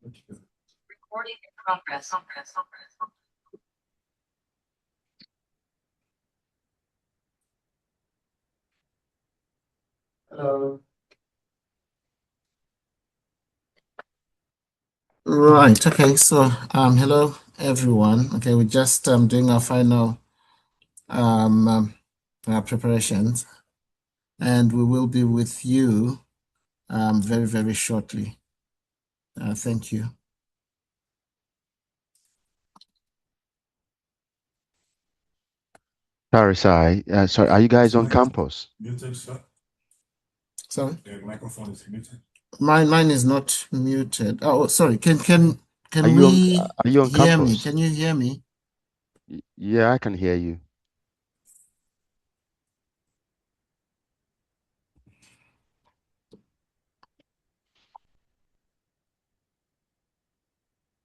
Recording in progress. Hello. Right. Okay. So, hello everyone. Okay, we're just doing our final preparations, and we will be with you very, very shortly. Thank you. Sorry, are you guys on campus? Muted, sir. Sorry, The microphone is muted. mine is not muted. Oh, sorry. Can Are you on hear me? campus? Can you hear me? Yeah, I can hear you.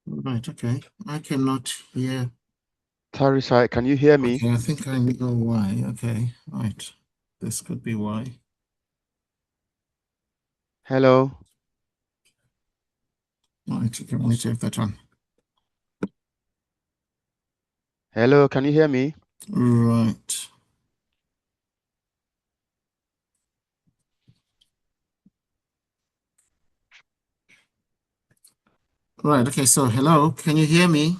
Right. Okay. I cannot hear. Sorry, can you hear me? Okay, I think I know why. Okay. Right. This could be why. Hello. Right. Okay. Let me check that one. Hello, can you hear me? Right. Right. Okay. So, hello. Can you hear me?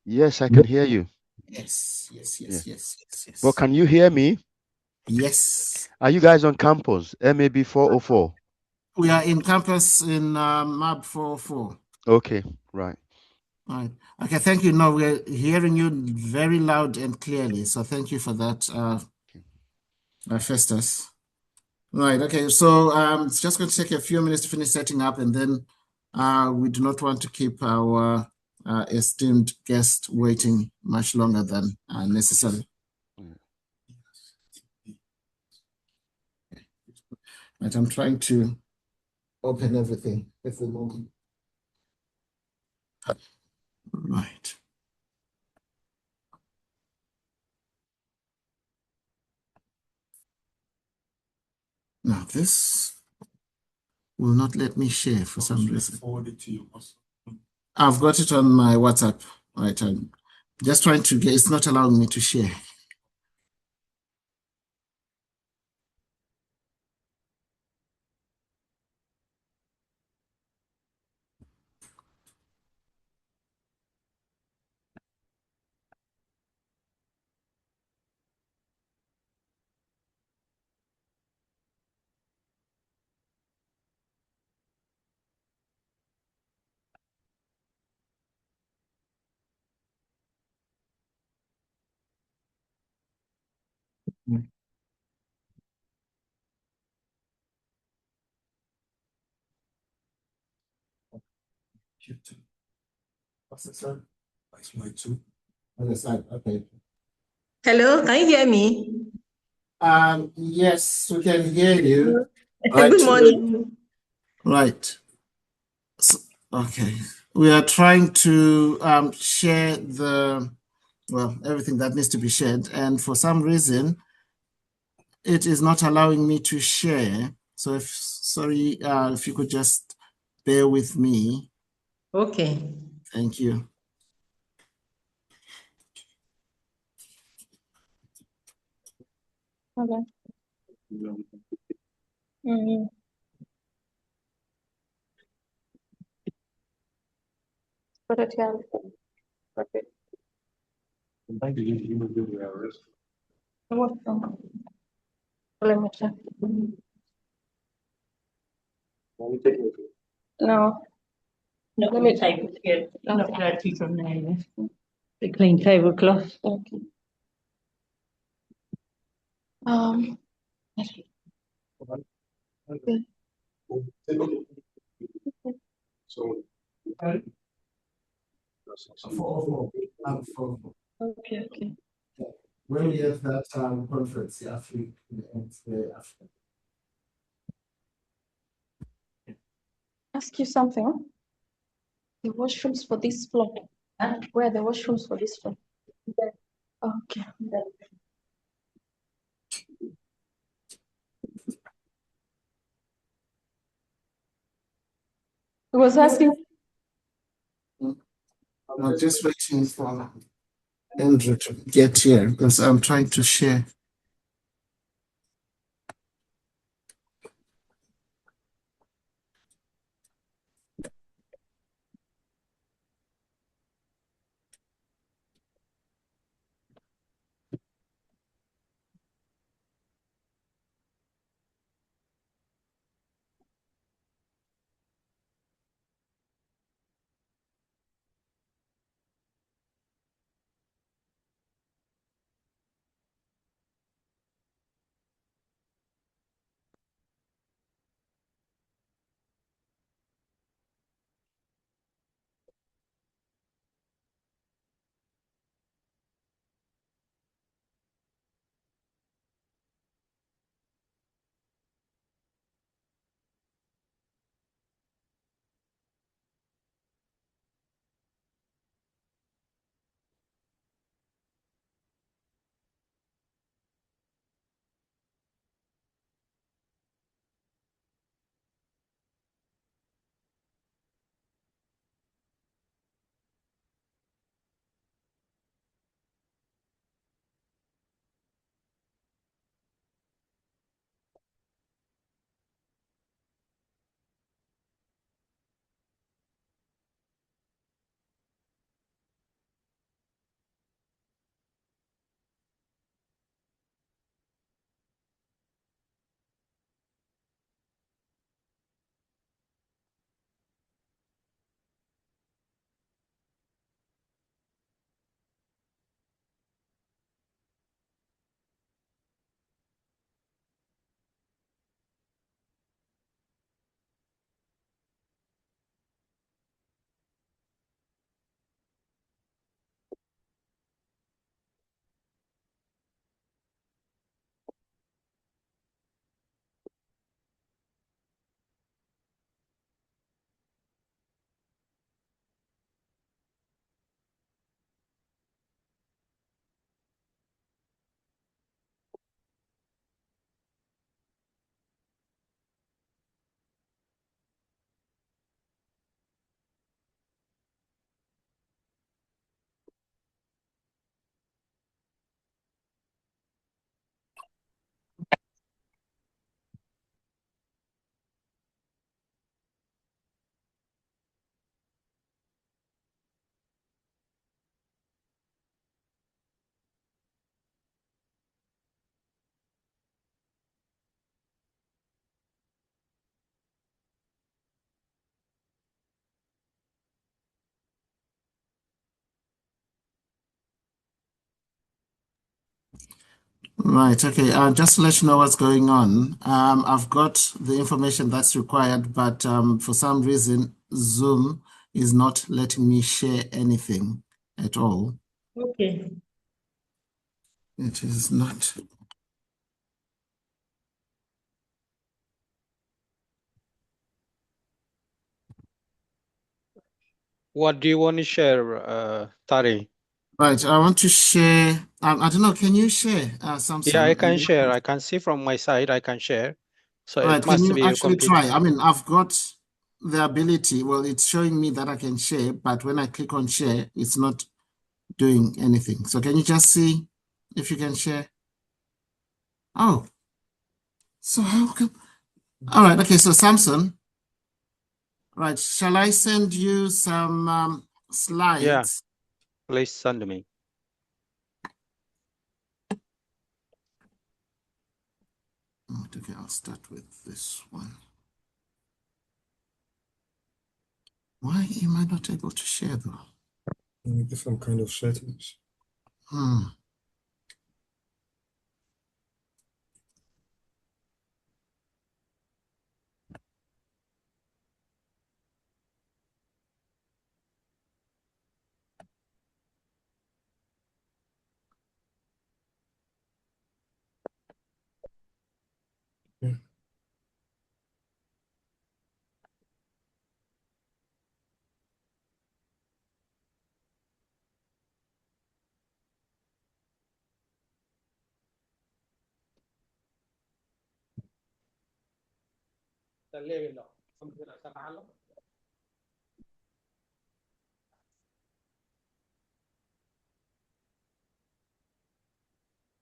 Yes, I can hear you. Yes. Yeah. Yes. But can you hear me? Yes. Are you guys on campus? MAB 404. We are in campus in MAB 404. Okay, right. Right. Okay. Thank you. No, we're hearing you very loud and clearly. So, thank you for that, Festus. Right. Okay. So, it's just going to take a few minutes to finish setting up, and then we do not want to keep our esteemed guest waiting much longer than necessary. Right. I'm trying to open everything at the moment. Right. Now, this will not let me share for some reason. Forward it to you. I've got it on my WhatsApp. Right. I'm just trying to get, it's not allowing me to share. What's the side? That's my two. On the side. Okay. Hello, can you hear me? Yes, we can hear you. Good morning. Right. So, okay. We are trying to share everything that needs to be shared. And for some reason, it is not allowing me to share. So if you could just bear with me. Okay. Thank you. Okay. Mm-hmm. Okay. Let me check. No. No, let me take it again. Not dirty from there. The clean tablecloth. Okay. Okay. So, Okay. When we have that conference, the AFRIG, Ask you something. The washrooms for this floor. Where are the washrooms for this floor? There. Okay. There. He was asking. I'm just waiting for Andrew to get here because I'm trying to share. Right. Okay. Just to let you know what's going on. I've got the information that's required, but for some reason, Zoom is not letting me share anything at all. Okay. It is not. What do you want to share, Tari? Right. I want to share. I don't know. Can you share, Samson? Yeah, I can share. I can see from my side, I can share. So Right. it Can must you be a actually computer. try? I mean, I've got the ability. Well, it's showing me that I can share, but when I click on share, it's not doing anything. So can you just see if you can share? Oh, so how come? All right. Okay. So Samson, right. Shall I send you some Yeah, slides? please send me. Okay. I'll start with this one. Why am I not able to share though? Different kind of settings. Hmm. Yeah.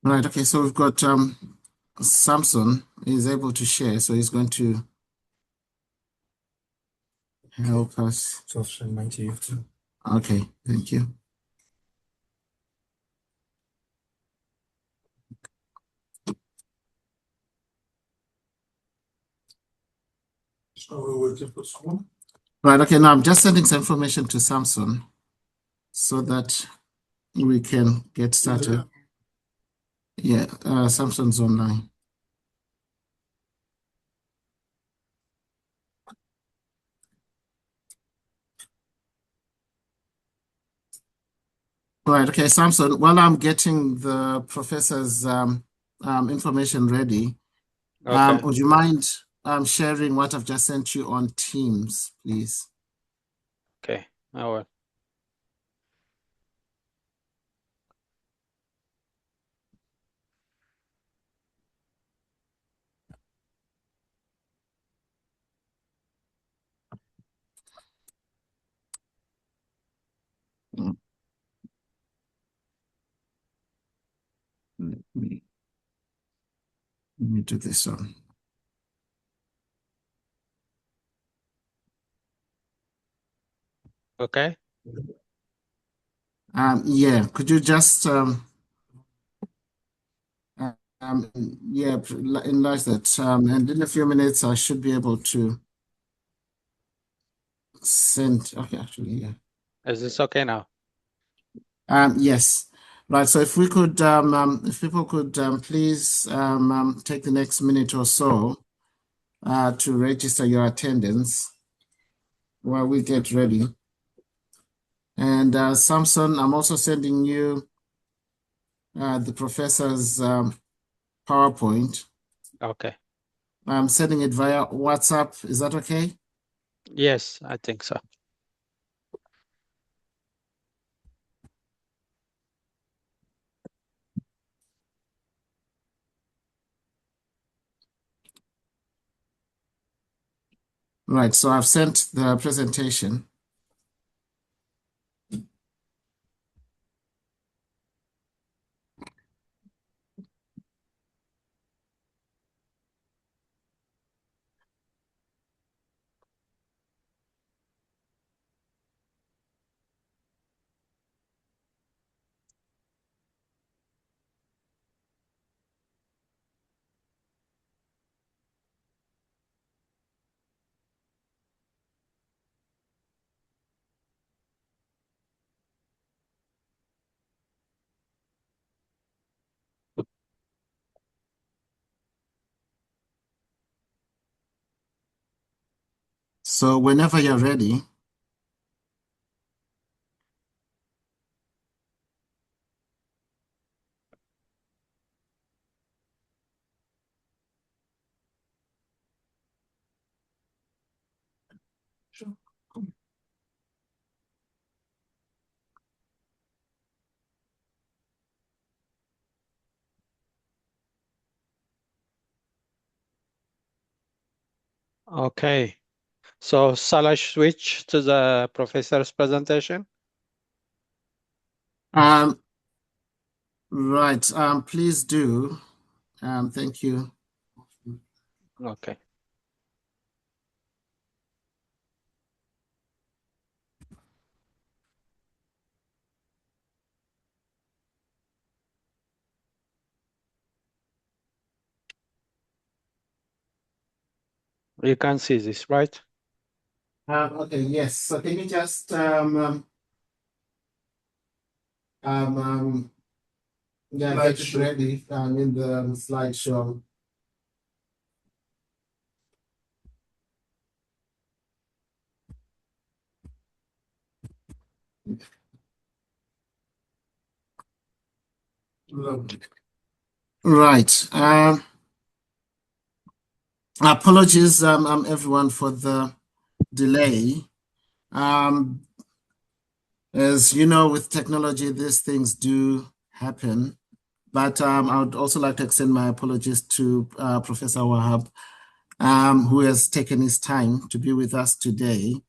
Right. Okay. So we've got Samson is able to share, so he's going to help us. So I'll share mine to you too. Okay. Thank you. So we're waiting for someone. Right. Okay. Now I'm just sending some information to Samson so that we can get started. Yeah. Samson's online. Right. Okay, Samson, while I'm getting the professor's information ready, Okay. would you mind sharing what I've just sent you on Teams, please? Okay. I will. Let me do this one. Okay. Yeah, could you just yeah, enlarge that, and in a few minutes I should be able to send. Okay, actually, yeah. Is this okay now? Yes. Right. So if we could, if people could please take the next minute or so to register your attendance while we get ready. And Samson, I'm also sending you the professor's PowerPoint. Okay. I'm sending it via WhatsApp. Is that okay? Yes, I think so. Right. So I've sent the presentation. So whenever you're ready. Sure. Okay. So shall I switch to the professor's presentation? Right. Please do. Thank you. Okay. You can see this, right? Okay. Yes. So can you just yeah, get it ready in the slideshow. Right. Apologies, everyone, for the delay. As you know, with technology, these things do happen. But I would also like to extend my apologies to Professor Wahab, who has taken his time to be with us today.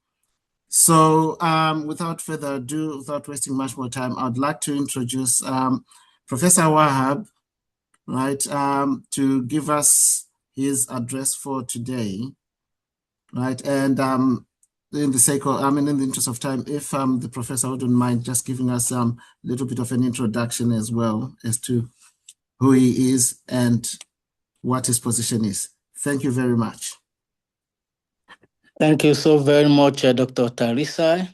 So without further ado, without wasting much more time, I'd like to introduce Professor Wahab, right, to give us his address for today, right? And in the interest of time, if the professor wouldn't mind just giving us a little bit of an introduction as well as to who he is and what his position is. Thank you very much. Thank you so very much, Dr. Tarisa.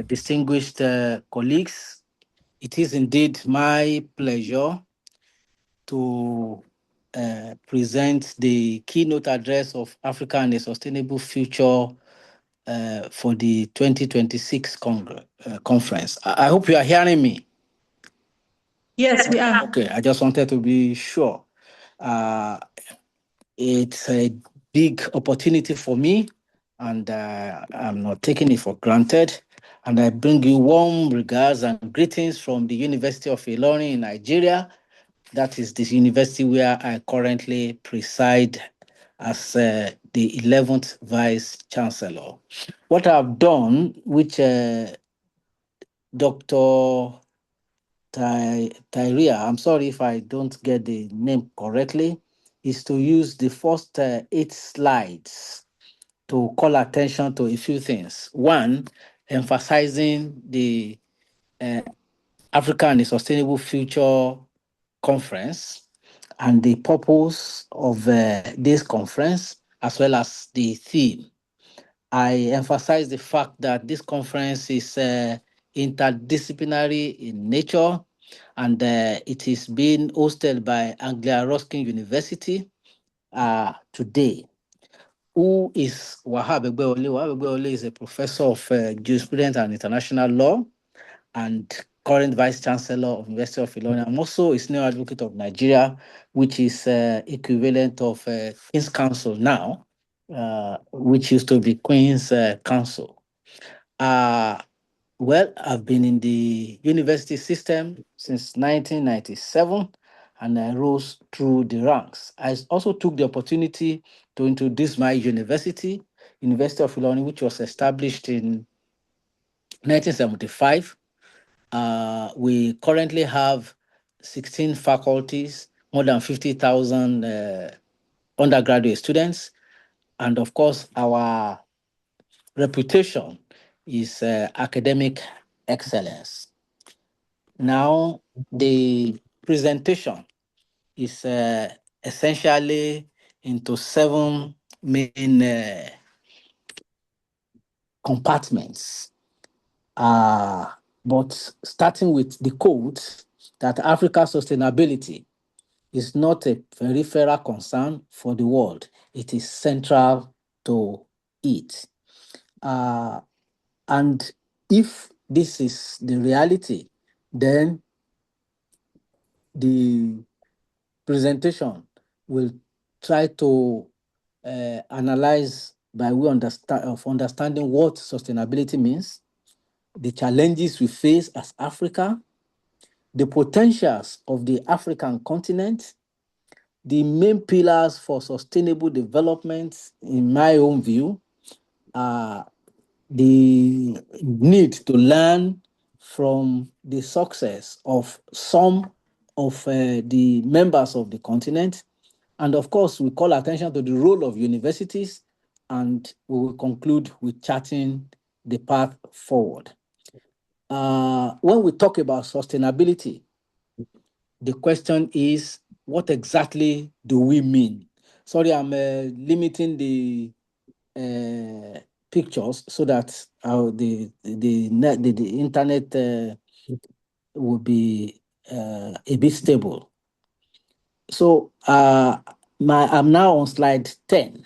Distinguished colleagues, it is indeed my pleasure to present the keynote address of Africa and a Sustainable Future for the 2026 conference. I hope you are hearing me. Yes, we are. Okay, I just wanted to be sure. It's a big opportunity for me, and I'm not taking it for granted. And I bring you warm regards and greetings from the University of Ilorin in Nigeria. That is the university where I currently preside as the 11th Vice Chancellor. What I've done, which Dr. Tyria, I'm sorry if I don't get the name correctly, is to use the first 8 slides to call attention to a few things. One, emphasizing the Africa and the Sustainable Future Conference and the purpose of this conference, as well as the theme. I emphasize the fact that this conference is interdisciplinary in nature, and it is being hosted by Anglia Ruskin University today. Who is Wahab Egbewole? Wahab Egbewole is a professor of jurisprudence and international law and current vice chancellor of University of Ilorin. I'm also a senior advocate of Nigeria, which is equivalent of Queen's Council now, which used to be Queen's Council. Well, I've been in the university system since 1997, and I rose through the ranks. I also took the opportunity to introduce my university, University of Ilorin, which was established in 1975. We currently have 16 faculties, more than 50,000 undergraduate students, and of course, our reputation is academic excellence. Now, the presentation is essentially into 7 main compartments. But starting with the quote that Africa's sustainability is not a peripheral concern for the world, it is central to it. And if this is the reality, then the presentation will try to analyze by way of understanding what sustainability means, the challenges we face as Africa, the potentials of the African continent, the main pillars for sustainable development, in my own view, the need to learn from the success of some of the members of the continent. And of course, we call attention to the role of universities, and we will conclude with charting the path forward. When we talk about sustainability, the question is, what exactly do we mean? Sorry, I'm limiting the pictures so that the internet will be a bit stable. So I'm now on slide 10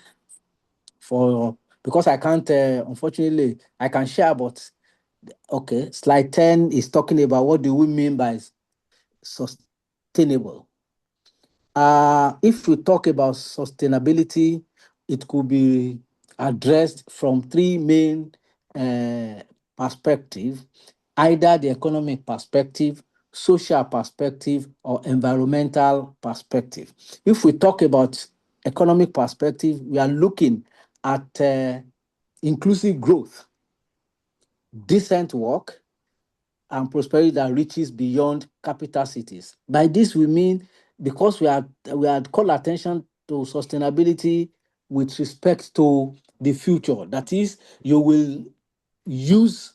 because I can't, unfortunately, I can share, but okay, slide 10 is talking about what do we mean by sustainable. If we talk about sustainability, it could be addressed from 3 main perspectives, either the economic perspective, social perspective, or environmental perspective. If we talk about economic perspective, we are looking at inclusive growth, decent work, and prosperity that reaches beyond capital cities. By this, we mean because we had called attention to sustainability with respect to the future. That is, you will use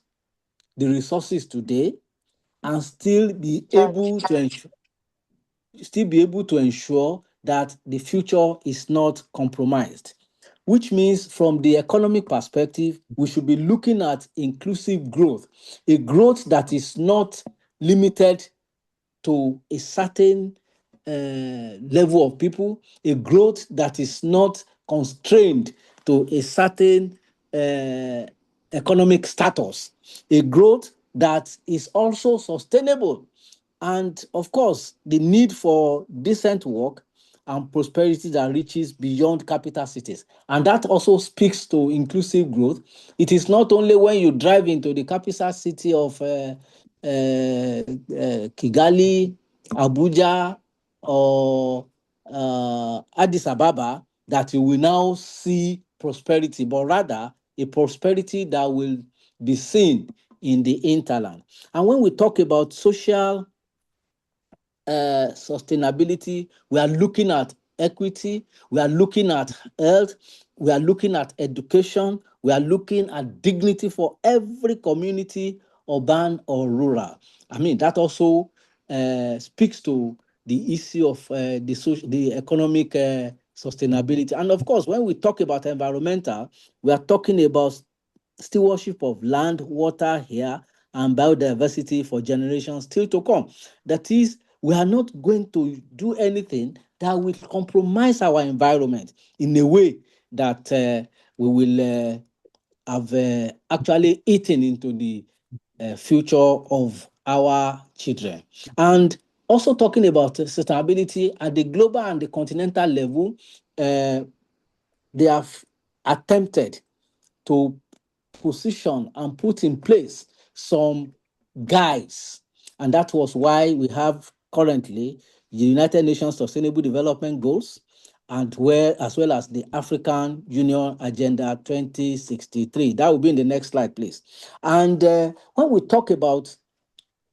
the resources today and still be able to ensure that the future is not compromised. Which means, from the economic perspective, we should be looking at inclusive growth, a growth that is not limited to a certain level of people, a growth that is not constrained to a certain economic status, a growth that is also sustainable. And of course, the need for decent work and prosperity that reaches beyond capital cities. And that also speaks to inclusive growth. It is not only when you drive into the capital city of Kigali, Abuja, or Addis Ababa that you will now see prosperity, but rather a prosperity that will be seen in the hinterland. And when we talk about social sustainability, we are looking at equity, we are looking at health, we are looking at education, we are looking at dignity for every community, urban or rural. I mean, that also speaks to the issue of the economic sustainability. And of course, when we talk about environmental, we are talking about stewardship of land, water, air, and biodiversity for generations still to come. That is, we are not going to do anything that will compromise our environment in a way that we will have actually eaten into the future of our children. And also talking about sustainability at the global and the continental level, they have attempted to position and put in place some guides. And that was why we have currently the United Nations Sustainable Development Goals, and as well as the African Union Agenda 2063. That will be in the next slide, please. And when we talk about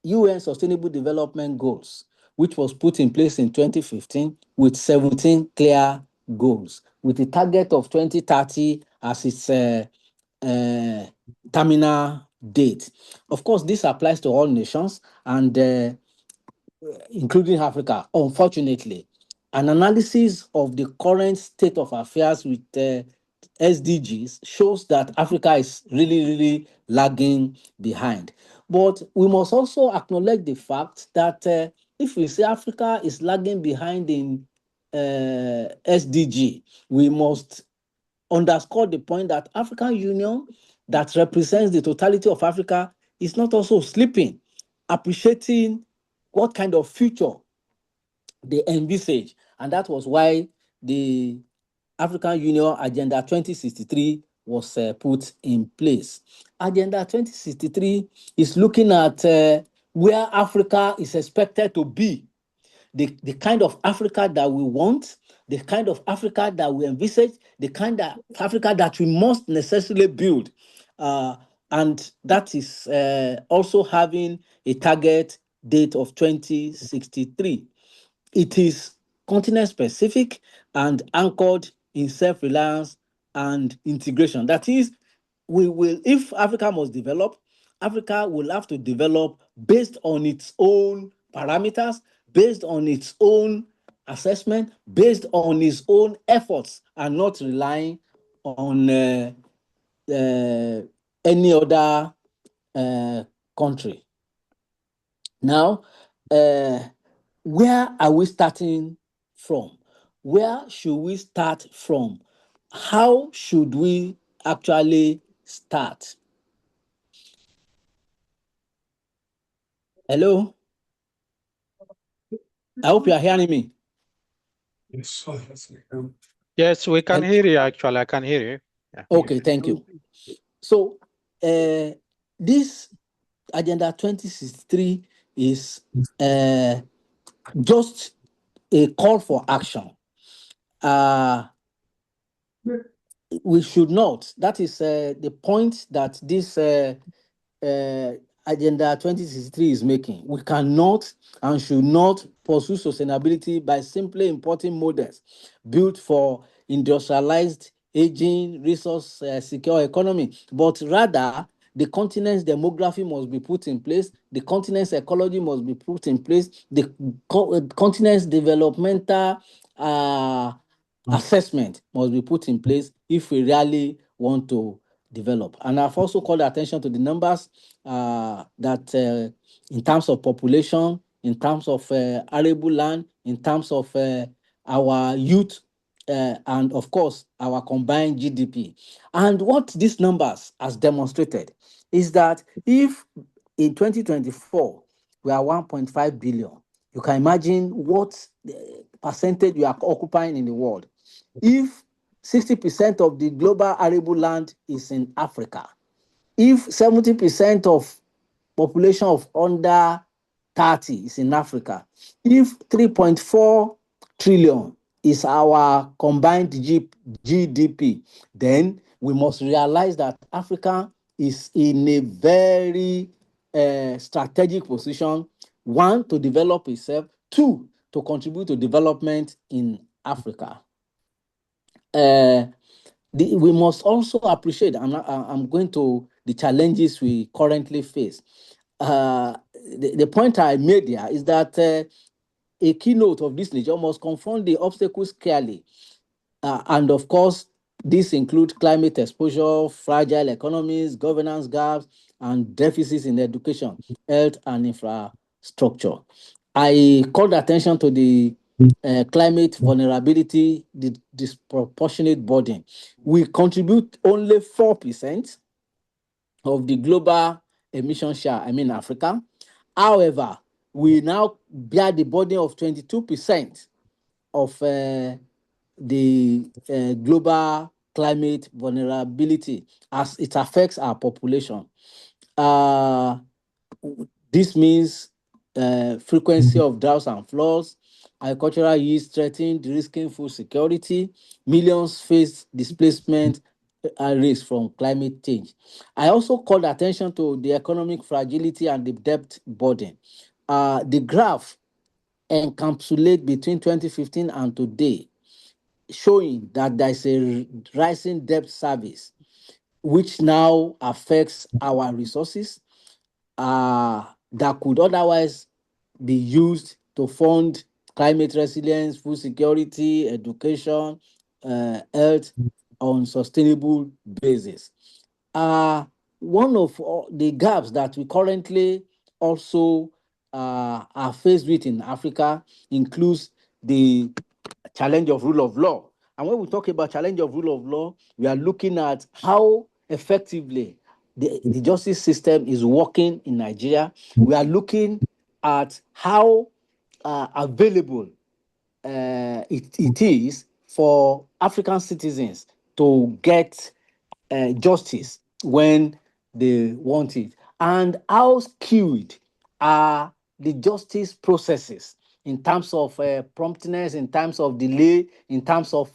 UN Sustainable Development Goals, which was put in place in 2015 with 17 clear goals, with a target of 2030 as its terminal date. Of course, this applies to all nations, and including Africa. Unfortunately, an analysis of the current state of affairs with SDGs shows that Africa is really, really lagging behind. But we must also acknowledge the fact that if we say Africa is lagging behind in SDG, we must underscore the point that African Union, that represents the totality of Africa, is not also sleeping, appreciating what kind of future they envisage. And that was why the African Union Agenda 2063 was put in place. Agenda 2063 is looking at where Africa is expected to be, the kind of Africa that we want, the kind of Africa that we envisage, the kind of Africa that we must necessarily build. And that is also having a target date of 2063. It is continent specific and anchored in self-reliance and integration. That is, if Africa must develop, Africa will have to develop based on its own parameters, based on its own assessment, based on its own efforts, and not relying on any other country. Now, where are we starting from? Where should we start from? How should we actually start? Hello? I hope you are hearing me. Yes, Yes, we can hear you, actually. I can hear you. Yeah. Okay, thank you. So, this Agenda 2063 is just a call for action. We should not. That is the point that this Agenda 2063 is making. We cannot and should not pursue sustainability by simply importing models built for industrialized, aging, resource secure economy, but rather the continent's demography must be put in place, the continent's ecology must be put in place, the continent's developmental assessment must be put in place if we really want to develop. And I've also called attention to the numbers that in terms of population, in terms of arable land, in terms of our youth, and of course, our combined GDP. And what these numbers has demonstrated is that if in 2024 we are 1.5 billion, you can imagine what percentage we are occupying in the world. If 60% of the global arable land is in Africa, if 70% of population of under 30 is in Africa, if 3.4 trillion is our combined GDP, then we must realize that Africa is in a very strategic position, one, to develop itself, two, to contribute to development in Africa. We must also appreciate, I'm going to the challenges we currently face. The point I made here is that a keynote of this nature must confront the obstacles clearly. And of course, this includes climate exposure, fragile economies, governance gaps, and deficits in education, health, and infrastructure. I called attention to the climate vulnerability, the disproportionate burden. We contribute only 4% of the global emission share, Africa. However, we now bear the burden of 22% of the global climate vulnerability as it affects our population. This means frequency of droughts and floods, agricultural yields threatened, risking food security, millions face displacement and risk from climate change. I also called attention to the economic fragility and the debt burden. The graph encapsulates between 2015 and today, showing that there's a rising debt service, which now affects our resources that could otherwise be used to fund climate resilience, food security, education, health on sustainable basis. One of the gaps that we currently also are faced with in Africa includes the challenge of rule of law. And when we talk about challenge of rule of law, we are looking at how effectively the justice system is working in Nigeria. We are looking at how available it is for African citizens to get justice when they want it, and how skilled are the justice processes in terms of promptness, in terms of delay, in terms of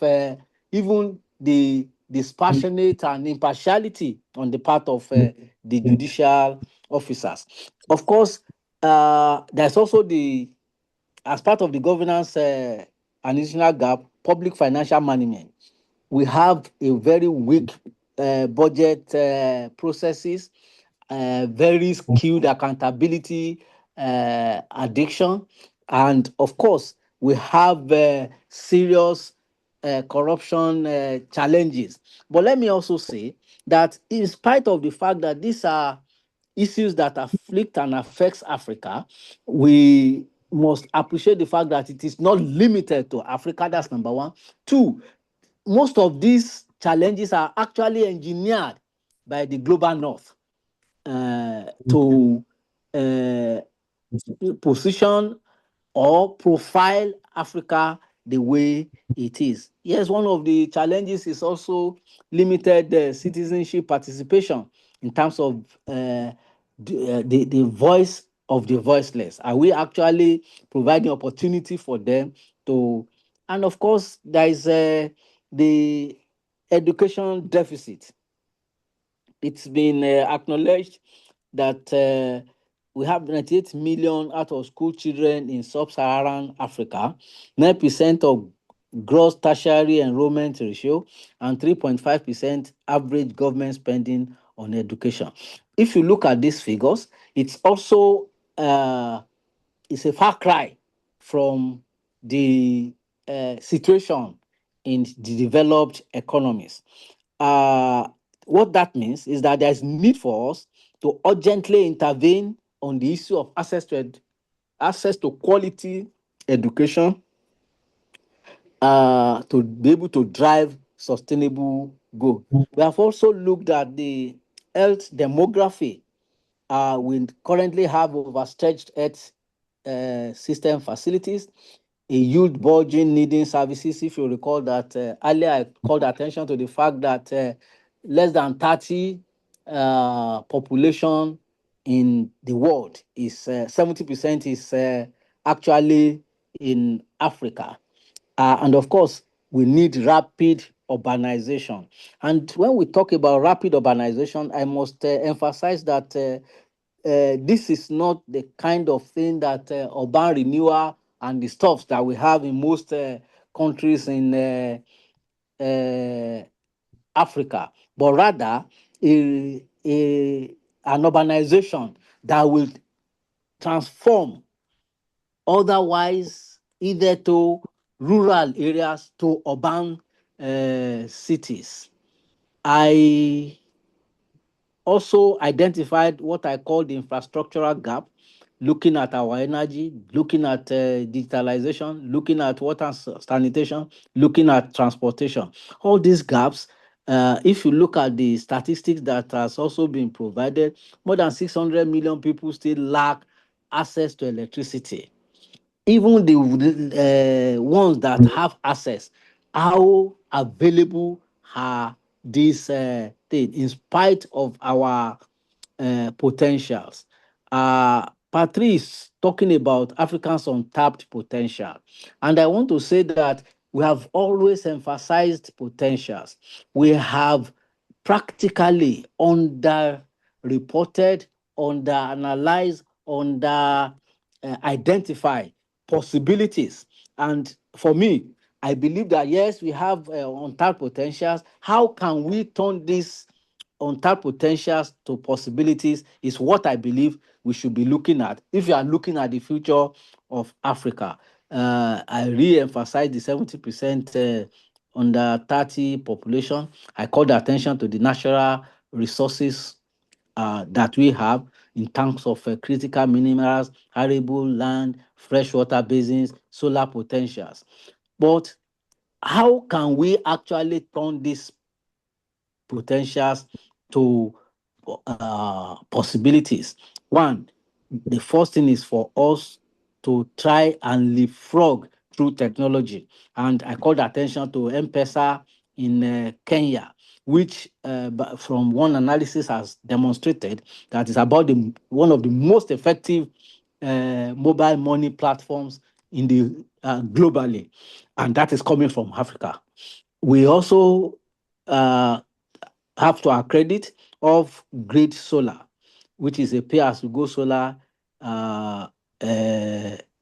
even the dispassionate and impartiality on the part of the judicial officers. Of course, there's also as part of the governance and additional gap, public financial management. We have a very weak budget processes, very skilled accountability addiction, and of course, we have serious corruption challenges. But let me also say that in spite of the fact that these are issues that afflict and affects Africa, we must appreciate the fact that it is not limited to Africa. That's number one. Two, most of these challenges are actually engineered by the global north to position or profile Africa the way it is. Yes, one of the challenges is also limited citizenship participation in terms of the voice of the voiceless. Are we actually providing opportunity for them to, and of course, there is the education deficit. It's been acknowledged that we have 98 million out of school children in sub-Saharan Africa, 9% of gross tertiary enrollment ratio, and 3.5% average government spending on education. If you look at these figures, it's also it's a far cry from the situation in the developed economies. What that means is that there's need for us to urgently intervene on the issue of access to quality education, to be able to drive sustainable growth. We have also looked at the health demography. We currently have overstretched health system facilities, a huge bulging needing services. If you recall that earlier, I called attention to the fact that less than 30 population in the world is 70% is actually in Africa. And of course, we need rapid urbanization. And when we talk about rapid urbanization, I must emphasize that this is not the kind of thing that urban renewal and the stuff that we have in most countries in Africa, but rather an urbanization that will transform otherwise either to rural areas to urban cities. I also identified what I call the infrastructural gap, looking at our energy, looking at digitalization, looking at water sanitation, looking at transportation. All these gaps, if you look at the statistics that has also been provided, more than 600 million people still lack access to electricity. Even the ones that have access, how available are these things in spite of our potentials? Patrice talking about Africans' untapped potential. And I want to say that we have always emphasized potentials. We have practically under-reported, under-analyzed, under-identified possibilities. And for me, I believe that yes, we have untapped potentials. How can we turn these untapped potentials to possibilities is what I believe we should be looking at if you are looking at the future of Africa. I re-emphasize the 70% under 30 population. I called attention to the natural resources that we have in terms of critical minerals, arable land, freshwater basins, solar potentials. But how can we actually turn these potentials to possibilities? One, the first thing is for us to try and leapfrog through technology. And I called attention to M-Pesa in Kenya, which from one analysis has demonstrated that is about one of the most effective mobile money platforms in the globally, and that is coming from Africa. We also have to accredit of Grid Solar, which is a pay-as-you-go solar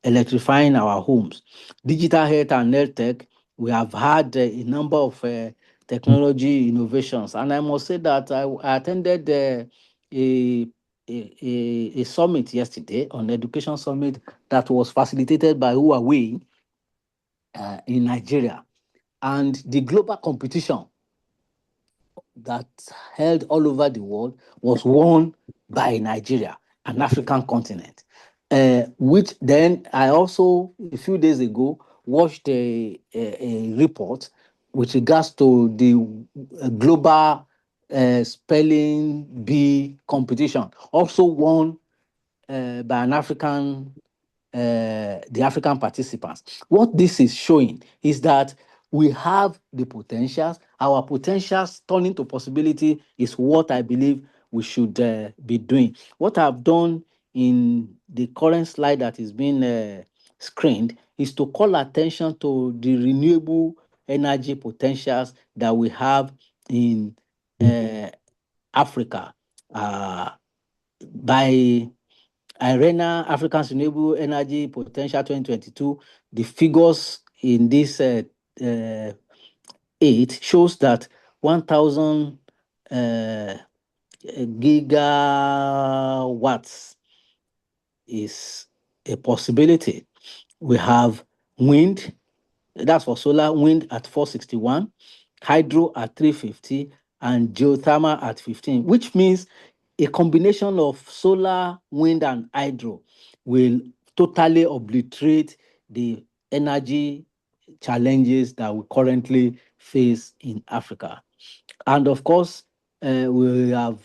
electrifying our homes. Digital health and health tech, we have had a number of technology innovations. And I must say that I attended a summit yesterday, an education summit that was facilitated by Huawei in Nigeria. And the global competition that held all over the world was won by Nigeria, an African continent. Which then I also, a few days ago, watched a report with regards to the global spelling bee competition, also won by an African, the African participants. What this is showing is that we have the potentials. Our potentials turning to possibility is what I believe we should be doing. What I've done in the current slide that is being screened is to call attention to the renewable energy potentials that we have in Africa. by IRENA, African Renewable Energy Potential 2022, the figures in this 8 shows that 1,000 gigawatts is a possibility. We have wind, that's for solar, wind at 461, hydro at 350, and geothermal at 15, which means a combination of solar, wind, and hydro will totally obliterate the energy challenges that we currently face in Africa. And of course, we have,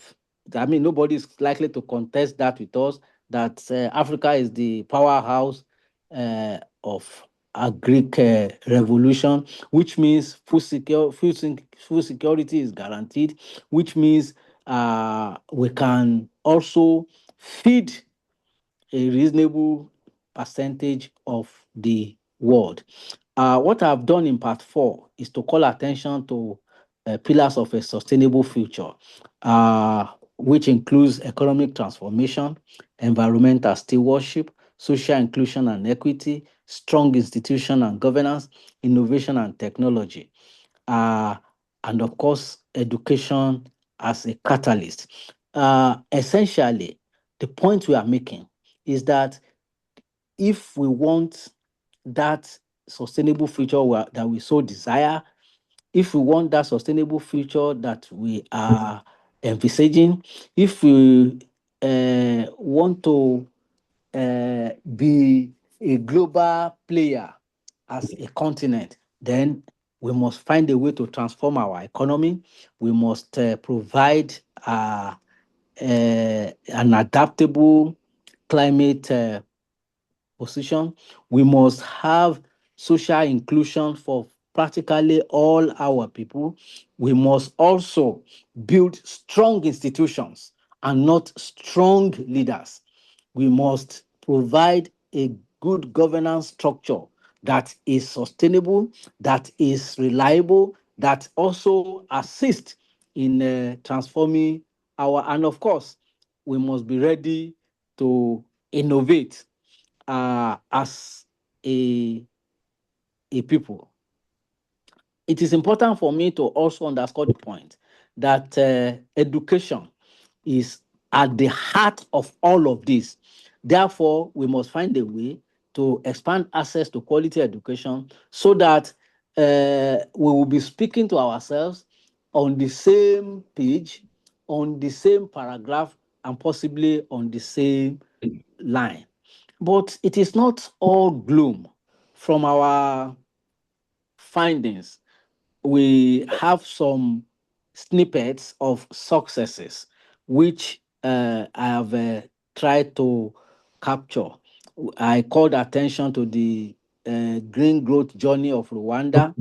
nobody is likely to contest that with us, that Africa is the powerhouse of agric revolution, which means food security is guaranteed, which means we can also feed a reasonable percentage of the world. What I've done in part 4 is to call attention to pillars of a sustainable future, which includes economic transformation, environmental stewardship, social inclusion and equity, strong institution and governance, innovation and technology, and of course, education as a catalyst. Essentially, the point we are making is that if we want that sustainable future that we so desire, if we want that sustainable future that we are envisaging, if we want to be a global player as a continent, then we must find a way to transform our economy. We must provide an adaptable climate position. We must have social inclusion for practically all our people. We must also build strong institutions and not strong leaders. We must provide a good governance structure that is sustainable, that is reliable, that also assists in transforming and of course, we must be ready to innovate as a people. It is important for me to also underscore the point that education is at the heart of all of this. Therefore, we must find a way to expand access to quality education so that we will be speaking to ourselves on the same page, on the same paragraph, and possibly on the same line. But it is not all gloom. From our findings, we have some snippets of successes, which I have tried to capture. I called attention to the green growth journey of Rwanda.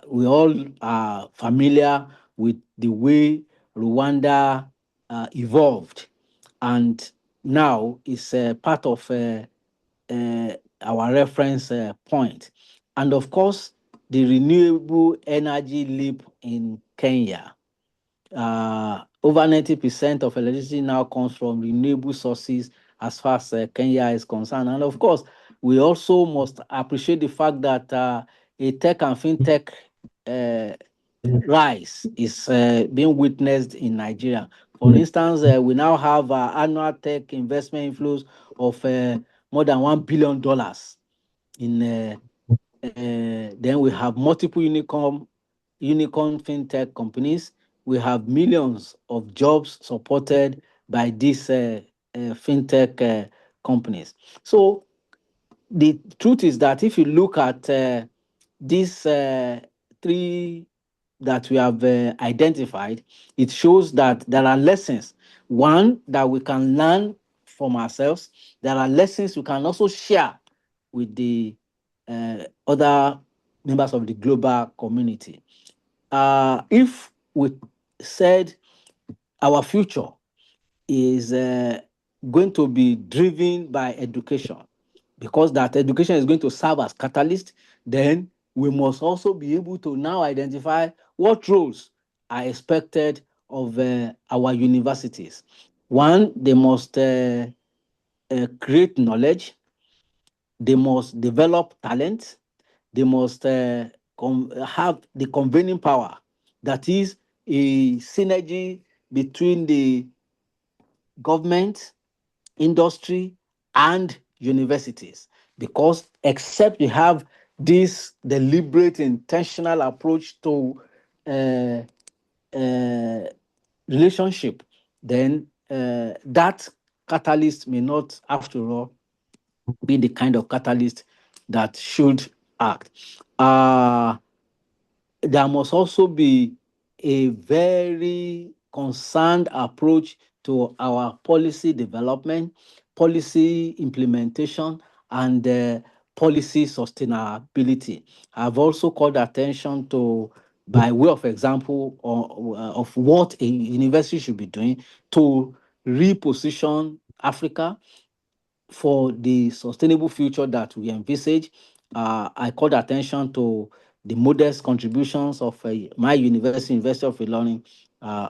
We all are familiar with the way Rwanda evolved, and now is part of our reference point. And of course, the renewable energy leap in Kenya. Over 90% of electricity now comes from renewable sources as far as Kenya is concerned. And of course, we also must appreciate the fact that a tech and fintech rise is being witnessed in Nigeria. For instance, we now have annual tech investment inflows of more than $1 billion. Then we have multiple unicorn fintech companies. We have millions of jobs supported by these fintech companies. So the truth is that if you look at these 3 that we have identified, it shows that there are lessons. One, that we can learn from ourselves. There are lessons we can also share with the other members of the global community. If we said our future is going to be driven by education, because that education is going to serve as catalyst, then we must also be able to now identify what roles are expected of our universities, One, they must create knowledge. They must develop talent. They must have the convening power. That is a synergy between the government, industry, and universities. Because except you have this deliberate, intentional approach to relationship, then that catalyst may not, after all, be the kind of catalyst that should act. There must also be a very concerned approach to our policy development, policy implementation, and policy sustainability. I've also called attention to, by way of example, of what a university should be doing to reposition Africa for the sustainable future that we envisage. I called attention to the modest contributions of my university, University of Ilorin,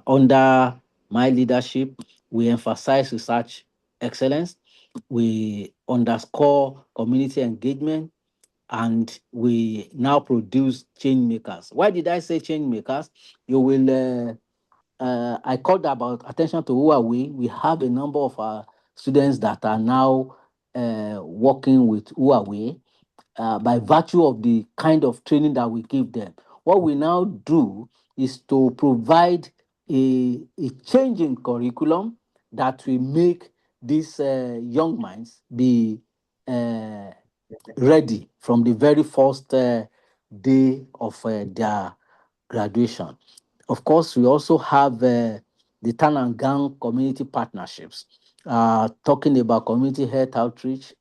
under my leadership. We emphasize research excellence. We underscore community engagement, and we now produce change makers. Why did I say change makers? You will. I called about attention to Huawei. We have a number of students that are now working with Huawei by virtue of the kind of training that we give them. What we now do is to provide a change in curriculum that will make these young minds be ready from the very first day of their graduation. Of course, we also have the Tan and Gang community partnerships, talking about community health outreach,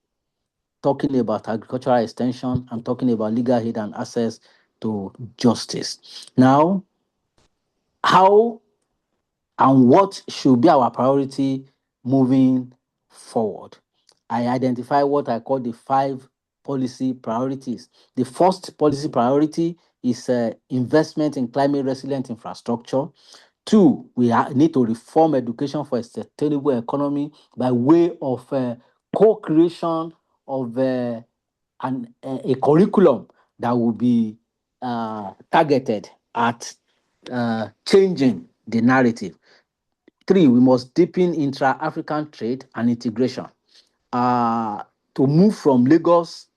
talking about agricultural extension, and talking about legal aid and access to justice. Now, how and what should be our priority moving forward? I identify what I call the 5 policy priorities. The first policy priority is investment in climate resilient infrastructure. 2, we need to reform education for a sustainable economy by way of co-creation of a curriculum that will be targeted at changing the narrative. 3, we must deepen intra-African trade and integration to move from Lagos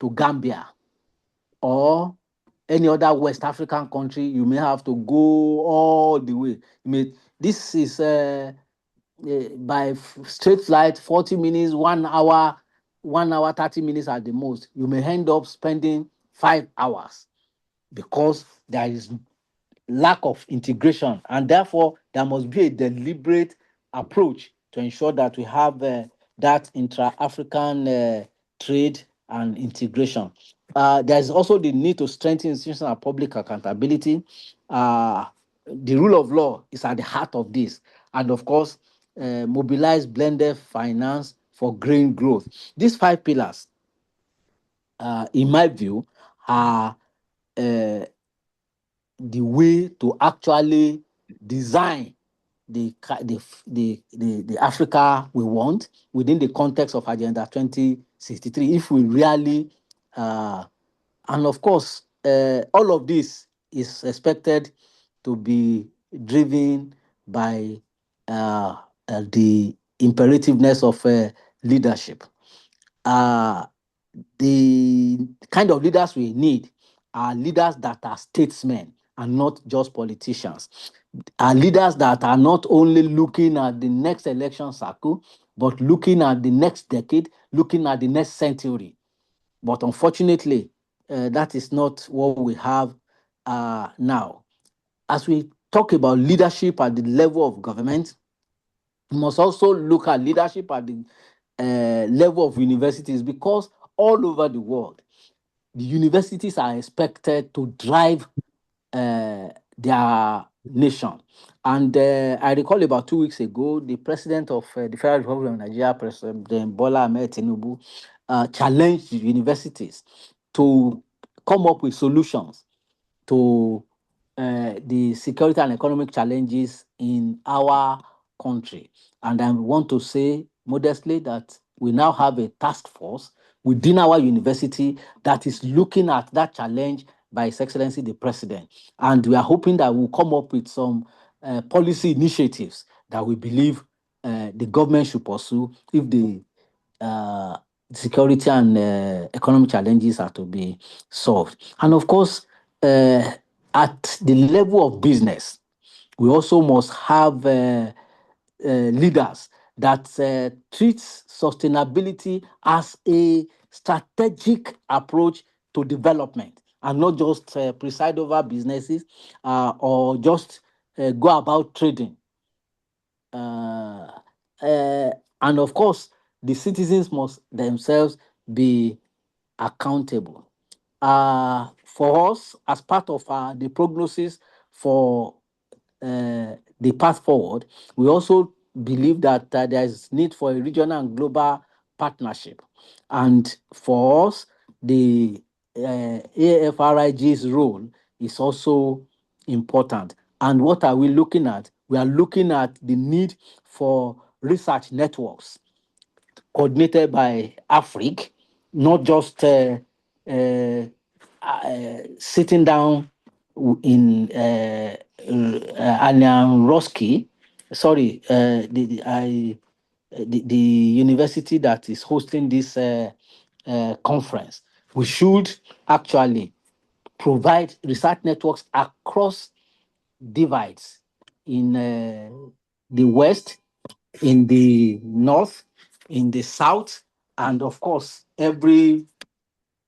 to Gambia or any other West African country. You may have to go all the way. This is by straight flight, 40 minutes, 1 hour, 1 hour, 30 minutes at the most. You may end up spending 5 hours because there is lack of integration, and therefore there must be a deliberate approach to ensure that we have that intra-African trade and integration. There's also the need to strengthen institutional public accountability. The rule of law is at the heart of this, and of course, mobilize blended finance for green growth. These 5 pillars, in my view, are the way to actually design the Africa we want within the context of Agenda 2063. If we really, and of course, all of this is expected to be driven by the imperativeness of leadership. The kind of leaders we need are leaders that are statesmen and not just politicians. Are leaders that are not only looking at the next election cycle, but looking at the next decade, looking at the next century. But unfortunately, that is not what we have now. As we talk about leadership at the level of government, we must also look at leadership at the level of universities, because all over the world, the universities are expected to drive their nation. And I recall about 2 weeks ago, the president of the Federal Republic of Nigeria, President Bola Ahmed Tinubu, challenged the universities to come up with solutions to the security and economic challenges in our country. And I want to say modestly that we now have a task force within our university that is looking at that challenge by His Excellency the President. And we are hoping that we'll come up with some policy initiatives that we believe the government should pursue if the security and economic challenges are to be solved. And of course, at the level of business, we also must have leaders that treats sustainability as a strategic approach to development and not just preside over businesses or just go about trading. And of course, the citizens must themselves be accountable. For us, as part of the prognosis for the path forward, we also believe that there is need for a regional and global partnership. And for us, the AFRIG's role is also important. And what are we looking at? We are looking at the need for research networks coordinated by AFRIG, not just sitting down in Alian Roski, sorry, the university that is hosting this conference. We should actually provide research networks across divides in the West, in the North, in the South, and of course, everywhere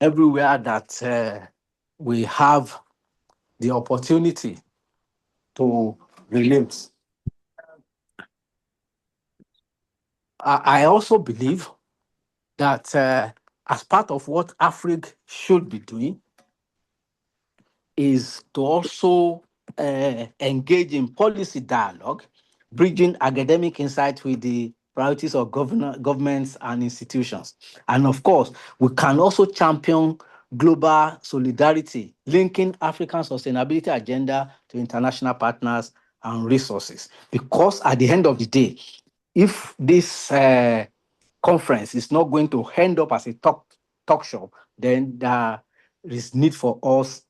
that we have the opportunity to relate. I also believe that as part of what AFRIG should be doing is to also engage in policy dialogue, bridging academic insight with the priorities of governments and institutions. And of course, we can also champion global solidarity, linking African sustainability agenda to international partners and resources. Because at the end of the day, if this conference is not going to end up as a talk show, then there is need for us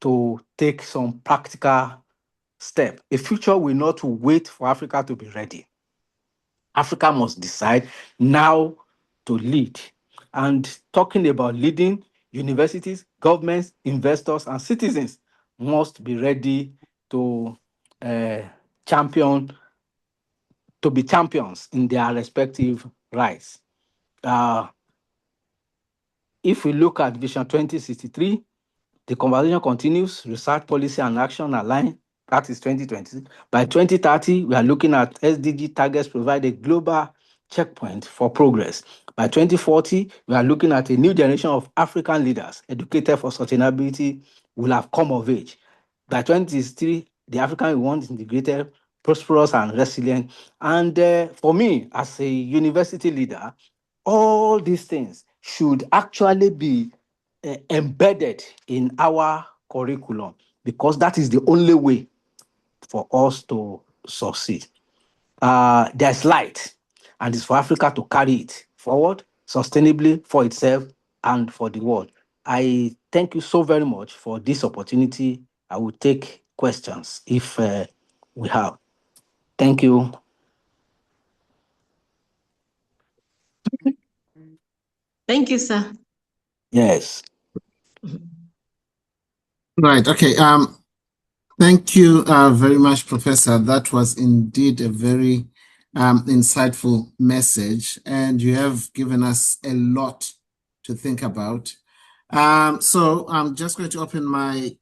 to take some practical step. A future will not wait for Africa to be ready. Africa must decide now to lead. And talking about leading, universities, governments, investors, and citizens must be ready to be champions in their respective rights. If we look at Vision 2063, the conversation continues, research policy and action align. That is 2020. By 2030, we are looking at SDG targets provide a global checkpoint for progress. By 2040, we are looking at a new generation of African leaders educated for sustainability will have come of age. By 2063, the African we want is integrated, prosperous, and resilient. And for me, as a university leader, all these things should actually be embedded in our curriculum, because that is the only way for us to succeed. There's light, and it's for Africa to carry it forward sustainably for itself and for the world. I thank you so very much for this opportunity. I will take questions if we have. Thank you. Thank you, sir. Yes. Right. Okay. Thank you very much, Professor. That was indeed a very insightful message, and you have given us a lot to think about. So I'm just going to open my.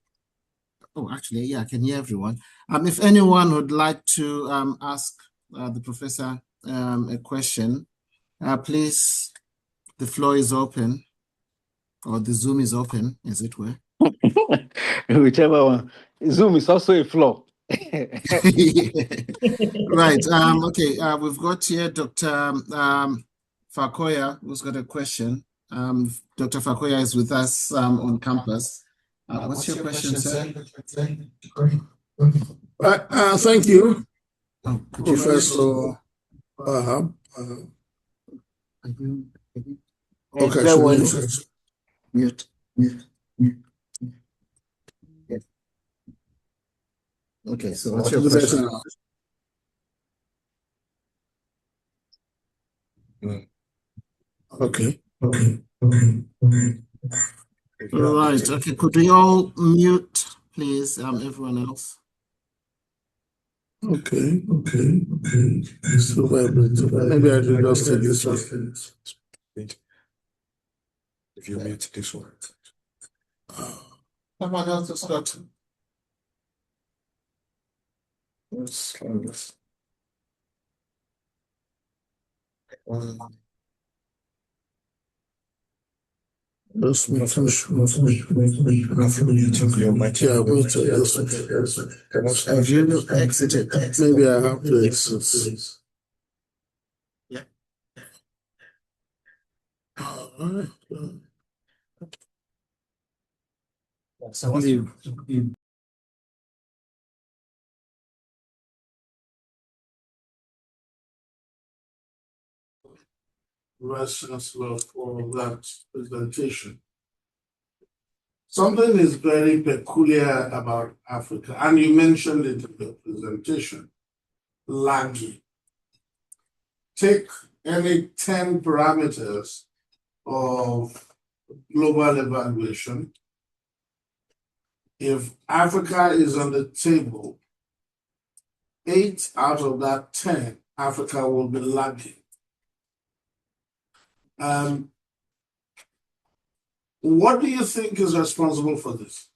Oh, actually, yeah, I can hear everyone. If anyone would like to ask the professor a question, please, the floor is open, or the Zoom is open, as it were. Whichever one. Zoom is also a flaw. Right. Okay. We've got here Dr. Fakoya, who's got a question. Dr. Fakoya is with us on campus. What's your question, sir? Thank you. Professor Ahab. Okay, should Egbewole. we first? Mute. Yes. Okay, so what's your question? Okay. Right. Okay. Could we all mute, please? Everyone else. Okay. So maybe I should just take this one. If you mute this one. Someone else to start. Let's Just make sure. Have you exited? Maybe I have to exit. Yeah. All right. Leave. Vice Chancellor for that presentation. Something is very peculiar about Africa, and you mentioned it in the presentation, lagging. Take any 10 parameters of global evaluation. If Africa is on the table, 8 out of that 10, Africa will be lagging. What do you think is responsible for this?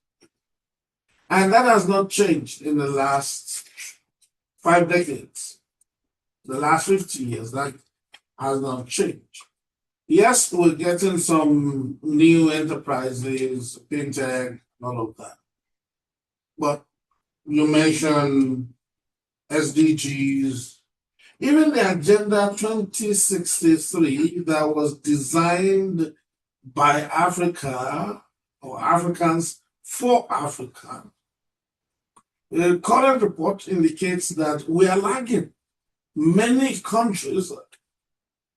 And that has not changed in the last 5 decades. The last 50 years, that has not changed. Yes, we're getting some new enterprises, fintech, all of that. But you mentioned SDGs, even the Agenda 2063 that was designed by Africa or Africans for Africa. The current report indicates that we are lagging. Many countries,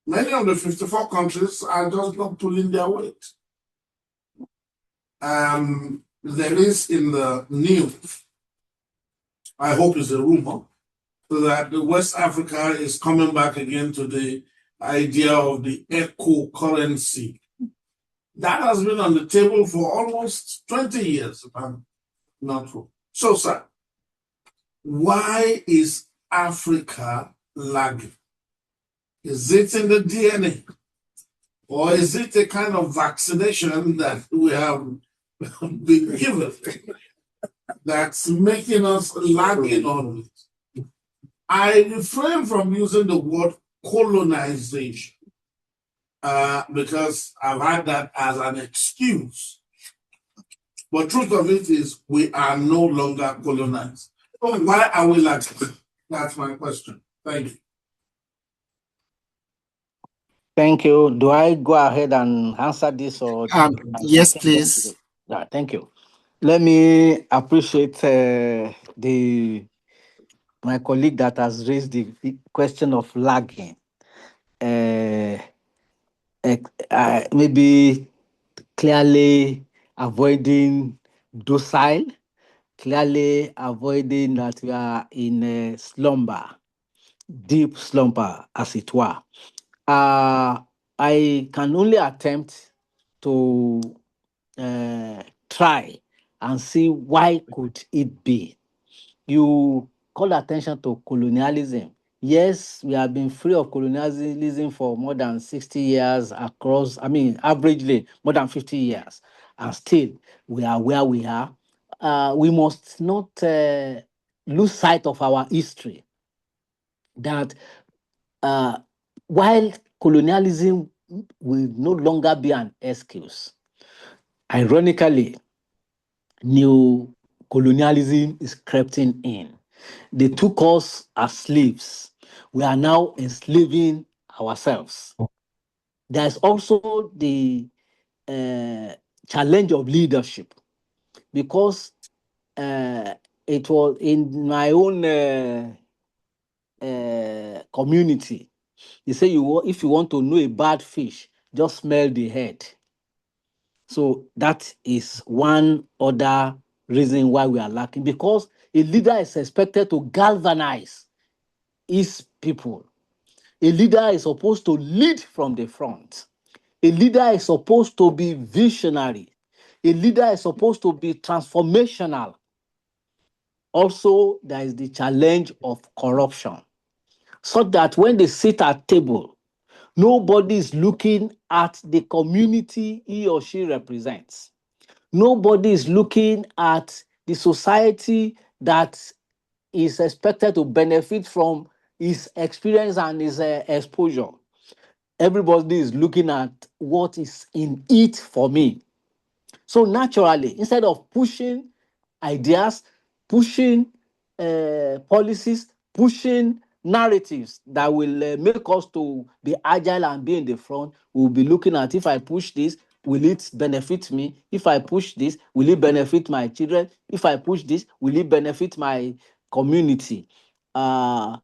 many of the 54 countries are just not pulling their weight. There is in the news, I hope it's a rumor, that the West Africa is coming back again to the idea of the eco currency. That has been on the table for almost 20 years, if I'm not wrong. So, sir, why is Africa lagging? Is it in the DNA? Or is it a kind of vaccination that we have been given that's making us lagging on it? I refrain from using the word colonization because I've had that as an excuse. But truth of it is we are no longer colonized. So why are we lagging? That's my question. Thank you. Thank you. Do I go ahead and answer this or? Yes, please. Yeah, thank you. Let me appreciate my colleague that has raised the question of lagging. Maybe clearly avoiding docile, clearly avoiding that we are in a slumber, deep slumber, as it were. I can only attempt to try and see why could it be. You call attention to colonialism. Yes, we have been free of colonialism for more than 60 years across, averagely more than 50 years. And still, we are where we are. We must not lose sight of our history. That while colonialism will no longer be an excuse, ironically, new colonialism is creeping in. They took us as slaves. We are now enslaving ourselves. There's also the challenge of leadership, because it was in my own community. They say if you want to know a bad fish, just smell the head. So that is one other reason why we are lacking, because a leader is expected to galvanize his people. A leader is supposed to lead from the front. A leader is supposed to be visionary. A leader is supposed to be transformational. Also, there is the challenge of corruption, so that when they sit at table, nobody is looking at the community he or she represents. Nobody is looking at the society that is expected to benefit from his experience and his exposure. Everybody is looking at what is in it for me. So naturally, instead of pushing ideas, pushing policies, pushing narratives that will make us to be agile and be in the front, we'll be looking at, if I push this, will it benefit me? If I push this, will it benefit my children? If I push this, will it benefit my community? And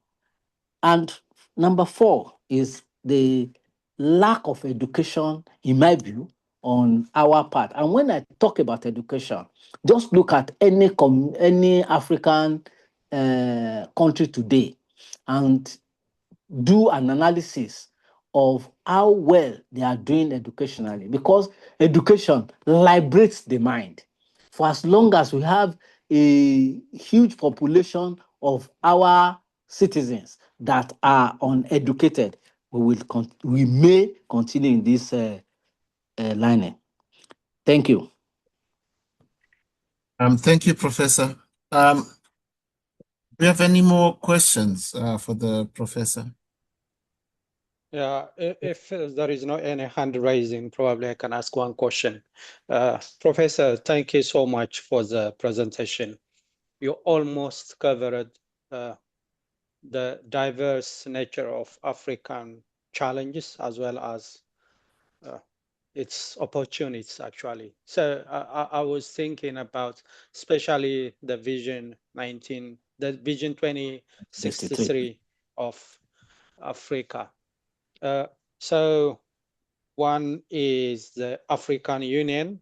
number 4 is the lack of education, in my view, on our part. And when I talk about education, just look at any African country today and do an analysis of how well they are doing educationally, because education liberates the mind. For as long as we have a huge population of our citizens that are uneducated, we may continue in this lining. Thank you. Thank you, Professor. Do you have any more questions for the professor? Yeah, if there is no any hand raising, probably I can ask one question. Professor, thank you so much for the presentation. You almost covered the diverse nature of African challenges as well as its opportunities, actually. So I was thinking about especially the Vision 2063 of Africa. So one is the African Union,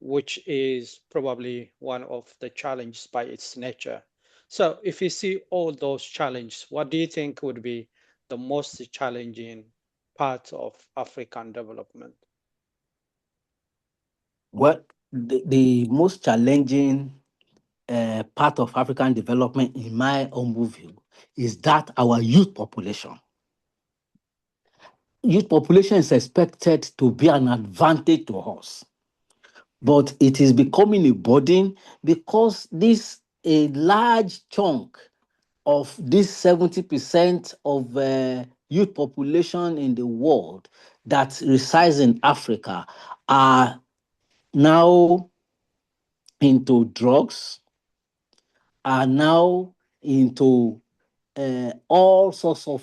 which is probably one of the challenges by its nature. So if you see all those challenges, what do you think would be the most challenging part of African development? Well, the most challenging part of African development, in my humble view, is that our youth population. Youth population is expected to be an advantage to us, but it is becoming a burden, because a large chunk of this 70% of youth population in the world that resides in Africa are now into drugs, are now into all sorts of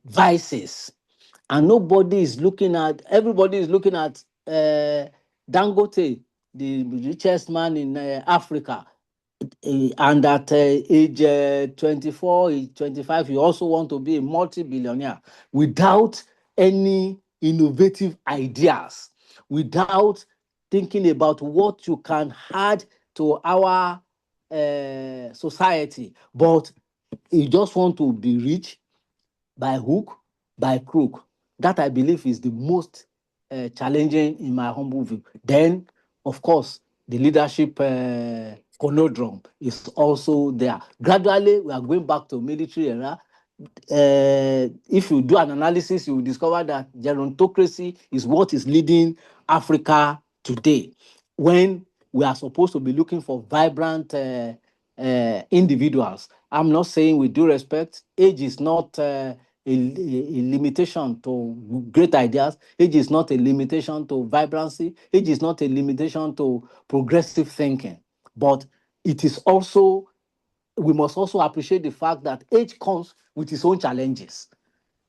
vices, and everybody is looking at Dangote, the richest man in Africa, and at age 24, 25, you also want to be a multi-billionaire without any innovative ideas, without thinking about what you can add to our society, but you just want to be rich by hook, by crook. That, I believe, is the most challenging in my humble view. Then, of course, the leadership conundrum is also there. Gradually, we are going back to military era. If you do an analysis, you will discover that gerontocracy is what is leading Africa today, when we are supposed to be looking for vibrant individuals. I'm not saying, with due respect, age is not a limitation to great ideas. Age is not a limitation to vibrancy. Age is not a limitation to progressive thinking. But it is also, we must also appreciate the fact that age comes with its own challenges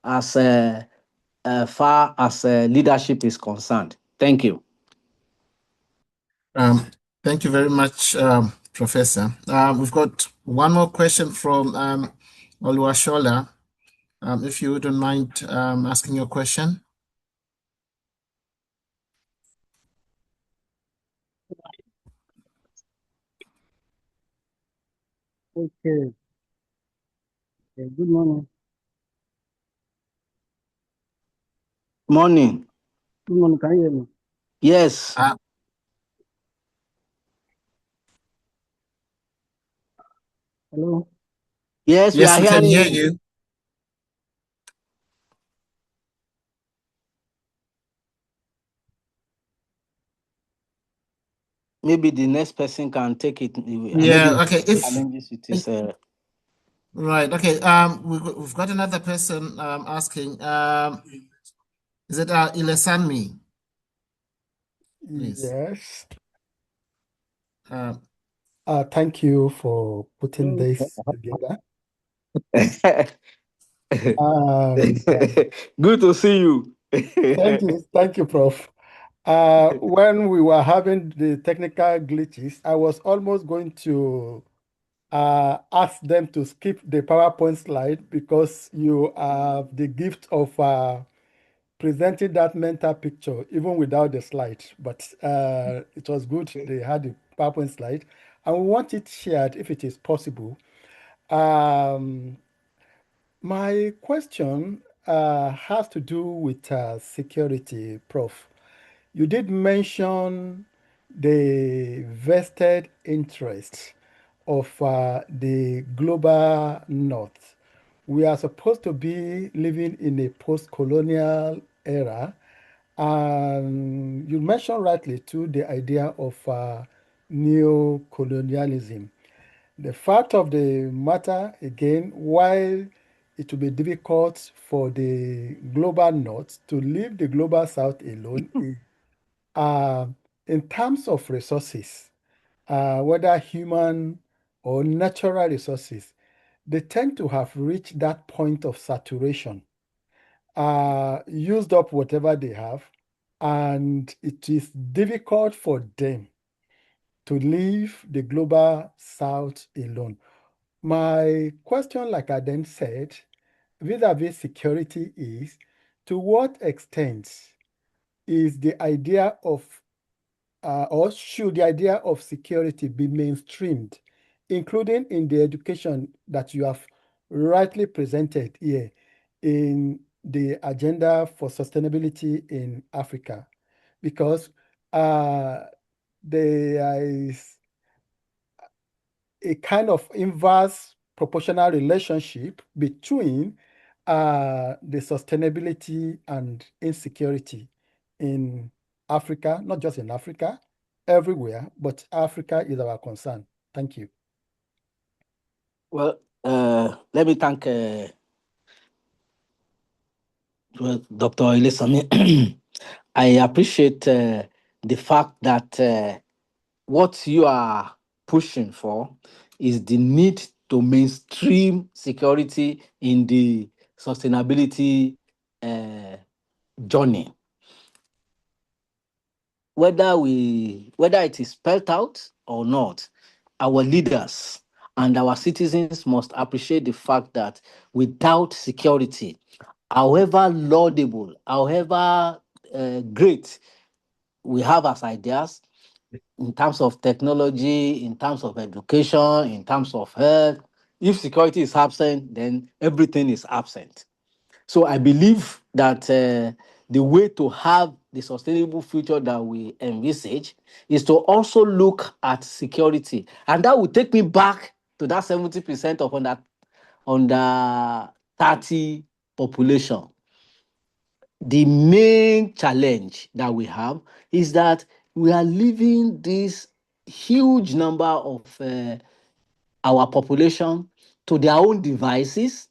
as far as leadership is concerned. Thank you. Thank you very much, Professor. We've got one more question from Oluwashola. If you wouldn't mind asking your question. Okay. Good morning. Morning. Good morning. Can you hear me? Yes. Hello. Yes, we Yes, are we can hearing hear you. Maybe the next person can take it. Yeah, okay. Challenges with his, Right, okay. We've got another person asking. Is it Ilesanmi? Please. Yes. Um, Thank you for putting this together. Good to see you. Thank you, Prof. When we were having the technical glitches, I was almost going to ask them to skip the PowerPoint slide because you have the gift of presenting that mental picture even without the slide. But it was good they had the PowerPoint slide, and we want it shared if it is possible. My question has to do with security, Prof. You did mention the vested interest of the global north. We are supposed to be living in a post-colonial era, and you mentioned rightly too the idea of neo-colonialism. The fact of the matter, again, while it will be difficult for the global north to leave the global south alone, uh, in terms of resources, whether human or natural resources, they tend to have reached that point of saturation, used up whatever they have, and it is difficult for them to leave the global south alone. My question, like I then said, vis-a-vis security is, to what extent is the idea of, or should the idea of security be mainstreamed, including in the education that you have rightly presented here in the agenda for sustainability in Africa? Because there is a kind of inverse proportional relationship between the sustainability and insecurity in Africa, not just in Africa, everywhere, but Africa is our concern. Thank you. Well, let me thank Dr. Ilesami. I appreciate the fact that what you are pushing for is the need to mainstream security in the sustainability journey. Whether it is spelled out or not, our leaders and our citizens must appreciate the fact that without security, however laudable, however great we have as ideas in terms of technology, in terms of education, in terms of health, if security is absent, then everything is absent. So I believe that the way to have the sustainable future that we envisage is to also look at security. And that will take me back to that 70% of under 30 population. The main challenge that we have is that we are leaving this huge number of our population to their own devices,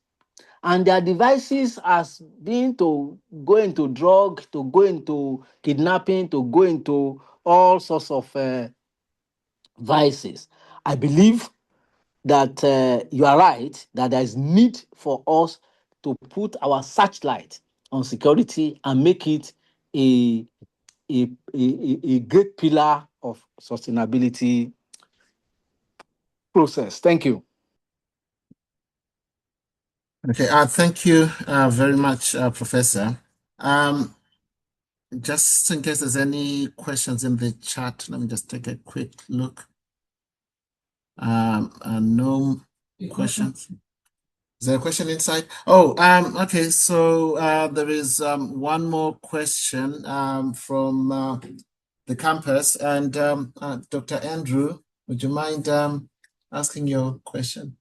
and their devices has been to go into drug, to go into kidnapping, to go into all sorts of vices. I believe that you are right, that there is need for us to put our searchlight on security and make it a great pillar of sustainability process. Thank you. Okay, thank you very much, Professor. Just in case there's any questions in the chat, let me just take a quick look. No questions. Is there a question inside? Oh, okay. So there is one more question from the campus, and Dr. Andrew, would you mind asking your question?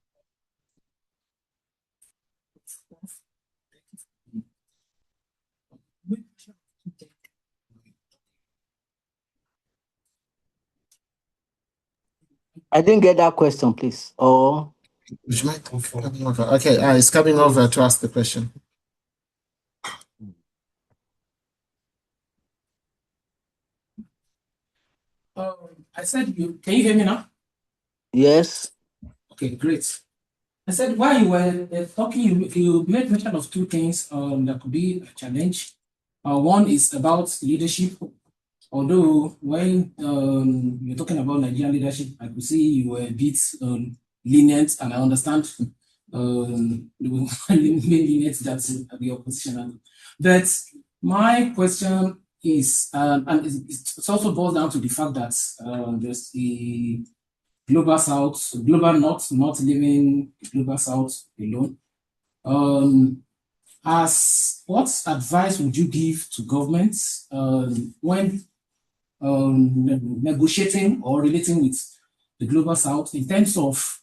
I didn't get that question, please. Or Would you mind coming over? Okay, it's coming over to ask the question. I said, can you hear me now? yes. Okay, great. I said, while you were talking, you made mention of two things that could be a challenge. One is about leadership. Although when you're talking about Nigerian leadership, I could see you were a bit lenient, and I understand the lenient that's the opposition. But my question is, and it also boils down to the fact that there's a global south, global north, not leaving the global south alone. What advice would you give to governments when negotiating or relating with the global south in terms of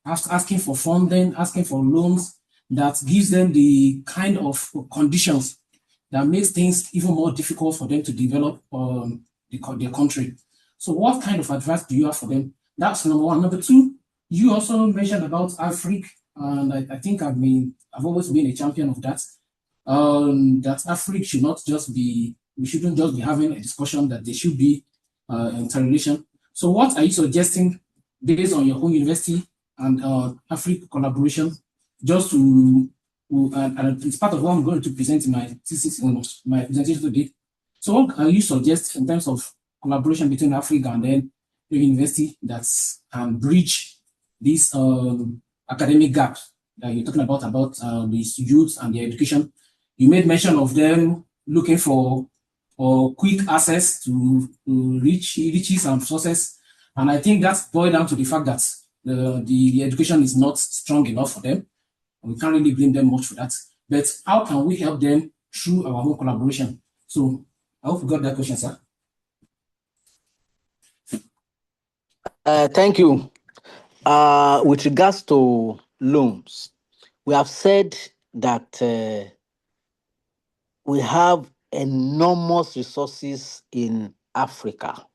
asking for funding, asking for loans that gives them the kind of conditions that makes things even more difficult for them to develop their country? So what kind of advice do you have for them? That's number one. Number two, you also mentioned about AFRIG, and I think I've always been a champion of that. That AFRIG should not just be, we shouldn't just be having a discussion, that there should be interrelation. So what are you suggesting based on your own university and AFRIG collaboration, just to, and it's part of what I'm going to present in my thesis, in my presentation today. So what can you suggest in terms of collaboration between AFRIG and then the university that can bridge this academic gap that you're talking about these youth and their education? You made mention of them looking for quick access to riches and sources, and I think that's boiled down to the fact that the education is not strong enough for them. We can't really blame them much for that. But how can we help them through our own collaboration? So I hope you got that question, sir. Thank you. With regards to loans, we have said that we have enormous resources in Africa.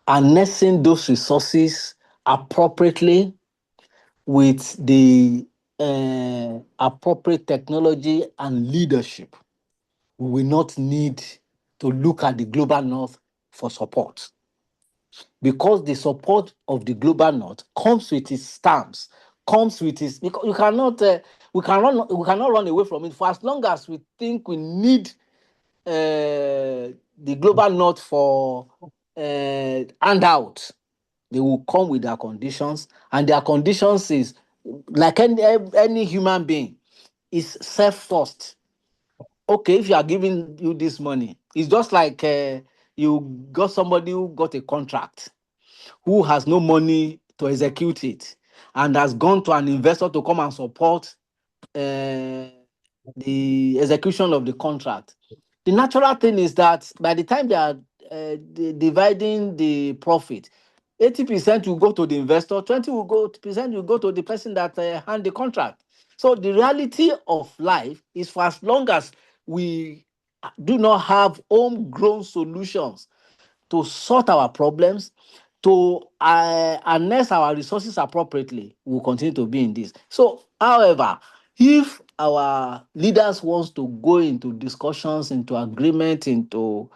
Harnessing those resources appropriately with the appropriate technology and leadership, we will not need to look at the global north for support, because the support of the global north comes with its stamps, comes with its, because you cannot we cannot run away from it. For as long as we think we need the global north for handout, they will come with their conditions, and their conditions is like any human being, is self-trust. Okay, if you are giving you this money, it's just like you got somebody who got a contract, who has no money to execute it, and has gone to an investor to come and support the execution of the contract. The natural thing is that by the time they are dividing the profit, 80% will go to the investor, 20% will go to the person that hand the contract. So the reality of life is, for as long as we do not have homegrown solutions to sort our problems, to harness our resources appropriately, we'll continue to be in this. So, however, if our leaders wants to go into discussions, into agreement, into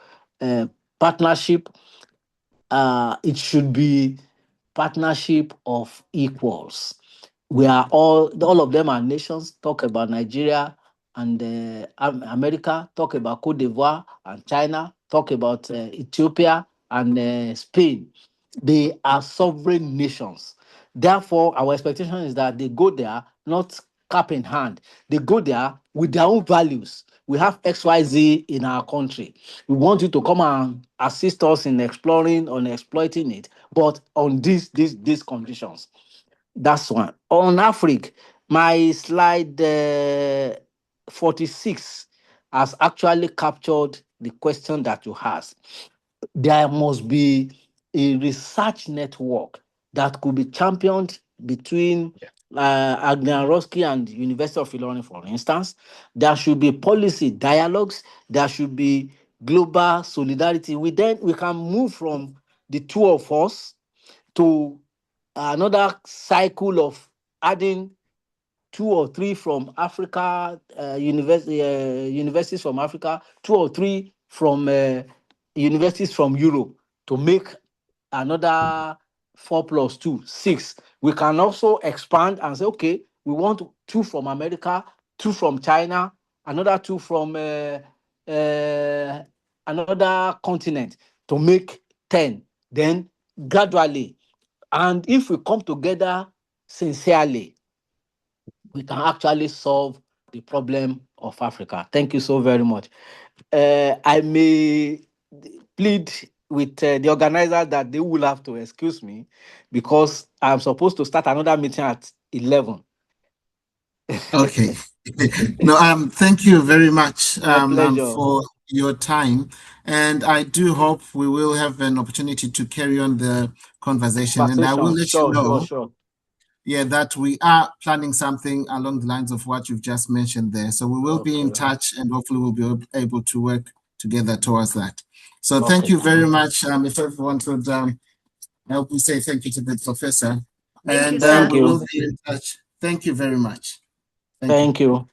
partnership, it should be partnership of equals. We are all of them are nations. Talk about Nigeria and America. Talk about Cote d'Ivoire and China. Talk about Ethiopia and Spain. They are sovereign nations. Therefore, our expectation is that they go there not cap in hand. They go there with their own values. We have XYZ in our country. We want you to come and assist us in exploring or exploiting it, but on these conditions. That's one. On AFRIG, my slide 46 has actually captured the question that you asked. There must be a research network that could be championed between Agniarowski and University of Ilorin, for instance. There should be policy dialogues. There should be global solidarity. We can move from the two of us to another cycle of adding 2 or 3 from Africa, universities from Africa, 2 or 3 from universities from Europe to make another 4 + 2, 6. We can also expand and say, okay, we want 2 from America, 2 from China, another 2 from another continent to make 10. Then gradually, and if we come together sincerely, we can actually solve the problem of Africa. Thank you so very much. I may plead with the organizer that they will have to excuse me because I'm supposed to start another meeting at 11. Okay. No, thank you very much pleasure. for your time. And I do hope we will have an opportunity to carry on the conversation. And I will let you know, sure. Yeah, that we are planning something along the lines of what you've just mentioned there. So we will be in touch and hopefully we'll be able to work together towards that. So thank you very much. If everyone could help me say thank you to the professor. And we will be in touch. Thank you very much. Thank you.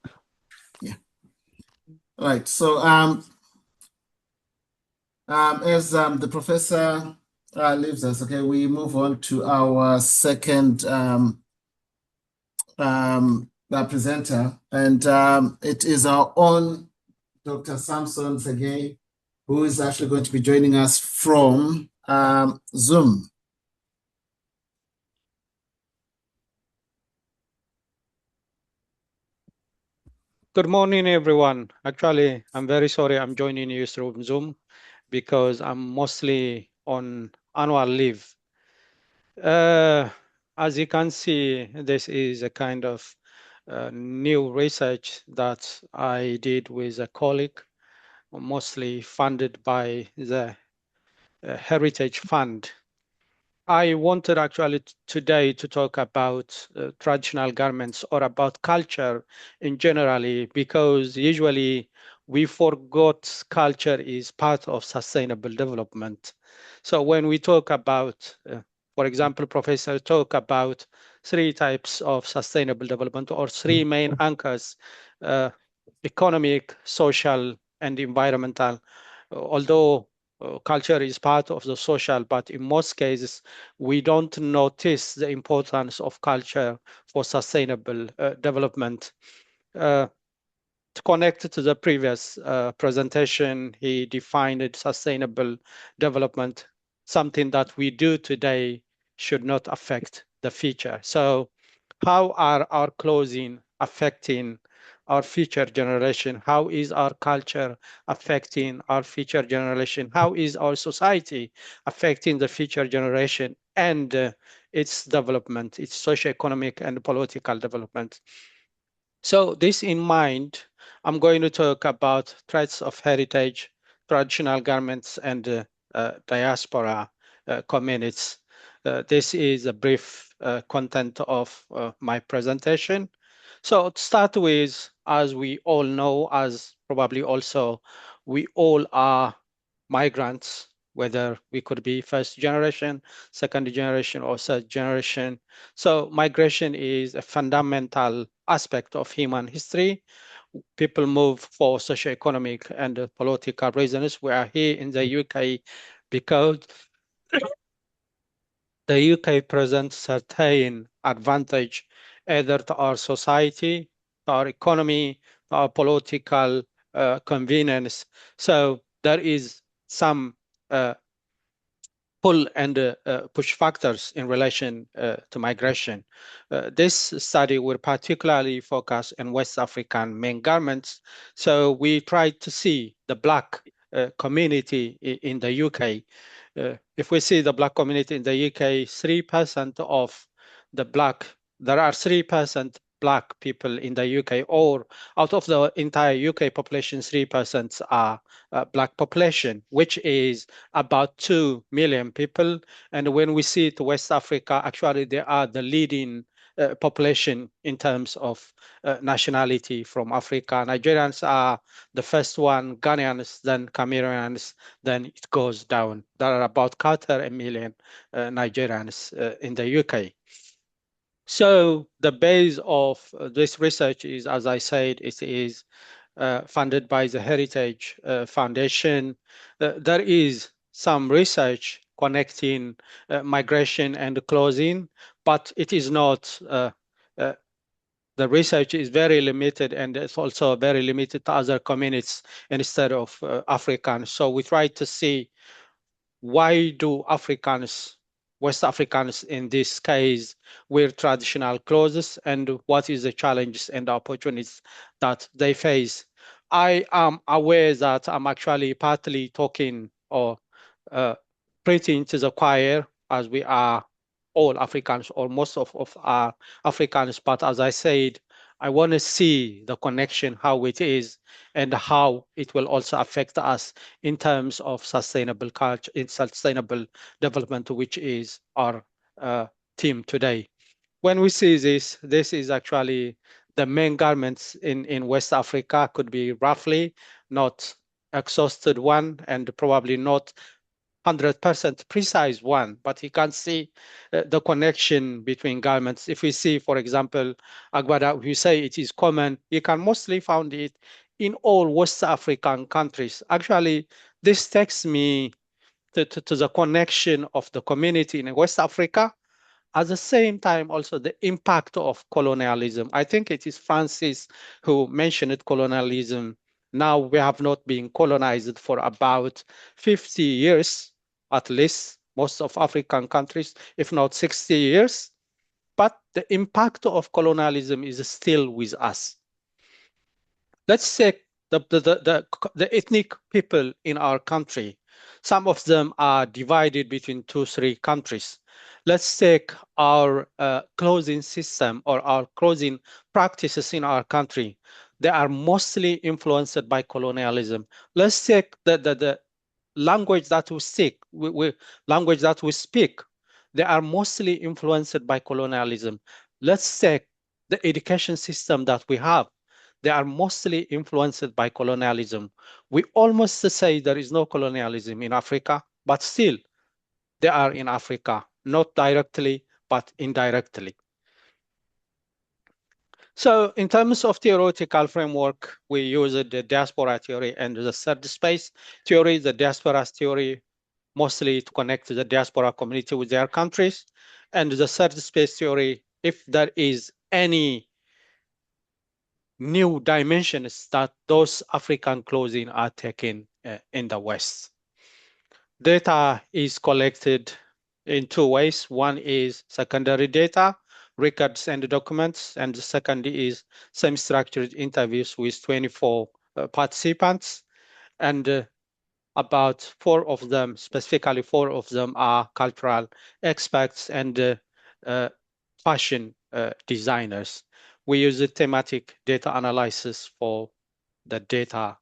Yeah. All right. So as the professor leaves us, okay, we move on to our second presenter, and it is our own Dr. Samson Segei, who is actually going to be joining us from Zoom. Good morning, everyone. Actually, I'm very sorry I'm joining you through Zoom because I'm mostly on annual leave. As you can see, this is a kind of new research that I did with a colleague, mostly funded by the Heritage Fund. I wanted actually today to talk about traditional garments or about culture in generally, because usually we forgot culture is part of sustainable development. So when we talk about, for example, Professor talk about 3 types of sustainable development or 3 main anchors, economic, social, and environmental, although culture is part of the social, but in most cases, we don't notice the importance of culture for sustainable development. To connect to the previous presentation, he defined sustainable development, something that we do today should not affect the future. So how are our clothing affecting our future generation? How is our culture affecting our future generation? How is our society affecting the future generation and its development, its socio-economic and political development? So this in mind, I'm going to talk about threats of heritage, traditional garments, and diaspora communities. This is a brief content of my presentation. So to start with, as we all know, as probably also we all are migrants, whether we could be first generation, second generation, or third generation. So migration is a fundamental aspect of human history. People move for socioeconomic and political reasons. We are here in the UK because the UK presents certain advantage either to our society, to our economy, to our political convenience. So there is some pull and push factors in relation to migration. This study will particularly focus on West African main garments. So we tried to see the Black community in the UK. If we see the Black community in the UK, 3% of the there are 3% Black people in the UK, or out of the entire UK population, 3% are Black population, which is about 2 million people. And when we see to West Africa, actually they are the leading population in terms of nationality from Africa. Nigerians are the first one, Ghanaians, then Cameroonians, then it goes down. There are about 250,000 Nigerians in the UK. So the base of this research is, as I said, it is funded by the Heritage Foundation. There is some research connecting migration and clothing, but it is not, the research is very limited, and it's also very limited to other communities instead of Africans. So we try to see, why do Africans, West Africans in this case, wear traditional clothes, and what is the challenges and opportunities that they face? I am aware that I'm actually partly talking or preaching to the choir, as we are all Africans, or most of our Africans. But as I said, I want to see the connection, how it is, and how it will also affect us in terms of sustainable culture, in sustainable development, which is our theme today. When we see this is actually the main garments in West Africa, could be roughly, not exhausted one, and probably not 100% precise one, but you can see the connection between garments. If we see, for example, Agbada, we say it is common, you can mostly find it in all West African countries. Actually, this takes me to the connection of the community in West Africa. At the same time, also the impact of colonialism. I think it is Francis who mentioned colonialism. Now we have not been colonized for about 50 years, at least most of African countries, if not 60 years. But the impact of colonialism is still with us. Let's take the ethnic people in our country. Some of them are divided between 2-3 countries. Let's take our clothing system or our clothing practices in our country. They are mostly influenced by colonialism. Let's take the language that we speak. They are mostly influenced by colonialism. Let's take the education system that we have. They are mostly influenced by colonialism. We almost say there is no colonialism in Africa, but still they are in Africa, not directly, but indirectly. So in terms of theoretical framework, we use the diaspora theory and the third space theory. The diaspora theory mostly to connect the diaspora community with their countries, and the third space theory, if there is any new dimensions that those African clothing are taking in the West. Data is collected in 2 ways. One is secondary data, records and documents, and the second is semi-structured interviews with 24 participants. And about 4 of them, specifically 4 of them, are cultural experts and fashion designers. We use the thematic data analysis for the data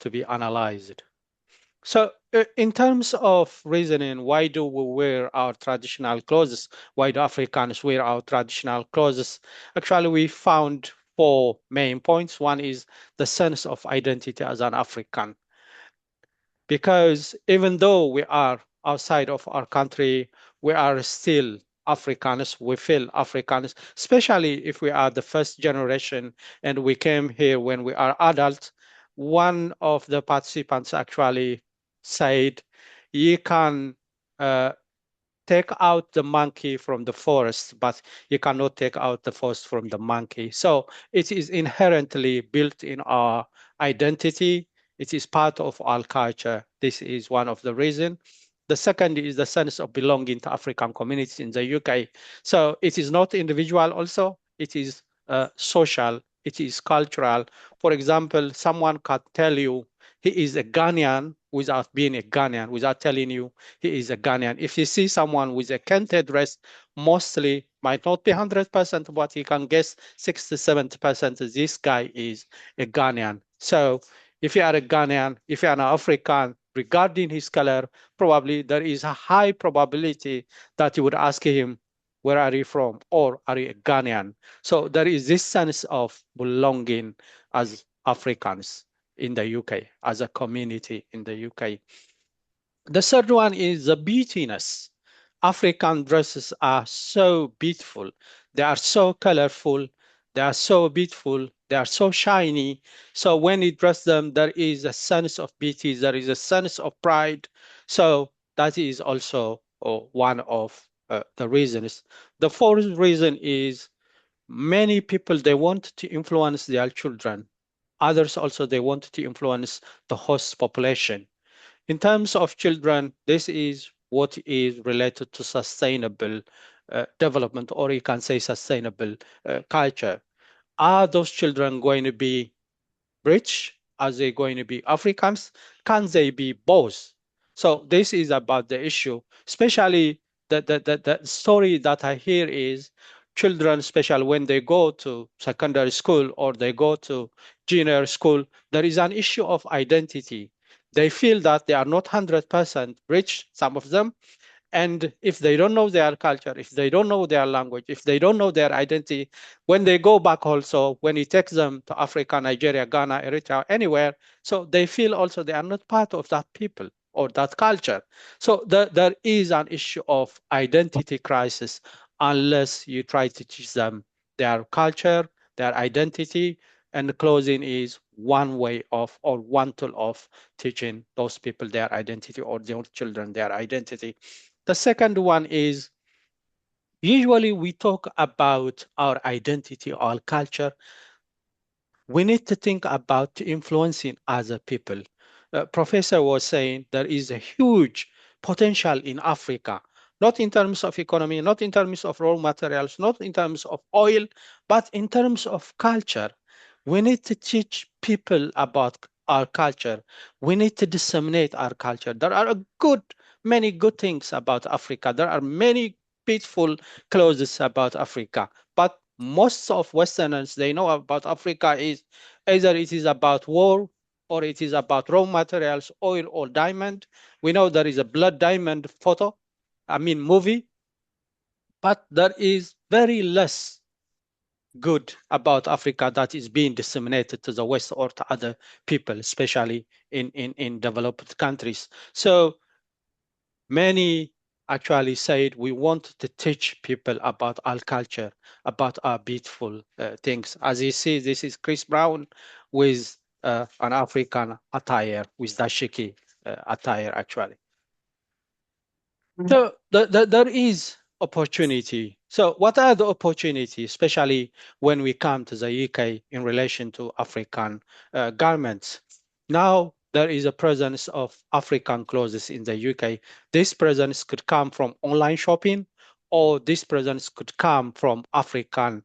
to be analyzed. So in terms of reasoning, why do we wear our traditional clothes? Why do Africans wear our traditional clothes? Actually, we found 4 main points. One is the sense of identity as an African. Because even though we are outside of our country, we are still Afrikaners. We feel Afrikaners, especially if we are the first generation and we came here when we are adults. One of the participants actually said, you can take out the monkey from the forest, but you cannot take out the forest from the monkey. So it is inherently built in our identity. It is part of our culture. This is one of the reasons. The second is the sense of belonging to African communities in the UK. So it is not individual also, it is social, it is cultural. For example, someone can tell you he is a Ghanaian without being a Ghanaian, without telling you he is a Ghanaian. If you see someone with a Kente dress, mostly might not be 100%, but he can guess 60, 70% this guy is a Ghanaian. So if you are a Ghanaian, if you are an African, regarding his color, probably there is a high probability that you would ask him, where are you from? Or are you a Ghanaian? So there is this sense of belonging as Africans in the UK, as a community in the UK. The third one is the beautiness. African dresses are so beautiful. They are so colorful. They are so beautiful. They are so shiny. So when you dress them, there is a sense of beauty. There is a sense of pride. So that is also one of the reasons. The fourth reason is many people, they want to influence their children. Others also, they want to influence the host population. In terms of children, this is what is related to sustainable development, or you can say sustainable culture. Are those children going to be rich? Are they going to be Africans? Can they be both? So this is about the issue, especially the story that I hear is children, especially when they go to secondary school or they go to junior school, there is an issue of identity. They feel that they are not 100% rich, some of them, and if they don't know their culture, if they don't know their language, if they don't know their identity, when they go back also, when it takes them to Africa, Nigeria, Ghana, Eritrea, anywhere, so they feel also they are not part of that people or that culture. So there is an issue of identity crisis unless you try to teach them their culture, their identity, and clothing is one way of, or one tool of teaching those people their identity, or their children their identity. The second one is usually we talk about our identity, our culture. We need to think about influencing other people. Professor was saying there is a huge potential in Africa, not in terms of economy, not in terms of raw materials, not in terms of oil, but in terms of culture. We need to teach people about our culture. We need to disseminate our culture. There are many good things about Africa. There are many beautiful clothes about Africa, but most of Westerners, they know about Africa is either it is about war or it is about raw materials, oil or diamond. We know there is a blood diamond movie, but there is very less good about Africa that is being disseminated to the West or to other people, especially in developed countries. So many actually said we want to teach people about our culture, about our beautiful things. As you see, this is Chris Brown with an African attire, with dashiki attire actually. So there is opportunity. So what are the opportunities, especially when we come to the UK in relation to African garments? Now there is a presence of African clothes in the UK. This presence could come from online shopping, or this presence could come from African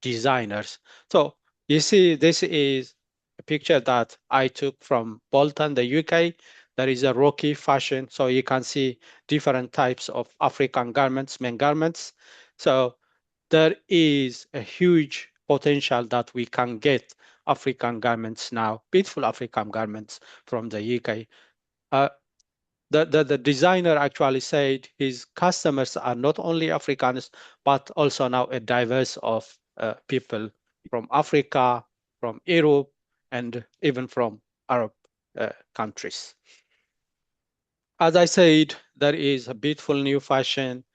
designers. So you see, this is a picture that I took from Bolton, the UK. There is a Rocky fashion, so you can see different types of African garments, men garments. So there is a huge potential that we can get African garments now, beautiful African garments from the UK. The designer actually said his customers are not only Africans, but also now a diverse of people from Africa, from Europe, and even from Arab countries. As I said, there is a beautiful new fashion.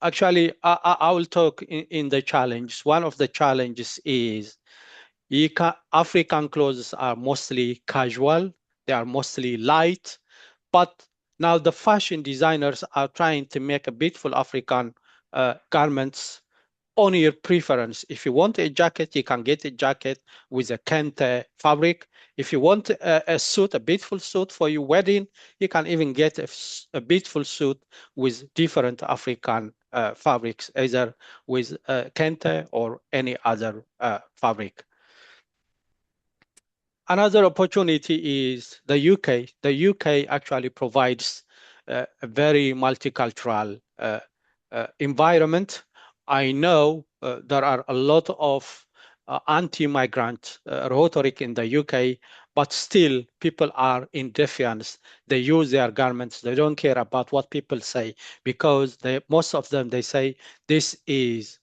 Actually, I will talk in the challenge. One of the challenges is African clothes are mostly casual. They are mostly light. But now the fashion designers are trying to make a beautiful African garments on your preference. If you want a jacket, you can get a jacket with a Kente fabric. If you want a suit, a beautiful suit for your wedding, you can even get a beautiful suit with different African fabrics, either with Kente or any other fabric. Another opportunity is the UK. The UK actually provides a very multicultural environment. I know there are a lot of anti-migrant rhetoric in the UK, but still people are in defiance. They use their garments. They don't care about what people say, because most of them, they say, this is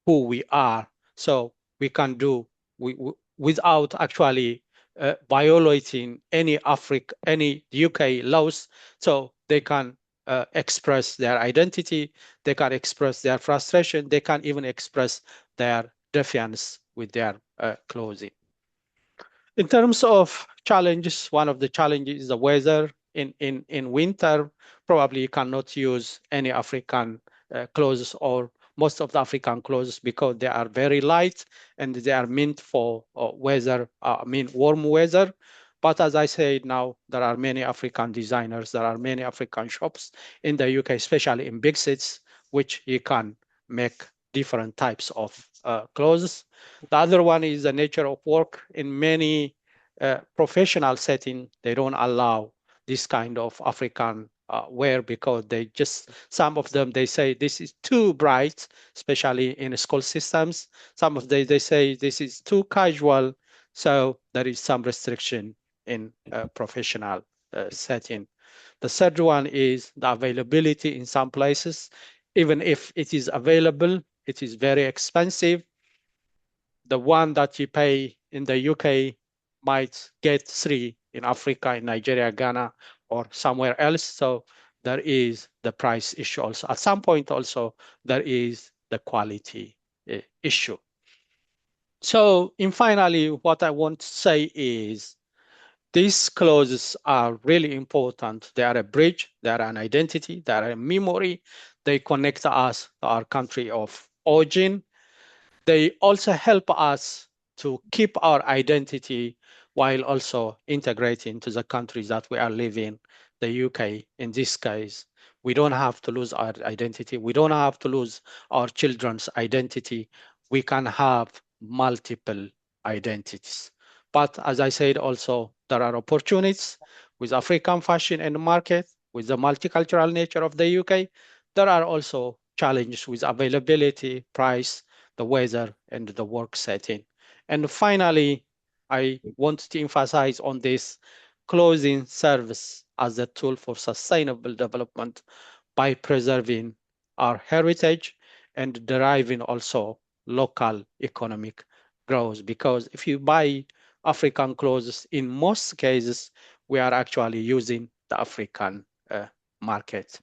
who we are. So we can do without actually violating any UK laws, so they can express their identity, they can express their frustration, they can even express their defiance with their clothing. In terms of challenges, one of the challenges is the weather. In winter, probably you cannot use any African clothes or most of the African clothes, because they are very light and they are meant for warm weather. But as I said, now there are many African designers, there are many African shops in the UK, especially in big cities, which you can make different types of clothes. The other one is the nature of work. In many professional setting, they don't allow this kind of African wear, because some of them, they say this is too bright, especially in school systems. Some of them, they say this is too casual. So there is some restriction in professional setting. The third one is the availability in some places. Even if it is available, it is very expensive. The one that you pay in the UK might get 3 in Africa, in Nigeria, Ghana, or somewhere else. So there is the price issue also. At some point also, there is the quality issue. So finally, what I want to say is, these clothes are really important. They are a bridge, they are an identity, they are a memory. They connect us to our country of origin. They also help us to keep our identity while also integrating to the countries that we are living, the UK in this case. We don't have to lose our identity. We don't have to lose our children's identity. We can have multiple identities. But as I said also, there are opportunities with African fashion and market, with the multicultural nature of the UK. There are also challenges with availability, price, the weather, and the work setting. And finally, I want to emphasize on this: clothing service as a tool for sustainable development by preserving our heritage and deriving also local economic growth. Because if you buy African clothes, in most cases, we are actually using the African market.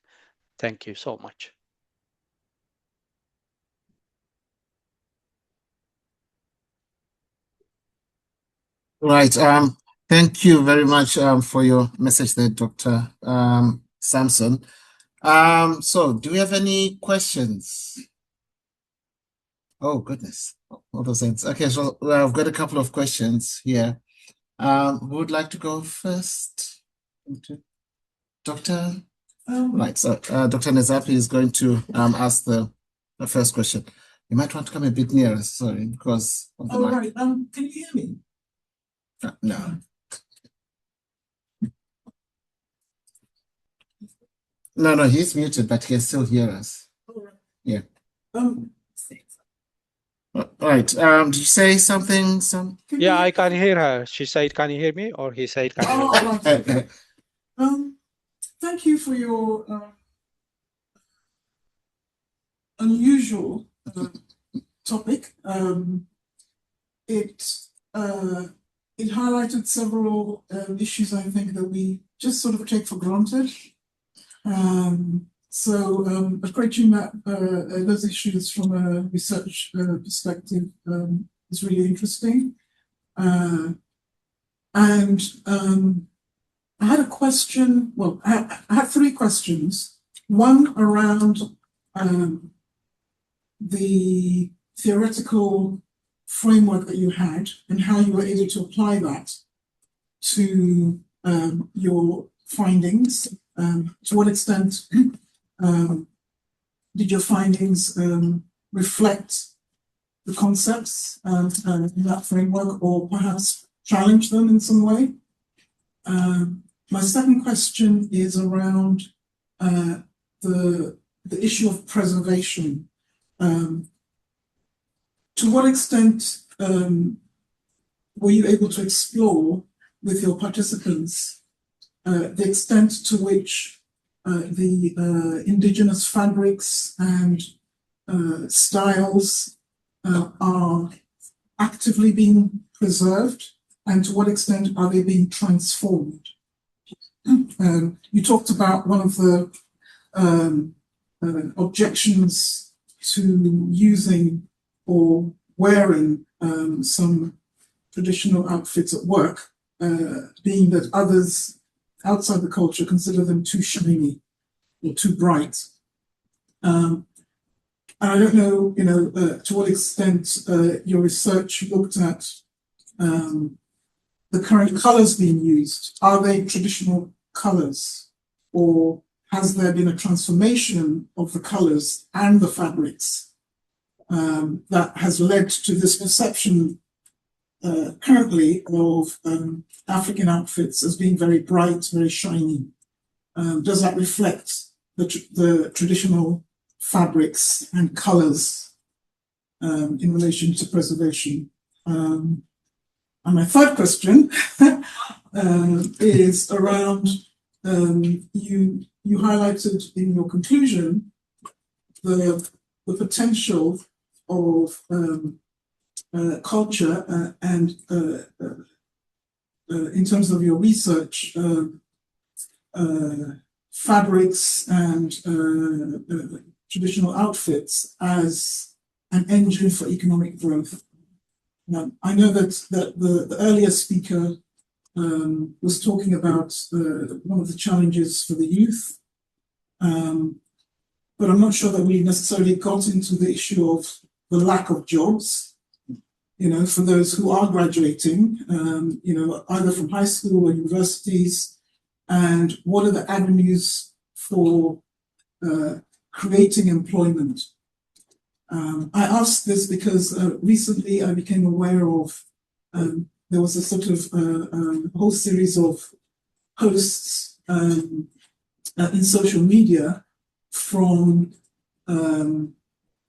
Thank you so much. Right. Thank you very much for your message there, Dr. Samson. So do we have any questions? Oh, goodness. All those things. Okay, so I've got a couple of questions here. Who would like to go first? Dr. Right, so Dr. Nezapi is going to ask the first question. You might want to come a bit nearer, sorry, because of the mic. Right. Can you hear me? No. No, he's muted, but he can still hear us. All right. Yeah. Right. Did you say something? Yeah, I can hear her. She said, "Can you hear me?" Or he said, "Can you hear me?" Okay. Thank you for your unusual topic. It highlighted several issues, I think, that we just sort of take for granted. So a creating map those issues from a research perspective is really interesting. And I had a question. Well, I had 3 questions. One around the theoretical framework that you had and how you were able to apply that to your findings. To what extent did your findings reflect the concepts in that framework, or perhaps challenge them in some way? My second question is around the issue of preservation. To what extent were you able to explore with your participants the extent to which the indigenous fabrics and styles are actively being preserved, and to what extent are they being transformed? You talked about one of the objections to using or wearing some traditional outfits at work, being that others outside the culture consider them too shiny or too bright. And I don't know, to what extent your research looked at the current colors being used. Are they traditional colors, or has there been a transformation of the colors and the fabrics that has led to this perception currently of African outfits as being very bright, very shiny? Does that reflect the traditional fabrics and colors in relation to preservation? And my third question is around, you highlighted in your conclusion the potential of culture and in terms of your research, fabrics and traditional outfits as an engine for economic growth. Now, I know that the earlier speaker was talking about one of the challenges for the youth, but I'm not sure that we necessarily got into the issue of the lack of jobs, for those who are graduating, either from high school or universities, and what are the avenues for creating employment. I asked this because recently I became aware of there was a sort of whole series of posts in social media from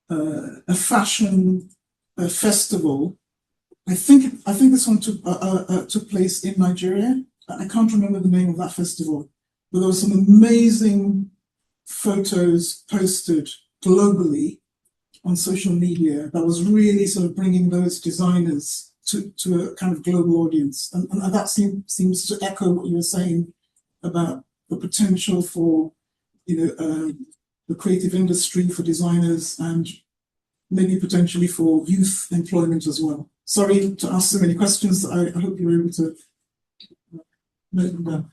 a fashion festival. I think this one took place in Nigeria. I can't remember the name of that festival, but there were some amazing photos posted globally on social media that was really sort of bringing those designers to a kind of global audience. And that seems to echo what you were saying about the potential for, the creative industry, for designers, and maybe potentially for youth employment as well. Sorry to ask so many questions. I hope you were able to note them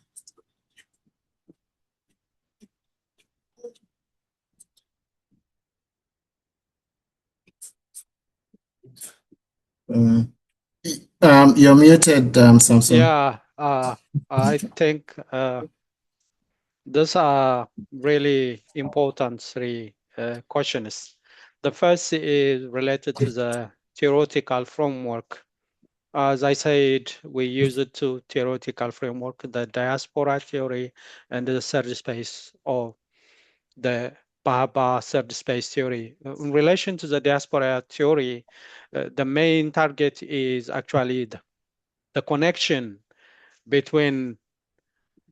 down. You're muted, Samson. Yeah, I think those are really important three questions. The first is related to the theoretical framework. As I said, we use it to theoretical framework, the diaspora theory and the third space, or the Bahaba third space theory. In relation to the diaspora theory, the main target is actually the connection between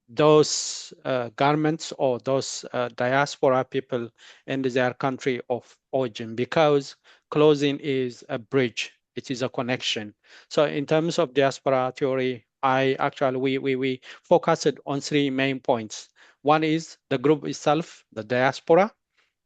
those garments or those diaspora people and their country of origin, because clothing is a bridge, it is a connection. So in terms of diaspora theory, we focused on three main points. One is the group itself, the diaspora.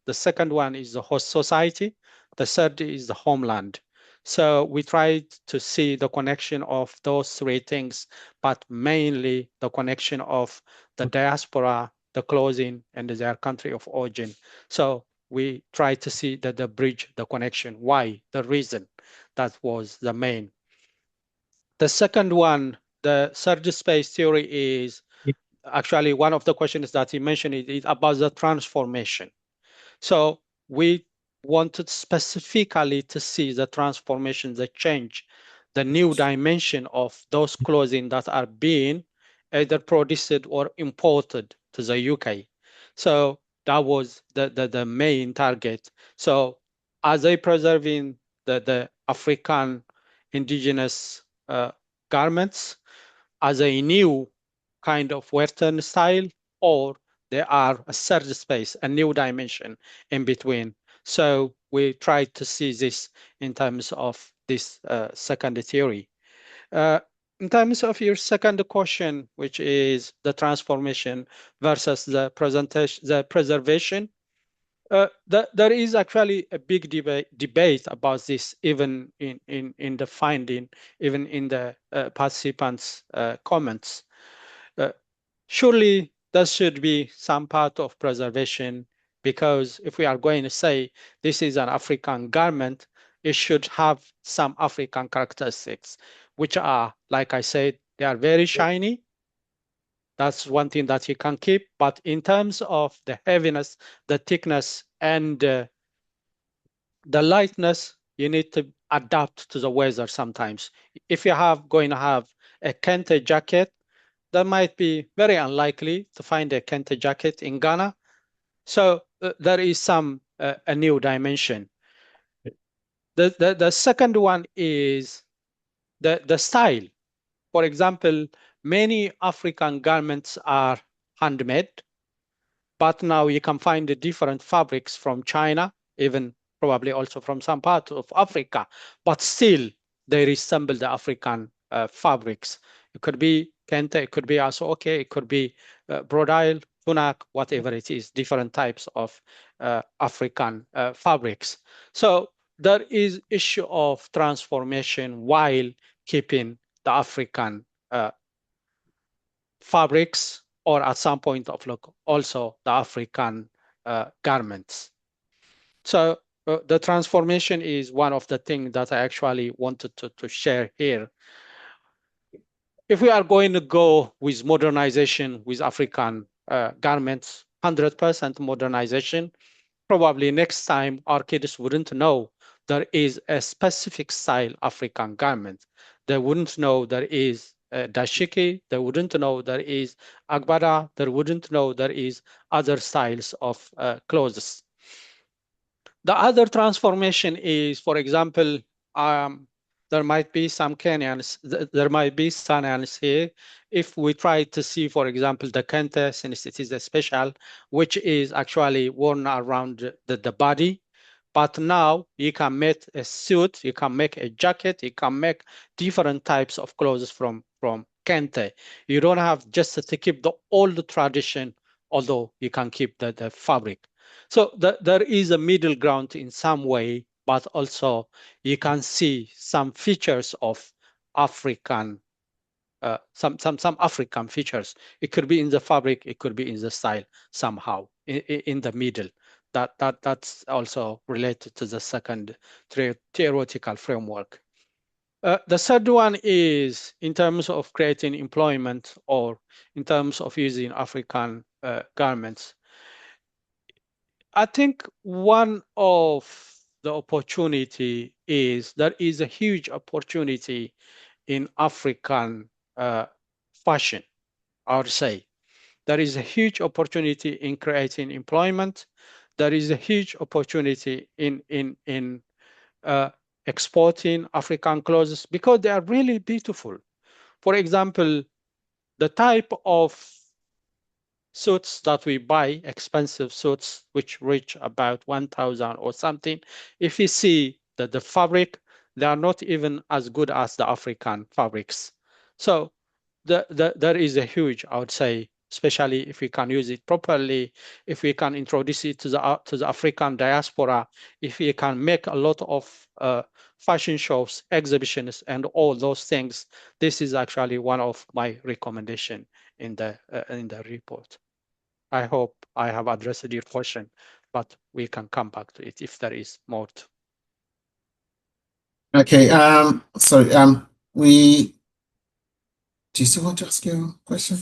The second one is the host society. The third is the homeland. So we tried to see the connection of those three things, but mainly the connection of the diaspora, the clothing, and their country of origin. So we try to see that the bridge, the connection, why, the reason. That was the main. The second one, the surge space theory, is actually one of the questions that he mentioned is about the transformation. So we wanted specifically to see the transformation, the change, the new dimension of those clothing that are being either produced or imported to the UK. So that was the main target. So are they preserving the African indigenous garments as a new kind of Western style, or they are a third space, a new dimension in between? So we try to see this in terms of this second theory. In terms of your second question, which is the transformation versus the presentation, the preservation, there is actually a big debate about this, even in the finding, even in the participants' comments. Surely there should be some part of preservation, because if we are going to say this is an African garment, it should have some African characteristics, which are, like I said, they are very shiny. That's one thing that you can keep. But in terms of the heaviness, the thickness, and the lightness, you need to adapt to the weather sometimes. If you have going to have a kente jacket, that might be very unlikely to find a kente jacket in Ghana. So there is some a new dimension. The second one is the style. For example, many African garments are handmade, but now you can find the different fabrics from China, even probably also from some part of Africa, but still they resemble the African fabrics. It could be kente, it could be asoke, it could be brodile, tunak, whatever it is, different types of African fabrics. So there is issue of transformation while keeping the African fabrics, or at some point of look also the African garments. So the transformation is one of the things that I actually wanted to share here. If we are going to go with modernization with African garments, 100% modernization, probably next time our kids wouldn't know there is a specific style African garment. They wouldn't know there is dashiki, they wouldn't know there is agbada, they wouldn't know there is other styles of clothes. The other transformation is, for example, there might be some Kenyans, there might be Ghanaians here. If we try to see, for example, the kente, since it is a special, which is actually worn around the body, but now you can make a suit, you can make a jacket, you can make different types of clothes from kente. You don't have just to keep the old tradition, although you can keep the fabric. So there is a middle ground in some way, but also you can see some features of African, some African features. It could be in the fabric, it could be in the style somehow in the middle. That's also related to the second theoretical framework. The third one is in terms of creating employment, or in terms of using African garments. I think one of the opportunity is there is a huge opportunity in African fashion, I would say. There is a huge opportunity in creating employment. There is a huge opportunity in exporting African clothes, because they are really beautiful. For example, the type of suits that we buy, expensive suits, which reach about 1,000 or something, if you see that the fabric, they are not even as good as the African fabrics. So there is a huge, I would say, especially if we can use it properly, if we can introduce it to the African diaspora, if we can make a lot of fashion shows, exhibitions, and all those things. This is actually one of my recommendation in the report. I hope I have addressed your question. but we can come back to it if there is more to. Okay, sorry, do you still want to ask your question?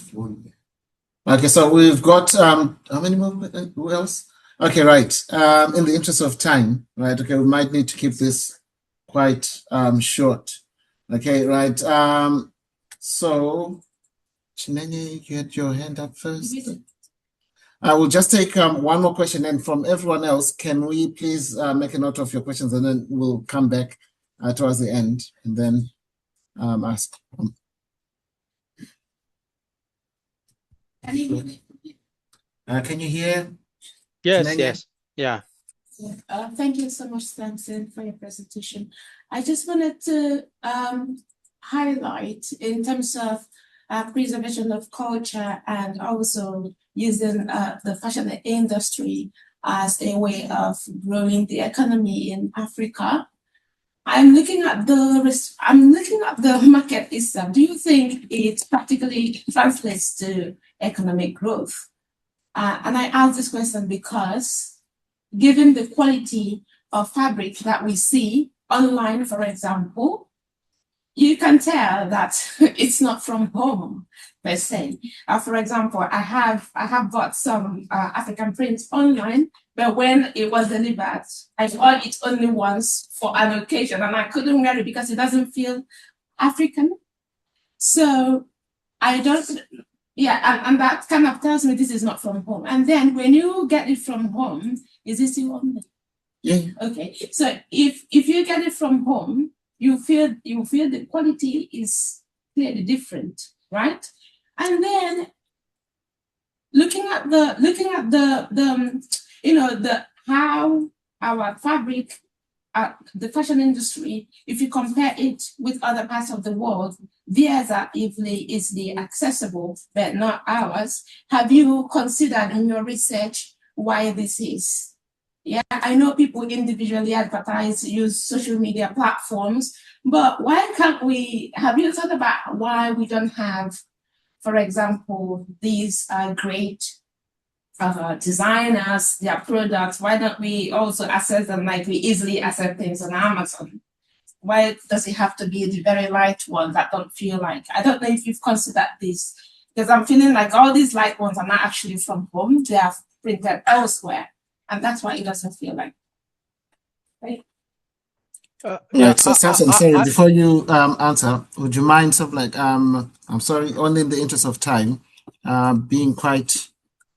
Okay, so we've got, how many more, who else? Okay, right, in the interest of time, right, okay, we might need to keep this quite short. Okay, right, so, Chinenye, you had your hand up first. I will just take one more question, and from everyone else, can we please make a note of your questions, and then we'll come back towards the end, and then ask. Can you hear? Yes, Chinenye? yes, yeah. Thank you so much, Stanton, for your presentation. I just wanted to highlight in terms of preservation of culture and also using the fashion industry as a way of growing the economy in Africa. I'm looking at the market itself. Do you think it practically translates to economic growth? And I ask this question because given the quality of fabric that we see online, for example, you can tell that it's not from home per se. For example, I have bought some African prints online, but when it was delivered, I bought it only once for an occasion, and I couldn't wear it because it doesn't feel African. So I don't. Yeah, and that kind of tells me this is not from home. And then when you get it from home, is it still on there? Yeah. Okay. So if you get it from home, you feel the quality is clearly different, right? And then looking at the how our fabric, the fashion industry, if you compare it with other parts of the world, theirs are easily accessible, but not ours. Have you considered in your research why this is? Yeah, I know people individually advertise, use social media platforms, but why can't we, have you thought about why we don't have, for example, these great designers, their products? Why don't we also access them like we easily access things on Amazon? Why does it have to be the very light one that don't feel like? I don't know if you've considered this, because I'm feeling like all these light ones are not actually from home, they are printed elsewhere. And that's why it doesn't feel like, right? Right, so Samson, sorry, before you answer, would you mind sort of like, I'm sorry, only in the interest of time, being quite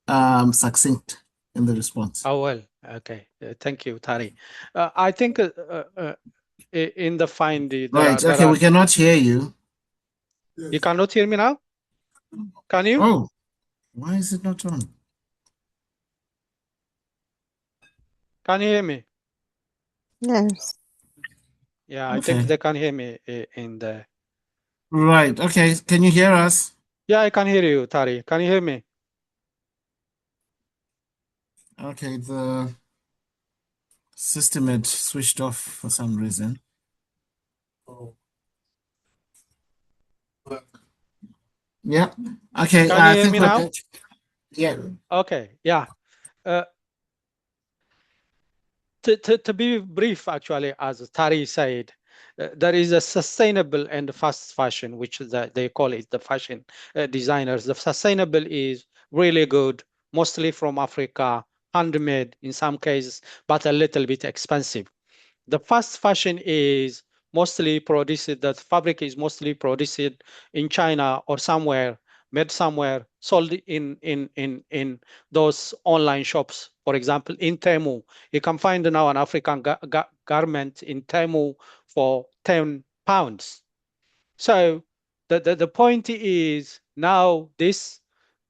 succinct in the response? Oh, well, okay. Thank you, Tari. I think in the find, Right, okay, we cannot hear you. You cannot hear me now? Can you? Oh, why is it not on? Can you hear me? Yes. Yeah, I Okay. think they can hear me in the. Right, okay, can you hear us? Yeah, I can hear you, Tari. Can you hear me? Okay, the system had switched off for some reason. Yeah, okay, Can you I hear think me we're now? good. Yeah. Okay, yeah. To be brief, actually, as Tari said, there is a sustainable and fast fashion, which they call it the fashion designers. The sustainable is really good, mostly from Africa, handmade in some cases, but a little bit expensive. The fast fashion is mostly produced, that fabric is mostly produced in China or somewhere, made somewhere, sold in those online shops. For example, in Temu, you can find now an African garment in Temu for £10. So the point is now this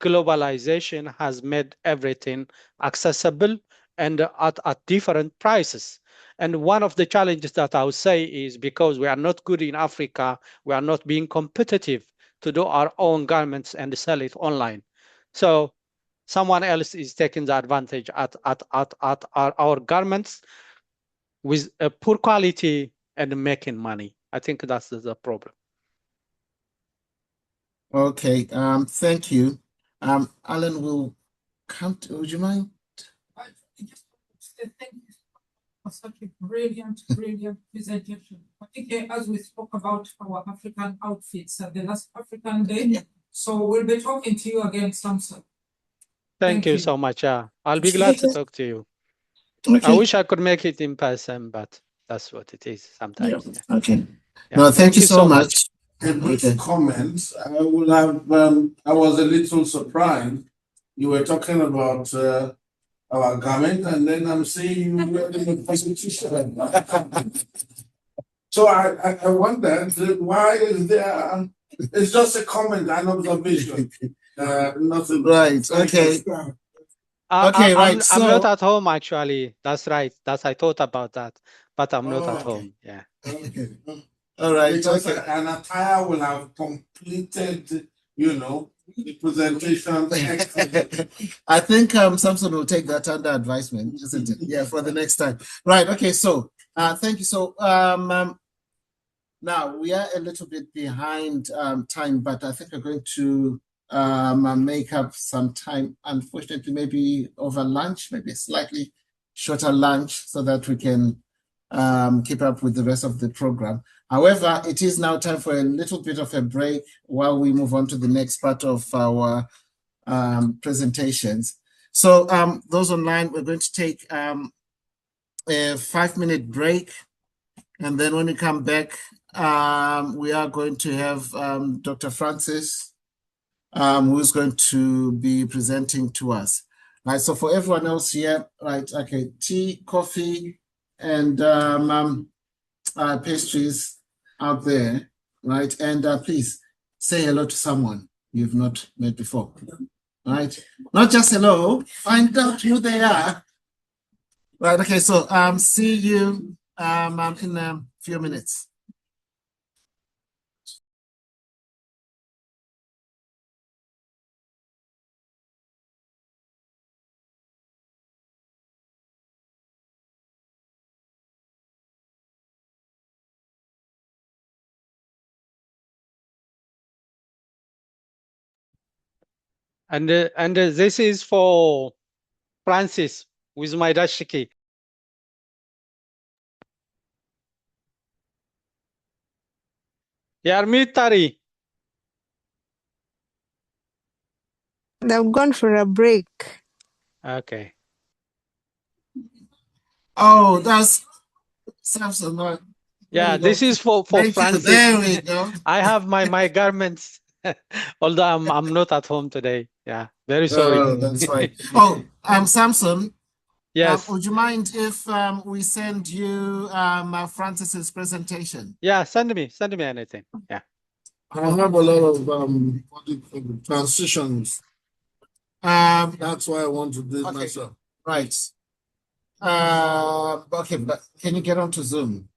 globalization has made everything accessible and at different prices. And one of the challenges that I would say is because we are not good in Africa, we are not being competitive to do our own garments and sell it online. So someone else is taking the advantage at our garments with a poor quality and making money. I think that's the problem. Okay, thank you. Alan will come to, would you mind? thank you for such a brilliant presentation. Particularly as we spoke about our African outfits at the last African Day. So we'll be talking to you again, Samson. Thank you so much. Yeah, I'll be glad to talk to you. I wish I could make it in person, but that's what it is sometimes. Yeah. Okay. Yeah. No, thank you so much. A brief comment. I will have. I was a little surprised. You were talking about our garment, and then I'm seeing you wearing a presentation. So I wondered why is there? It's just a comment, an observation. Nothing. Right. Okay. Okay. Right. I'm not at home actually. That's right. I thought about that, but I'm not at home. Yeah. Okay. All right. Because Okay. an attire will have completed, the presentation. I think Samson will take that under advisement, isn't it? Yeah, for the next time. Right. Okay. So, thank you. So, now we are a little bit behind time, but I think we're going to make up some time. Unfortunately, maybe over lunch, maybe a slightly shorter lunch, so that we can keep up with the rest of the program. However, it is now time for a little bit of a break while we move on to the next part of our presentations. So those online, we're going to take a 5-minute break. And then when we come back, we are going to have Dr. Francis, who's going to be presenting to us. Right, so for everyone else here, right, okay, tea, coffee, and pastries out there, right? And please say hello to someone you've not met before, right? Not just hello, find out who they are. Right, okay, so see you in a few minutes. And this is for Francis with my dashiki. Yarmitari. They've gone for a break. Okay. Oh, that's Samson. Yeah, this is for Thank Francis. you. There we go. I have my garments, although I'm not at home today. Yeah, very sorry. Oh, that's fine. Oh, Samson. Yes. Would you mind if we send you Francis's presentation? Yeah, send me anything. Yeah. I have a lot of transitions. That's why I want to do it myself. Right. Okay, but can you get onto Zoom?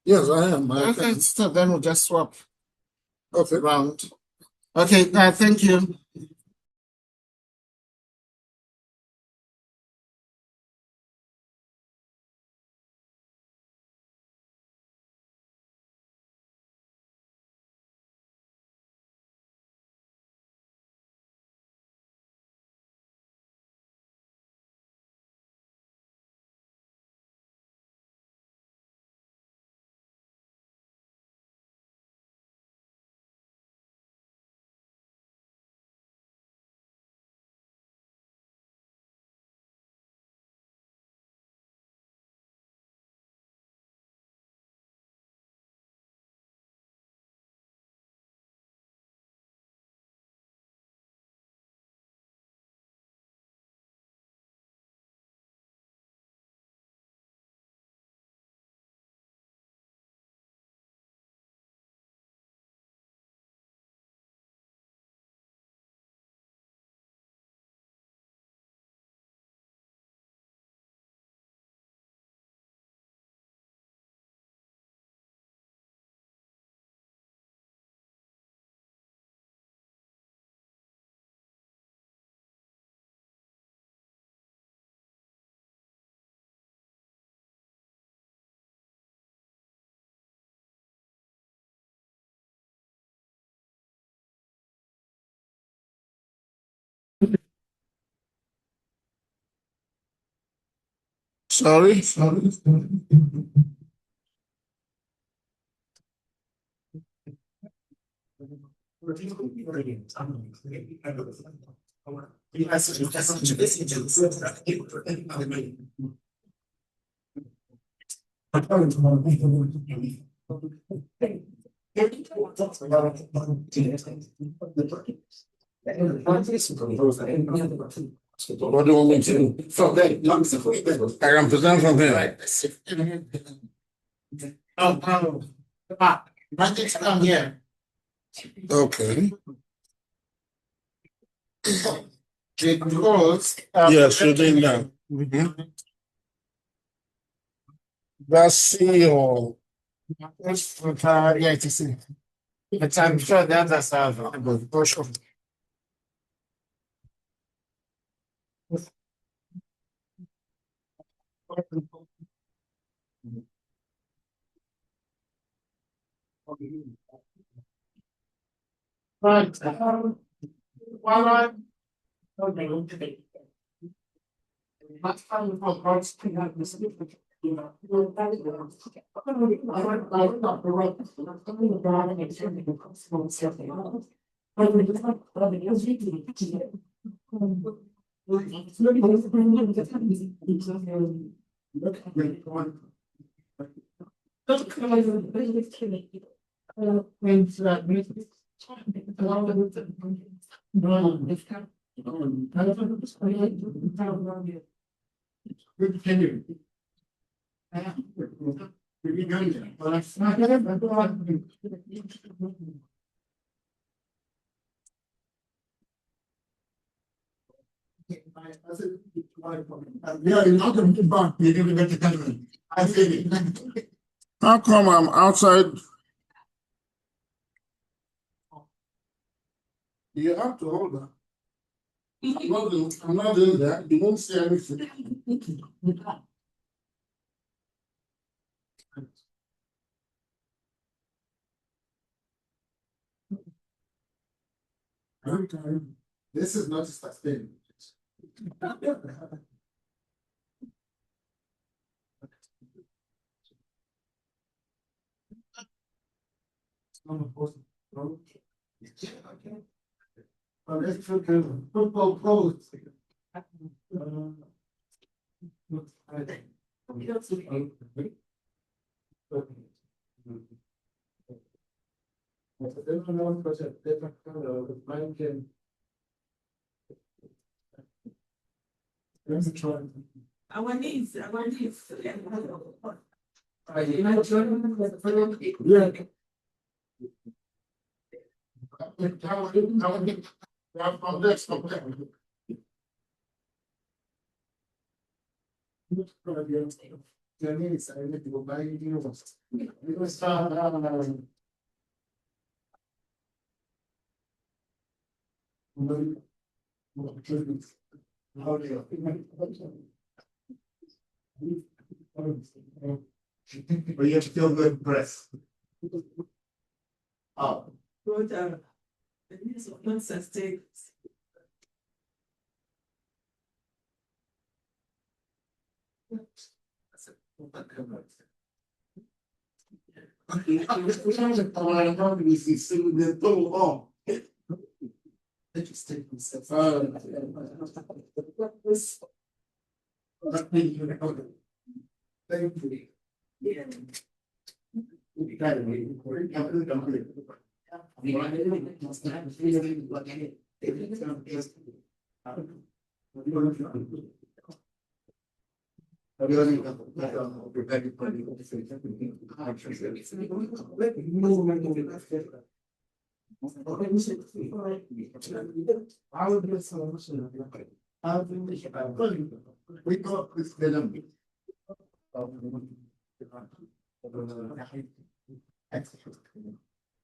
Yes, I am. Okay, so then we'll just swap Okay. around. Okay, thank you. Sorry. What do you want me to do? From there, I can present from here. Oh, nothing's come here. Okay. Because yes, you're doing that. That's C or yeah, it is C. But I'm sure the others are available. For sure. Right. How come I'm outside? You have to hold that. I'm not doing that. You won't see anything. Okay. This is not sustainable. Our needs. But you have to feel good breath. Oh. But the needs of not sustained.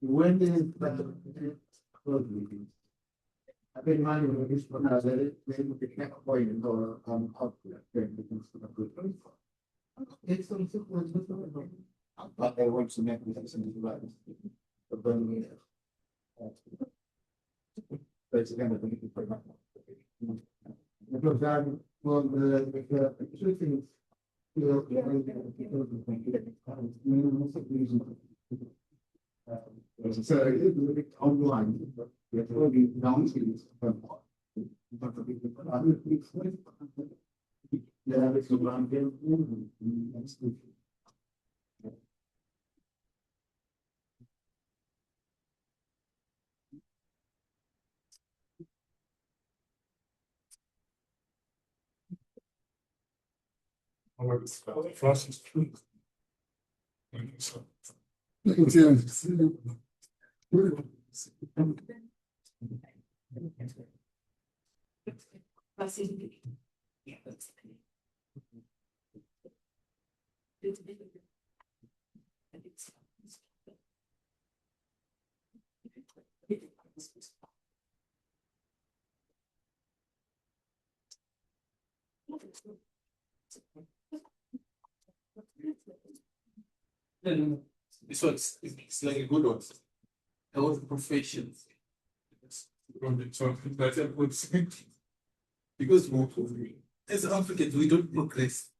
When did I've been minding of this one as a point or it's but they want to make this right. But it's going to be pretty much. Because that well the two things This one's it's like a good one. I was a profession. Because as Africans, we don't progress.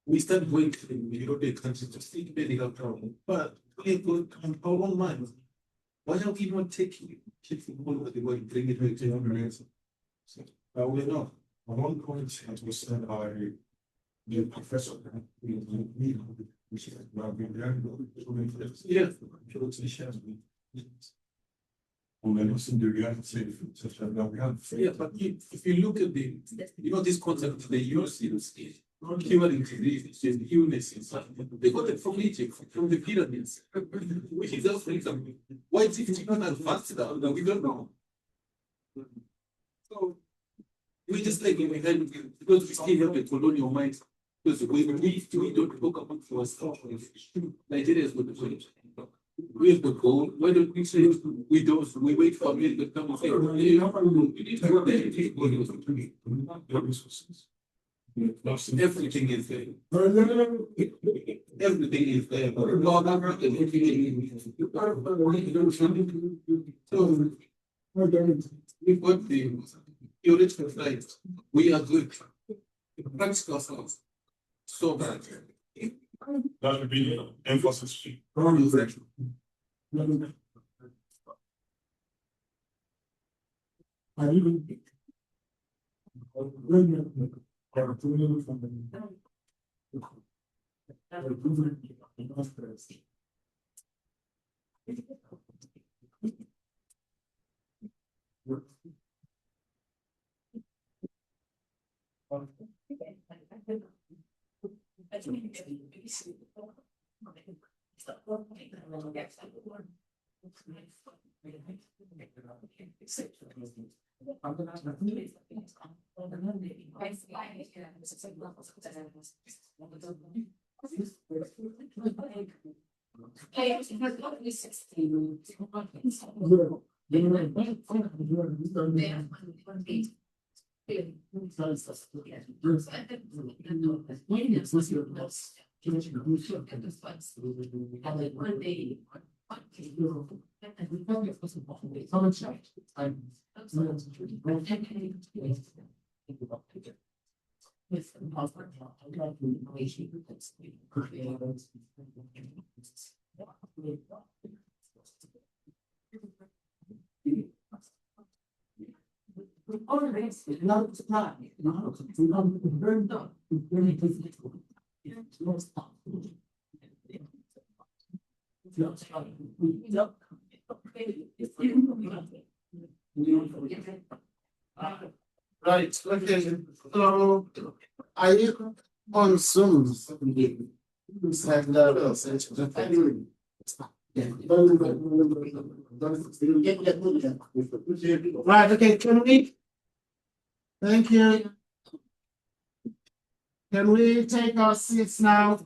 We start going to the European countries to seek medical problem, but we have got our own minds. Why are we not taking it all over the world, bring it back to America? We know. On one point, as was said by the professor, which is yeah, yeah, but if you look at this concept they use curing disease, illnesses, they got it from Egypt, from the pyramids, which is Africa. Why is it not advanced now? We don't know. So we just like because we still have a colonial mind. Because we don't talk about ourselves. Nigeria is good. We have the goal. Why don't we say we don't? We wait for America to come and say, we need to go there. Everything is there. Everything is there. So we've got the theoretical side. We are good. The practical side. So bad. That would be emphasis. Right, okay. So are you on Zoom? Right, okay, can we? Thank you. Can we take our seats now?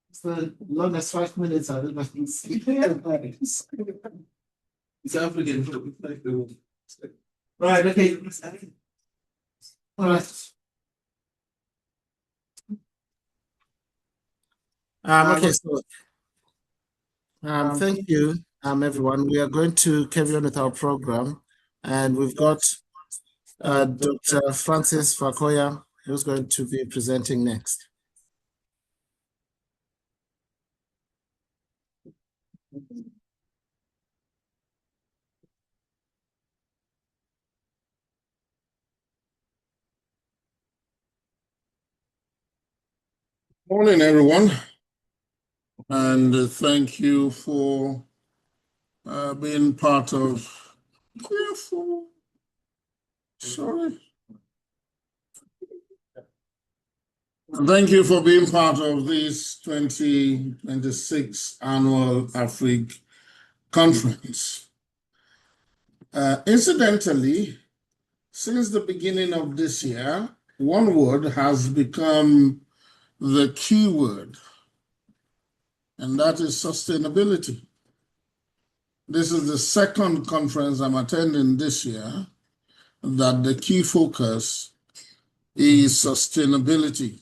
It's the longest 5 minutes I've ever been seeing. It's African. Right, okay. All right. Okay, so thank you, everyone. We are going to carry on with our program, and we've got Dr. Francis Fakoya, who's going to be presenting next. Morning, everyone, and thank you for being part of. Careful. Sorry. Thank you for being part of this 2026 annual AFRIG conference. Incidentally, since the beginning of this year, one word has become the key word, and that is sustainability. This is the second conference I'm attending this year that the key focus is sustainability.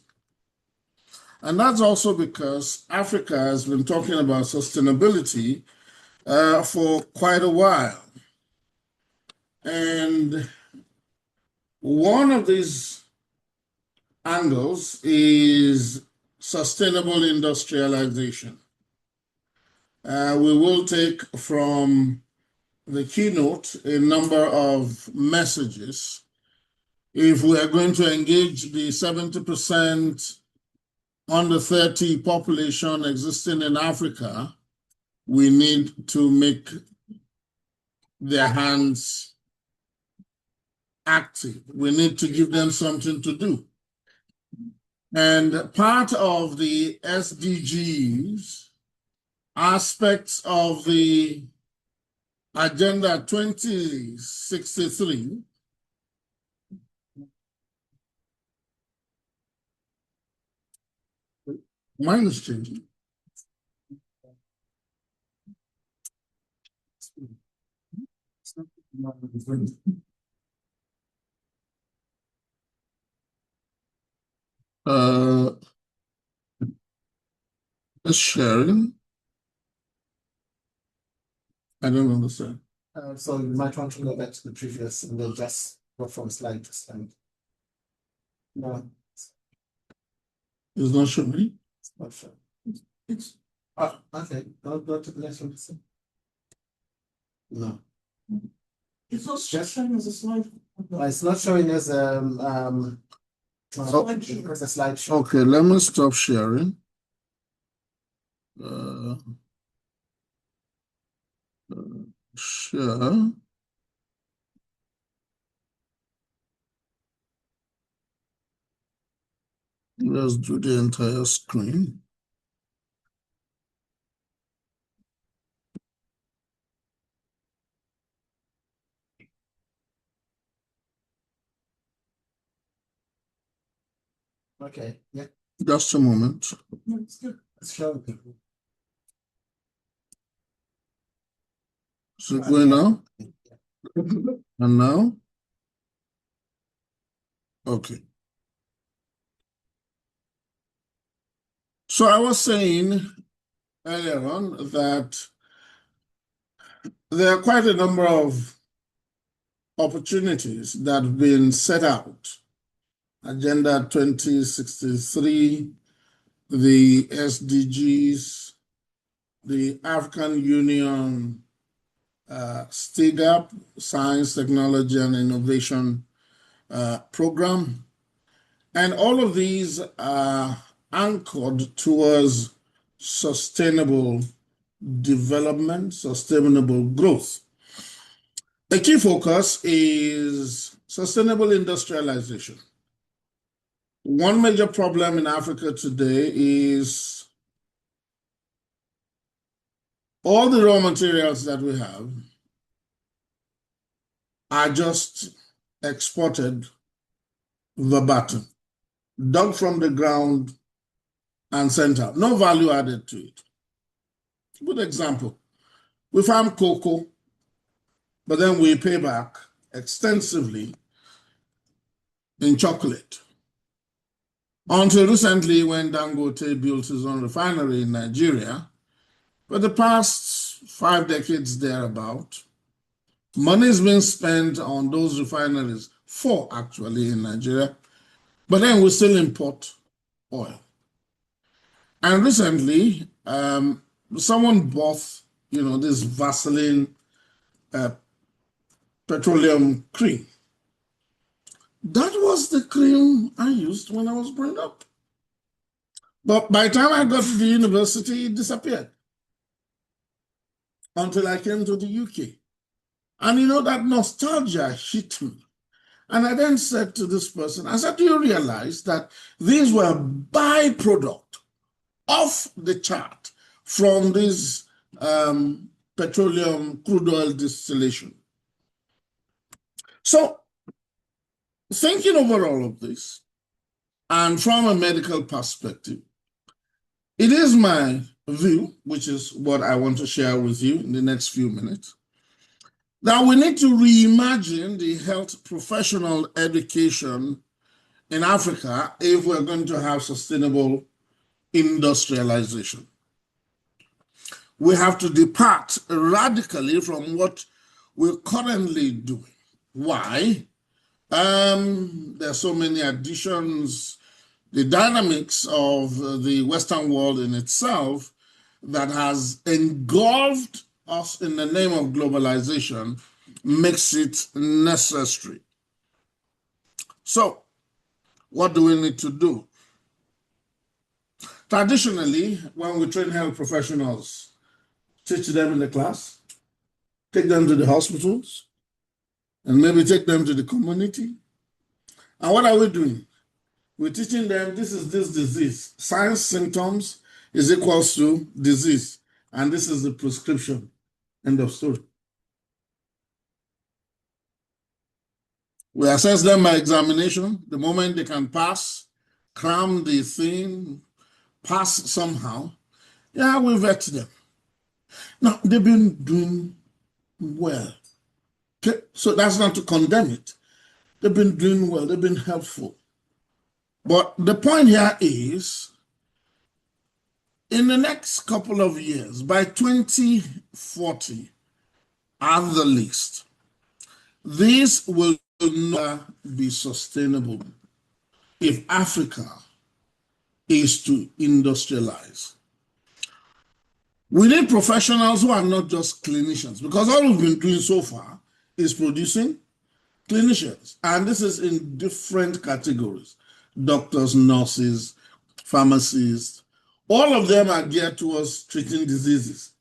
And that's also because Africa has been talking about sustainability for quite a while. And one of these angles is sustainable industrialization. We will take from the keynote a number of messages. If we are going to engage the 70% under 30 population existing in Africa, we need to make their hands active. We need to give them something to do. And part of the SDGs, aspects of the Agenda 2063, mine is changing. Is sharing? I don't understand. So you might want to go back to the previous and then just go from slide to slide. No, It's not showing. it's not showing. Okay. Go to the next one. No. It's not showing as a slide. No, it's not showing as Oh. because the slide show. Okay, let me stop sharing. Share. Let's do the entire screen. Okay, yeah. Just a moment. No, it's good. It's showing people. So going now? And now? Okay. So I was saying earlier on that there are quite a number of opportunities that have been set out. Agenda 2063, the SDGs, the African Union STIGAP, Science, Technology, and Innovation Program. And all of these are anchored towards sustainable development, sustainable growth. The key focus is sustainable industrialization. One major problem in Africa today is all the raw materials that we have are just exported verbatim, dug from the ground and sent out. No value added to it. Good example. We farm cocoa, but then we pay back extensively in chocolate. Until recently, when Dangote built his own refinery in Nigeria, for the past 5 decades thereabout, money has been spent on those refineries 4 actually in Nigeria, but then we still import oil. And recently, someone bought, this Vaseline petroleum cream. That was the cream I used when I was growing up. But by the time I got to the university, it disappeared until I came to the UK. And that nostalgia hit me. And I then said to this person, I said, do you realize that these were byproduct off the chart from this petroleum crude oil distillation? So thinking over all of this, and from a medical perspective, it is my view, which is what I want to share with you in the next few minutes, that we need to reimagine the health professional education in Africa if we're going to have sustainable industrialization. We have to depart radically from what we're currently doing. Why? There are so many additions, the dynamics of the Western world in itself that has engulfed us in the name of globalization makes it necessary. So, what do we need to do? Traditionally, when we train health professionals, teach them in the class, take them to the hospitals, and maybe take them to the community. And what are we doing? We're teaching them this is this disease. Signs, symptoms is equals to disease. And this is the prescription. End of story. We assess them by examination. The moment they can pass, cram the thing, pass somehow, we vet them. Now, they've been doing well. Okay? So that's not to condemn it. They've been doing well. They've been helpful. But the point here is, in the next couple of years, by 2040, at the least, this will not be sustainable if Africa is to industrialize. We need professionals who are not just clinicians, because all we've been doing so far is producing clinicians. And this is in different categories: doctors, nurses, pharmacists. All of them are geared towards treating diseases.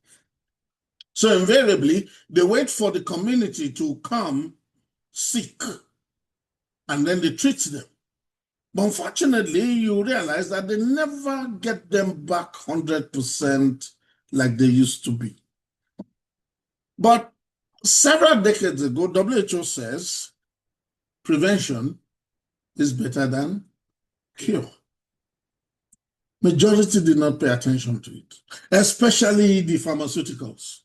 So invariably, they wait for the community to come sick, and then they treat them. But unfortunately, you realize that they never get them back 100% like they used to be. But several decades ago, WHO says prevention is better than cure. Majority did not pay attention to it, especially the pharmaceuticals,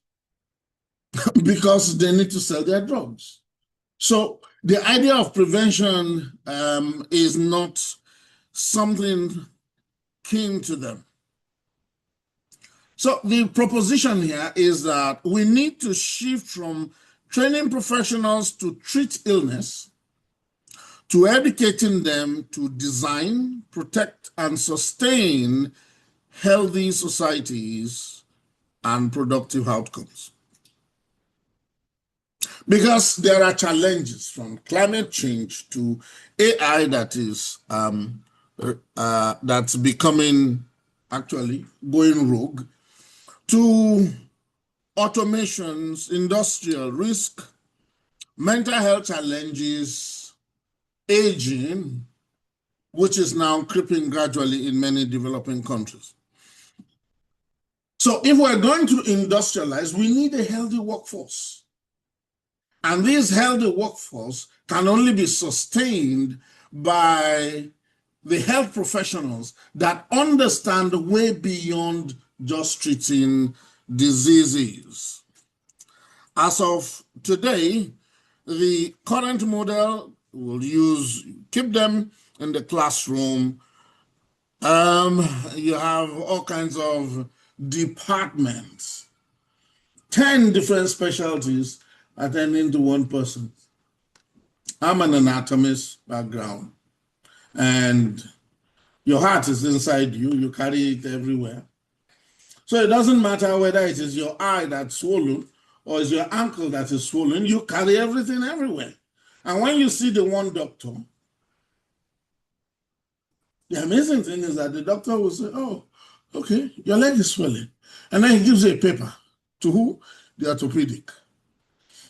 because they need to sell their drugs. So the idea of prevention is not something keen to them. So the proposition here is that we need to shift from training professionals to treat illness to educating them to design, protect, and sustain healthy societies and productive outcomes. Because there are challenges from climate change to AI that is that's becoming, actually going rogue, to automations, industrial risk, mental health challenges, aging, which is now creeping gradually in many developing countries. So if we're going to industrialize, we need a healthy workforce. And this healthy workforce can only be sustained by the health professionals that understand way beyond just treating diseases. As of today, the current model will keep them in the classroom. You have all kinds of departments, 10 different specialties attending to one person. I'm an anatomist background, and your heart is inside you. You carry it everywhere. So it doesn't matter whether it is your eye that's swollen or it's your ankle that is swollen. You carry everything everywhere. And when you see the one doctor, the amazing thing is that the doctor will say, oh, okay, your leg is swelling. And then he gives you a paper. To who? The orthopedic.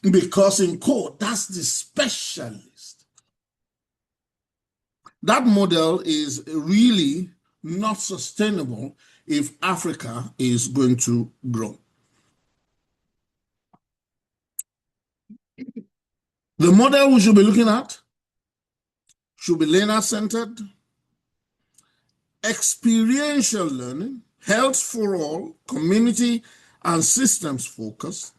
Because in court, that's the specialist. That model is really not sustainable if Africa is going to grow. The model we should be looking at should be learner-centered, experiential learning, health for all, community and systems focused,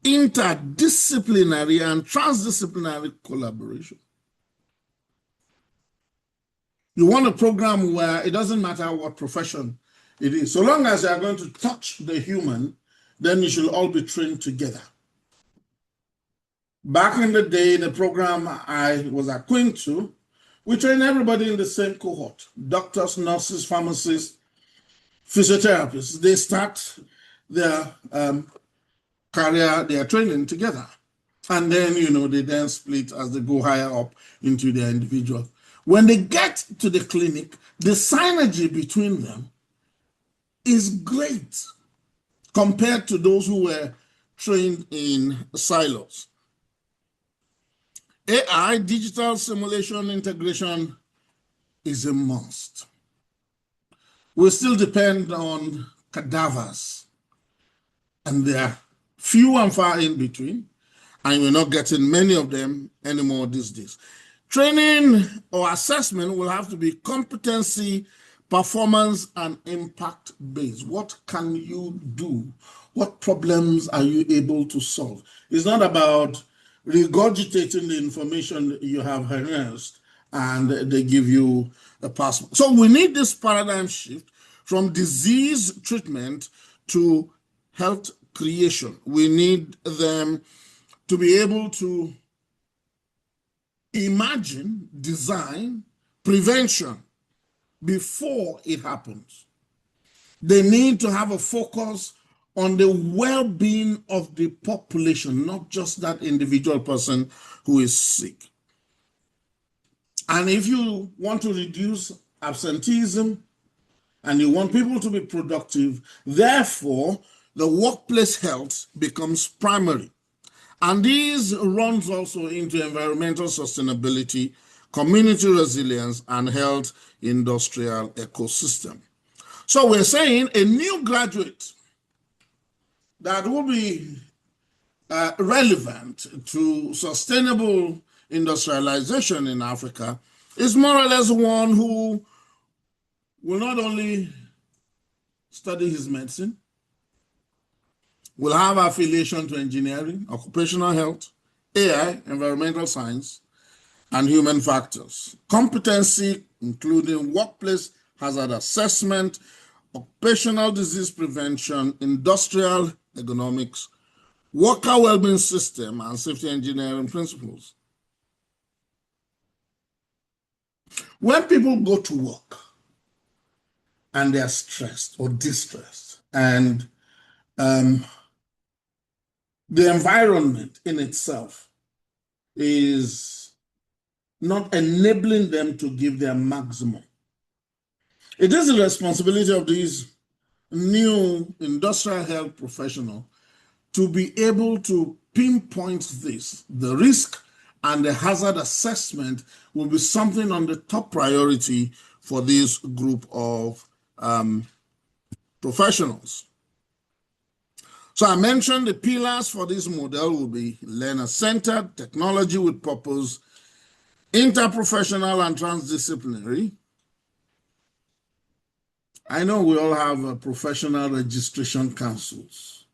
interdisciplinary and transdisciplinary collaboration. You want a program where it doesn't matter what profession it is. So long as you are going to touch the human, then you should all be trained together. Back in the day, the program I was acquainted to, we train everybody in the same cohort. Doctors, nurses, pharmacists, physiotherapists. They start their career, their training together. And then, they then split as they go higher up into their individual. When they get to the clinic, the synergy between them is great compared to those who were trained in silos. AI, digital simulation integration, is a must. We still depend on cadavers, and they are few and far in between, and we're not getting many of them anymore these days. Training or assessment will have to be competency, performance, and impact based. What can you do? What problems are you able to solve? It's not about regurgitating the information you have harnessed and they give you a pass. So we need this paradigm shift from disease treatment to health creation. We need them to be able to imagine, design, prevention before it happens. They need to have a focus on the well-being of the population, not just that individual person who is sick. And if you want to reduce absenteeism and you want people to be productive, therefore, the workplace health becomes primary. And this runs also into environmental sustainability, community resilience, and health industrial ecosystem. So we're saying a new graduate that will be relevant to sustainable industrialization in Africa is more or less one who will not only study his medicine, will have affiliation to engineering, occupational health, AI, environmental science, and human factors. Competency, including workplace hazard assessment, occupational disease prevention, industrial ergonomics, worker well-being system, and safety engineering principles. When people go to work and they are stressed or distressed, and the environment in itself is not enabling them to give their maximum, it is the responsibility of these new industrial health professionals to be able to pinpoint this. The risk and the hazard assessment will be something on the top priority for this group of professionals. So I mentioned the pillars for this model will be learner-centered, technology with purpose, interprofessional and transdisciplinary. I know we all have professional registration councils.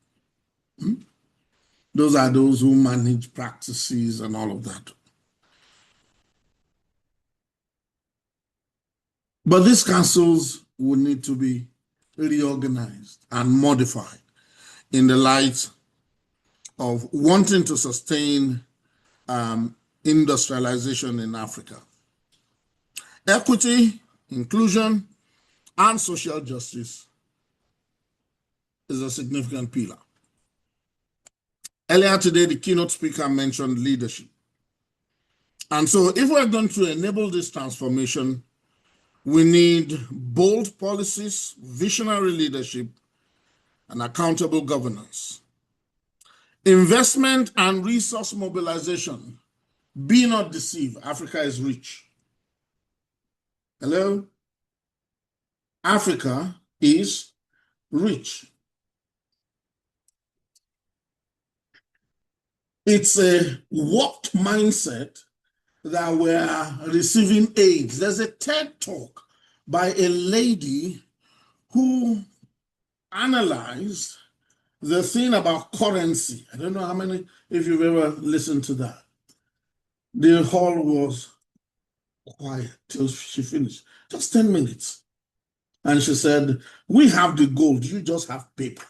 Those are those who manage practices and all of that. But these councils will need to be reorganized and modified in the light of wanting to sustain industrialization in Africa. Equity, inclusion, and social justice is a significant pillar. Earlier today, the keynote speaker mentioned leadership. And so if we're going to enable this transformation, we need bold policies, visionary leadership, and accountable governance. Investment and resource mobilization. Be not deceived, Africa is rich. Hello? Africa is rich. It's a warped mindset that we're receiving aid. There's a TED talk by a lady who analyzed the thing about currency. I don't know how many, if you've ever listened to that. The hall was quiet till she finished, just 10 minutes. And she said, we have the gold, you just have paper.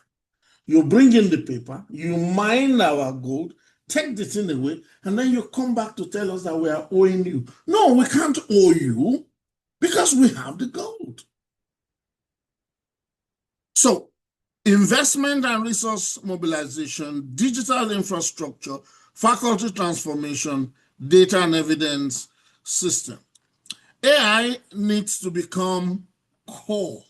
You bring in the paper, you mine our gold, take the thing away, and then you come back to tell us that we are owing you. No, we can't owe you because we have the gold. So, investment and resource mobilization, digital infrastructure, faculty transformation, data and evidence system. AI needs to become core,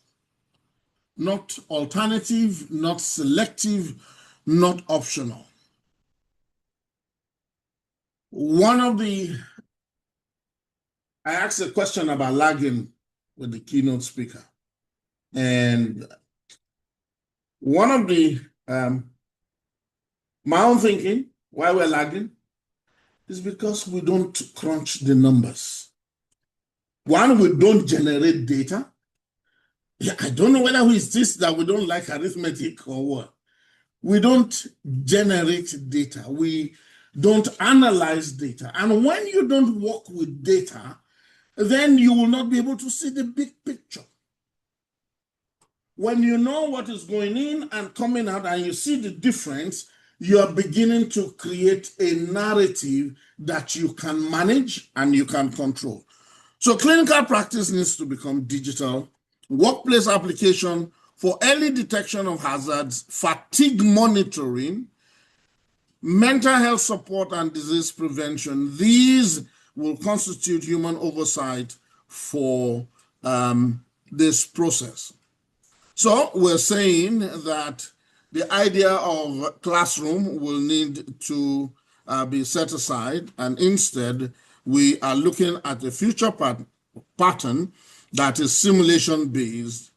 not alternative, not selective, not optional. I asked a question about lagging with the keynote speaker. And one of my own thinking, why we're lagging, is because we don't crunch the numbers. One, we don't generate data. Yeah, I don't know whether it's this that we don't like arithmetic or what. We don't generate data. We don't analyze data. And when you don't work with data, then you will not be able to see the big picture. When you know what is going in and coming out and you see the difference, you are beginning to create a narrative that you can manage and you can control. So clinical practice needs to become digital. Workplace application for early detection of hazards, fatigue monitoring, mental health support and disease prevention. These will constitute human oversight for this process. So we're saying that the idea of classroom will need to be set aside, and instead we are looking at a future pattern that is simulation-based,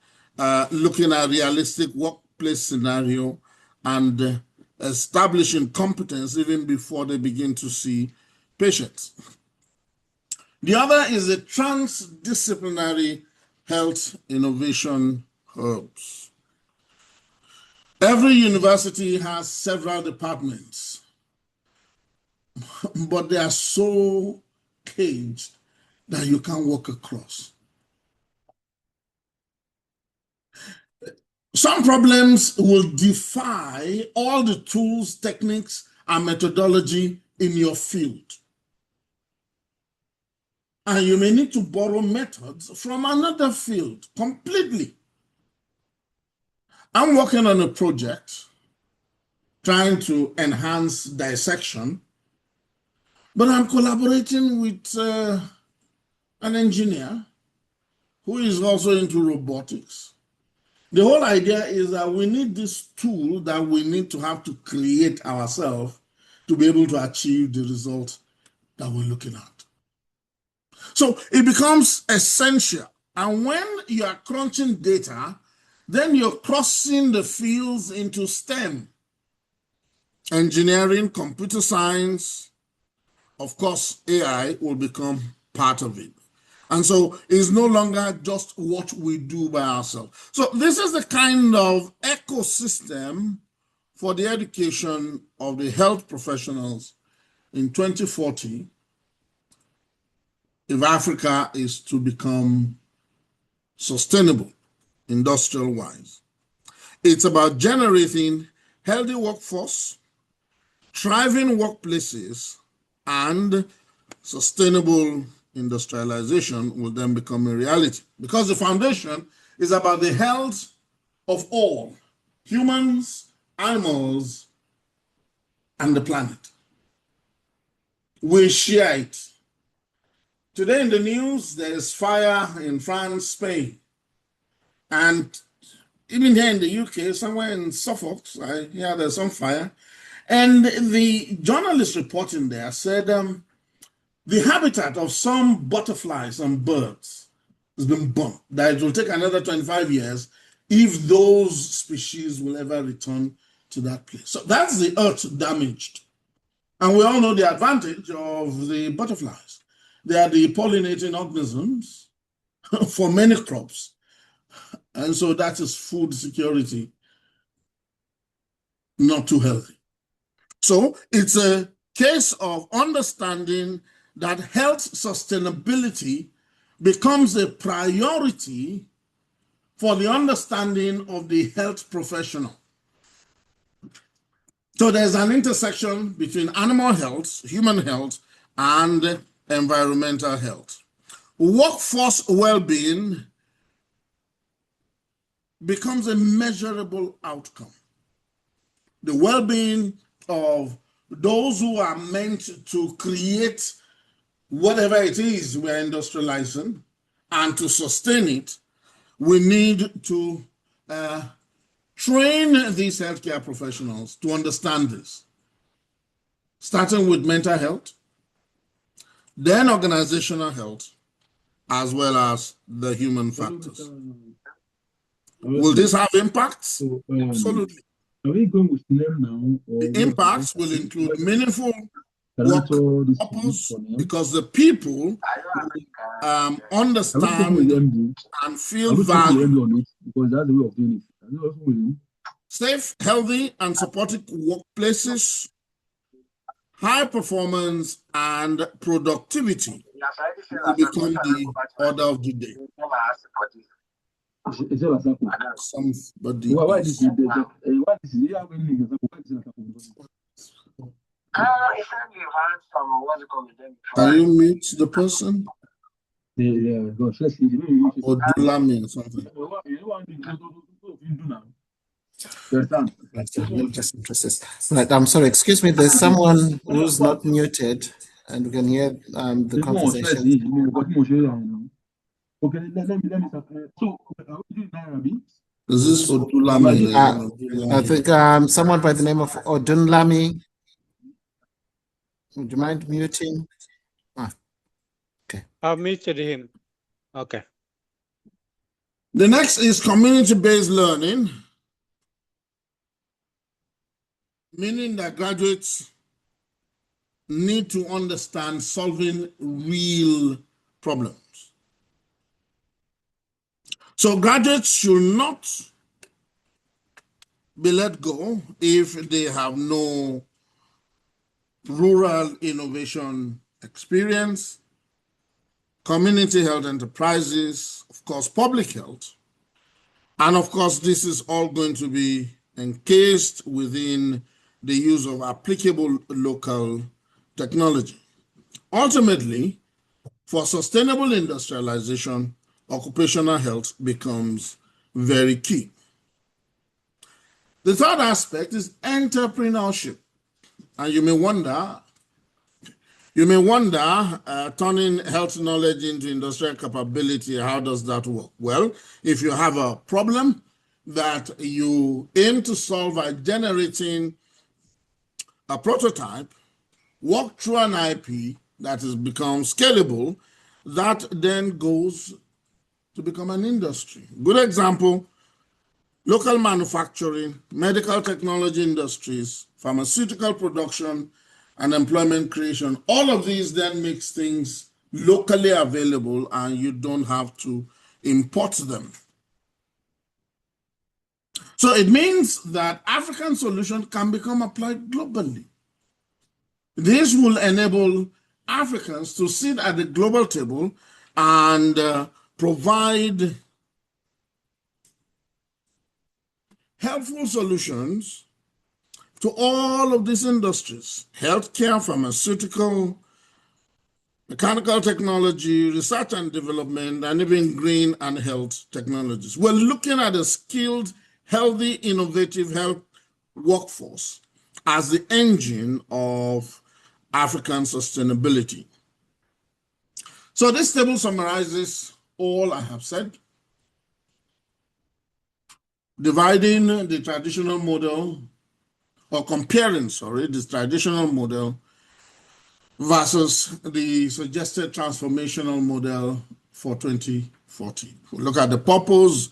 looking at realistic workplace scenario and establishing competence even before they begin to see patients. The other is a transdisciplinary health innovation hubs. Every university has several departments, but they are so caged that you can't walk across. Some problems will defy all the tools, techniques, and methodology in your field. And you may need to borrow methods from another field completely. I'm working on a project trying to enhance dissection, but I'm collaborating with an engineer who is also into robotics. The whole idea is that we need this tool that we need to have to create ourselves to be able to achieve the result that we're looking at. So it becomes essential. And when you are crunching data, then you're crossing the fields into STEM. Engineering, computer science, of course, AI will become part of it. And so it's no longer just what we do by ourselves. So this is the kind of ecosystem for the education of the health professionals in 2040 if Africa is to become sustainable, industrial-wise. It's about generating healthy workforce, thriving workplaces, and sustainable industrialization will then become a reality, because the foundation is about the health of all humans, animals, and the planet. We share it. Today in the news, there is fire in France, Spain, and even here in the UK, somewhere in Suffolk, I hear there's some fire. And the journalist reporting there said the habitat of some butterflies and birds has been burnt, that it will take another 25 years if those species will ever return to that place. So that's the earth damaged. And we all know the advantage of the butterflies. They are the pollinating organisms for many crops. And so that is food security, not too healthy. So it's a case of understanding that health sustainability becomes a priority for the understanding of the health professional. So there's an intersection between animal health, human health, and environmental health. Workforce well-being becomes a measurable outcome. The well-being of those who are meant to create whatever it is we're industrializing, and to sustain it, we need to train these healthcare professionals to understand this, starting with mental health, then organizational health, as well as the human factors. Will this have impacts? Absolutely. Are we going with name now? The impacts will include meaningful work purpose, because the people understand and feel valued. Because that's the way of doing it. Safe, healthy, and supportive workplaces, high performance and productivity will become the order of the day. Somebody Can you mute the person? Or Dulami or something? Right, I'm sorry, excuse me, there's someone who's not muted and we can hear the conversation. Okay, let me so is this Odulami? I think someone by the name of Odunlami. Would you mind muting? Okay. I've muted him. Okay. The next is community-based learning, meaning that graduates need to understand solving real problems. So graduates should not be let go if they have no rural innovation experience, community health enterprises, of course, public health. And of course, this is all going to be encased within the use of applicable local technology. Ultimately, for sustainable industrialization, occupational health becomes very key. The third aspect is entrepreneurship. And you may wonder, turning health knowledge into industrial capability, how does that work? Well, if you have a problem that you aim to solve by generating a prototype, work through an IP that has become scalable, that then goes to become an industry. Good example, local manufacturing, medical technology industries, pharmaceutical production, and employment creation. All of these then makes things locally available and you don't have to import them. So it means that African solutions can become applied globally. This will enable Africans to sit at the global table and provide helpful solutions to all of these industries: healthcare, pharmaceutical, mechanical technology, research and development, and even green and health technologies. We're looking at a skilled, healthy, innovative health workforce as the engine of African sustainability. So this table summarizes all I have said, dividing the traditional model, or comparing, sorry, this traditional model versus the suggested transformational model for 2040. We look at the purpose,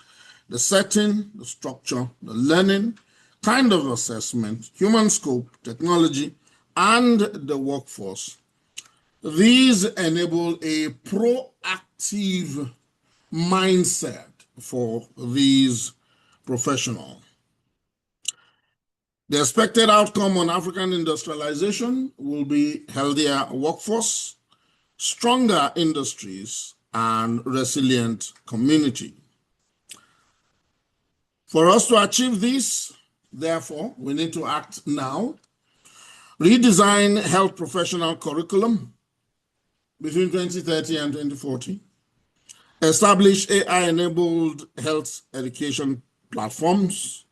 the setting, the structure, the learning, kind of assessment, human scope, technology, and the workforce. These enable a proactive mindset for these professionals. The expected outcome on African industrialization will be healthier workforce, stronger industries, and resilient community. For us to achieve this, therefore, we need to act now. Redesign health professional curriculum between 2030 and 2040. Establish AI-enabled health education platforms.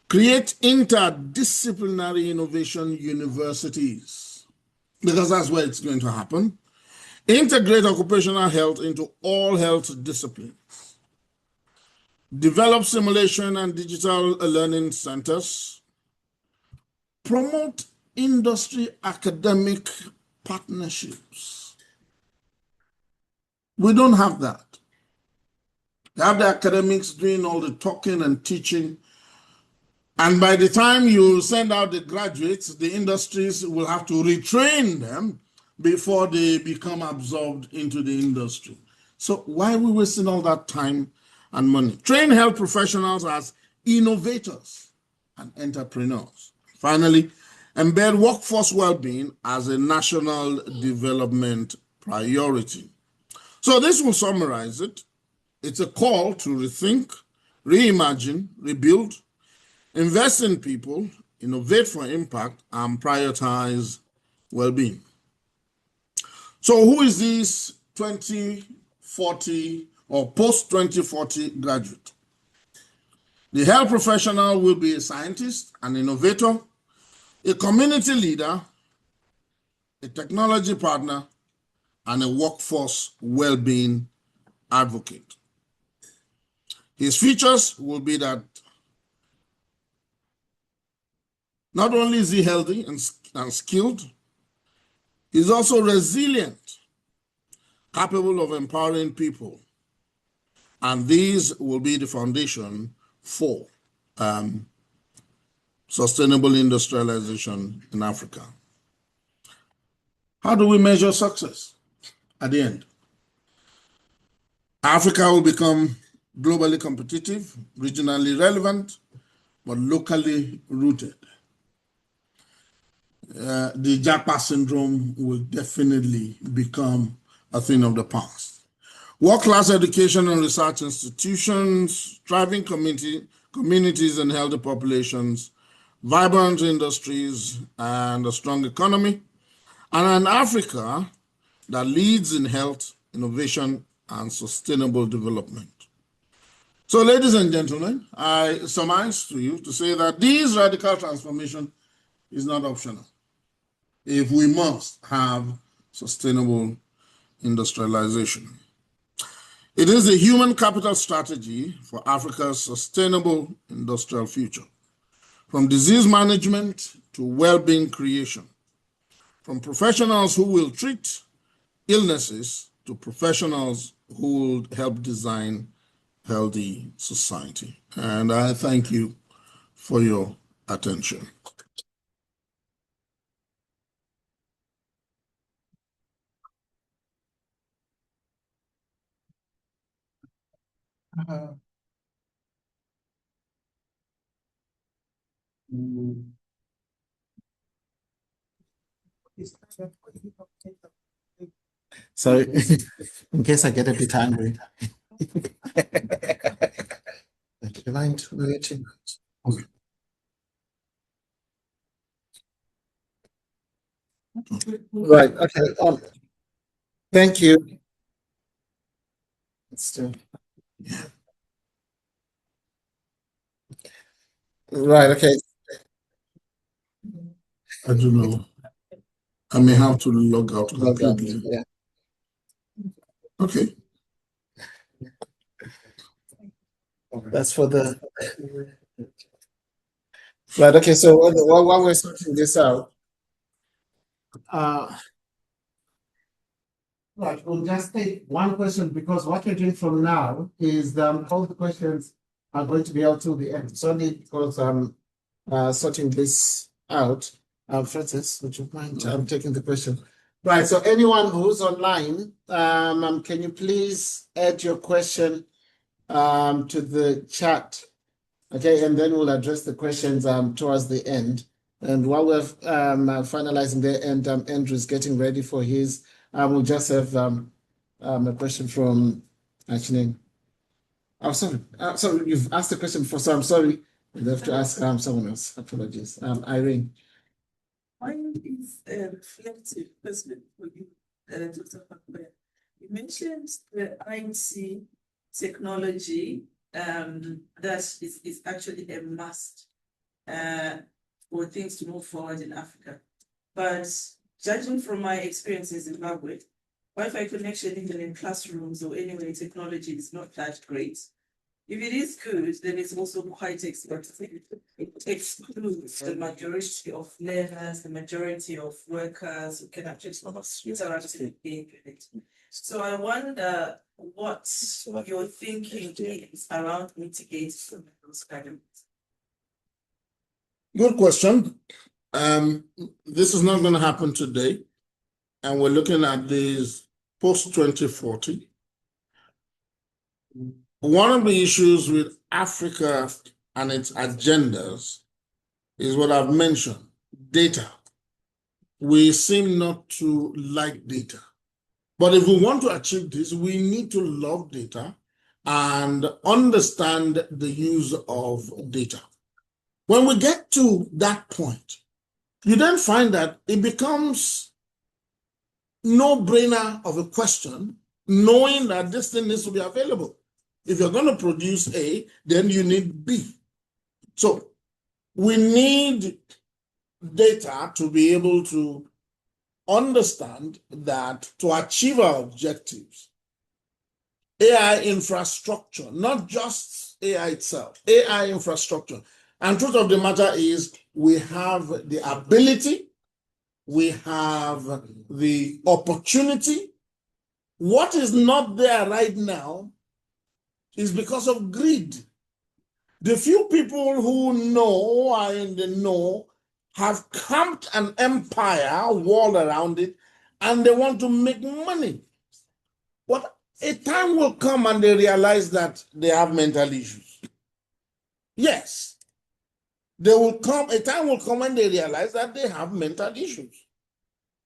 Create interdisciplinary innovation universities, because that's where it's going to happen. Integrate occupational health into all health disciplines. Develop simulation and digital learning centers. Promote industry academic partnerships. We don't have that. You have the academics doing all the talking and teaching. And by the time you send out the graduates, the industries will have to retrain them before they become absorbed into the industry. So why are we wasting all that time and money? Train health professionals as innovators and entrepreneurs. Finally, embed workforce well-being as a national development priority. So this will summarize it. It's a call to rethink, reimagine, rebuild, invest in people, innovate for impact, and prioritize well-being. So who is this 2040 or post-2040 graduate? The health professional will be a scientist, an innovator, a community leader, a technology partner, and a workforce well-being advocate. His features will be that not only is he healthy and skilled, he's also resilient, capable of empowering people. And these will be the foundation for sustainable industrialization in Africa. How do we measure success at the end? Africa will become globally competitive, regionally relevant, but locally rooted. The Japa syndrome will definitely become a thing of the past. World-class education and research institutions, thriving communities and healthy populations, vibrant industries, and a strong economy, and an Africa that leads in health, innovation, and sustainable development. So, ladies and gentlemen, I summarize to you to say that this radical transformation is not optional if we must have sustainable industrialization. It is a human capital strategy for Africa's sustainable industrial future, from disease management to well-being creation, from professionals who will treat illnesses to professionals who will help design healthy society. And I thank you for your attention. Sorry, in case I get a bit angry. Right, okay. Thank you. Right, okay. I don't know. I may have to log out Log out, completely. yeah. Okay. That's for the right. Okay, so while we're sorting this out, right, we'll just take one question because what we're doing from now is all the questions are going to be out till the end. So because I'm sorting this out. Francis, would you mind taking the question? Right. So anyone who's online, can you please add your question to the chat? Okay, and then we'll address the questions towards the end. And while we're finalizing there, and Andrew's getting ready for his, we'll just have a question from actually. Oh, sorry. Sorry, you've asked the question before, so I'm sorry. We'll have to ask someone else. Apologies. Irene. Mine is reflective question for you, Dr. Fakwe. You mentioned the IT technology that is actually a must for things to move forward in Africa. But judging from my experience in Zimbabwe, Wi-Fi connection even in classrooms or anywhere technology is not that great. If it is good, then it's also quite expensive. It excludes the majority of learners, the majority of workers who can actually interact with it. So I wonder what your thinking is around mitigating those kind of things. Good question. This is not going to happen today. And we're looking at this post-2040. One of the issues with Africa and its agendas is what I've mentioned, data. We seem not to like data. But if we want to achieve this, we need to love data and understand the use of data. When we get to that point, you then find that it becomes no-brainer of a question, knowing that this thing needs to be available. If you're going to produce A, then you need B. So we need data to be able to understand that to achieve our objectives, AI infrastructure, not just AI itself, AI infrastructure. And truth of the matter is we have the ability, we have the opportunity. What is not there right now is because of greed. The few people who know, are in the know, have camped an empire walled around it, and they want to make money. But a time will come and they realize that they have mental issues. Yes. A time will come and they realize that they have mental issues.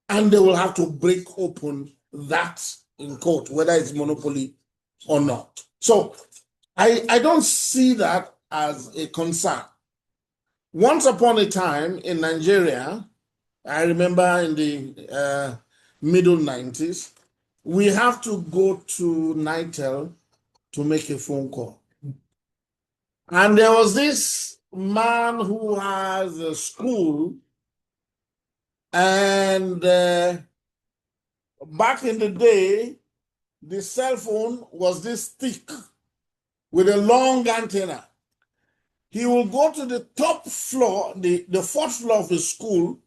And they will have to break open that, in quote, whether it's monopoly or not. So I don't see that as a concern. Once upon a time in Nigeria, I remember in the middle 90s, we have to go to Nitel to make a phone call. And there was this man who has a school, and back in the day, the cell phone was this thick with a long antenna. He will go to the top floor, the fourth floor of his school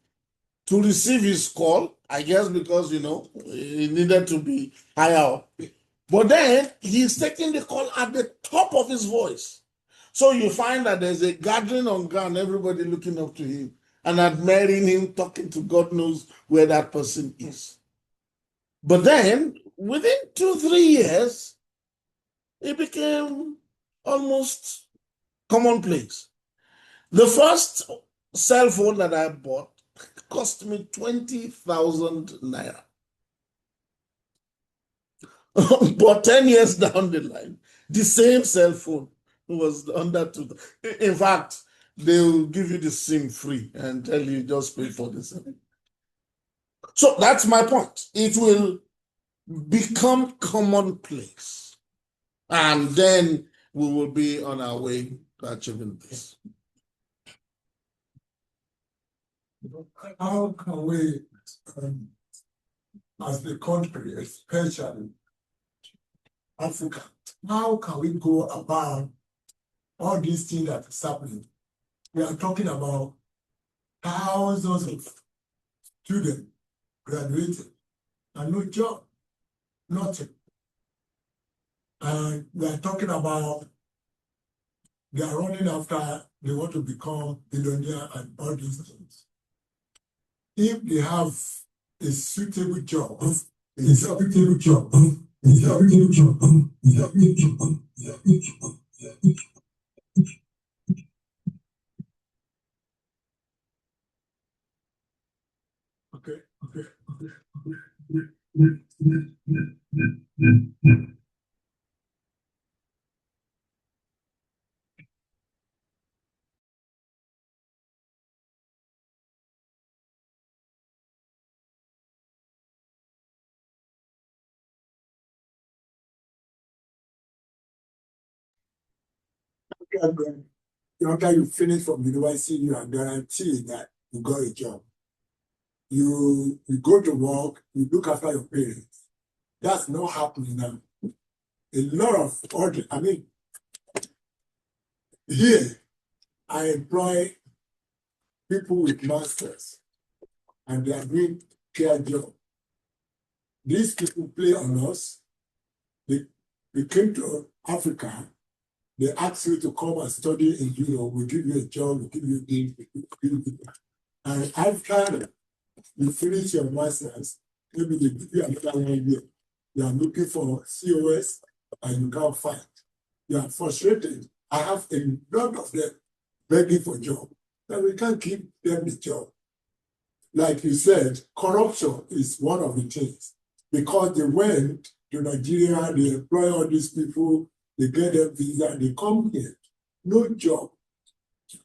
to receive his call, I guess because, you know, it needed to be higher up. But then he's taking the call at the top of his voice. So you find that there's a gathering on ground, everybody looking up to him and admiring him, talking to God knows where that person is. But then within 2-3 years, it became almost commonplace. The first cell phone that I bought cost me 20,000 naira. But 10 years down the line, the same cell phone was under 2,000. In fact, they'll give you the SIM free and tell you just pay for the SIM. So that's my point. It will become commonplace. And then we will be on our way to achieving this. How can we, as the country, especially Africa, how can we go about all these things that is happening? We are talking about thousands of students graduating and no job, nothing. And we are talking about they are running after, they want to become billionaire and all these things. If they have a suitable job, Okay. After you finish from university, you are guaranteed that you got a job. You go to work, you look after your parents. That's not happening now. A lot of order, here, I employ people with masters and they are doing care job. These people play on us. They came to Africa. They ask you to come and study in Europe. We give you a job, we give you this, we give you that. And after you finish your masters, maybe they give you another 1 year. You are looking for COS and you can't find. You are frustrated. I have a lot of them begging for job. But we can't give them the job. Like you said, corruption is one of the things. Because they went to Nigeria, they employ all these people, they get them visa, they come here, no job.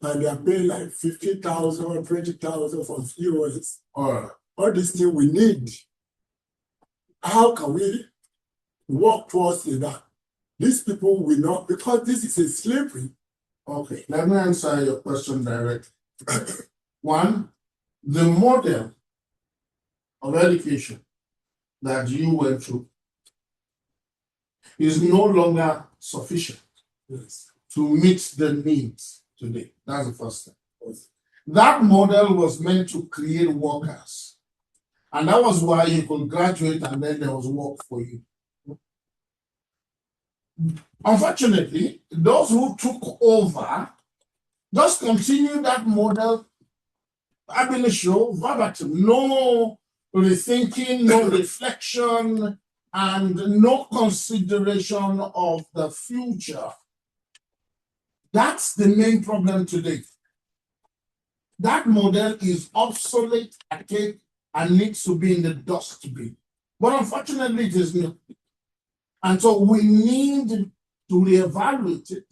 And they are paying like 50,000, 20,000 for COS. All these things we need. How can we work towards that? These people will not, because this is a slavery. Okay, let me answer your question directly. One, the model of education that you went through is no longer sufficient to meet the needs today. That's the first thing. That model was meant to create workers. And that was why you could graduate and then there was work for you. Unfortunately, those who took over just continue that model, I believe, verbatim. No rethinking, no reflection, and no consideration of the future. That's the main problem today. That model is obsolete, archaic, and needs to be in the dustbin. But unfortunately, it is not. And so we need to reevaluate it,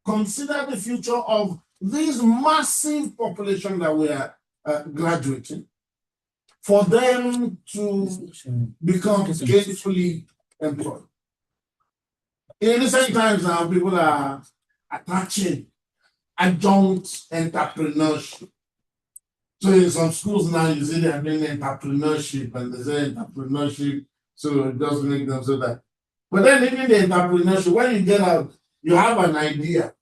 consider the future of this massive population that we are graduating, for them to become gainfully employed. In recent times now, people are attaching adjunct entrepreneurship. So in some schools now, you see they are doing entrepreneurship, and they say entrepreneurship, so it doesn't make them so that. But then even the entrepreneurship, when you get out, you have an idea.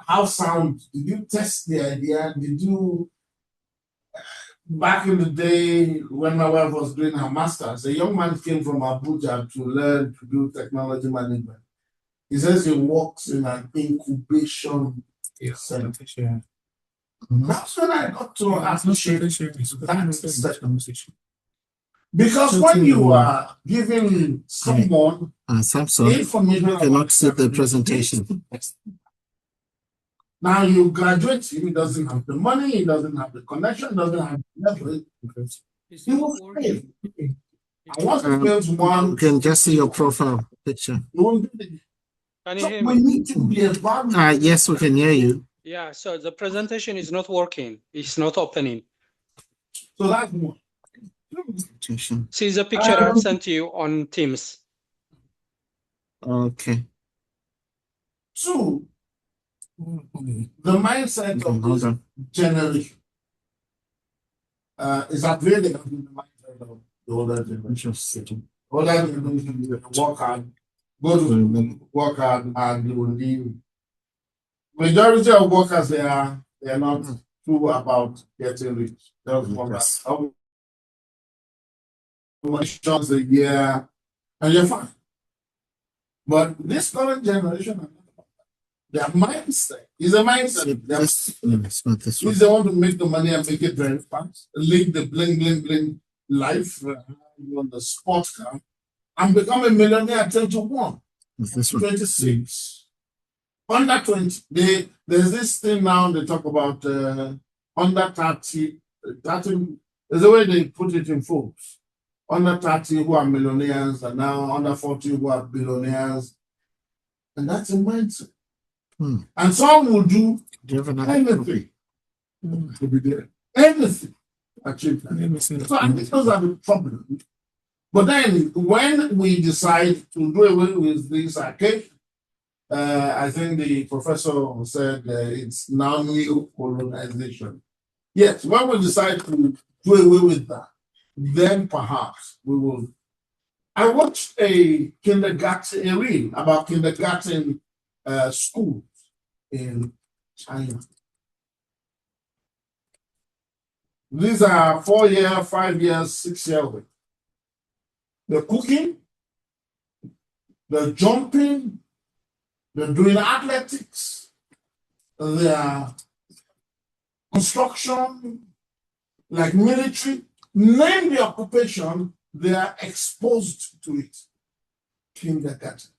How sound? Did you test the idea? Did you, back in the day when my wife was doing her master's, a young man came from Abuja to learn to do technology management. He says he works in an incubation center. That's when I got to appreciate that. Because when you are giving someone information, you cannot see the presentation. Now you graduate, he doesn't have the money, he doesn't have the connection, doesn't have the leverage. He will fail. I want to build one. You can just see your profile picture. Can you hear we me? need to be evaluated. Yes, we can hear you. Yeah, so the presentation is not working. It's not opening. So that's one. See the picture I've sent you on Teams. Okay. Two, the mindset of this generation is upgrading the mindset of the older generation. Older generation will work hard, go to work hard, and they will leave. Majority of workers they are not too about getting rich. They'll how much a year, and you're fine. But this current generation, their mindset is a mindset. It's not this one. If they want to make the money and make it very fast, live the bling bling bling life on the sports car, and become a millionaire at 21, It's this one. 26. Under 20, there's this thing now they talk about under 30, 30, there's a way they put it in folks. Under 30 who are millionaires and now under 40 who are billionaires. And that's a mindset. And some will do anything to be there. Anything. Achieve that. So I think those are the problems. But then when we decide to do away with this arcade, I think the professor said it's now new colonization. Yes, when we decide to do away with that, then perhaps we will. I watched a reel about kindergarten schools in China. These are 4-year, 5-year, 6-year-olds. They're cooking, they're jumping, they're doing athletics, they're construction, like military. Name the occupation, they are exposed to it. Kindergarten,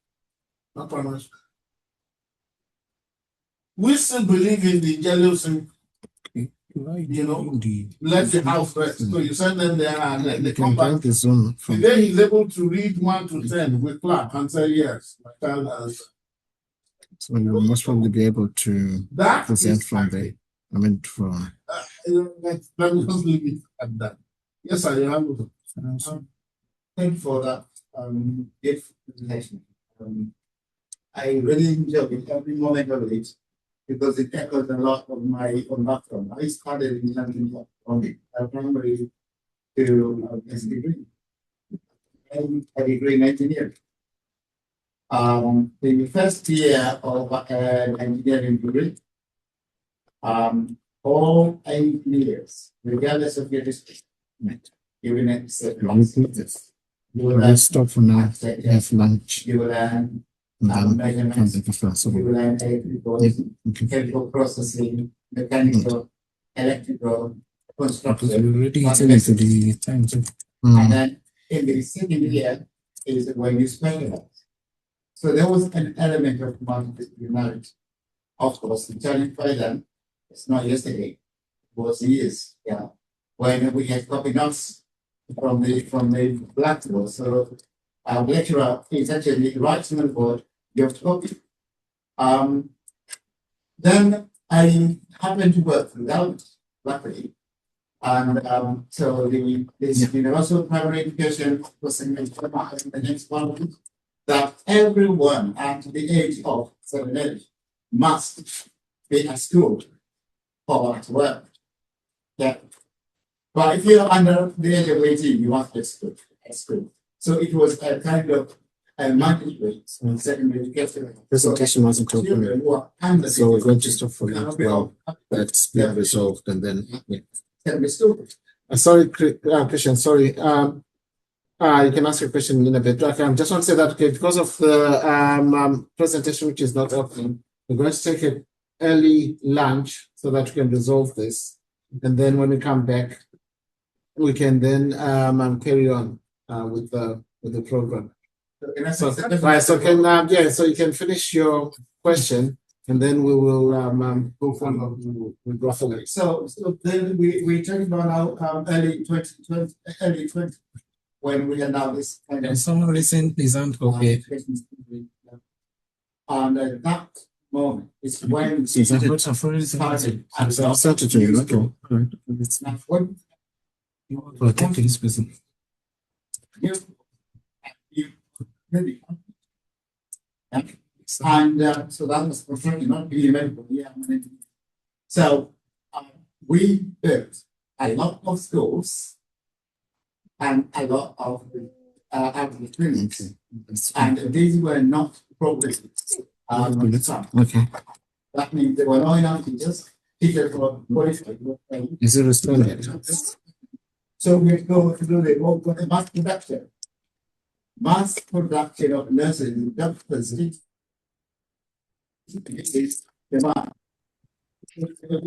not primary school. We still believe in the jealous and let the house rest. So you send them there and they come back. Today he's able to read 1 to 10 with clap and say yes. My child has. So you will most probably be able to present from there. I mean, from. Let me just leave it at that. Yes, I am. Thank you for that presentation. I really enjoyed every moment of it because it echoes a lot of my own background. I started in London from primary to a degree. And a degree in engineering. The first year of engineering degree, all engineers, regardless of your district, even if you will Stop for now. Have lunch. You will learn measurements. You will learn chemical processing, mechanical, electrical, construction. We're already getting into the time. And then in the second year is when you specialize. So there was an element of multidisciplinarity. Of course, the challenge for them, it's not yesterday, it was years. Yeah, when we had copy notes from the blackboard. So our lecturer is actually writing on the board, you have to copy. Then I happened to work without luckily. And so the universal primary education was in the next one that everyone at the age of 7 must be at school or at work. Yeah. But if you're under the age of 18, you must be at school. So it was a kind of a mandatory secondary education. Presentation wasn't open. So we're going to stop for now. Well, that's been resolved and then. Yeah. Sorry, Christian, sorry. You can ask your question in a bit. Okay, I just want to say that because of the presentation which is not open, we're going to take an early lunch so that we can resolve this. And then when we come back, we can then carry on with the program. So you can finish your question and then we will go forward. We'll go forward. So then we talked about how early 2020 when we allow this kind of some recent isn't okay. And at that moment is when started. Thank you, this person. Maybe. And so that was perfect, not really medical. Yeah. So we built a lot of schools and a lot of clinics, and these were not programs. Okay. That means there were not enough teachers. Teachers were qualified. Is it responded? So we go to do the mass production. Mass production of nurses and doctors is demand.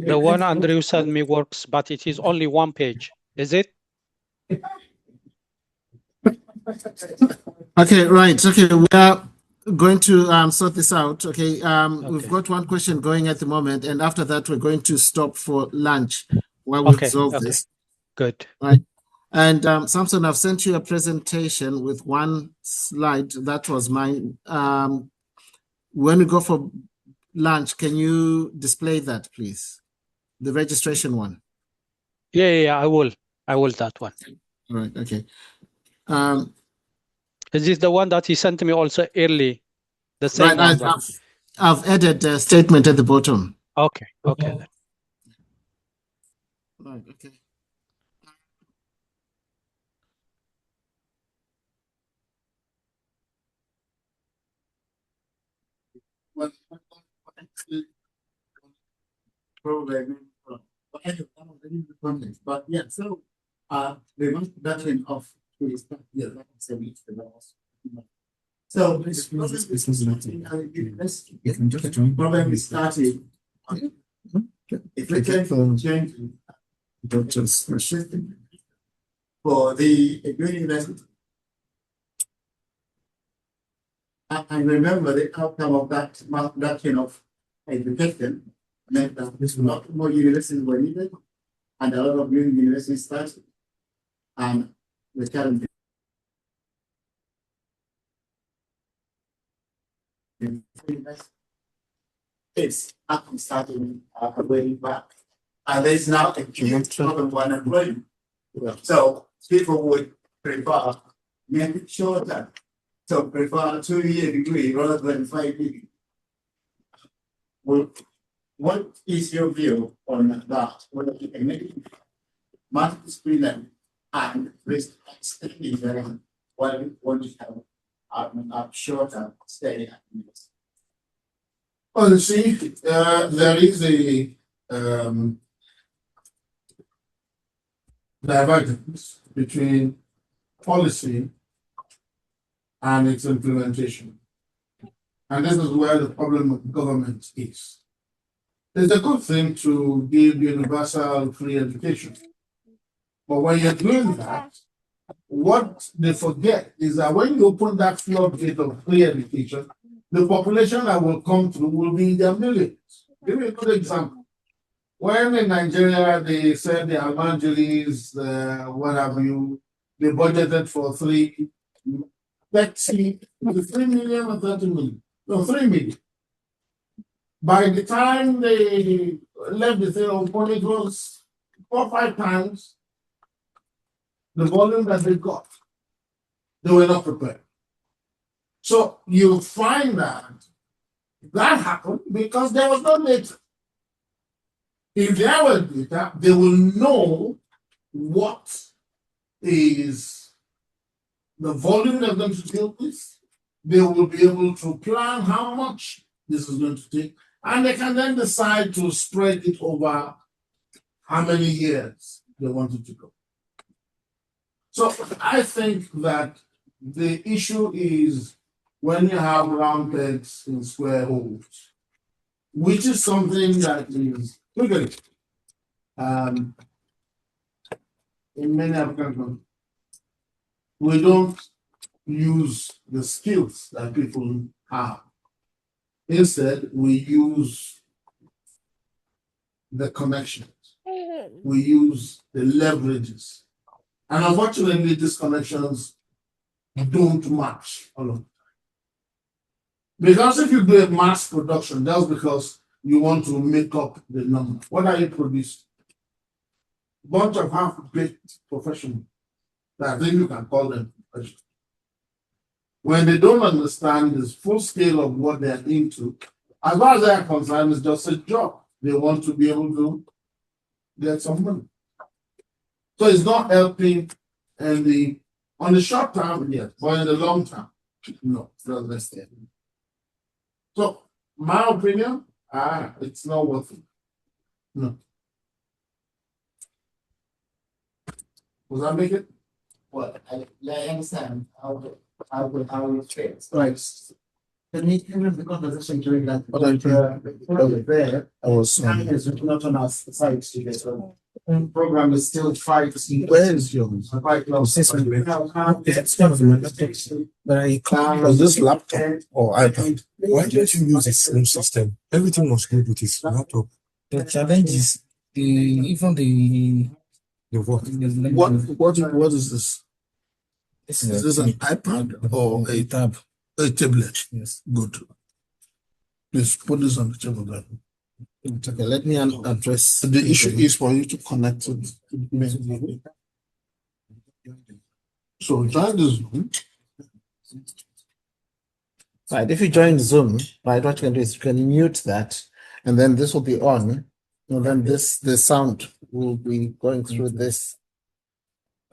The one Andrew sent me works, but it is only one page. Is it? Okay, right. Okay, we are going to sort this out. Okay, we've got one question going at the moment, and after that, we're going to stop for lunch while we resolve this. Good. Right. And Samson, I've sent you a presentation with one slide. That was mine. When we go for lunch, can you display that, please? The registration one. Yeah, I will that one. All right, okay. Is this the one that he sent me also early? The same right, one. I've added a statement at the bottom. Okay, then. Right, okay. But yeah, so the mass production of so this problem is started. If we take change for the university, I remember the outcome of that mass production of education meant that a lot more universities were needed, and a lot of new universities started, and the challenge is actually starting way back, and there's now a huge problem for unemployment. So people would prefer make it shorter. So prefer 2-year degree rather than 5 years. Well, what is your view on that? Whether you can make it multidisciplinary and risk extending them while you want to have a shorter stay at university? Well, you see, there is a divergence between policy and its implementation. And this is where the problem of government is. It's a good thing to give universal free education. But when you're doing that, what they forget is that when you open that floodgate of free education, the population that will come through will be in their millions. Give me a good example. When in Nigeria they said the Almanjiris, what have you, they budgeted for 3 million or 30 million. No, 3 million. By the time they left the thing open, it was 4 or 5 times the volume that they got. They were not prepared. So you find that happened because there was no data. If there were data, they will know what is the volume they're going to deal with. They will be able to plan how much this is going to take, and they can then decide to spread it over how many years they want it to go. So I think that the issue is when you have round pegs in square holes, which is something that is triggering in many African countries. We don't use the skills that people have. Instead, we use the connections. We use the leverages. And unfortunately, these connections don't match all of the time. Because if you do a mass production, that's because you want to make up the number. What are you producing? bunch of half-baked professionals. I think you can call them professionals. When they don't understand the full scale of what they're into, as far as they're concerned, it's just a job. They want to be able to get some money. So it's not helping on the short term, yes, but in the long term, no, it's not necessary. So my opinion, it's not worth it. No. Does that make it? Well, I understand how it fits. Right. Can we have the conversation during that? There, I was time is not on our side to get program is still fighting. Where is yours? Quite low. It's one of my laptops. But I was this laptop or iPad. Why don't you use the same system? Everything was good with his laptop. The challenge is even the What is this? Is this an iPad or a tab? A tablet? Yes. Good. Please put this on the table then. Okay, let me address The issue is for you to connect it. So join the Zoom. Right, if you join Zoom, right, what you can do is you can mute that, and then this will be on, and then the sound will be going through this.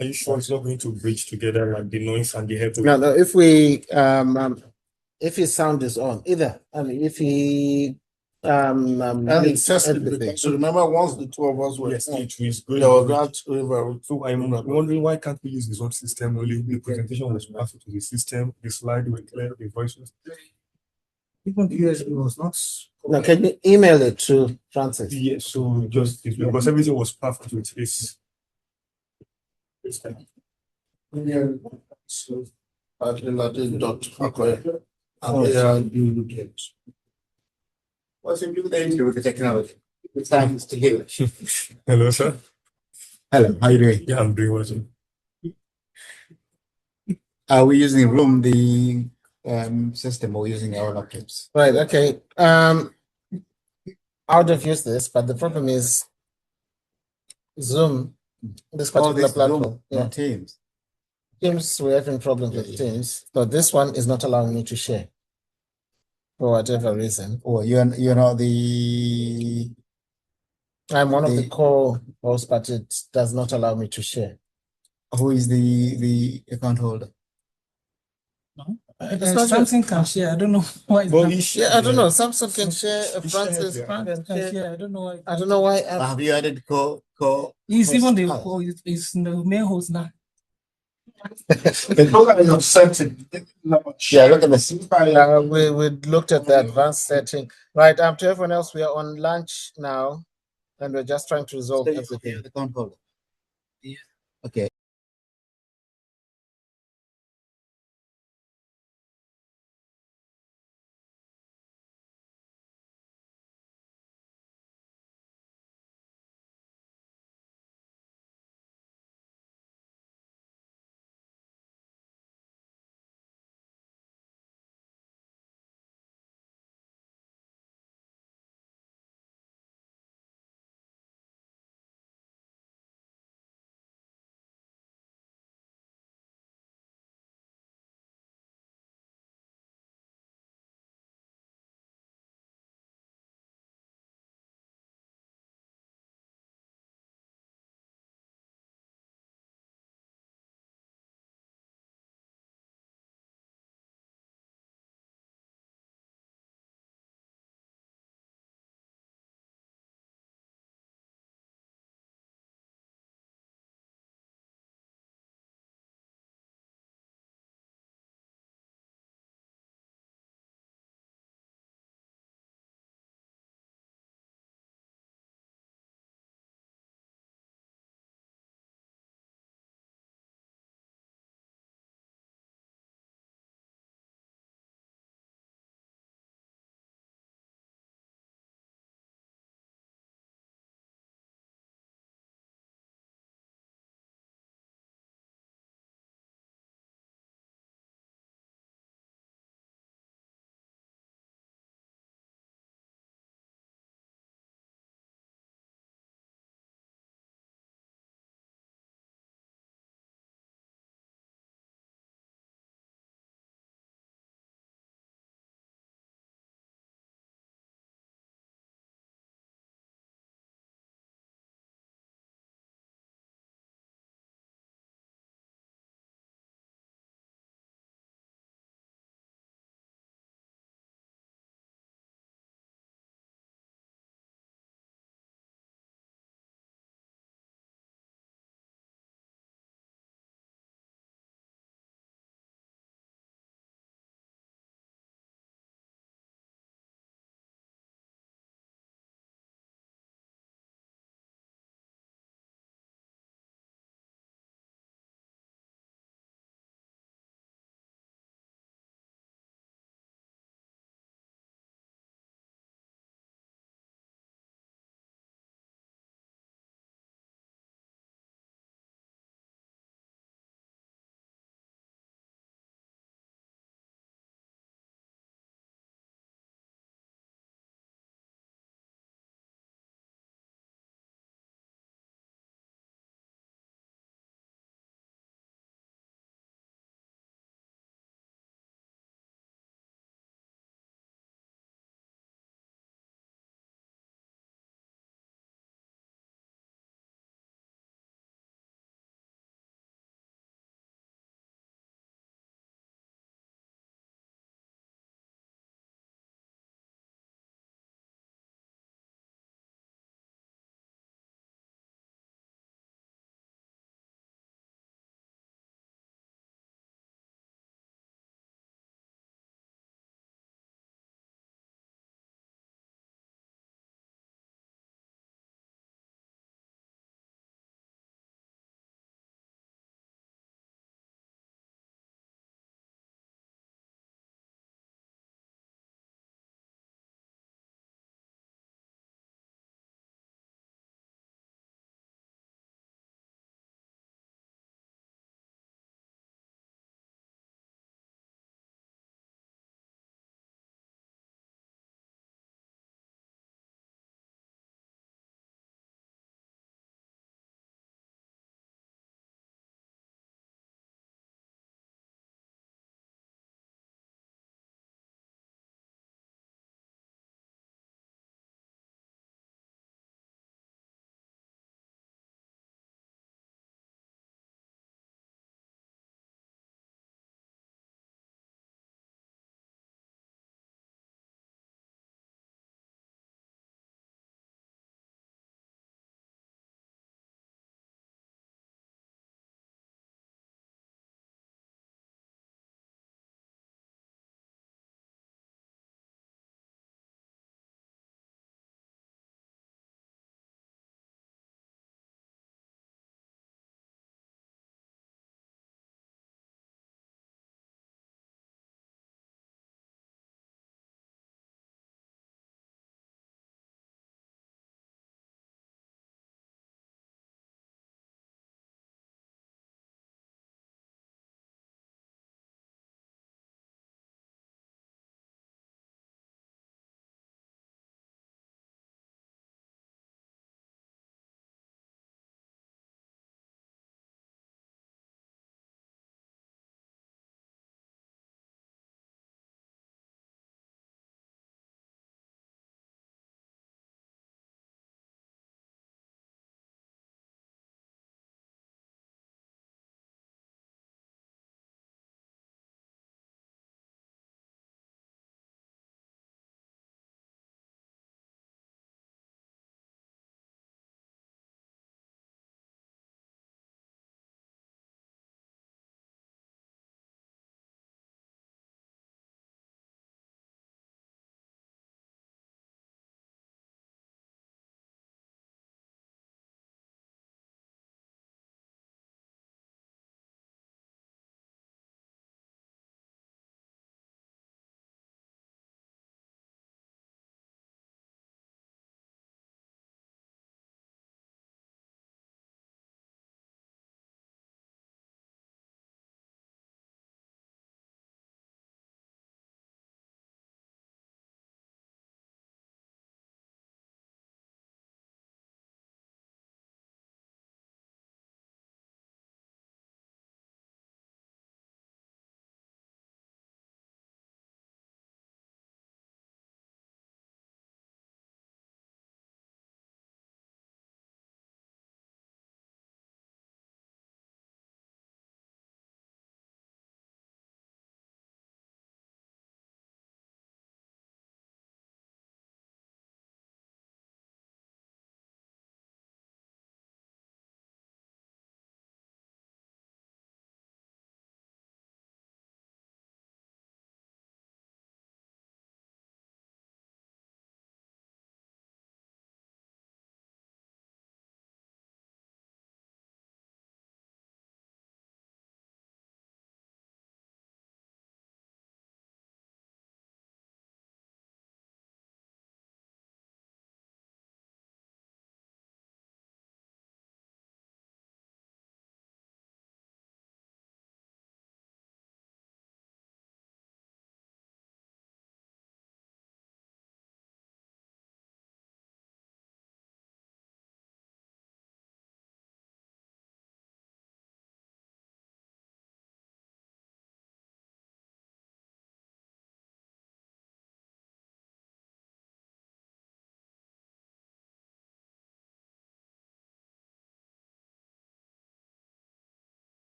Are you sure it's not going to bridge together like the noise and the head? No, if his sound is on, either, I mean, if he It's just everything. So remember, once the two of us were Yes, it is good. there was that river. So I'm wondering why can't we use the old system only? The presentation was passed to the system, the slide were clear, the voices. Even the USB was not. Now, can you email it to Francis? Yes, so just because everything was perfect with this. So dot What's implemented with the technology? It's time to hear. Hello, sir. Hello, how you doing? Yeah, I'm doing well, sir. Are we using Room, the system, or using our laptops? Right, okay. I would have used this, but the problem is Zoom, this particular platform. Zoom, not Teams. Teams, we're having problems with Teams. So this one is not allowing me to share for whatever reason. Or you're not the. I'm one of the co-hosts, but it does not allow me to share. Who is the account holder? Samsung can share. I don't know why. I don't know. Samsung can share. Francis can share. I don't know why. I don't know why. Have you added co? He's even the he's the main host now. Look at your setting. Yeah, look at the. We looked at the advanced setting. Right. To everyone else, we are on lunch now, and we're just trying to resolve everything. The account holder. Okay.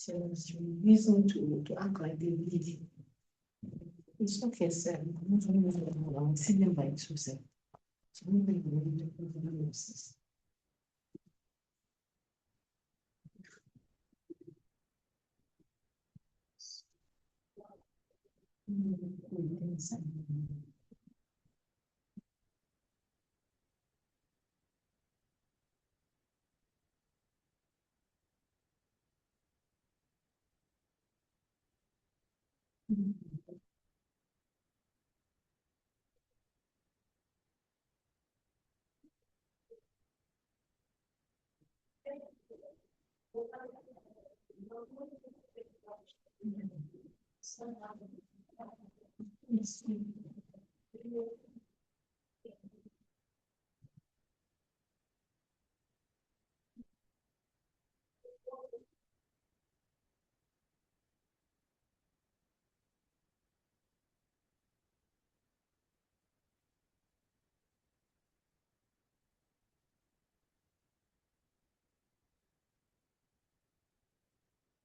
So it's reason to act like they lead. It's okay, sir. I'm sitting by two, sir. So maybe we need to put the notices.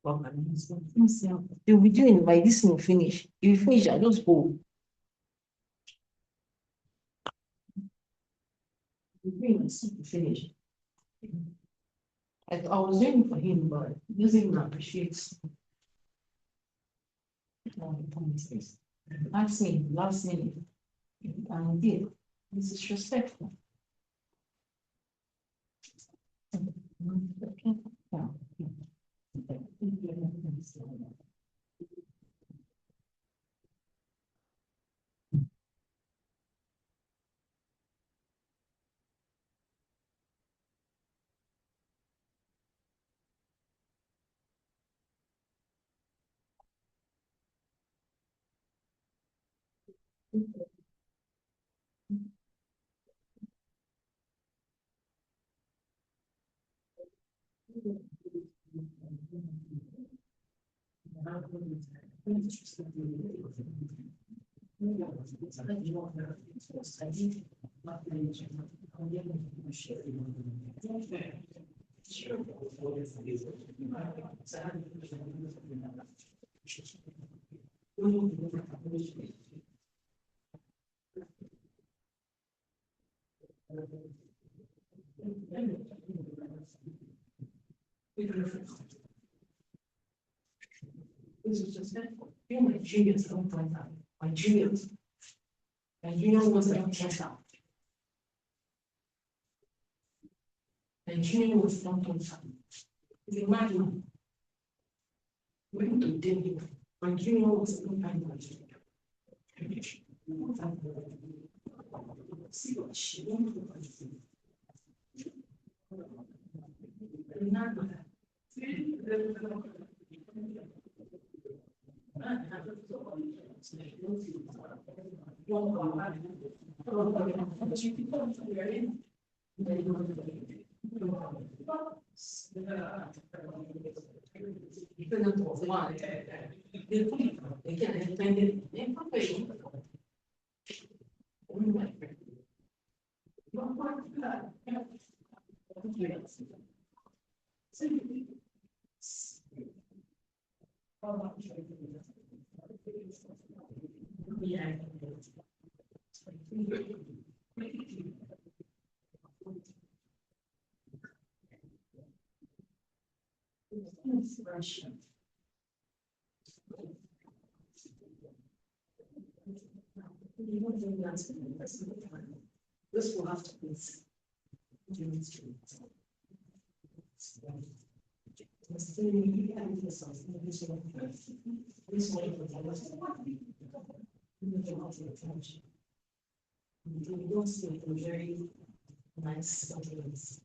They'll be doing by this will finish. If you finish, I just go. Finish. I was waiting for him, but he doesn't even appreciate. Last minute. And he did. This is respectful. This is just you Nigerians don't find out. Nigerians was not checked out. Nigerian was not on time. It's a madman. When to tell you, Nigerian was not on time. See what she wants. This will have to be demonstrated. We don't see a very nice audience.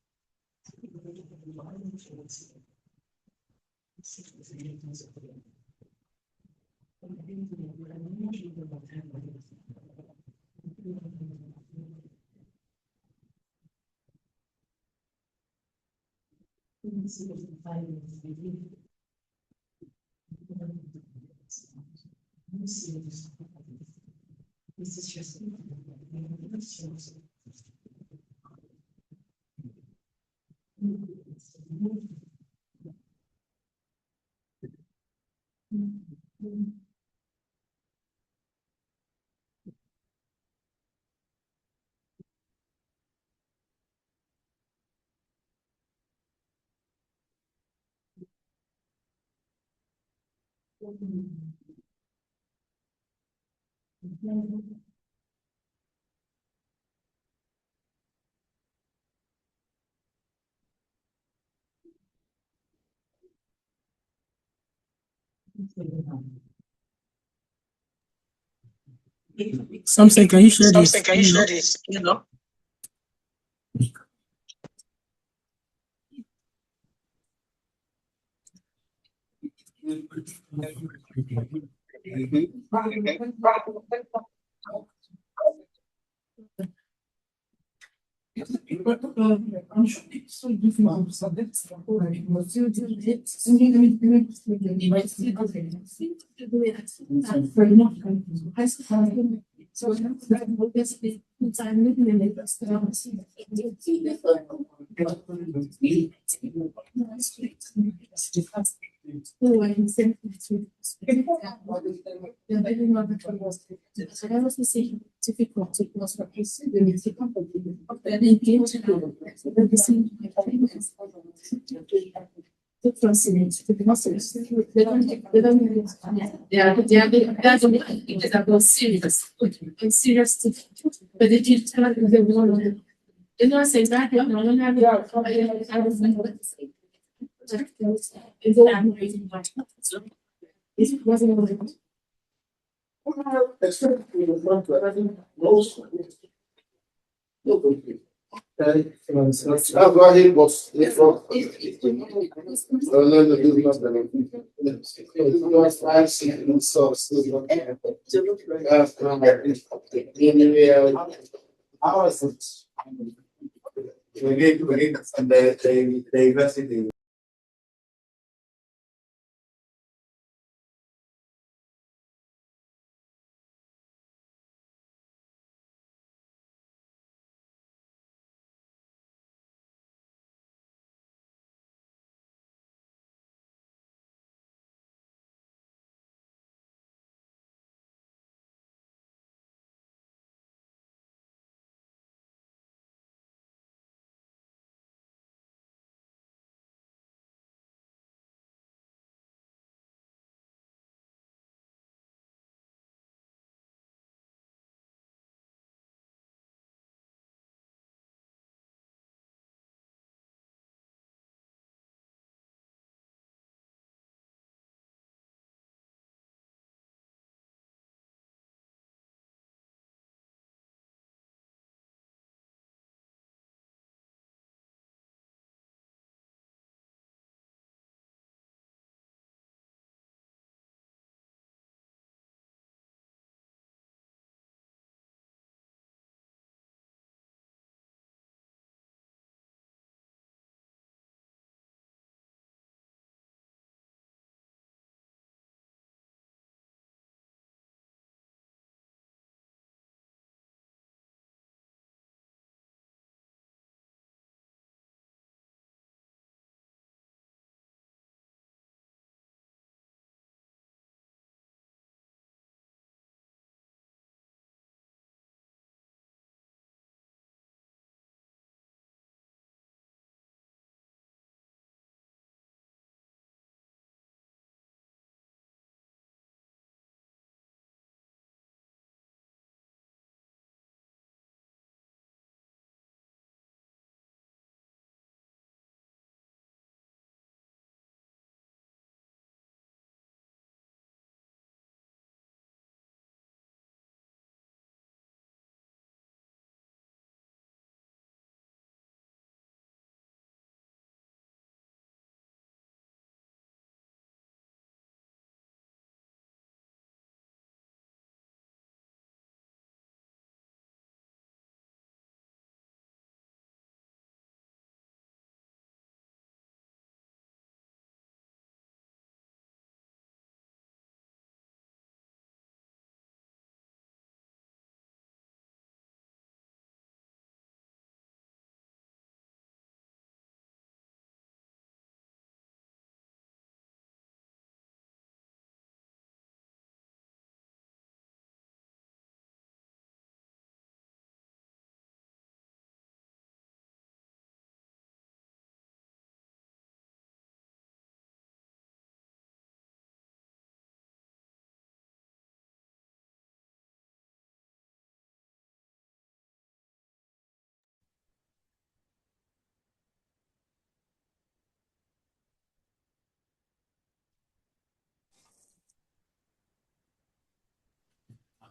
This is just Something, can you share this? Something, can you share this? You know? I'm sure it's so different. So that's But if you tell them the one, you know, say that, no, no, no, no, I was like, what to say? Is it admiration? It wasn't. They invested in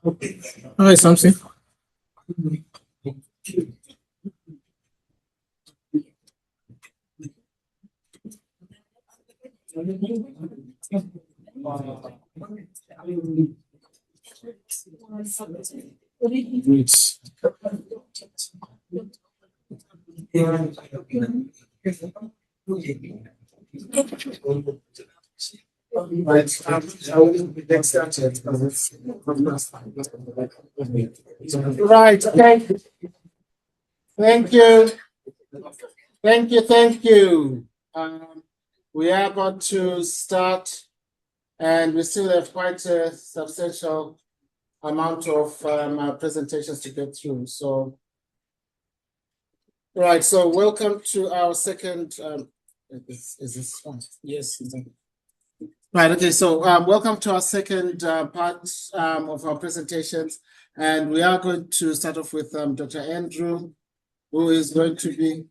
Hi, something. Right, okay. Thank you. Thank you, thank you. We are about to start, and we still have quite a substantial amount of presentations to get through. So, right, so welcome to our second, is this one? Yes. Right, okay, so welcome to our second part of our presentations, and we are going to start off with Dr. Andrew, who is going to be,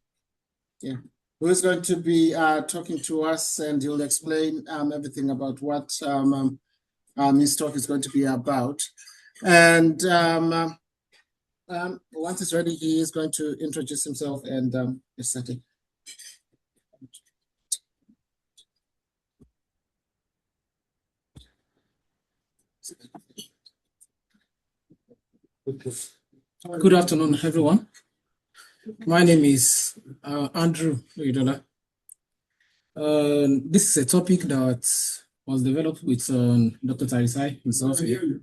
talking to us, and he'll explain everything about what his talk is going to be about. And once it's ready, he is going to introduce himself and get started. Good afternoon, everyone. My name is Andrew Oyedola. This is a topic that was developed with Dr. Tarisai himself here.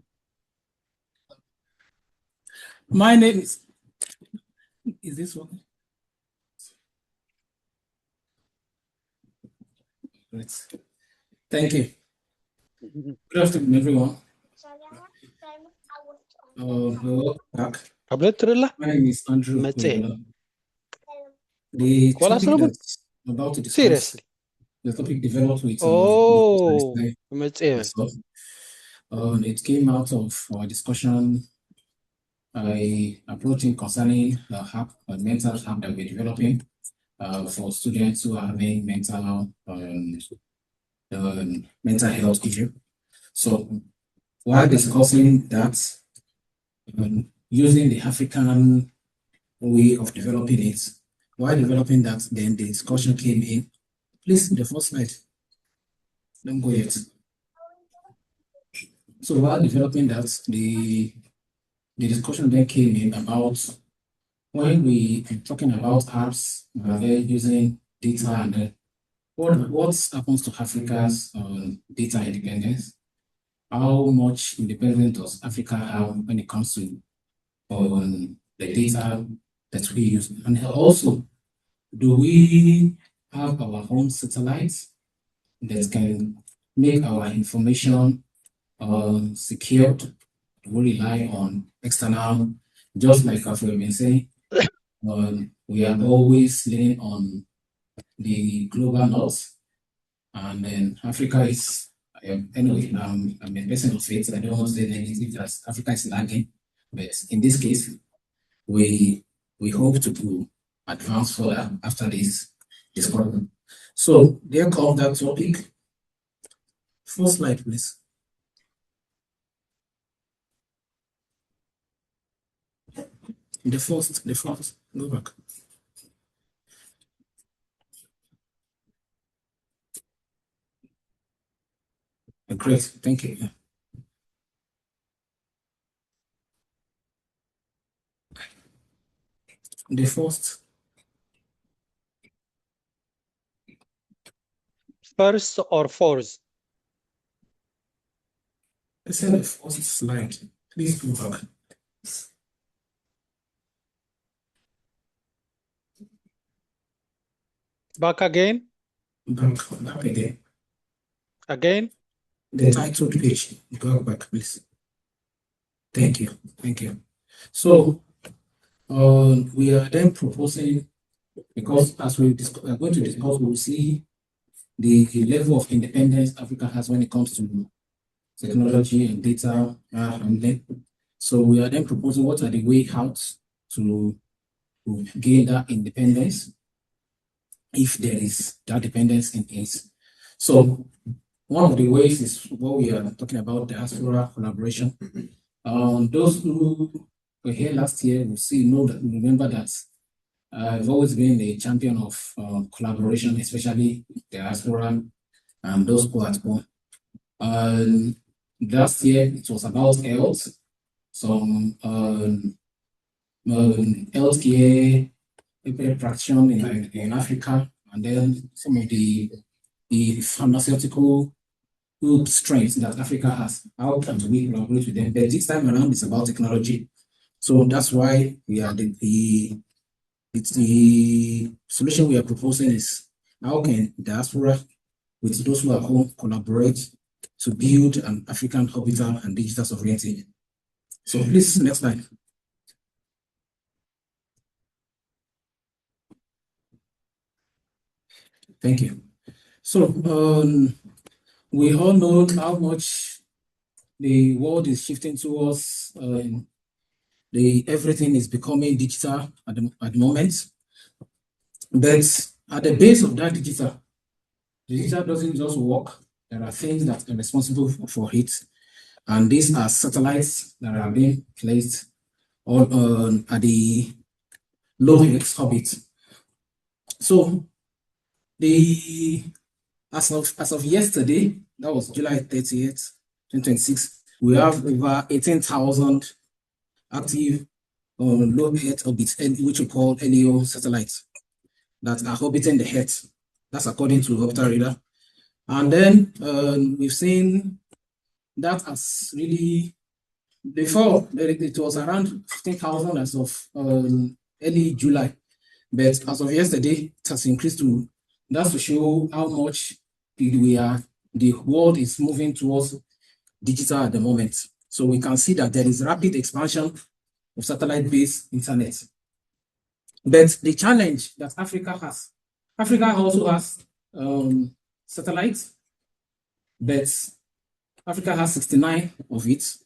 My name is this one? Right. Thank you. Good afternoon, everyone. Welcome back. My name is Andrew Oyedola. The topic that's about to discuss, seriously, the topic developed with it came out of our discussion, approaching concerning the mental app that we're developing for students who are having mental health issue. So while discussing that, using the African way of developing it, while developing that, then the discussion came in. Please, the first slide. Don't go yet. So while developing that, the discussion then came in about when we are talking about apps, they're using data and what happens to Africa's data independence? How much independence does Africa have when it comes to the data that we use? And also, do we have our own satellites that can make our information secured? Do we rely on external, just like as we've been saying? We are always leaning on the global north, and then Africa is anyway. I'm a person of faith. I don't want to say anything that Africa is lagging, but in this case, we hope to advance further after this discussion. So there comes that topic. First slide, please. The first, go back. Great, thank you. The first. First or fourth? I said the first slide. Please go back. Back again? Back again. Again? The title page. Go back, please. Thank you. Thank you. So, we are then proposing, because as we are going to discuss, we'll see the level of independence Africa has when it comes to technology and data handling. So we are then proposing what are the way out to gain that independence, if there is that dependence in it. So one of the ways is what we are talking about, diaspora collaboration. Those who were here last year will remember that I've always been a champion of collaboration, especially diaspora and those who are at home. Last year it was about health, some healthcare practitioner in Africa, and then some of the pharmaceutical strengths that Africa has. How can we collaborate with them? But this time around, it's about technology. So that's why we are the solution we are proposing is how can diaspora with those who are home collaborate to build an African orbital and digital sovereignty. So please, next slide. Thank you. So we all know how much the world is shifting towards everything is becoming digital at the moment. But at the base of that digital doesn't just work. There are things that are responsible for it. And these are satellites that are being placed at the low Earth orbit. So as of yesterday, that was July 30th, 2026, we have over 18,000 active low Earth orbits, which we call LEO satellites, that are orbiting the Earth. That's according to Orbital Radar. And then we've seen that as really, before it was around 15,000 as of early July. But as of yesterday, it has increased to, that's to show how much the world is moving towards digital at the moment. So we can see that there is rapid expansion of satellite-based internet. But the challenge that Africa also has satellites, but Africa has 69 of it.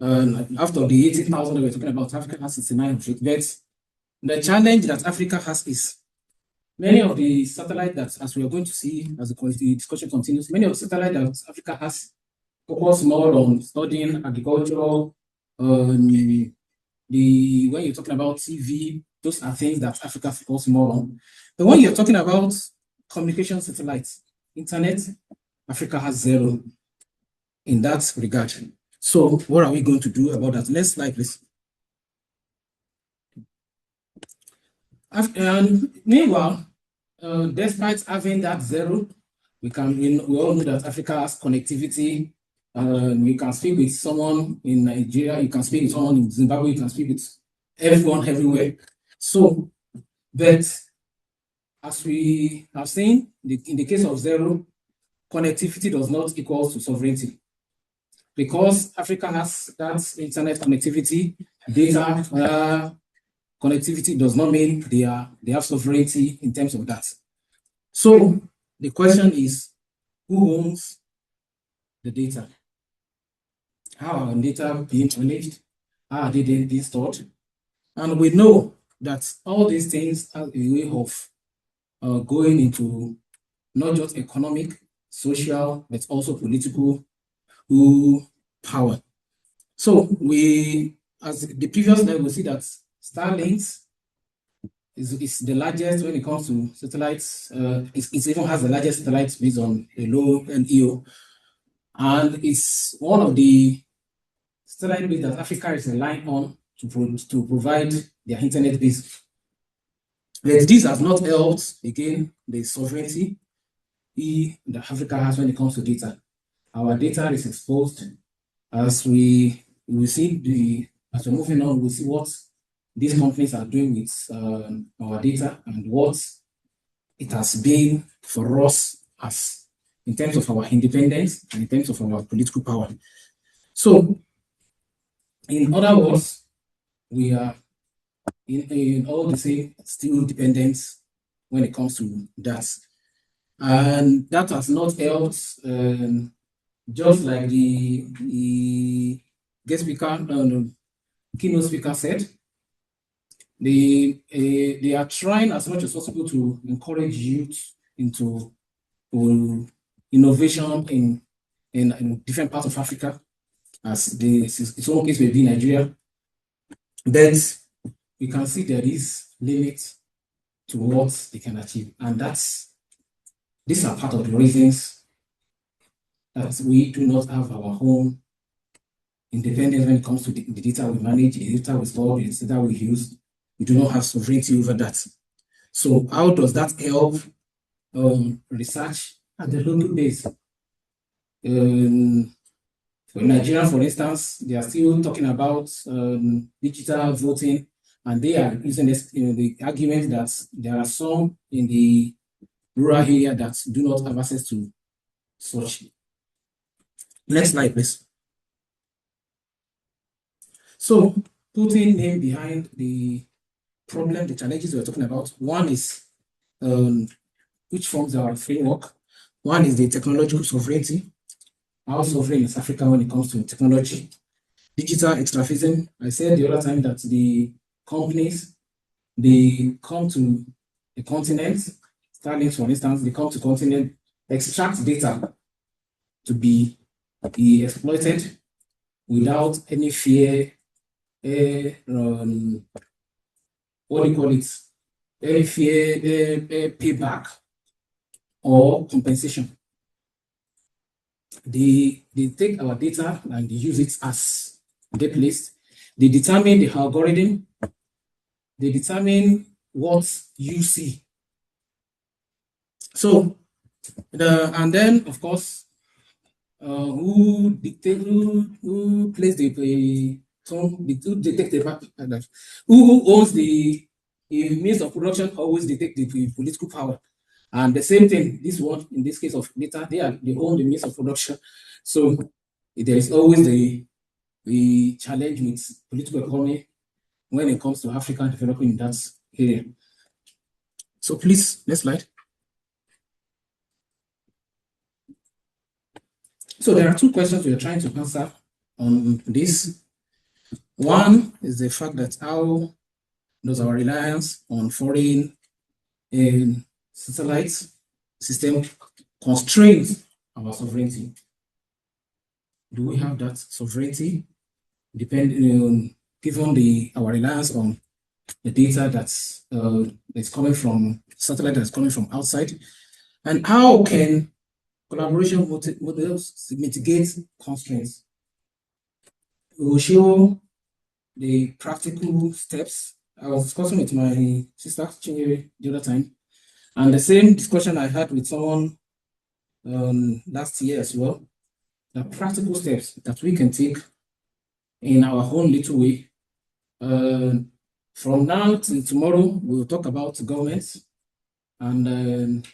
After the 18,000 that we're talking about, Africa has 69 of it. But the challenge that Africa has is many of the satellites that, as we are going to see as the discussion continues, many of the satellites that Africa has focus more on studying agriculture. When you're talking about TV, those are things that Africa focuses more on. But when you're talking about communication satellites, internet, Africa has zero in that regard. So what are we going to do about that? Next slide, please. Meanwhile, despite having that zero, we all know that Africa has connectivity. You can speak with someone in Nigeria, you can speak with someone in Zimbabwe, you can speak with everyone everywhere. So, but as we have seen, in the case of zero, connectivity does not equal to sovereignty. Because Africa has that internet connectivity, data connectivity does not mean they have sovereignty in terms of that. So the question is, who owns the data? How are data being managed? How are they being stored? And we know that all these things are a way of going into not just economic, social, but also political power. So as the previous slide, we see that Starlink is the largest when it comes to satellites. It even has the largest satellites based on a low LEO. And it's one of the satellite base that Africa is relying on to provide their internet base. But this has not helped, again, the sovereignty that Africa has when it comes to data. Our data is exposed. As we see as we're moving on, we see what these companies are doing with our data and what it has been for us as in terms of our independence and in terms of our political power. So, in other words, we are in all the same still dependent when it comes to that. And that has not helped, just like the guest speaker, keynote speaker said, they are trying as much as possible to encourage youth into innovation in different parts of Africa. as its own case may be Nigeria, then we can see there is limit to what they can achieve. And these are part of the reasons that we do not have our own independence when it comes to the data we manage, the data we store, the data we use. We do not have sovereignty over that. So how does that help research at the local base? For Nigeria, for instance, they are still talking about digital voting, and they are using this, the argument that there are some in the rural area that do not have access to such. Next slide, please. So, putting name behind the problem, the challenges we're talking about, one is which forms our framework. One is the technological sovereignty. How sovereign is Africa when it comes to technology? Digital extrafism. I said the other time that the companies, they come to the continent, Starlink for instance, they come to continent, extract data to be exploited without any fear, what do you call it? Any fear, payback or compensation. They take our data and they use it as they placed. They determine the algorithm. They determine what you see. So, and then of course, who plays the who owns the means of production always detect the political power. And the same thing, this one, in this case of data, they own the means of production. So there is always the challenge with political economy when it comes to African development in that area. So please, next slide. So there are two questions we are trying to answer on this. One is the fact that how does our reliance on foreign satellite system constrain our sovereignty? Do we have that sovereignty given our reliance on the data that's coming from satellite that's coming from outside? And how can collaboration models mitigate constraints? We will show the practical steps. I was discussing with my sister Chinyere the other time, and the same discussion I had with someone last year as well. The practical steps that we can take in our own little way. From now till tomorrow, we'll talk about governments. And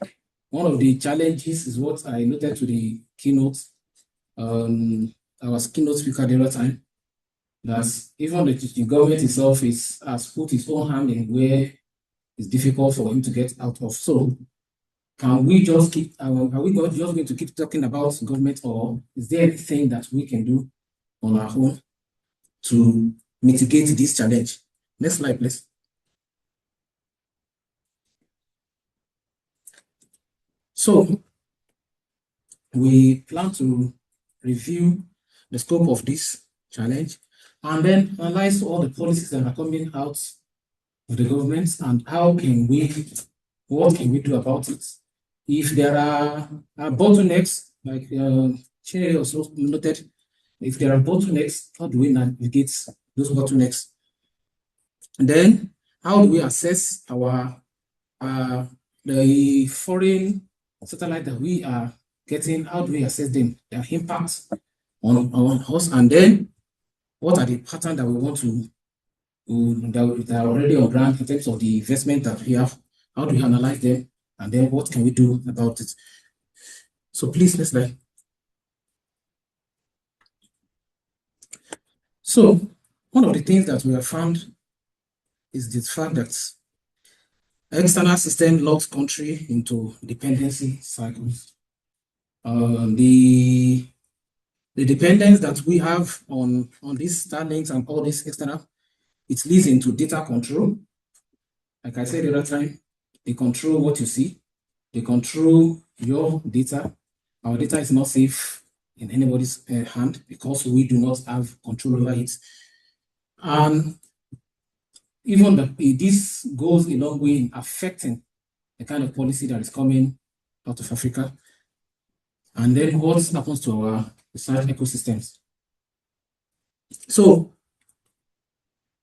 one of the challenges is what I noted to the keynote, our keynote speaker the other time, that even the government itself has put its own hand in where it's difficult for him to get out of. So can we just keep, are we just going to keep talking about government, or is there anything that we can do on our own to mitigate this challenge? Next slide, please. So we plan to review the scope of this challenge and then analyze all the policies that are coming out of the government and what can we do about it? If there are bottlenecks, like Chinere also noted, if there are bottlenecks, how do we navigate those bottlenecks? And then how do we assess the foreign satellite that we are getting? How do we assess them, their impact on us? And then what are the patterns that we want to that are already on ground in terms of the investment that we have? How do we analyze them? And then what can we do about it? So please, next slide. So one of the things that we have found is the fact that external system locks country into dependency cycles. The dependence that we have on these Starlinks and all this external, it leads into data control. Like I said the other time, they control what you see. They control your data. Our data is not safe in anybody's hand because we do not have control over it. And even this goes a long way in affecting the kind of policy that is coming out of Africa. And then what happens to our research ecosystems. So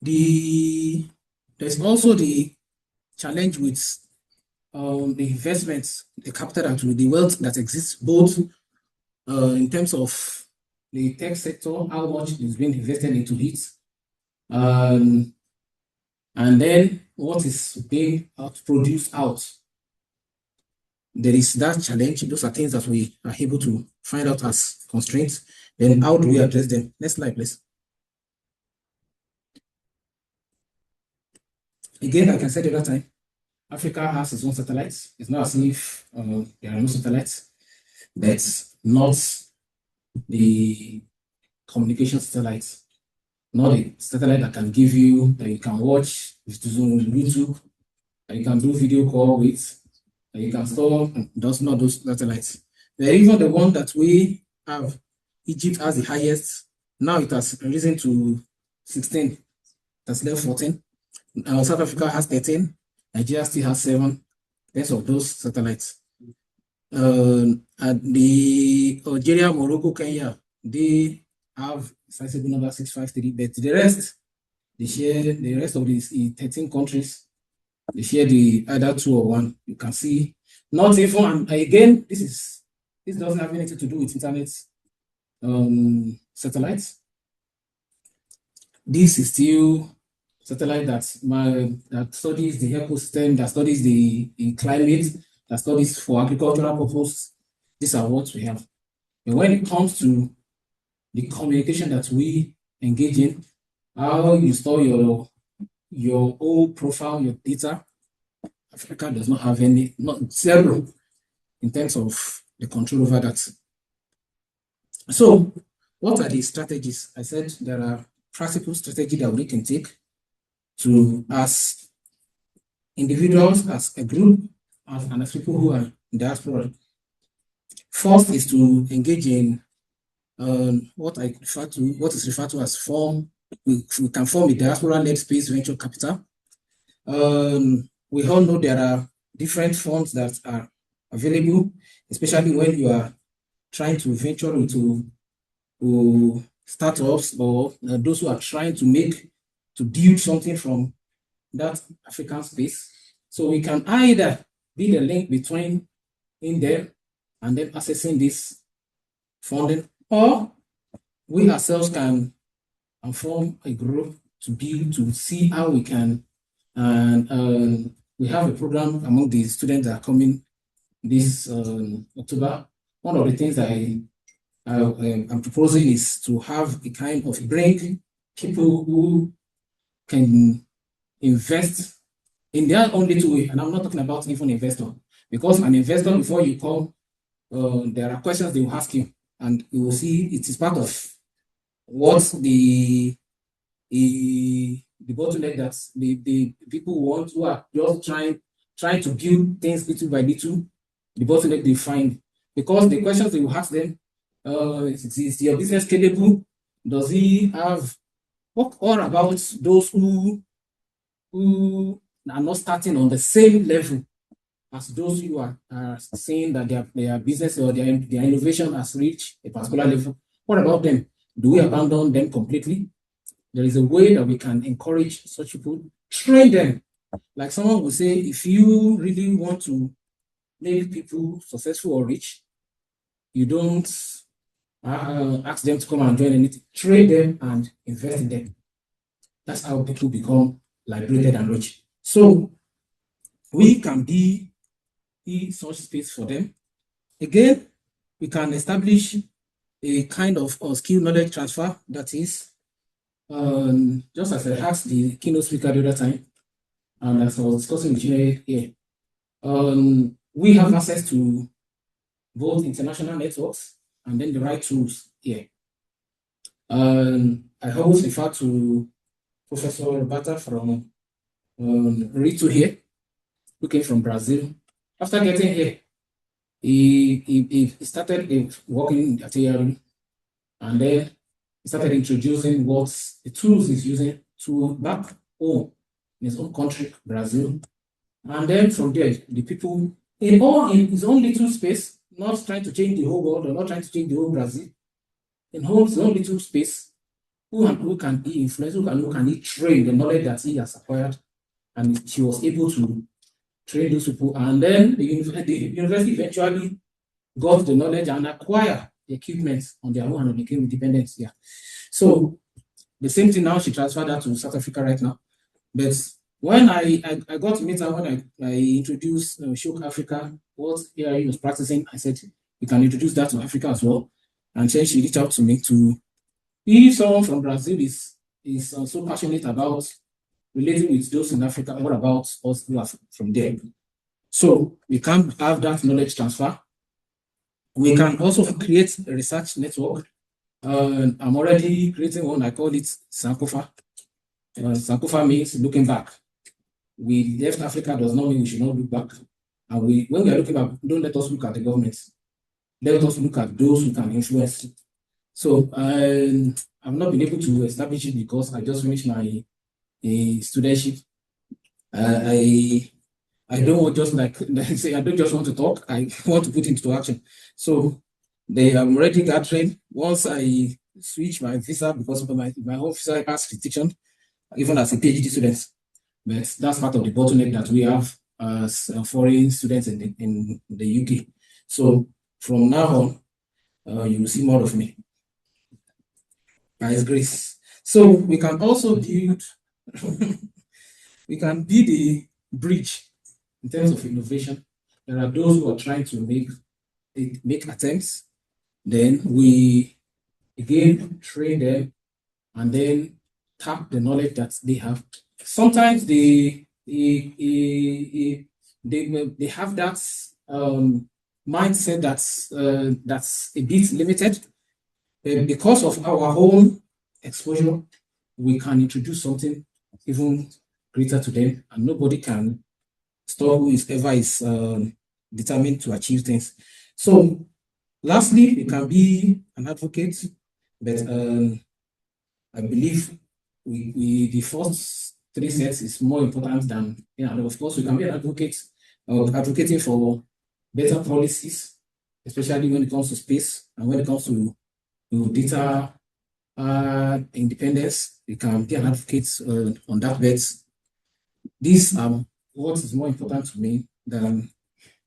there's also the challenge with the investments, the capital, the wealth that exists both in terms of the tech sector, how much is being invested into it, and then what is being produced out. There is that challenge. Those are things that we are able to find out as constraints. Then how do we address them? Next slide, please. Again, like I said the other time, Africa has its own satellites. It's not as if there are no satellites. That's not the communication satellites, not a satellite that can give you, that you can watch, if it is on YouTube, that you can do video call with, that you can store, those not those satellites. There is even the one that we have. Egypt has the highest. Now it has risen to 16. That's left 14. South Africa has 13. Nigeria still has 7. Rest of those satellites. At the Algeria, Morocco, Kenya, they have sizable number 653, but the rest, they share the rest of these 13 countries. They share the either 2 or 1. You can see not even, and again, this doesn't have anything to do with internet satellites. This is still satellite that studies the ecosystem, that studies the climate, that studies for agricultural purpose. These are what we have. And when it comes to the communication that we engage in, how you store your whole profile, your data, Africa does not have any, not zero, in terms of the control over that. So, what are the strategies? I said there are practical strategies that we can take to, as individuals, as a group, and as people who are in diaspora. First is to engage in what is referred to as we can form a diaspora-led space venture capital. We all know there are different funds that are available, especially when you are trying to venture into startups or those who are trying to build something from that African space. So we can either be the link between in there and then accessing this funding, or we ourselves can form a group to build, to see how we can. And we have a program among the students that are coming this October. One of the things that I'm proposing is to have a kind of bring people who can invest in their own little way. And I'm not talking about even investor, because an investor, before you come, there are questions they will ask you, and you will see it is part of what the bottleneck that the people want, who are just trying to build things little by little, the bottleneck they find. Because the questions they will ask them, is your business scalable? Does he have, what all about those who are not starting on the same level as those who are saying that their business or their innovation has reached a particular level? What about them? Do we abandon them completely? There is a way that we can encourage such people, train them. Like someone will say, if you really want to make people successful or rich, you don't ask them to come and join anything. Train them and invest in them. That's how people become liberated and rich. So we can be such space for them. Again, we can establish a kind of skill knowledge transfer, that is, just as I asked the keynote speaker the other time, and as I was discussing with you here, we have access to both international networks and then the right tools here. I always refer to Professor Roberta from Rito here, who came from Brazil. After getting here, he started working at ARU, And then he started introducing what the tools he's using to back home in his own country, Brazil. And then from there, the people in his own little space, not trying to change the whole world or not trying to change the whole Brazil, in his own little space, who can he influence, who can he train the knowledge that he has acquired, and he was able to train those people. And then the university eventually got the knowledge and acquire the equipment on their own and became independent. Yeah. So the same thing now, she transferred that to South Africa right now. But when I got to meet her, when I introduced Shook Africa, what ARU was practicing, I said, we can introduce that to Africa as well. And then she reached out to me to, if someone from Brazil is so passionate about relating with those in Africa, what about us who are from there? So we can have that knowledge transfer. We can also create a research network. I'm already creating one, I call it Sankofa. Sankofa means looking back. We left Africa does not mean we should not look back. And when we are looking back, don't let us look at the government. Let us look at those who can influence. So I've not been able to establish it because I just finished my studentship. I don't want just like say I don't just want to talk. I want to put into action. So I'm already gathering. Once I switch my visa because of my home visa has restriction, even as a PhD student. But that's part of the bottleneck that we have as foreign students in the UK. So from now on, you will see more of me. By His grace. So we can also build, we can be the bridge in terms of innovation. There are those who are trying to make attempts. Then we again train them and then tap the knowledge that they have. Sometimes they have that mindset that's a bit limited. Because of our own exposure, we can introduce something even greater to them, and nobody can stop whoever is determined to achieve things. So, lastly, we can be an advocate, but I believe the first three sets is more important than, and of course, we can be an advocate advocating for better policies, especially when it comes to space and when it comes to data independence. We can be an advocate on that bet. These are what is more important to me than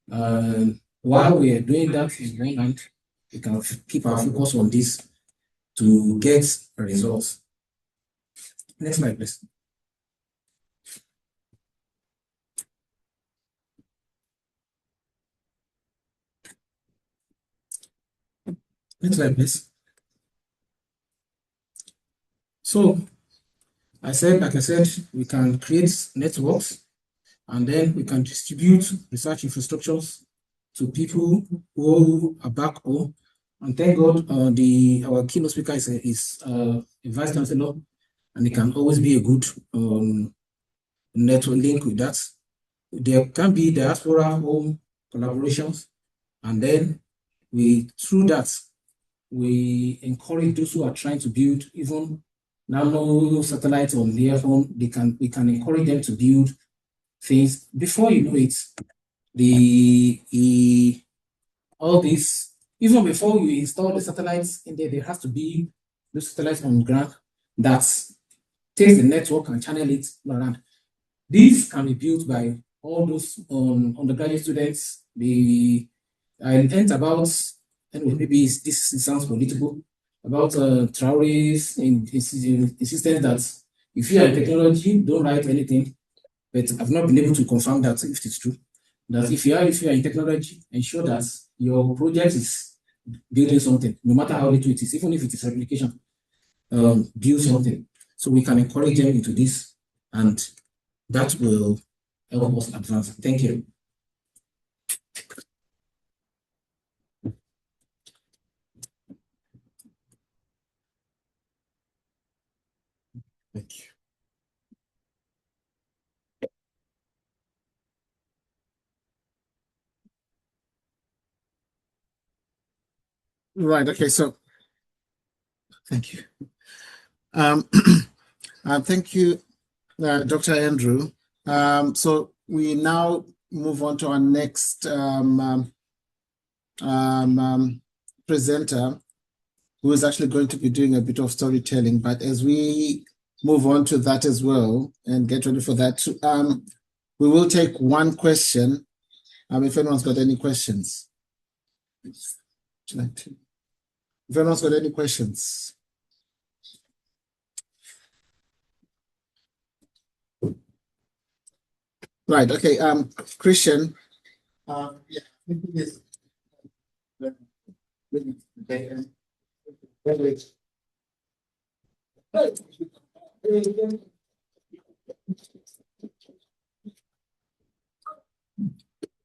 while we are doing that in one hand, we can keep our focus on this to get results. Next slide, please. Next slide, please. So, like I said, we can create networks and then we can distribute research infrastructures to people who are back home. And thank God, our keynote speaker is a vice chancellor, and it can always be a good network link with that. There can be diaspora home collaborations, and then through that, we encourage those who are trying to build even nano satellites on their home. We can encourage them to build things. Before you know it, all this, even before you install the satellites in there, there has to be those satellites on the ground that takes the network and channel it around. These can be built by all those undergraduate students. I learned about, anyway, maybe this sounds political, about Traore's insistence that if you are in technology, don't write anything. But I've not been able to confirm that if it's true. That if you are in technology, ensure that your project is building something, no matter how little it is, even if it is replication, build something. So we can encourage them into this, and that will help us advance. Thank you. Thank you. Right. Okay. So Thank you. Thank you, Dr. Andrew. So we now move on to our next presenter, who is actually going to be doing a bit of storytelling. But as we move on to that as well and get ready for that, we will take one question. If anyone's got any questions. If anyone's got any questions. Right, okay, Christian. Yeah, I think it is.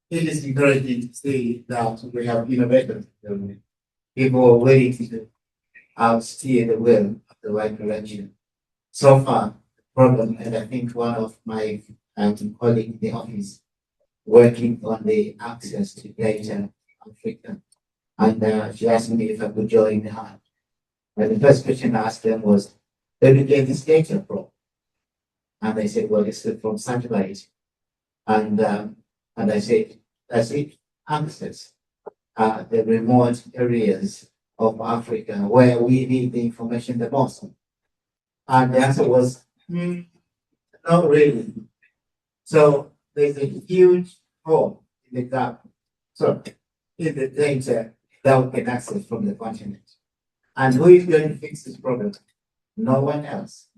It is encouraging to see that we have innovators. People are willing to steer the wheel of the right direction. So far, the problem, and I think one of my colleagues in the office working on the access to data in Africa, and she asked me if I could join her. And the first question I asked them was, where did you get this data from? And they said, well, it's from satellite. And I said, that's it, access the remote areas of Africa where we need the information the most. And the answer was, not really. So there's a huge hole in the gap, in the data that we can access from the continent. And who is going to fix this problem? No one else.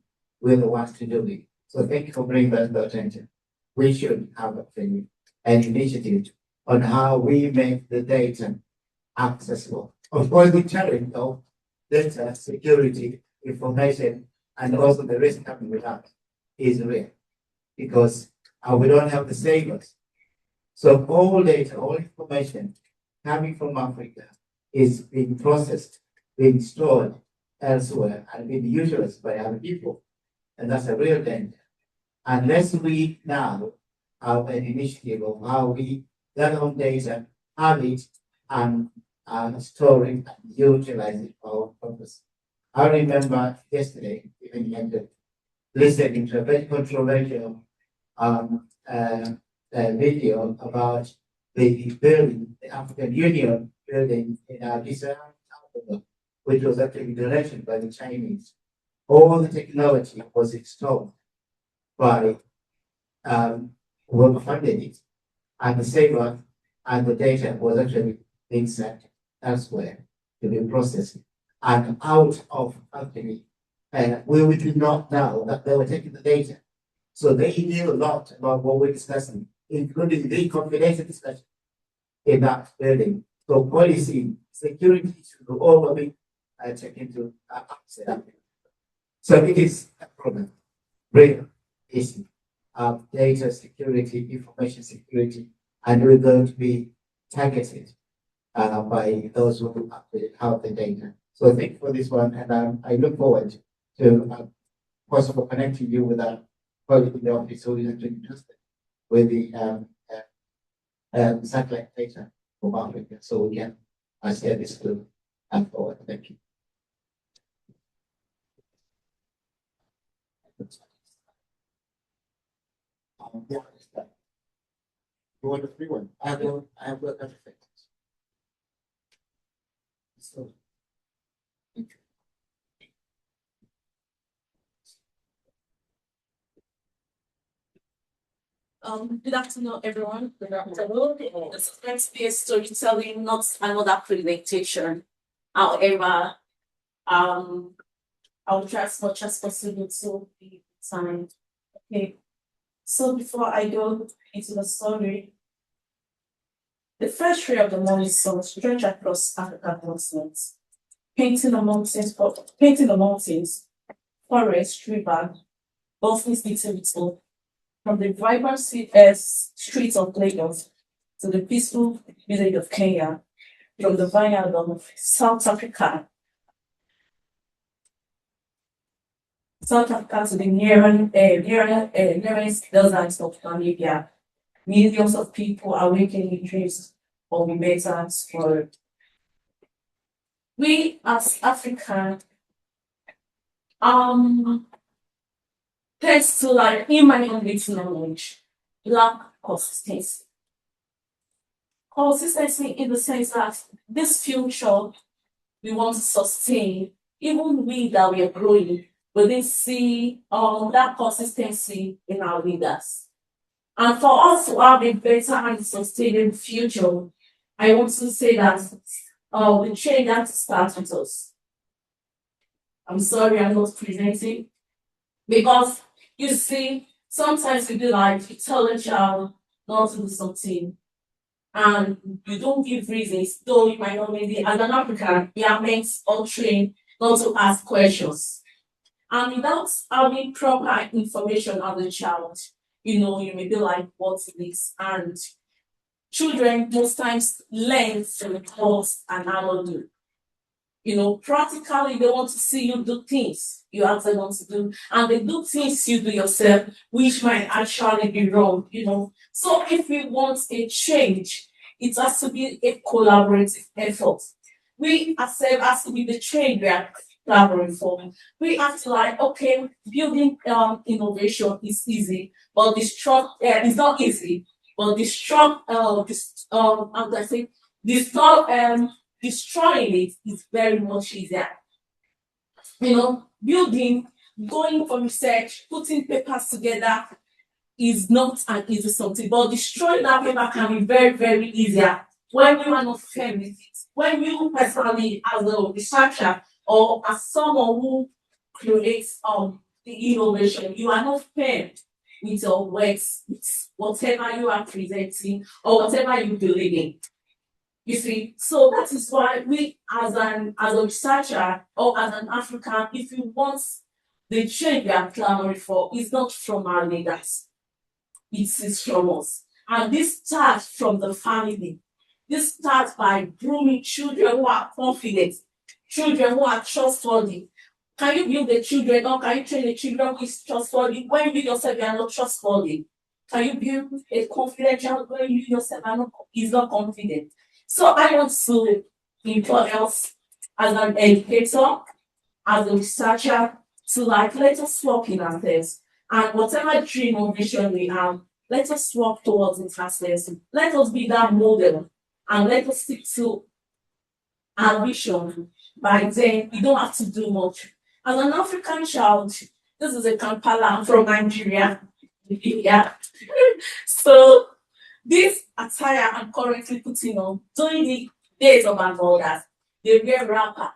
We're the ones to do it. So thank you for bringing that to attention. We should have an initiative on how we make the data accessible. Of course, the challenge of data security, information, and also the risk coming with that is real, because we don't have the savers. So all data, all information coming from Africa is being processed, being stored elsewhere, and being utilized by other people. And that's a real danger. Unless we now have an initiative of how we gather on data, have it, and store it and utilize it for our purpose. I remember yesterday, even listening to a very controversial video about the building, the African Union building in Addis Ababa, which was actually directed by the Chinese. All the technology was installed by whoever funded it, and the saver and the data was actually being sent elsewhere to be processed and out of actually we did not know that they were taking the data. So they knew a lot about what we're discussing, including the confidential discussion in that building. So policy, security should all be taken into account. So it is a problem, real issue of data security, information security, and we're going to be targeted by those who have the data. So thank you for this one, and I look forward to possible connecting you with a colleague in the office who is actually interested with the satellite data of Africa. So we can share this to forward. Thank you. Yeah, you want a free one? I have worked at it. So, thank you. Good afternoon, everyone. Good afternoon. This is going to be a storytelling, not another presentation. However, I'll try as much as possible to be time. Okay. So before I go into the story, the first ray of the morning sun stretched across African continent, painting the mountains, forest, river, buffing city with hope. From the vibrant streets of Lagos to the peaceful village of Kenya, from the vineyard of South Africa to the nearest deserts of Namibia, millions of people are waking dreams of a better world. We as African tends to like in my own little knowledge, lack consistency. Consistency in the sense that this future we want to sustain, even we that we are growing, we didn't see that consistency in our leaders. And for us to have a better and sustainable future, I want to say that the change has to start with us. I'm sorry I'm not presenting. Because you see, sometimes you do like you tell a child not to do something and you don't give reasons, though you might not maybe as an African, we are meant or trained not to ask questions. And without having proper information as a child, you may be like, what is this? And children most times learn from what an adult do. Practically they want to see you do things you ask them not to do, and they do things you do yourself, which might actually be wrong. So if we want a change, it has to be a collaborative effort. We ourselves has to be the change we are collaborating for. We have to okay, building innovation is easy, but it's not easy. But destroying it is very much easier. Building, going for research, putting papers together is not an easy something, but destroying that paper can be very, very easier when you are not fair with it. When you personally, as a researcher or as someone who creates the innovation, you are not fair with your works, with whatever you are presenting or whatever you believe in. You see, so that is why we, as a researcher or as an African, if you want the change we are clamoring for, is not from our leaders, it is from us. And this starts from the family. This starts by grooming children who are confident, children who are trustworthy. Can you build the children or can you train the children who is trustworthy when you yourself are not trustworthy? Can you build a confident child when you yourself is not confident? So I want to implore us as an educator, as a researcher, to let us work in our things. And whatever dream or vision we have, let us work towards it as lesson. Let us be that model and let us stick to our vision. By then, you don't have to do much. As an African child, this is a Kampala, I'm from Nigeria. Yeah. So this attire I'm currently putting on during the days of our mothers, they wear wrapper.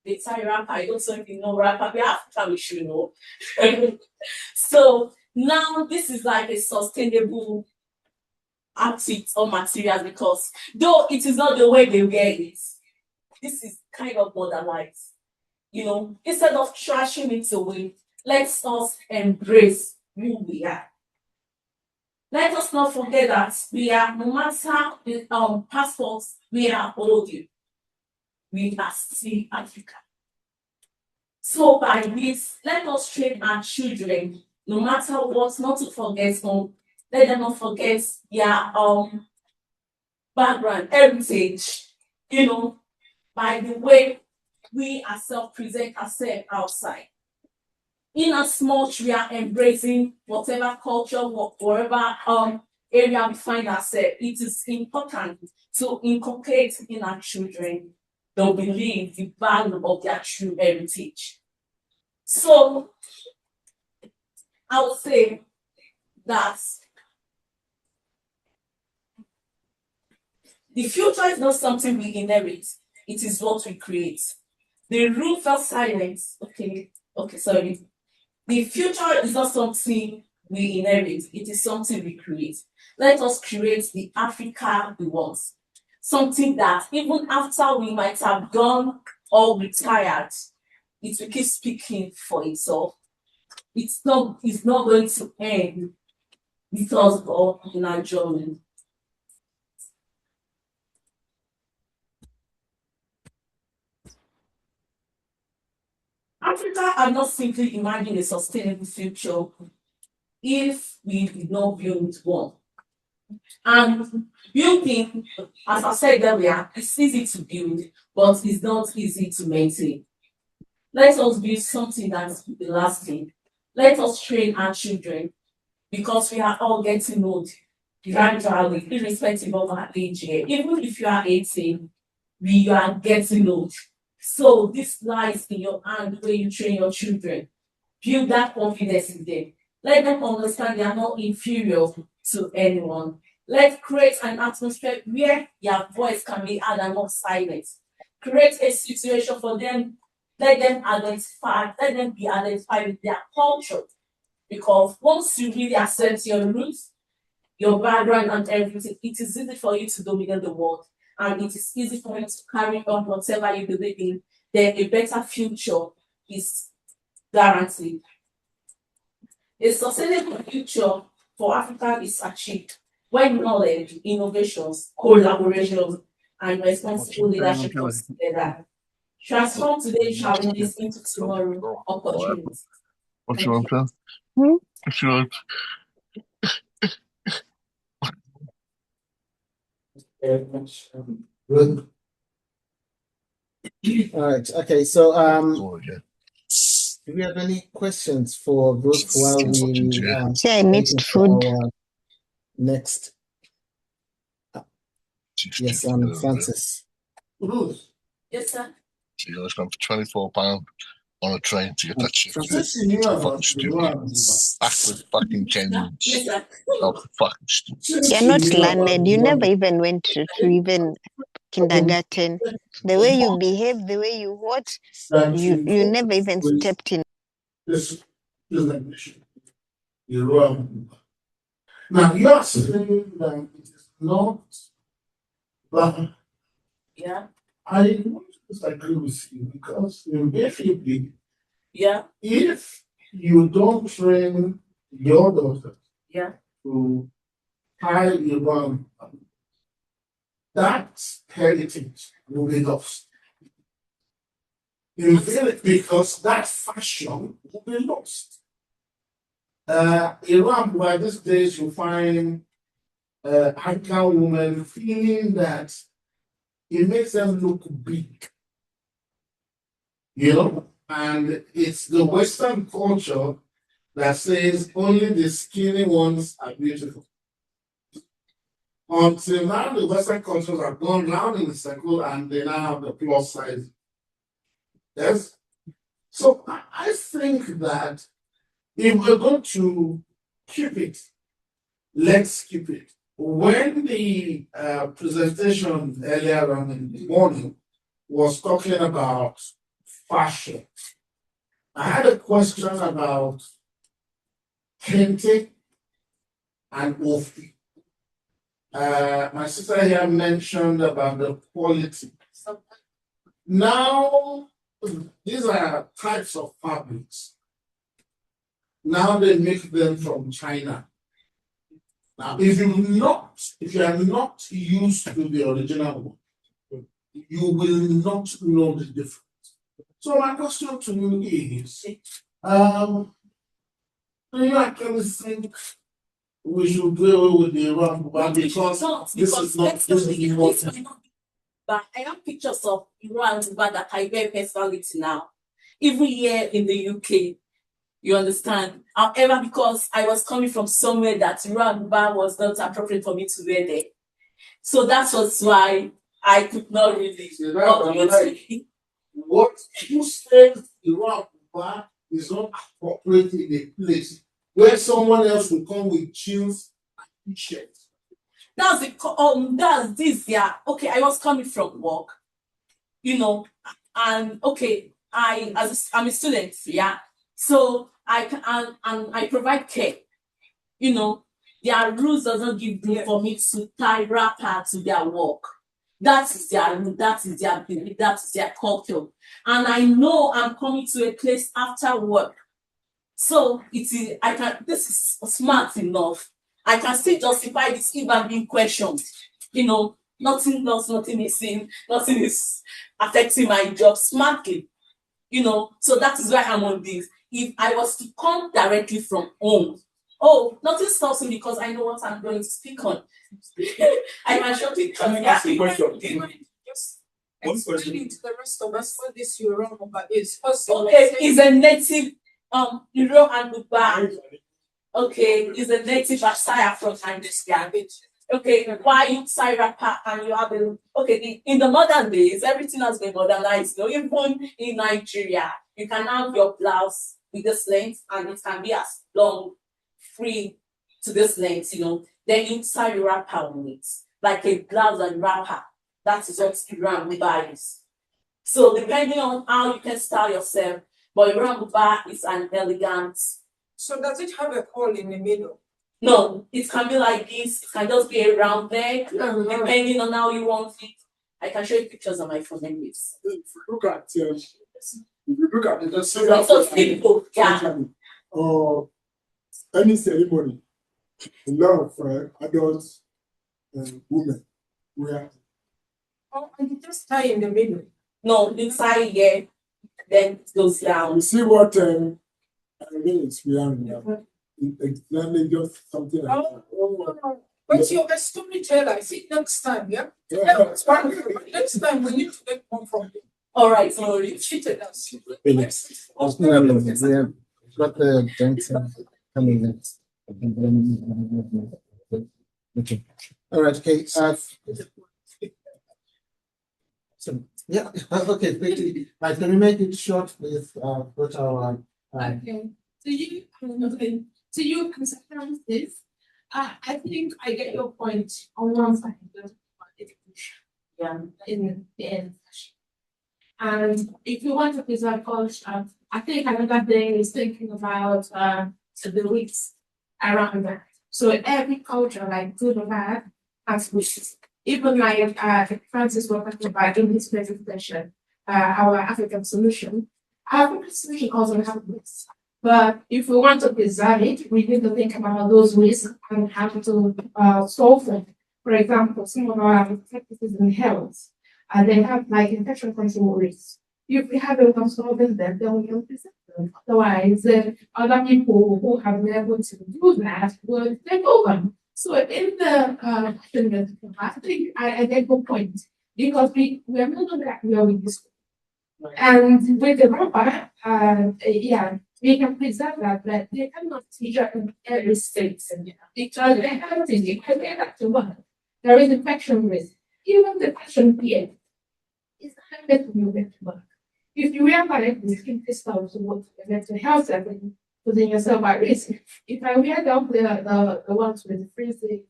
They tie wrapper. I don't know if you know wrapper. We African, we should know. So now this is like a sustainable outfit or materials because though it is not the way they wear it, this is kind of modernized. Instead of trashing it away, let's us embrace who we are. Let us not forget that we are, no matter the passports we are holding, we are still Africa. So by this, let us train our children, no matter what, not to forget let them not forget their background, heritage, by the way we ourselves present ourselves outside. In as much we are embracing whatever culture, whatever area we find ourselves, it is important to inculcate in our children the belief, the value of their true heritage. So I would say that the future is not something we inherit, it is what we create. The room fell silent. Okay, sorry. The future is not something we inherit, it is something we create. Let us create the Africa we want. Something that even after we might have gone or retired, it will keep speaking for itself. It's not going to end because of our journey. Africa had not simply imagined a sustainable future if we did not build one. And building, as I said earlier, it's easy to build, but it's not easy to maintain. Let us build something that's lasting. Let us train our children because we are all getting old gradually, irrespective of our age here. Even if you are 18, we are getting old. So this lies in your hand where you train your children. Build that confidence in them. Let them understand they are not inferior to anyone. Let's create an atmosphere where their voice can be heard and not silent. Create a situation for them. Let them be identified with their culture. Because once you really accept your roots, your background and everything, it is easy for you to dominate the world. And it is easy for you to carry on whatever you believe in. Then a better future is guaranteed. A sustainable future for Africa is achieved when knowledge, innovations, collaborations, and responsible leadership comes together. Transform today's challenges into tomorrow opportunities. What you want, Phil? What you want? Good. All right. Okay. So, do we have any questions for Ruth while we I missed food. our next? Yes, Francis. Yes, sir. So you're going to spend £24 on a train to get that shit. Fucking stupid. Backwards fucking Kenyans. Fucking stupid. You're not learned. You never even went to even kindergarten. The way you behave, the way you you never even stepped in. Now you are saying that it is not, but yeah, I want to disagree with you because basically, yeah, if you don't train your daughter, yeah, to high Iran, that heritage will be lost. Because that fashion will be lost. Iran, by these days, you find African women feeling that it makes them look big, and it's the Western culture that says only the skinny ones are beautiful. Until now, the Western cultures have gone round in a circle and they now have the plus size. Yes? So I think that if we're going to keep it, let's keep it. When the presentation earlier on in the morning was talking about fashion, I had a question about kente and ofi. My sister here mentioned about the quality. Now, these are types of fabrics. Now they make them from China. Now, if you are not used to the original one, you will not know the difference. So my question to you is, do you actually think we should go with the Iran ban because this is not important? But I have pictures of Iran that I wear personally now, even here in the UK. You understand? However, because I was coming from somewhere that Iran was not appropriate for me to wear there. So that was why I could not really. What you said Iran is not appropriate in a place where someone else will come with jeans and t-shirts. That's this, yeah. Okay, I was coming from work, and okay, I'm a student, yeah. So I provide care, Their rules doesn't give room for me to tie wrapper to their work. That is their rule, that is their belief, that is their culture. And I know I'm coming to a place after work. So this is smart enough. I can still justify this if I'm being questioned. Nothing lost, nothing missing, nothing is affecting my job smartly. So that is why I'm on this. If I was to come directly from home, nothing stops me because I know what I'm going to speak on. I can show it. Ask the question. explaining to the rest of us what this euro number is. Okay, it's a native euro and Dubai. Okay, it's a native Asaya from Nigeria. Okay, why you tie wrapper and you have a in the modern days, everything has been modernized. You know, even in Nigeria, you can have your blouse with this length and it can be as long, free to this length, you know. Then you tie your wrapper on it, like a blouse and wrapper. That is what Iran Buba is. So depending on how you can style yourself, but Iran Buba is an elegant. So does it have a hole in the middle? No, it can be like this. It can just be a round neck, depending on how you want it. I can show you pictures on my phone anyways. If you look at it, just say It's so simple, yeah. Or any ceremony, a lot of adult women wear. Oh, and you just tie in the middle. No, inside here, then it goes down. You see what means we are now. Exactly, just something like that. Oh, but you're a storyteller. I think next time, yeah? Yeah, it's fine. Next time we need to get one from you. All right, so You cheated us. We have got the Jensen coming next. Okay. All right. Okay. So yeah. Okay. Quickly. Right. Can we make it short with what our Okay. So you consider this. I think I get your point on one side. Yeah, in the end. And if you want to preserve culture, I think another thing is thinking about the weeks around that. So every culture, like good or bad, has wishes. Even like Francis was talking about in his presentation, our African solution also has wishes. But if we want to preserve it, we need to think about those risks and how to solve them. For example, some of our practices in health, they have like infection control risks. If we haven't solved them, then we can preserve them. Otherwise, other people who have been able to do that will take over. So in the I think I get the point because we are not going to where we used to. And with the rubber, we can preserve that, but they cannot teach in every state because they have to get to work. There is infection risk. Even the fashion period is harder to move to work. If you realize the skin crystals to work the mental health and putting yourself at risk. If I wear down the ones with the freezing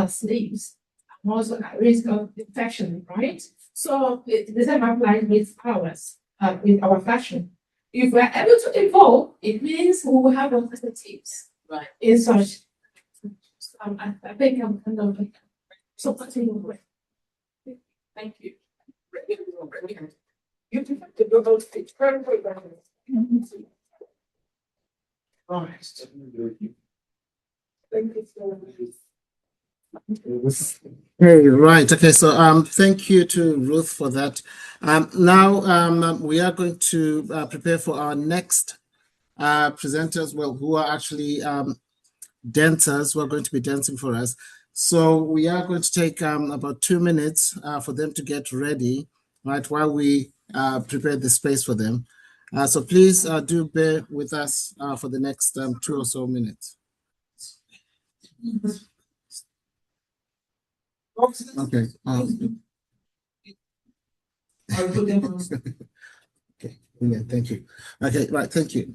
sleeves, I'm also at risk of infection, right? So the same applies with ours, with our fashion. If we're able to evolve, it means we will have alternatives, right? In such, I think I'm kind of supporting with. Thank you. You have to go out to turn program. All right. Thank you so much. Hey, right. Okay, so thank you to Ruth for that. Now we are going to prepare for our next presenters, well, who are actually dancers who are going to be dancing for us. So we are going to take about 2 minutes for them to get ready, right, while we prepare the space for them. So please do bear with us for the next 2 or so minutes. Okay. Okay. Yeah, thank you. Okay, right. Thank you.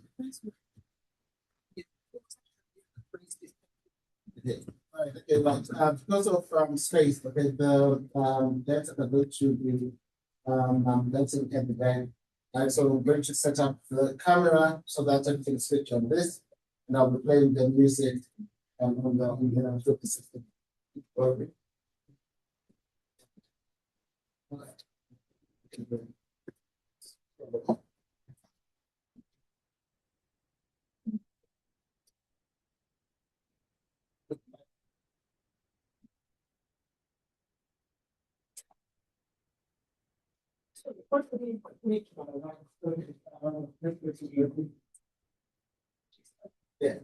Okay. Right. Okay. Right. Because of space, okay, the dancers are going to be dancing at the back. Right. So we're going to set up the camera so that I can switch on this, and I'll be playing the music on the system. Okay. Yeah.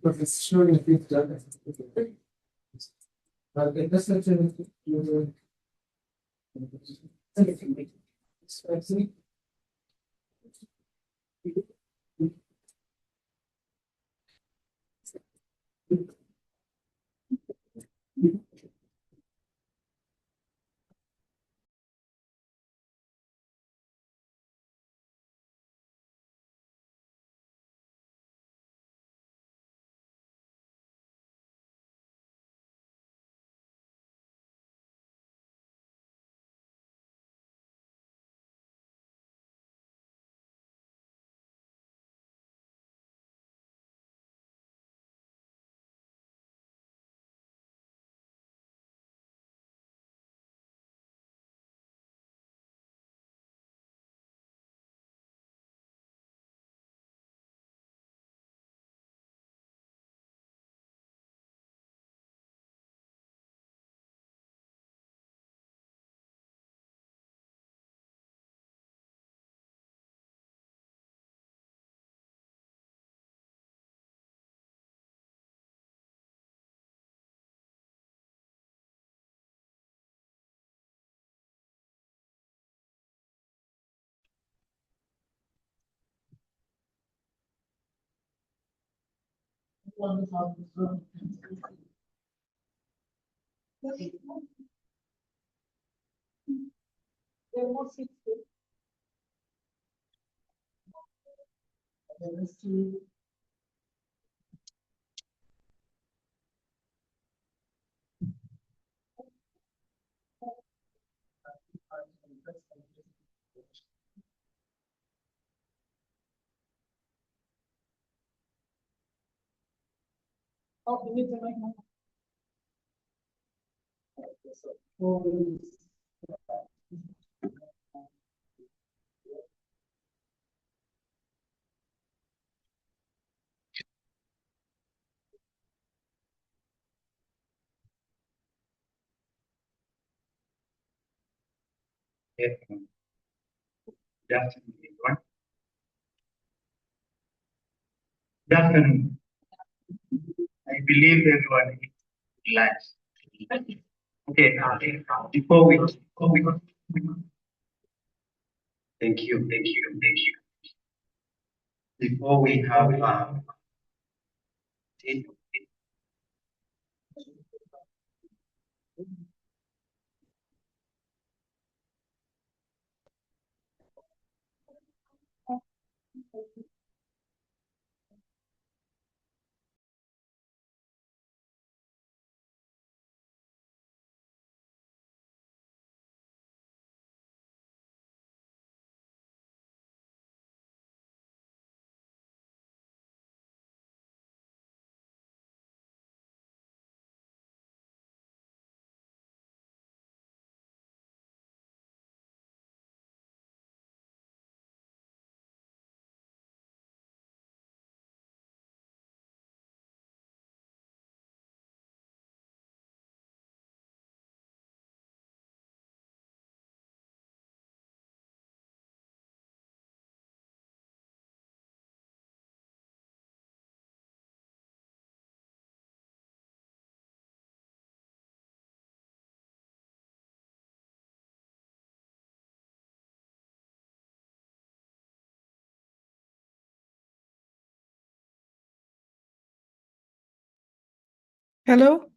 because it's showing a bit done. But it doesn't Good afternoon, everyone. Good afternoon. I believe everyone is lunch. Okay, before we thank you. Before we have Hello?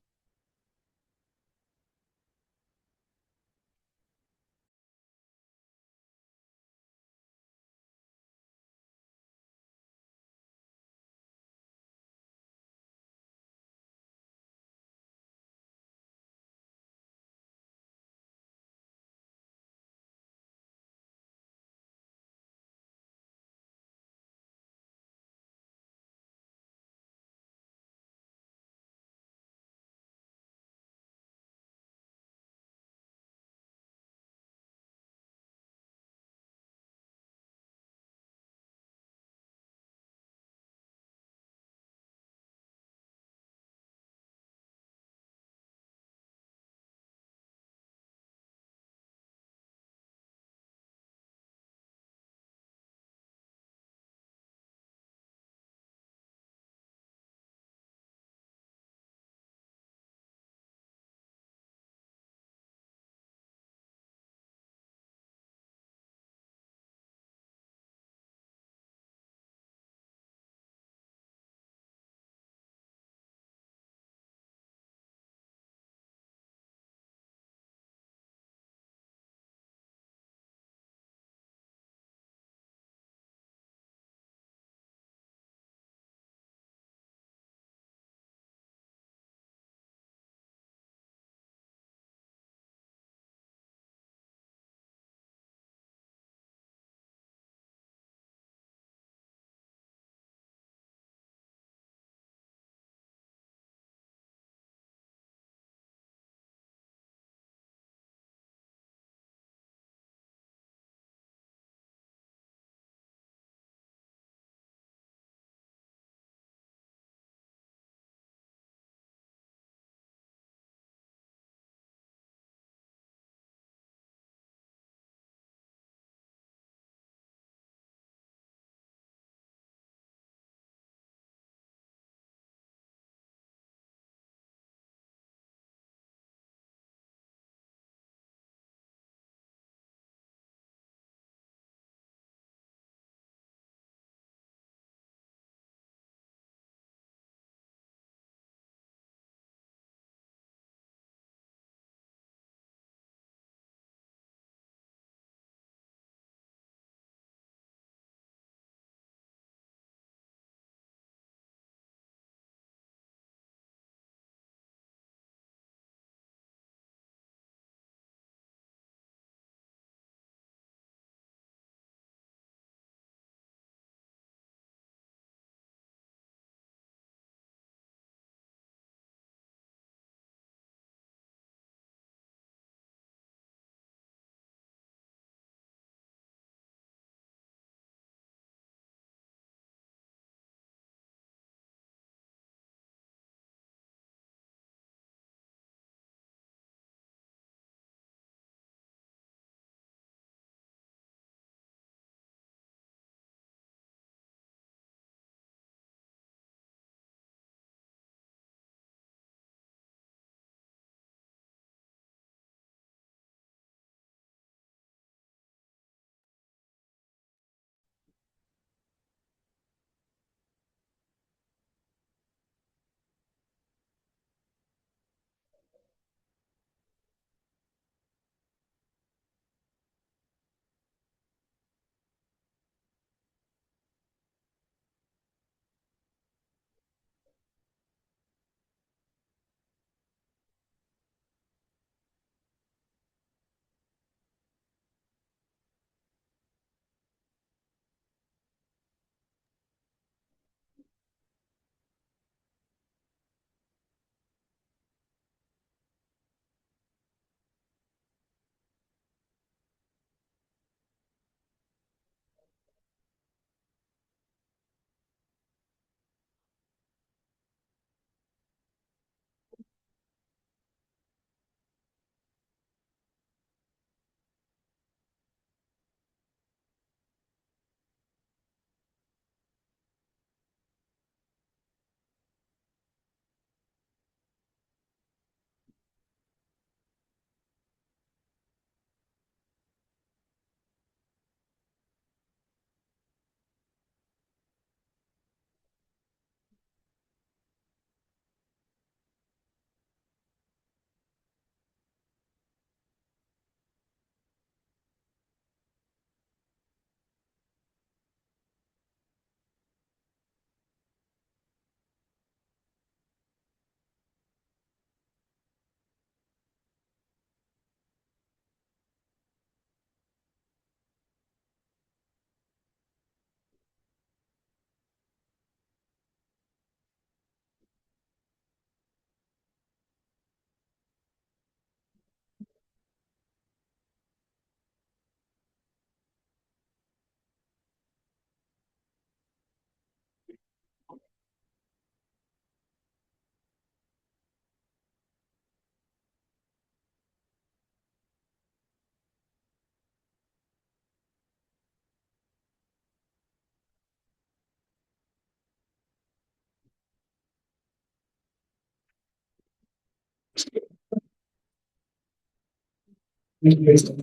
The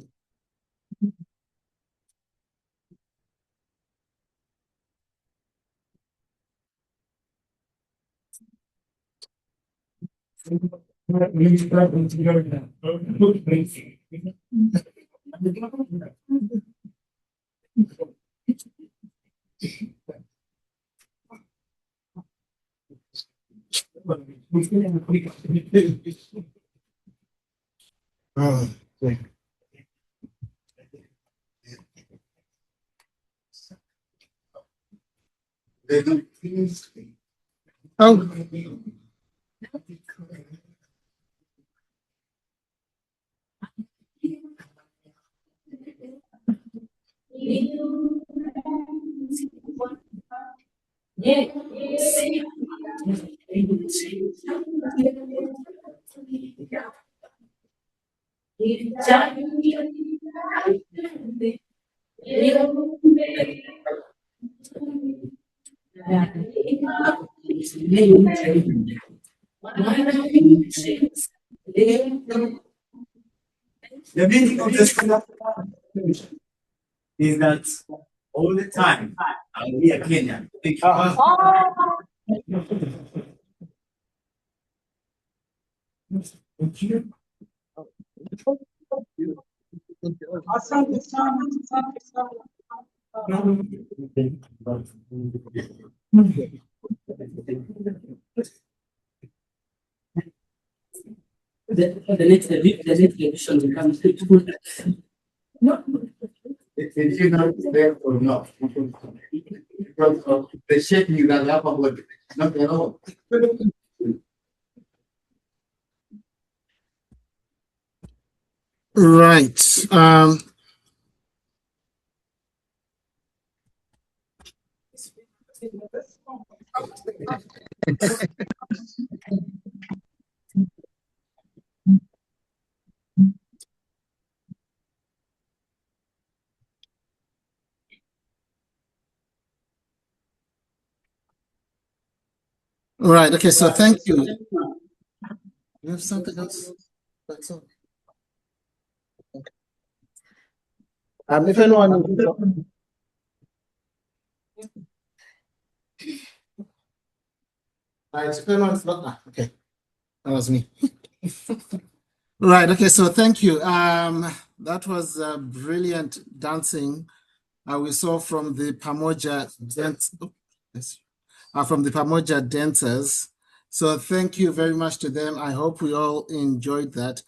meaning of this is that all the time I'll be a Kenyan. Thank you. Asante sana, asante sana. The next edition becomes beautiful. Did you know it's there or not? Because of the shaking that happened, not at all. Right. Right. Okay. So thank you. You have something else? That's all. If anyone. If anyone's not. Okay. That was me. Right. Okay. So thank you. That was brilliant dancing. We saw from the Pamoja dance. From the Pamoja dancers. So thank you very much to them. I hope we all enjoyed that.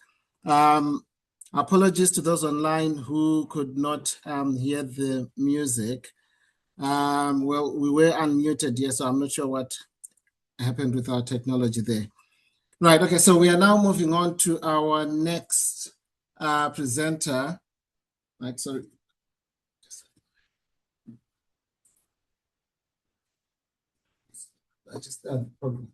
Apologies to those online who could not hear the music. Well, we were unmuted here, so I'm not sure what happened with our technology there. Right, okay, so we are now moving on to our next presenter. Right, sorry. I just had a problem.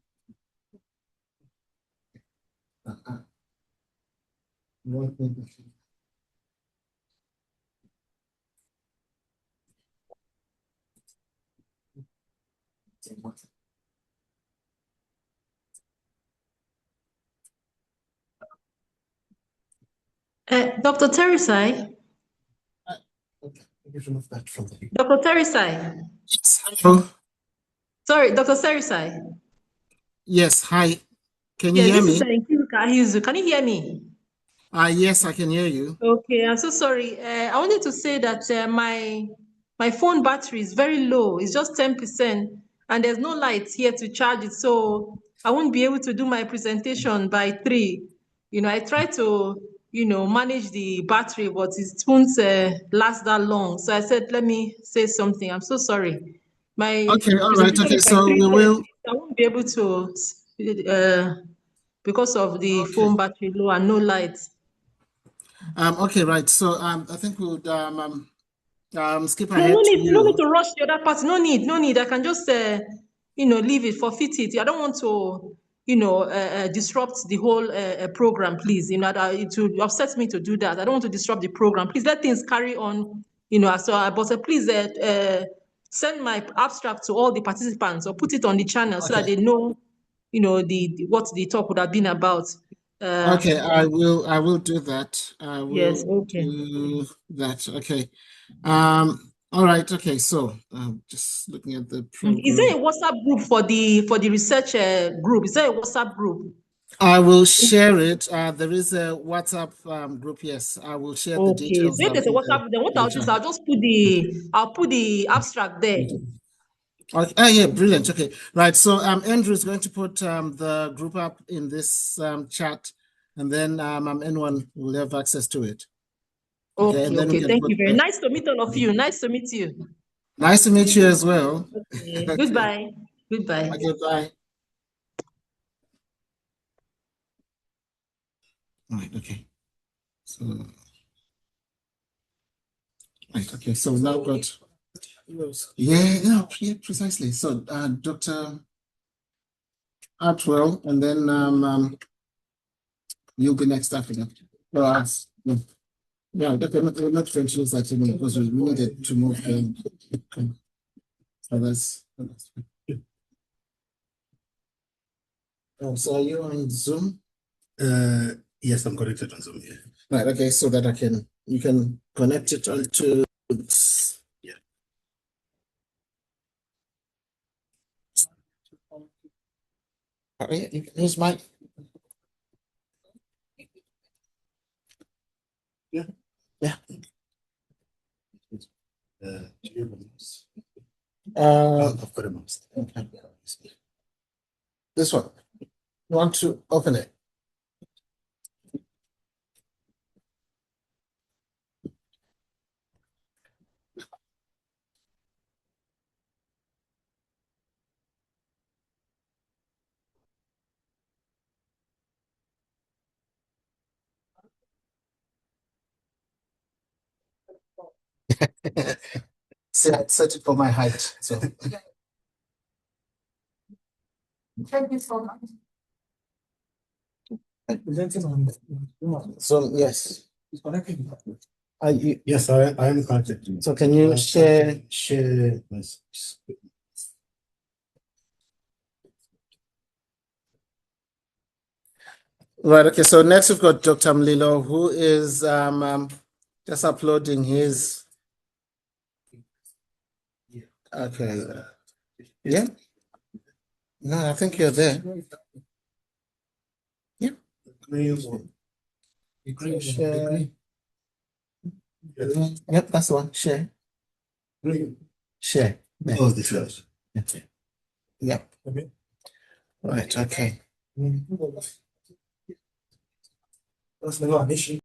One thing. Dr. Teresai? Dr. Teresai? Hello? Sorry, Dr. Teresai? Yes, hi. Can you hear this me? is Can you hear me? Yes, I can hear you. Okay, I'm so sorry. I wanted to say that my phone battery is very low. It's just 10%, and there's no light here to charge it, so I won't be able to do my presentation by 3. I try to, manage the battery, but it won't last that long. So I said, let me say something. I'm so sorry. My Okay, all right. presentation Okay, is by so we 3:30. will. I won't be able to, because of the phone battery low and no light. Okay, right. So I think we would skip No, ahead to you. no need to rush the other part. No need. I can just, leave it, forfeit it. I don't want to, disrupt the whole program, please. It will upset me to do that. I don't want to disrupt the program. Please let things carry on, but please send my abstract to all the participants or put it on the channel so that they know, what the talk would have been about. Okay, I will do that. I will Yes, okay. do that. Okay. All right, okay, so just looking at the Is there program. a WhatsApp group for the research group? Is there a WhatsApp group? I will share it. There is a WhatsApp group. Yes, I will share the Okay, details so if there's a in WhatsApp, then what the I'll do is chat. I'll put the abstract there. Okay. Yeah, brilliant. Okay, right. So Andrew is going to put the group up in this chat, and then anyone will have access to it. Okay, and then we Okay. can Thank put you very nice to meet all of you. Nice to meet you. Nice to meet you as well. Okay. Okay. Goodbye. Goodbye. Okay, bye. All right, okay. So, right, okay, so we've now got, yeah, precisely. So, Dr. Artwell, and then you'll be next after that. No, us. No. Yeah, we're not going to use that anymore because we needed to move them. Okay. So that's so are you on Zoom? Yes, I'm connected on Zoom. Yeah. Right, okay, so that you can connect it onto yeah, you can use my yeah. I've got a mouse. Okay. This one. You want to open it? Set it for my height. So Thank you so much. so yes. Yes, I am connected. So can you share this? Right, okay. So next we've got Dr. Mlilo, who is just uploading his okay. Yeah. No, I think you're there. Yeah. Share. Yep, that's the one. Share. Share. Oh, the first. Yep. Okay. Right, okay. That's not an issue.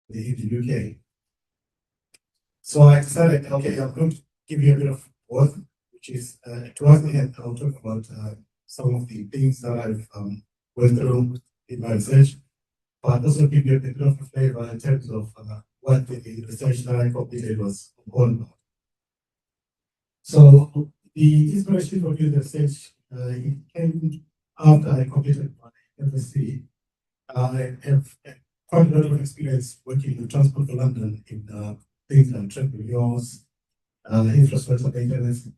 in the UK. So I decided, okay, I'm going to give you a bit of both, which is towards the end, I'll talk about some of the things that I've went through in my research, but also give you a bit of a flavor in terms of what the research that I completed was all about. So the inspiration for doing the research it came after I completed my MSc. I have quite a lot of experience working in Transport for London in things like traffic infrastructure maintenance,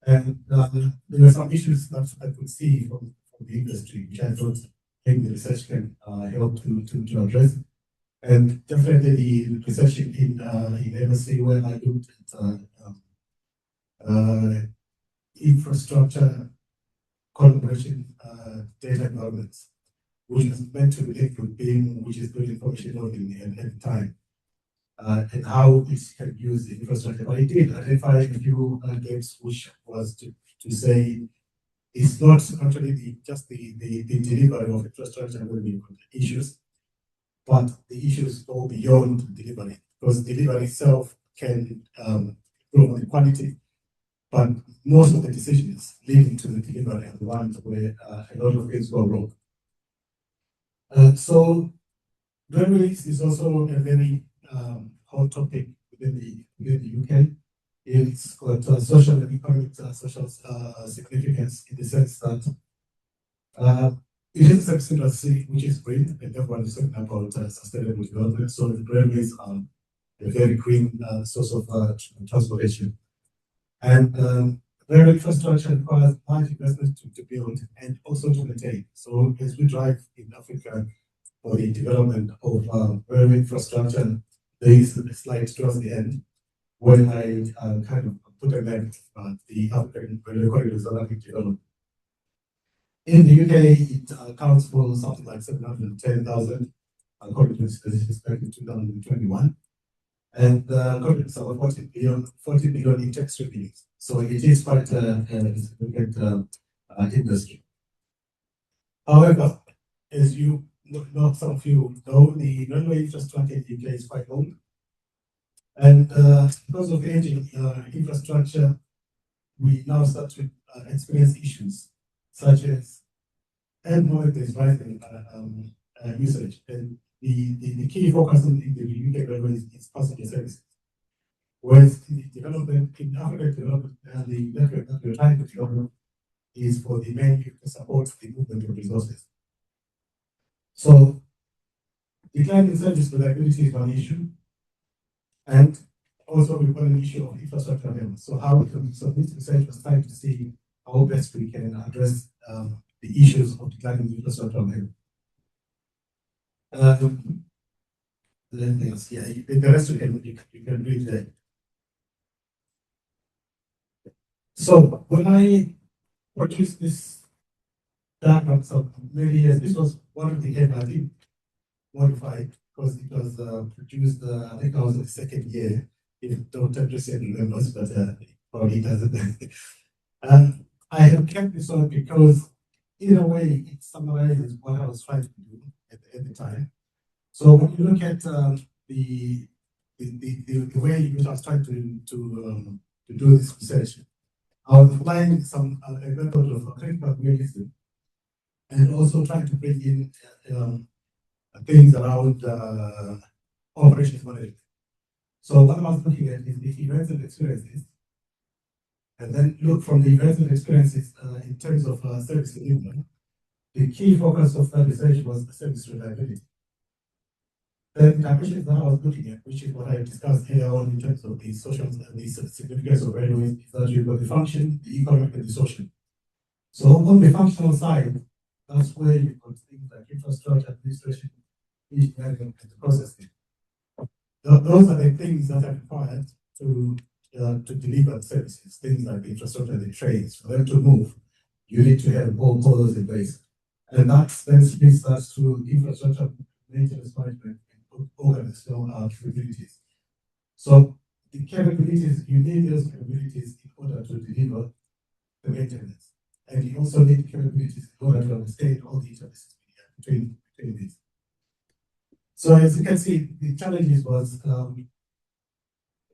and there were some issues that I could see from the industry, which I thought maybe the research can help to address. And definitely the research in MSc, where I looked at infrastructure collaboration data governance, which is meant to relate with BIM, which is building information modeling at the time, and how it can use the infrastructure. But it did identify a few gaps, which was to say it's not actually just the delivery of infrastructure will be issues, but the issues go beyond delivery, because delivery itself can improve on the quality, but most of the decisions leading to the delivery are the ones where a lot of things go wrong. So railways is also a very hot topic within the UK. It's got social and economic social significance in the sense that it is a industry which is green, and everyone is talking about sustainable development. So the railways are a very green source of transportation. And rail infrastructure requires large investment to build and also to maintain. So as we drive in Africa for the development of rail infrastructure, there is a slide towards the end where I kind of put a map of the African railway corridors that are being developed. In the UK, it accounts for something like 710,000 according to statistics back in 2021. And contributes about 40 billion in tax revenues. So it is quite a significant industry. However, as you know, some of you know, the railway infrastructure in the UK is quite old. And because of aging infrastructure, we now start to experience issues such as, at the moment, there's rising usage. And the key focus in the UK railway is passenger services. Whereas the development in Africa development the network that we're trying to develop is for the main to support the movement of resources. So declining service reliability is one issue, and also we've got an issue of infrastructure level. So this research was trying to see how best we can address the issues of declining infrastructure level. The rest you can read there. So when I produced this diagram some many years, this was one of the I think modified because it was produced. I think I was in the second year. If Dr. Christian remembers, but probably doesn't. I have kept this one because in a way it summarizes what I was trying to do at the time. So when you look at the way in which I was trying to do this research, I was applying some a method of critical realism and also trying to bring in things around operations management. So what I was looking at is the events and experiences, and then look from the events and experiences in terms of service delivery. The key focus of that research was the service reliability. The dimensions that I was looking at, which is what I discussed here on in terms of the social and the significance of railways, is that you've got the function, the economic, and the social. So on the functional side, that's where you've got things like infrastructure, administration, engineering, and the processing. Those are the things that are required to deliver the services, things like the infrastructure, the trains. For them to move, you need to have all those in place. And that then splits us to infrastructure, maintenance management, and organizational capabilities. So the capabilities, you need those capabilities in order to deliver the maintenance. And you also need capabilities in order to understand all the interfaces between these. So as you can see, the challenges was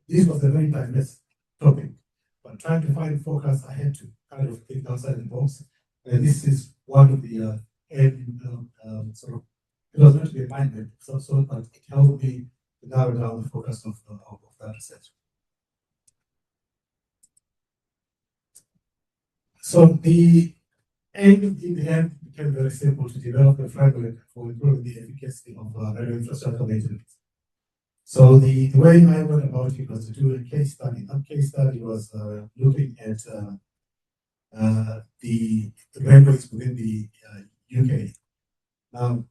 this was a very diverse topic, but trying to find focus, I had to kind of think outside the box. And this is one of the sort of, it was meant to be a mind map of some sort, but it helped me to narrow down the focus of that research. So the aim in the end became very simple: to develop a framework for improving the efficacy of railway infrastructure maintenance. So the way I went about it was to do a case study. That case study was looking at the railways within the UK. Now,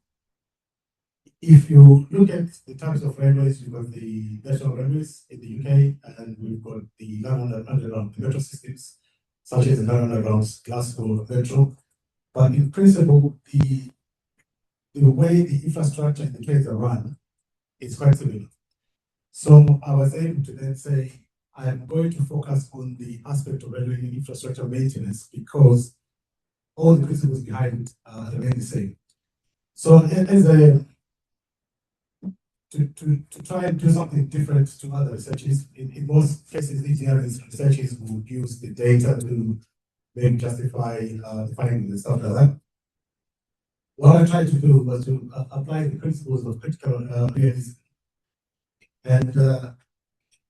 if you look at the types of railways, you've got the national railways in the UK, and we've got the London Underground metro systems, such as the London Underground's Glasgow Metro. But in principle, the way the infrastructure and the trains are run is quite similar. So I was able to then say, I am going to focus on the aspect of railway infrastructure maintenance because all the principles behind it remain the same. So as to try and do something different to other researches, in most cases, engineering researches would use the data to maybe justify the findings and stuff like that. What I tried to do was to apply the principles of critical realism. And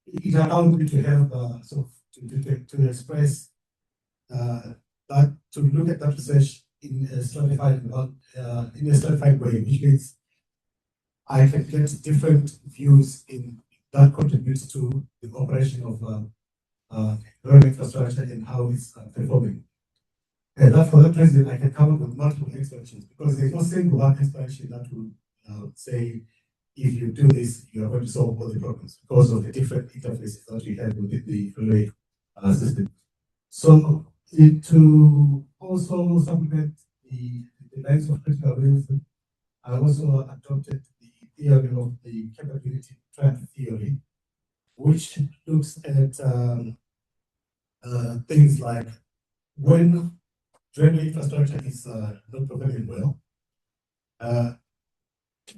it allowed me to have to express that, to look at that research in a stratified way, which means I can get different views in that contributes to the operation of road infrastructure and how it's performing. And that, for that reason, I can come up with multiple explanations, because there's no single one explanation that will say, if you do this, you are going to solve all the problems, because of the different interfaces that we have within the relay system. So to also supplement the lines of critical realism, I also adopted the theory of the capability trap theory, which looks at things like when railway infrastructure is not performing well,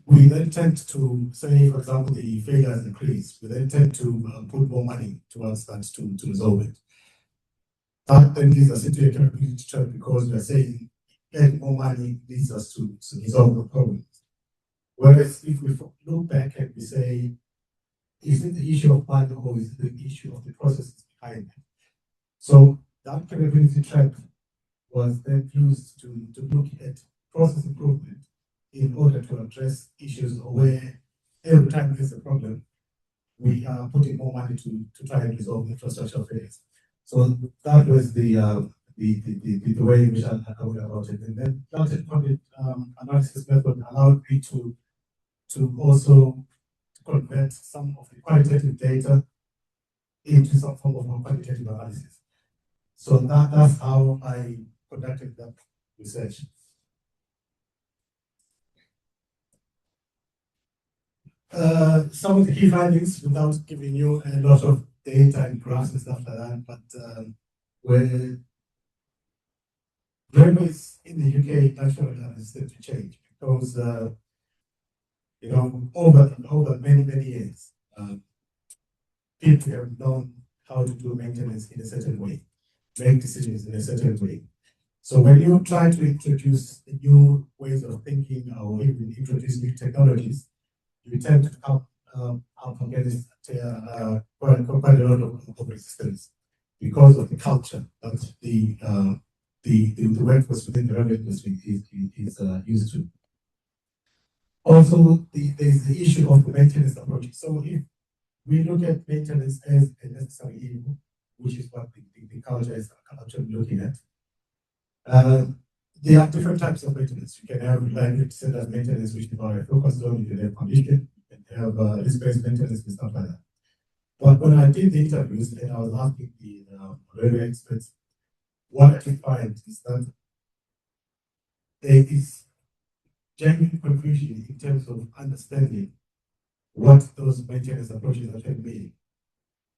we then tend to say, for example, the failures increase. We then tend to put more money towards that to resolve it. That then leads us into a capability trap, because we are saying getting more money leads us to resolve the problems. Whereas if we look back and we say, is it the issue of money or is it the issue of the processes behind it? So that capability trap was then used to look at process improvement in order to address issues where every time there's a problem, we are putting more money to try and resolve infrastructure failures. So that was the way in which I went about it. And then that analysis method allowed me to also convert some of the qualitative data into some form of quantitative analysis. So that's how I conducted that research. Some of the key findings, without giving you a lot of data and graphs and stuff like that, but where railways in the UK naturally have started to change, because you know, over many years, people have known how to do maintenance in a certain way, make decisions in a certain way. So when you try to introduce new ways of thinking or even introduce new technologies, you tend to come up against quite a lot of resistance, because of the culture that the workforce within the railway industry is used to. Also, there's the issue of the maintenance approach. So if we look at maintenance as a necessary evil, which is what the culture is actually looking at, there are different types of maintenance. You can have reliability centered maintenance, which people are focused on. You can have condition, you can have risk-based maintenance and stuff like that. But when I did the interviews and I was asking the railway experts, what I did find is that there is genuine confusion in terms of understanding what those maintenance approaches actually mean.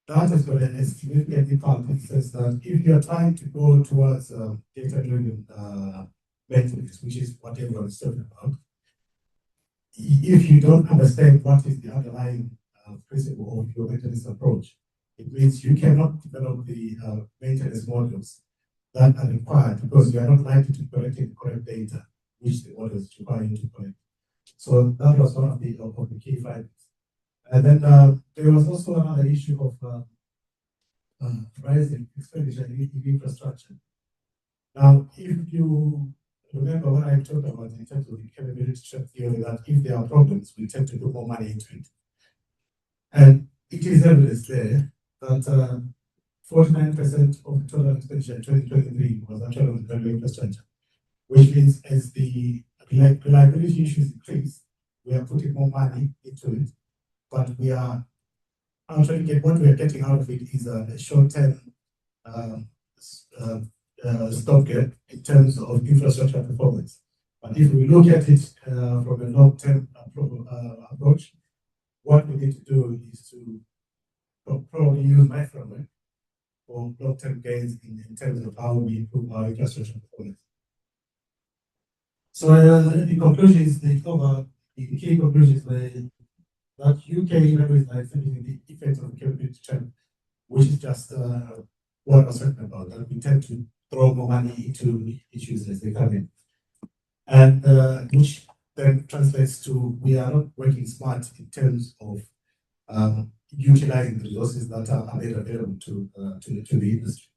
That has got a significant impact in the sense that if you are trying to go towards data-driven maintenance, which is what everyone is talking about, if you don't understand what is the underlying principle of your maintenance approach, it means you cannot develop the maintenance models that are required because you are not likely to collect the correct data which the models require you to collect. So that was one of the key findings. And then there was also another issue of rising expenditure in infrastructure. Now, if you remember what I talked about in terms of the capability theory, that if there are problems, we tend to put more money into it. And it is evidence there that 49% of the total expenditure in 2023 was actually on the railway infrastructure, which means as the reliability issues increase, we are putting more money into it, but we are actually what we are getting out of it is a short-term stopgap in terms of infrastructure performance. But if we look at it from a long-term approach, what we need to do is to probably use my framework for long-term gains in terms of how we improve our infrastructure performance. So the conclusions, the key conclusions were that UK railways are exhibiting the effects of the capability trend, which is just what I was talking about, that we tend to throw more money into issues as they come in. And which then translates to we are not working smart in terms of utilizing the resources that are made available to the industry.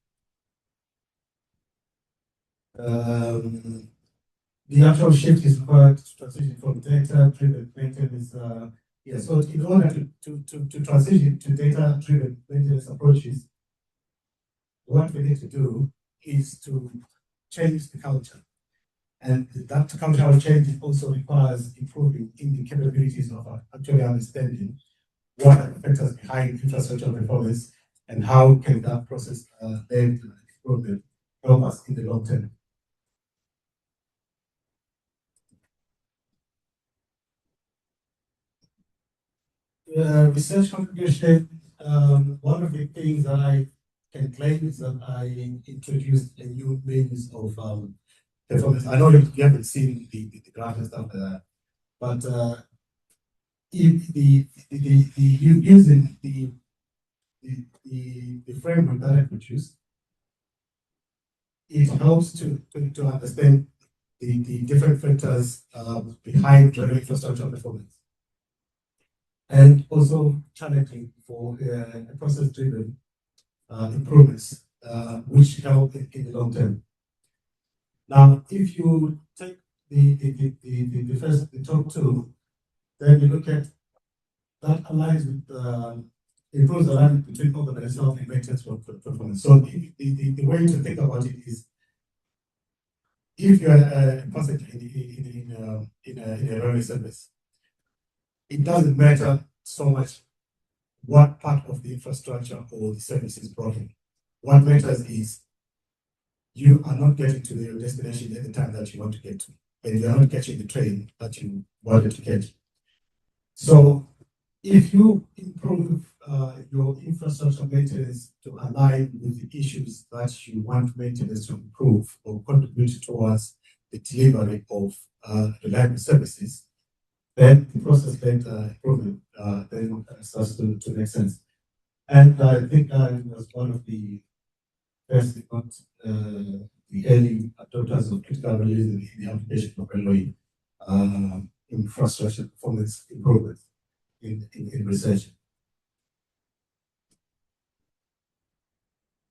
The actual shift is required to transition from data-driven maintenance. So in order to transition to data-driven maintenance approaches, what we need to do is to change the culture. And that cultural change also requires improving in the capabilities of actually understanding what are the factors behind infrastructure performance and how can that process then improvement help us in the long term. Research contribution, one of the things that I can claim is that I introduced a new means of performance. I know you haven't seen the graph and stuff like that, but using the framework that I produced, it helps to understand the different factors behind the infrastructure performance, and also challenging for process-driven improvements, which help in the long term. Now, if you take the top two, then you look at that aligns with improves the alignment between organizational and maintenance performance. So the way to think about it is, if you are a passenger in a railway service, it doesn't matter so much what part of the infrastructure or the service is broken. What matters is you are not getting to your destination at the time that you want to get to, and you are not catching the train that you wanted to catch. So if you improve your infrastructure maintenance to align with the issues that you want maintenance to improve or contribute towards the delivery of reliable services, then the process-led improvement then starts to make sense. And I think it was one of the first, if not the early adopters of critical realism in the application of railway infrastructure performance improvement in research.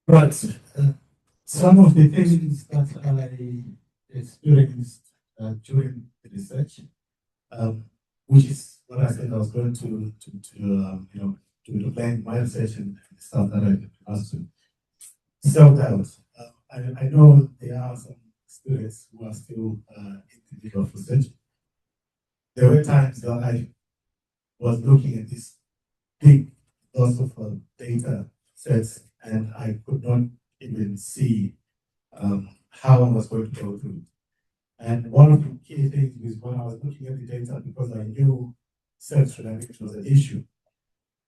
But some of the things that I experienced during the research, which is what I said I was going to plan my research and the stuff that I asked to self-doubt. I know there are some students who are still in the middle of research. There were times that I was looking at this big lots of data sets, and I could not even see how I was going to go through it. And one of the key things is when I was looking at the data, because I knew self-reliability was an issue.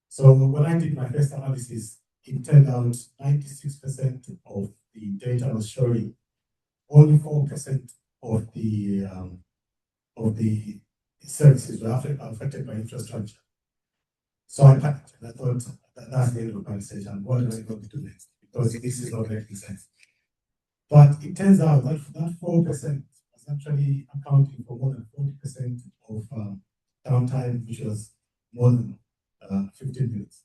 So when I did my first analysis, it turned out 96% of the data was showing only 4% of the services were affected by infrastructure. So I panicked and I thought that's the end of the conversation. What am I going to do next? Because this is not making sense. But it turns out that that 4% was actually accounting for more than 40% of downtime, which was more than 15 minutes.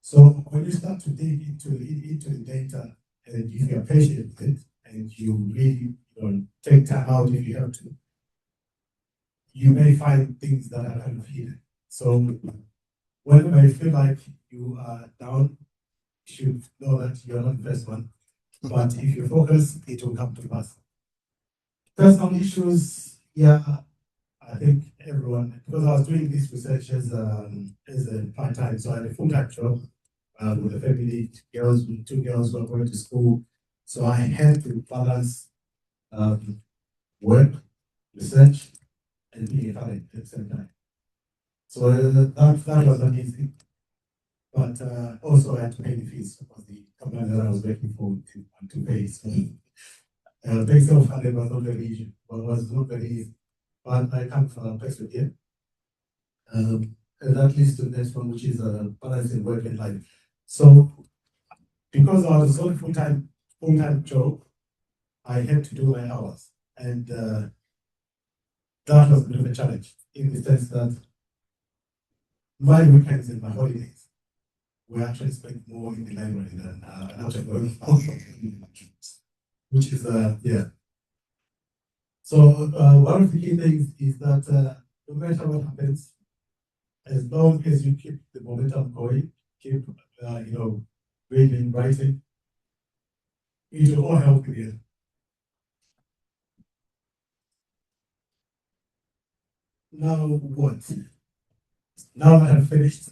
So when you start to dig into the data, and if you are patient with it, and you really take time out if you have to, you may find things that are kind of hidden. So whenever you feel like you are down, you should know that you are not the first one. But if you focus, it will come to pass. Personal issues, yeah, I think everyone, because I was doing this research as a part-time, so I had a full-time job with a family, two girls who are going to school. So I had to balance work, research, and being a parent at the same time. So that was not easy. But also I had to pay the fees because the company that I was working for had to pay. So being self-funded was not very easy. But I come from a place here. And that leads to the next one, which is balancing work and life. So because I was on a full-time job, I had to do my hours. And that was a bit of a challenge in the sense that my weekends and my holidays were actually spent more in the library than outside work, which is, yeah. So one of the key things is that no matter what happens, as long as you keep the momentum going, keep, reading, writing, it will all help you. Now what? Now that I've finished,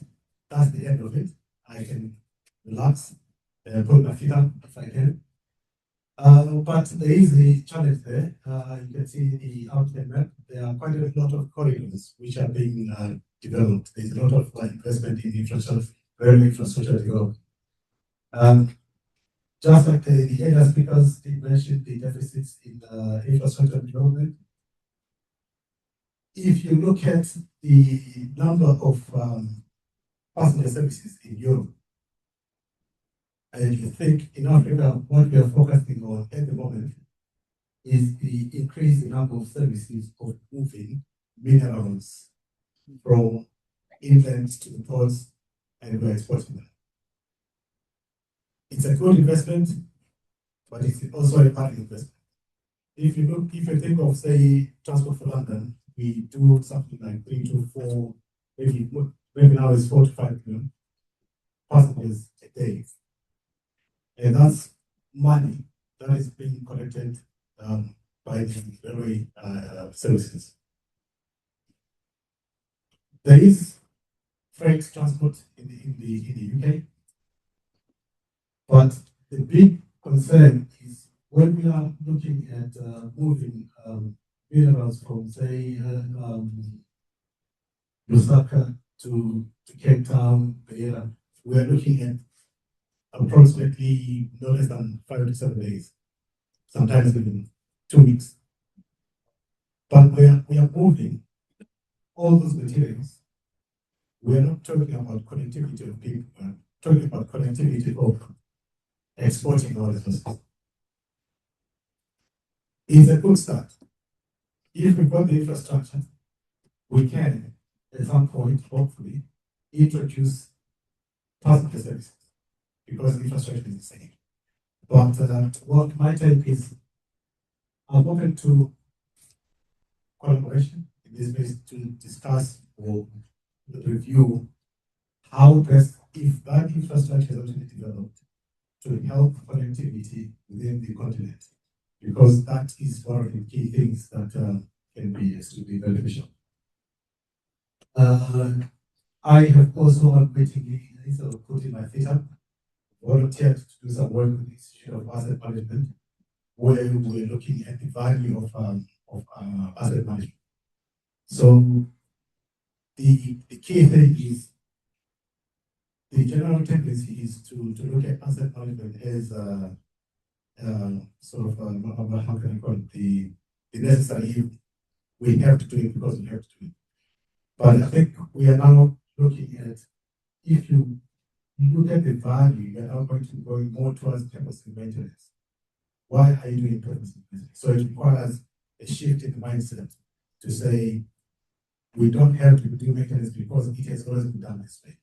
that's the end of it. I can relax, put my feet up if I can. But there is a challenge there. You can see the outline map. There are quite a lot of corridors which are being developed. There's a lot of investment in infrastructure, rail infrastructure development. Just like the earlier speakers did mention the deficits in infrastructure development. If you look at the number of passenger services in Europe, and you think in Africa, what we are focusing on at the moment is the increase in number of services of moving minerals from inland to the ports, and we're exporting them. It's a good investment, but it's also a bad investment. If you think of, say, Transport for London, we do something like 3 to 4, maybe now it's 4 to 5 million passengers a day. And that's money that is being collected by the railway services. There is freight transport in the UK, but the big concern is when we are looking at moving minerals from, say, Lusaka to Cape Town, Beira, we are looking at approximately no less than 5 to 7 days, sometimes even 2 weeks. But we are moving all those materials. We are not talking about connectivity of people, we are talking about connectivity of exporting all this stuff. It's a good start. If we've got the infrastructure, we can, at some point, hopefully, introduce passenger services because the infrastructure is the same. But what my take is, I'm open to collaboration in this space to discuss or review how best, if that infrastructure is actually developed, to help connectivity within the continent, because that is one of the key things that can be extremely beneficial. I have also unwittingly, instead of putting my feet up, volunteered to do some work with the Institute of Asset Management, where we're looking at the value of asset management. So the key thing is, the general tendency is to look at asset management as sort of how can I call it, the necessary evil. we have to do it because we have to do it. But I think we are now looking at, if you look at the value, you are now going to go more towards capacity maintenance. Why are you doing capacity maintenance? So it requires a shift in mindset to say, we don't have to do maintenance because it has always been done this way.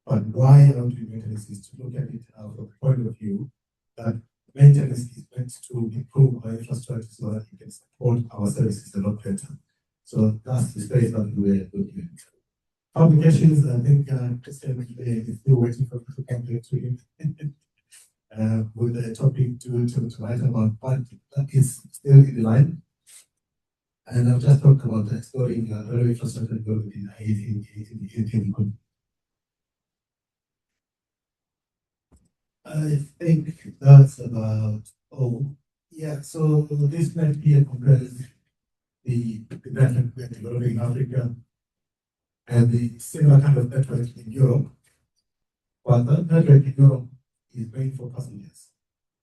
But why are we doing maintenance is to look at it from the point of view that maintenance is meant to improve our infrastructure so that it can support our services a lot better. So that's the space that we're looking at. Publications, I think Christian is still waiting for me to come back to him with a topic to write about, but that is still in the line. And I've just talked about exploring railway infrastructure development in the country. I think that's about all. Yeah, so this map here compares the network we're developing in Africa and the similar kind of network in Europe. But that network in Europe is made for passengers.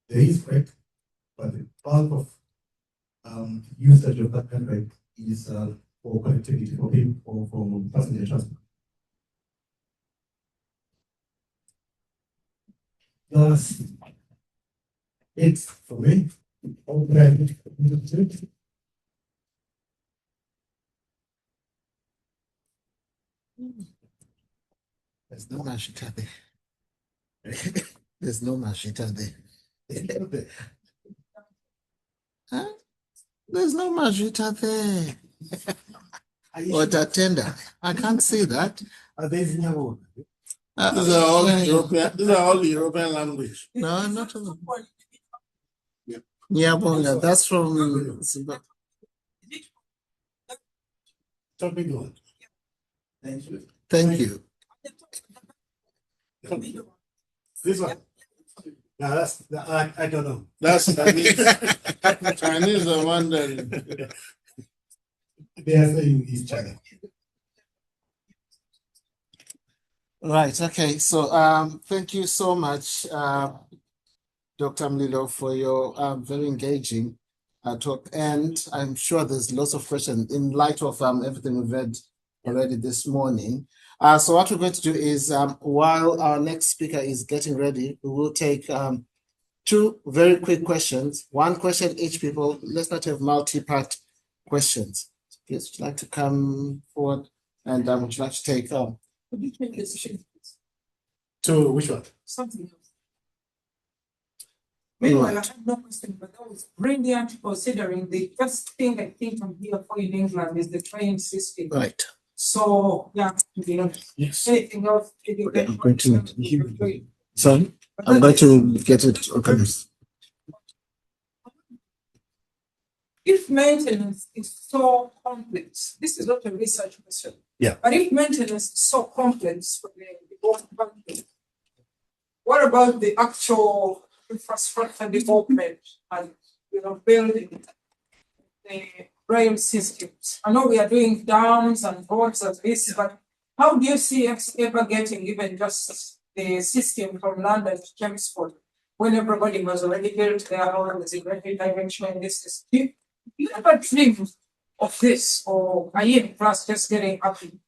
There is freight, but the bulk of usage of that network is for connectivity for people, for passenger transport. That's it for me. There's no mashita there. There's no mashita there. Huh? There's no mashita there. What a tender. I can't see that. Are they in your These are all European. These are all European language. No, not all. Yeah, well, that's from Zimbabwe. Topic one. Thank you. Thank you. This one. No, that's I don't know. That's Chinese. Chinese or Mandarin. They are saying East China. Right. Okay. So, thank you so much, Dr. Mlilo, for your very engaging talk. And I'm sure there's lots of questions in light of everything we've read already this morning. So what we're going to do is, while our next speaker is getting ready, we will take two very quick questions. One question each, people. Let's not have multi-part questions. Please, would you like to come forward? And would you like to take Could you change the session? To which one? Something else. Meanwhile, I have no question, but that was brilliant considering the first thing I think I'm here for in England is the train system. Right. So, yeah, to be honest. Yes. Anything else? I'm going to. Sorry, I'm going to get it organized. If maintenance is so complex, this is not a research question. Yeah. But if maintenance is so complex for the developed countries, what about the actual infrastructure development and building the rail systems? I know we are doing dams and roads and this, but how do you see us ever getting even just the system from London to Chelmsford when everybody was already built their own, there's a great dimension in this system? You ever dream of this, or are you in class just getting happy?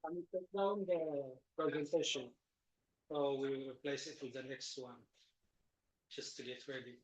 Can you take down the presentation? So we will replace it with the next one, just to get ready.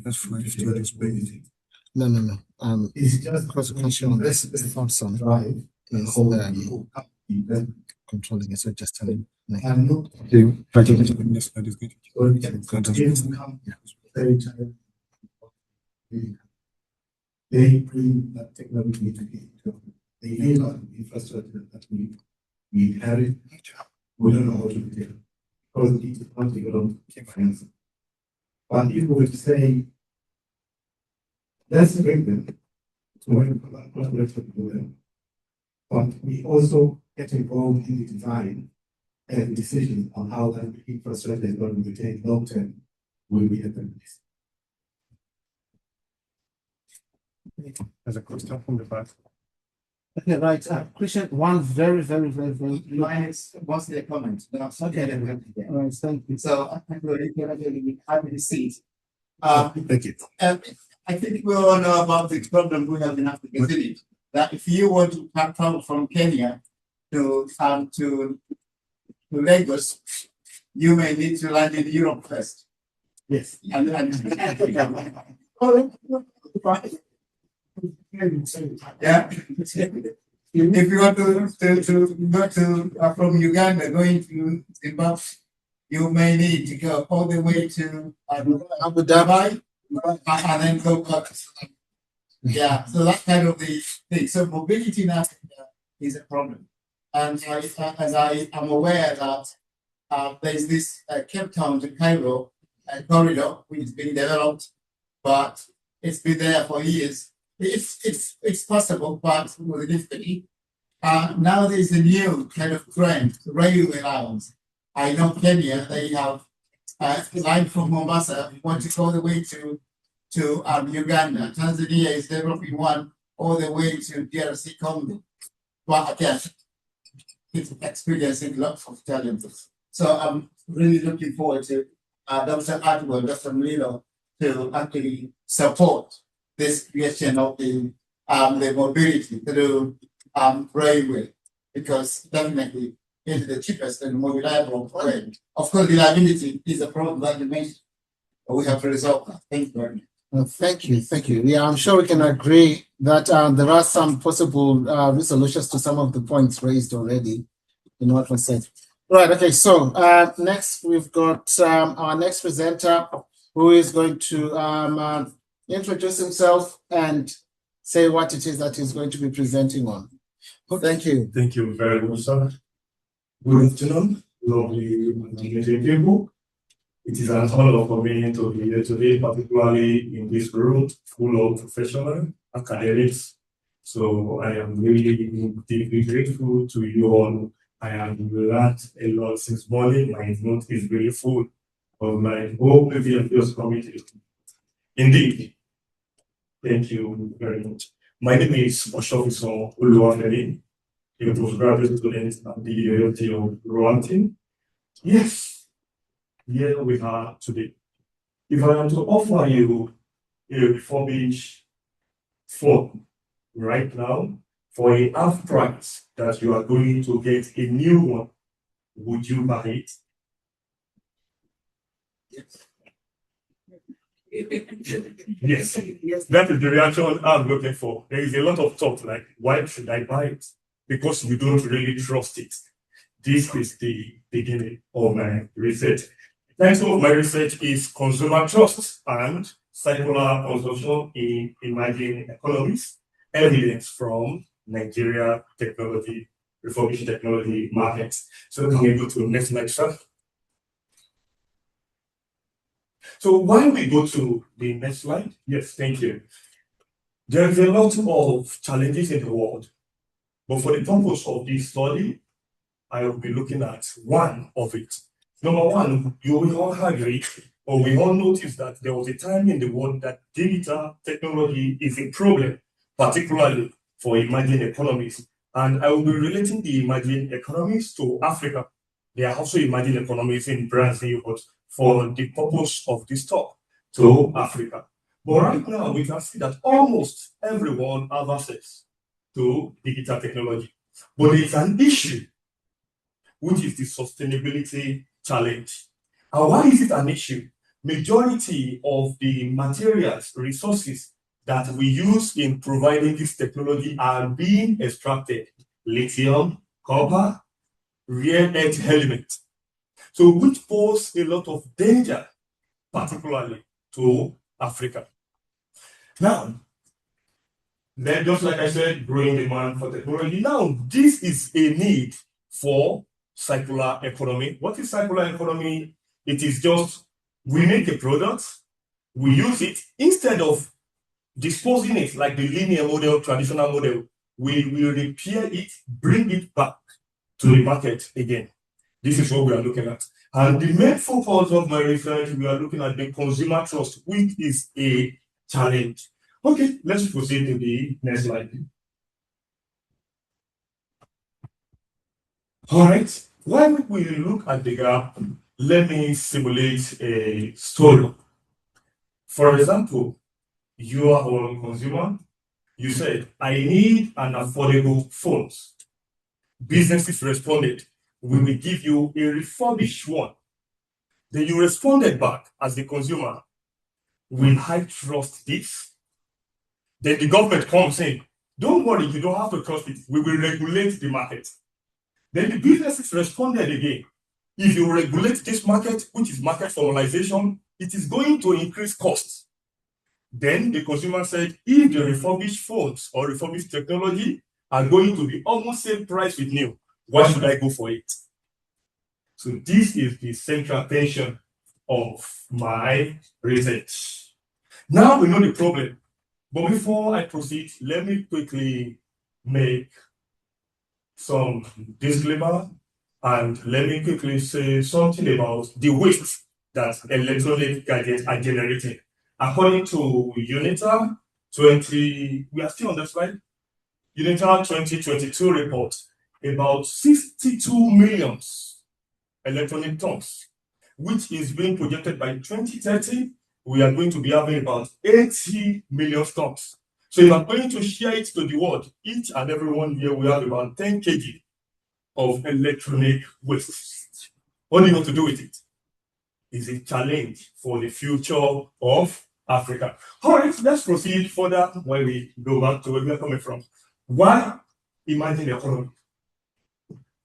That's fine. If you explain. No. It's just because the question on this the third son drive is controlling it, so just telling. and look The next slide is good. or we can come very tired. They bring that technology to the human infrastructure that we inherit. We don't know how to do it because it is not developed finance. But if we were to say, let's bring them to when collaborate with them, but we also get involved in the design and decision on how that infrastructure is going to be retained long term will be at the place. There's a question from the back. Okay, right. Christian, one very Mine is mostly a comment. Okay. All right, thank you. So I'm really happy to see it. Thank you. I think we all know about the problem we have in Africa, isn't it? That if you want to travel from Kenya to Lagos, you may need to land in Europe first. Yes. And yeah. If you want to go to from Uganda going to Zimbabwe, you may need to go all the way to Abu Dhabi and then go back. Yeah, so that's kind of the thing. So mobility in Africa is a problem, and I am aware that there's this Cape Town to Cairo corridor which is being developed, but it's been there for years. It's possible, but with difficulty. Now there's a new kind of trend, railway lines. I know Kenya, they have a line from Mombasa, want to go all the way to Uganda. Tanzania is developing one all the way to DRC Congo. But again, it's experiencing lots of challenges. So I'm really looking forward to Dr. Atwell, Dr. Mlilo, to actually support this creation of the mobility through railway, because definitely it's the cheapest and more reliable way. Of course, reliability is a problem that you mentioned, but we have to resolve that. Thank you very much. Well, thank you. Yeah, I'm sure we can agree that there are some possible resolutions to some of the points raised already in what was said. Right, okay, so next we've got our next presenter who is going to introduce himself and say what it is that he's going to be presenting on. Thank you. Thank you very much, sir. Good afternoon, lovely Nigerian people. It is an honor for me to be here today, particularly in this room full of professional academics. So I am really deeply grateful to you all. I have learned a lot since morning. My note is really full of my whole previous just committee. Indeed. Thank you very much. My name is Prof. Uluwafemi, a postgraduate student at the University of Rwanda. Yes, here we are today. If I am to offer you a refurbished phone right now for a half price that you are going to get a new one, would you buy it? Yes, that is the reaction I'm looking for. There is a lot of talk like, why should I buy it? Because we don't really trust it. This is the beginning of my research. The title of my research is Consumer Trust and Circular Consumption in Emerging Economies, Evidence from Nigeria Technology, Refurbished Technology Markets. So can we go to the next lecture? So while we go to the next slide, yes, thank you. There is a lot of challenges in the world, but for the purpose of this study, I will be looking at one of it. Number one, you will all agree, or we all notice that there was a time in the world that digital technology is a problem, particularly for emerging economies. And I will be relating the emerging economies to Africa. There are also emerging economies in Brazil, but for the purpose of this talk, to Africa. But right now, we can see that almost everyone has access to digital technology. But there is an issue, which is the sustainability challenge. And why is it an issue? Majority of the materials, resources that we use in providing this technology are being extracted. Lithium, copper, rare earth elements. So which pose a lot of danger, particularly to Africa. Now, then just like I said, growing demand for technology. Now, this is a need for circular economy. What is circular economy? It is just, we make a product, we use it, instead of disposing it like the linear model, traditional model, we will repair it, bring it back to the market again. This is what we are looking at. And the main focus of my research, we are looking at the consumer trust, which is a challenge. Okay, let's proceed to the next slide. All right, when we look at the gap, let me simulate a story. For example, you are a consumer. You said, I need an affordable phone. Businesses responded, we will give you a refurbished one. Then you responded back as the consumer, will I trust this? Then the government comes in, don't worry, you don't have to trust it. We will regulate the market. Then the businesses responded again. If you regulate this market, which is market formalization, it is going to increase costs. Then the consumer said, if the refurbished phones or refurbished technology are going to be almost same price with new, why should I go for it? So this is the central tension of my research. Now we know the problem. But before I proceed, let me quickly make some disclaimer and let me quickly say something about the waste that electronic gadgets are generating. According to UNITA 20, we are still on the slide. UNITA 2022 report, about 62 million electronic tons, which is being projected by 2030. We are going to be having about 80 million tons. So if I'm going to share it to the world, each and every one year we have about 10 kg of electronic waste. What do you want to do with it? It's a challenge for the future of Africa. All right, let's proceed further when we go back to where we are coming from. Why emerging economy?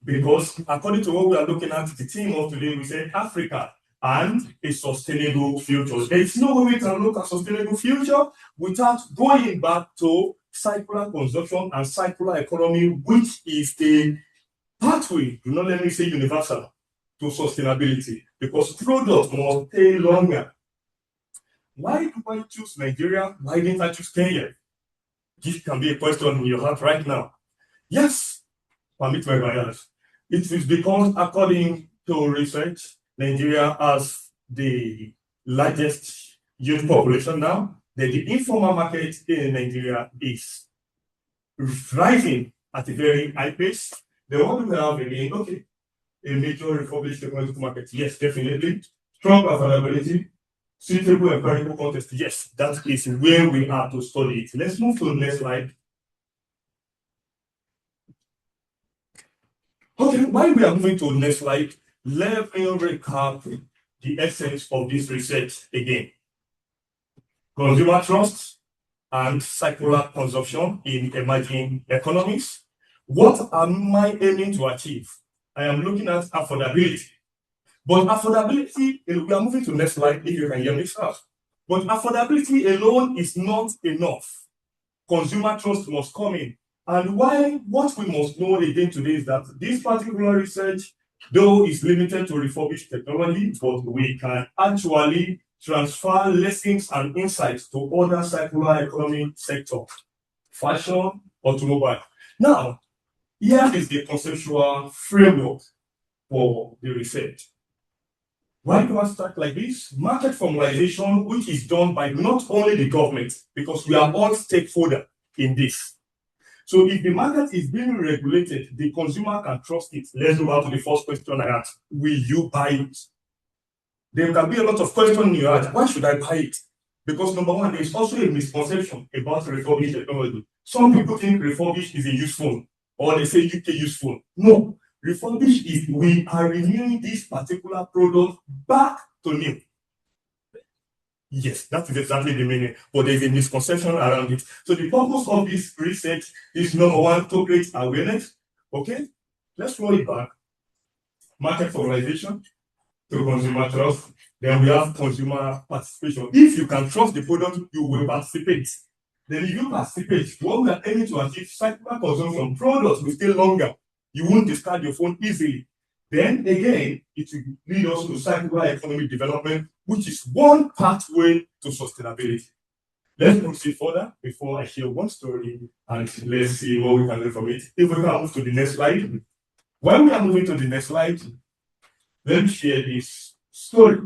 Because according to what we are looking at, the theme of today, we said Africa and a sustainable future. There is no way we can look at sustainable future without going back to circular consumption and circular economy, which is the pathway, do not let me say universal, to sustainability, because products must stay longer. Why do I choose Nigeria? Why didn't I choose Kenya? This can be a question in your heart right now. Yes, permit my bias. It is because, according to research, Nigeria has the largest youth population now. That the informal market in Nigeria is rising at a very high pace. Then what do we have again? Okay, a major refurbished technological market. Yes, definitely. Strong affordability, suitable empirical context. Yes, that is where we are to study it. Let's move to the next slide. Okay, while we are moving to the next slide, let me recap the essence of this research again. Consumer trust and circular consumption in emerging economies. What am I aiming to achieve? I am looking at affordability. But affordability, we are moving to the next slide if you can hear me first. But affordability alone is not enough. Consumer trust must come in. And what we must know again today is that this particular research, though is limited to refurbished technology, but we can actually transfer lessons and insights to other circular economy sectors, fashion, automobile. Now, here is the conceptual framework for the research. Why do I start like this? Market formalization, which is done by not only the government, because we are all stakeholders in this. So if the market is being regulated, the consumer can trust it. Let's go back to the first question I asked. Will you buy it? There can be a lot of questions in your heart. Why should I buy it? Because number one, there's also a misconception about refurbished technology. Some people think refurbished is a used phone, or they say UK used phone. No, refurbished is we are renewing this particular product back to new. Yes, that is exactly the meaning, but there's a misconception around it. So the purpose of this research is number one, to create awareness. Okay, let's roll it back. Market formalization to consumer trust. Then we have consumer participation. If you can trust the product, you will participate. Then if you participate, what we are aiming to achieve, circular consumption products will stay longer. You won't discard your phone easily. Then again, it will lead us to circular economic development, which is one pathway to sustainability. Let's proceed further before I share one story and let's see what we can learn from it. If we can move to the next slide. When we are moving to the next slide, let me share this story.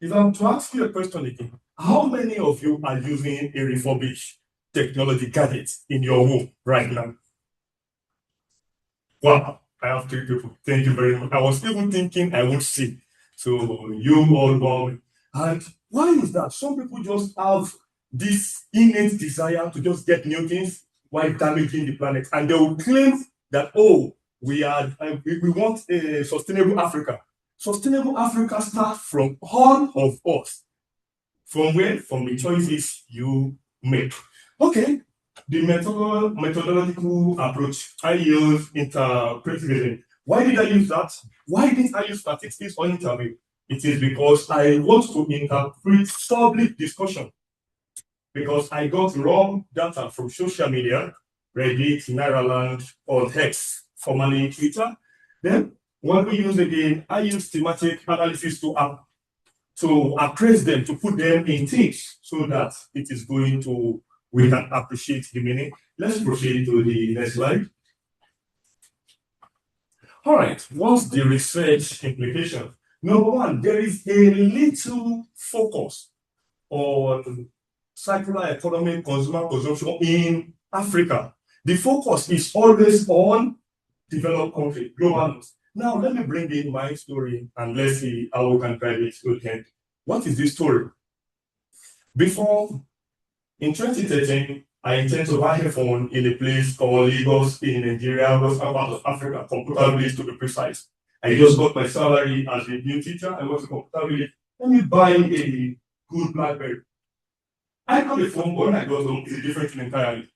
If I'm to ask you a question again, how many of you are using a refurbished technology gadget in your home right now? Wow, I have 3 people. Thank you very much. I was even thinking I would see. So you all know. And why is that? Some people just have this innate desire to just get new things while damaging the planet. And they will claim that, oh, we want a sustainable Africa. Sustainable Africa starts from all of us. From where? From the choices you make. Okay, the methodological approach I use interpretivism. Why did I use that? Why didn't I use statistics or interview? It is because I want to interpret public discussion. Because I got wrong data from social media, Reddit, Nairaland, or X, formerly Twitter. Then what we use again, I use thematic analysis to appraise them, to put them in things so that it is going to, we can appreciate the meaning. Let's proceed to the next slide. All right, what's the research implication? Number one, there is a little focus on circular economy, consumer consumption in Africa. The focus is always on developed countries, global. Now, let me bring in my story and let's see how we can drive it to the end. What is this story? Before, in 2013, I intend to buy a phone in a place called Lagos in Nigeria, western part of Africa, computer village to be precise. I just got my salary as a new teacher. I was a computer village. Let me buy a good BlackBerry. I got a phone, but when I got home, it's a different thing entirely.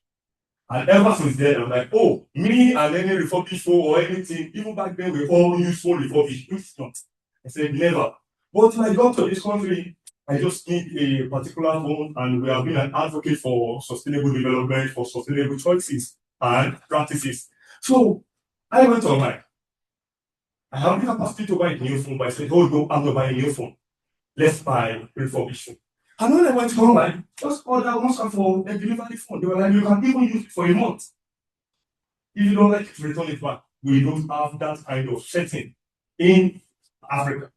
And ever since then, I'm like, oh, me and any refurbished phone or anything, even back then, we all use phone refurbished. It's not. I said, never. But when I got to this country, I just need a particular phone, and we have been an advocate for sustainable development, for sustainable choices and practices. So I went online. I have the capacity to buy a new phone, but I said, oh, no, I'm not buying a new phone. Let's buy refurbished phone. And when I went online, just order one for a delivery phone. They were like, you can even use it for a month. If you don't like it, return it back. We don't have that kind of setting in Africa.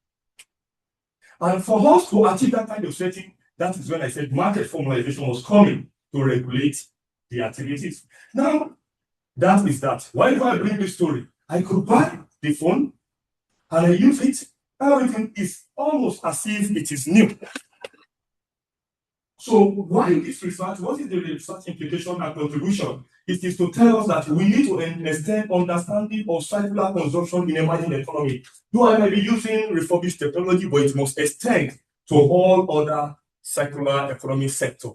And for us to achieve that kind of setting, that is when I said market formalization was coming to regulate the activities. Now, that is that. Why do I bring this story? I could buy the phone and I use it. Everything is almost as if it is new. So why this research? What is the research implication and contribution? It is to tell us that we need to extend understanding of circular consumption in emerging economy. Though I may be using refurbished technology, but it must extend to all other circular economy sector.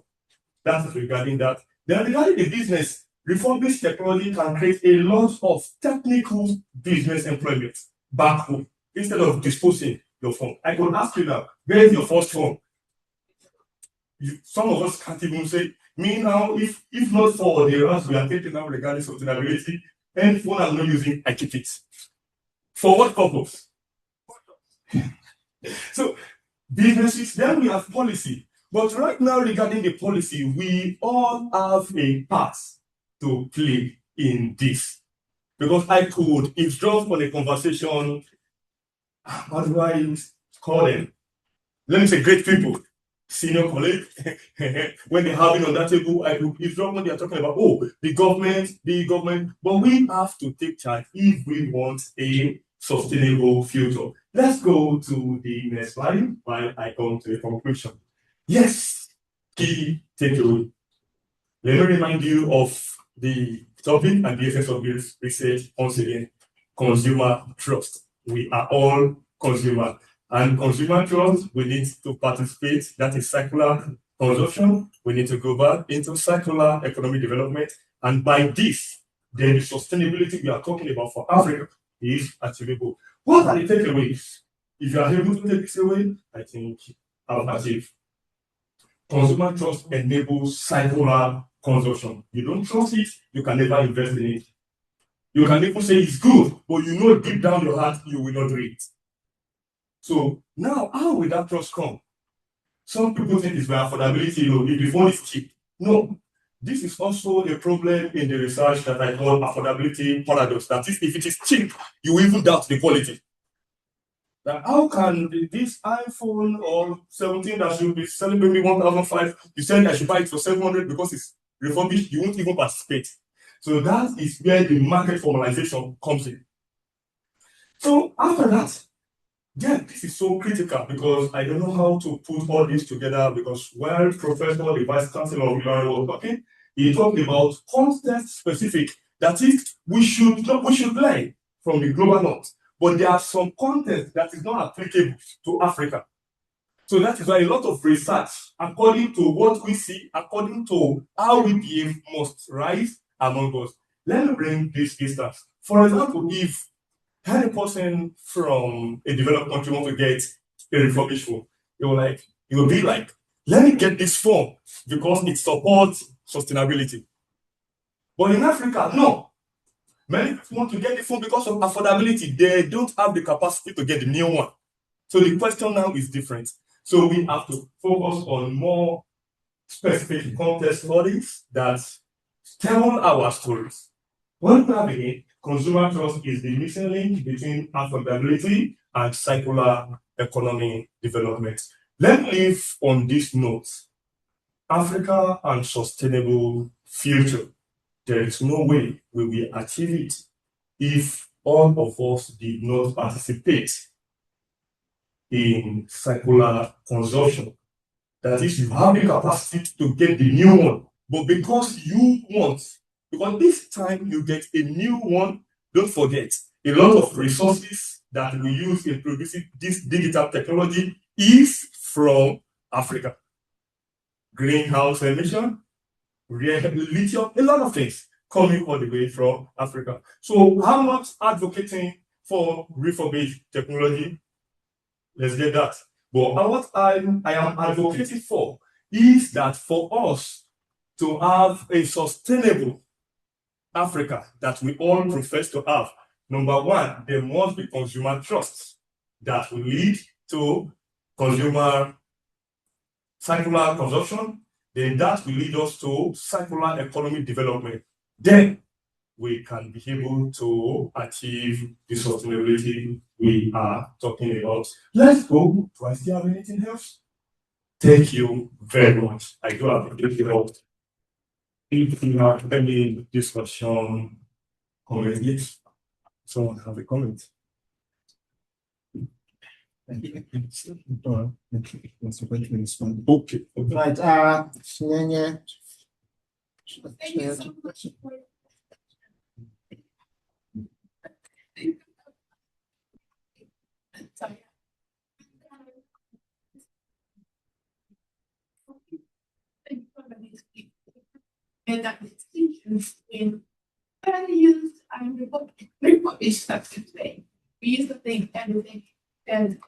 That is regarding that. Then regarding the business, refurbished technology can create a lot of technical business employment back home instead of disposing your phone. I could ask you now, where is your first phone? Some of us can't even say, me now, if not for the routes we are taking now regarding sustainability, any phone I'm not using, I keep it. For what purpose? So, businesses, then we have policy. But right now, regarding the policy, we all have a part to play in this. Because I could eavesdrop on a conversation, how do I call them? Let me say great people. senior colleague, when they're having on that table, I will eavesdrop when they're talking about, oh, the government. But we have to take charge if we want a sustainable future. Let's go to the next slide while I come to the conclusion. Yes, key takeaway. Let me remind you of the topic and the essence of this research once again. Consumer trust. We are all consumers. And consumer trust, we need to participate. That is circular consumption. We need to go back into circular economic development. And by this, then the sustainability we are talking about for Africa is achievable. What are the takeaways? If you are able to take this away, I think I've achieved. Consumer trust enables circular consumption. You don't trust it, you can never invest in it. You can even say it's good, but you know deep down your heart you will not do it. So now, how will that trust come? Some people think it's by affordability, if the phone is cheap. No, this is also a problem in the research that I call affordability paradox. That is, if it is cheap, you will even doubt the quality. Now, how can this iPhone or 17 that should be selling maybe 1,500, you said I should buy it for 700 because it's refurbished, you won't even participate. So that is where the market formalization comes in. So after that, yeah, this is so critical because I don't know how to put all this together because while Professor, the Vice Chancellor of URI was talking, he talked about context specific. That is, we should learn from the global north, but there are some context that is not applicable to Africa. So that is why a lot of research, according to what we see, according to how we behave, must rise among us. Let me bring this instance. For example, if any person from a developed country want to get a refurbished phone, it will be like, let me get this phone because it supports sustainability. But in Africa, no. Many people want to get the phone because of affordability. They don't have the capacity to get the new one. So the question now is different. So we have to focus on more specific context studies that tell our stories. One again, consumer trust is the missing link between affordability and circular economy development. Let me leave on this note. Africa and sustainable future. There is no way we will achieve it if all of us did not participate in circular consumption. That is, you have the capacity to get the new one, but because this time you get a new one, don't forget, a lot of resources that we use in producing this digital technology is from Africa. Greenhouse emission, lithium, a lot of things coming all the way from Africa. So I'm not advocating for refurbished technology. Let's get that. But what I am advocating for is that for us to have a sustainable Africa that we all profess to have, number one, there must be consumer trust that will lead to consumer circular consumption. Then that will lead us to circular economic development. Then we can be able to achieve the sustainability we are talking about. Let's go. Do I still have anything else? Thank you very much. I do appreciate your help. If you have any discussion, comment, yes. Someone have a comment. Okay. Right. And that distinction in fairly used and refurbished today. We used to think everything and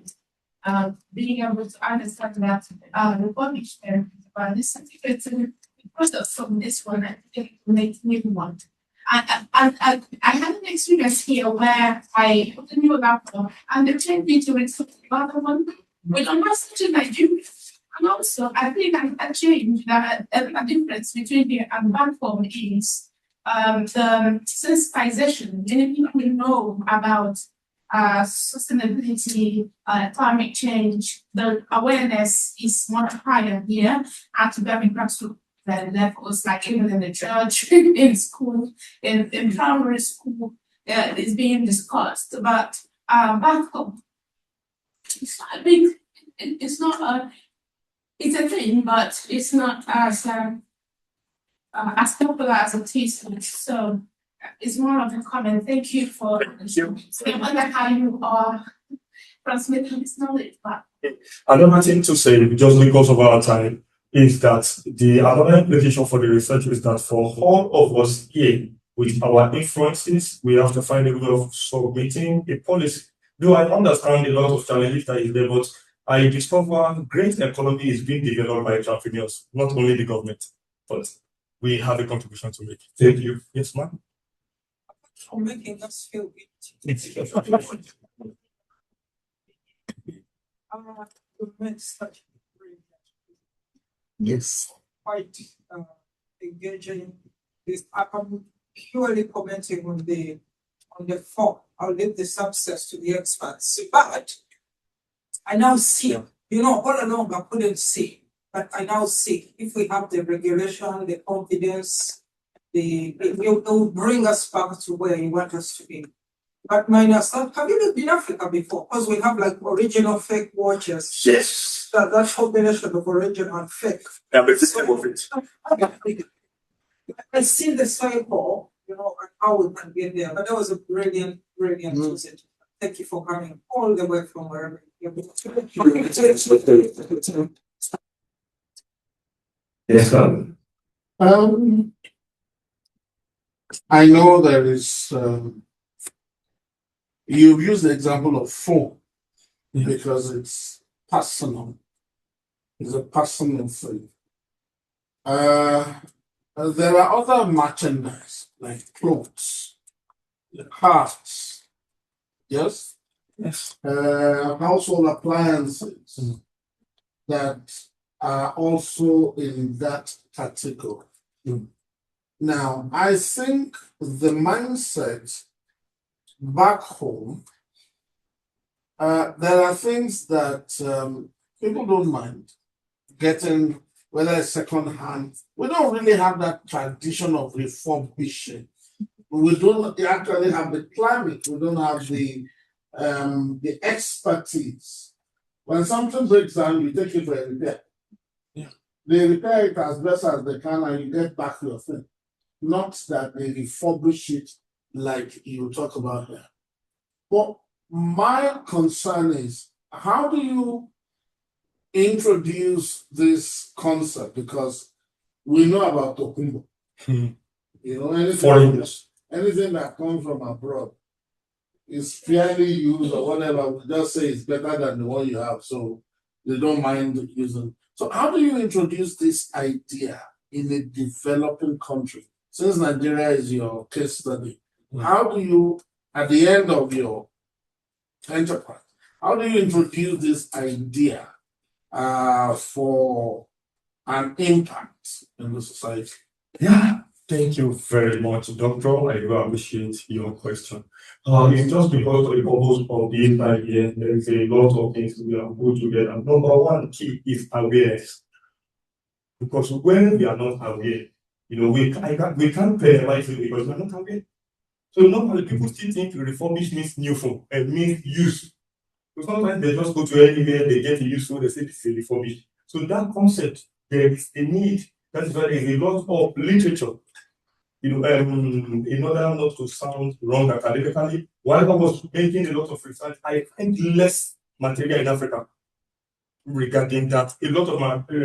being able to understand that refurbishment about this certificate process from this one and make new one. And I had an experience here where I put a new laptop and they changed me to another one with almost such a Nigerian. And also, I think a change that a difference between here and back home is the sensitization. Many people know about sustainability, climate change, the awareness is much higher here at very grassroots levels, like even in the church, in school, in primary school, it's being discussed. But back home, I think it's not it's a thing, but it's not as popular as it is. So it's more of a comment. Thank you for. So I wonder how you are transmitting this knowledge back. Another thing to say, just because of our time, is that the another implication for the research is that for all of us here, with our influences, we have to find a way of submitting a policy. Though I understand a lot of challenges that is there, but I discover great economy is being developed by entrepreneurs, not only the government, but we have a contribution to make. Thank you. Yes, ma'am. For making us feel good. Yes. Quite engaging. I'm purely commenting on the form. I'll leave the substance to the experts. But I now see, all along I couldn't see, but I now see if we have the regulation, the confidence, it will bring us back to where you want us to be. But minus that, have you lived in Africa before? Because we have like original fake watches. Yes. That combination of original and fake. I'm a victim of it. I see the cycle, and how we can get there. But that was a brilliant visit. Thank you for coming all the way from wherever you're. Yes, sir. I know there is. You've used the example of phone because it's personal. It's a personal thing. There are other merchandise like clothes, cars, yes, household appliances that are also in that category. Now, I think the mindset back home, there are things that people don't mind getting, whether it's second hand. We don't really have that tradition of refurbishing. We don't actually have the climate. We don't have the expertise. When something breaks down, you take it for a repair. They repair it as best as they can, and you get back your thing. Not that they refurbish it like you talk about here. But my concern is, how do you introduce this concept? Because we know about Tokumbo. Anything that comes from abroad is fairly used or whatever, we just say it's better than the one you have, so they don't mind using. So how do you introduce this idea in a developing country? Since Nigeria is your case study, how do you, at the end of your enterprise, how do you introduce this idea for an impact in the society? Yeah, thank you very much, Doctor. I do appreciate your question. It's just because of the purpose of this idea, there is a lot of things we are put together. Number one key is awareness. Because when we are not aware, we can't penalize it because we're not aware. So normally people still think refurbish means new phone and means use. So sometimes they just go to anywhere, they get a used phone, they say this is refurbished. So that concept, there is a need. That's why there is a lot of literature. In order not to sound wrong academically, while I was making a lot of research, I find less material in Africa regarding that. A lot of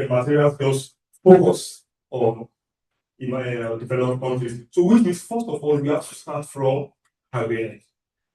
material just focus on developed countries. So which means, first of all, we have to start from awareness.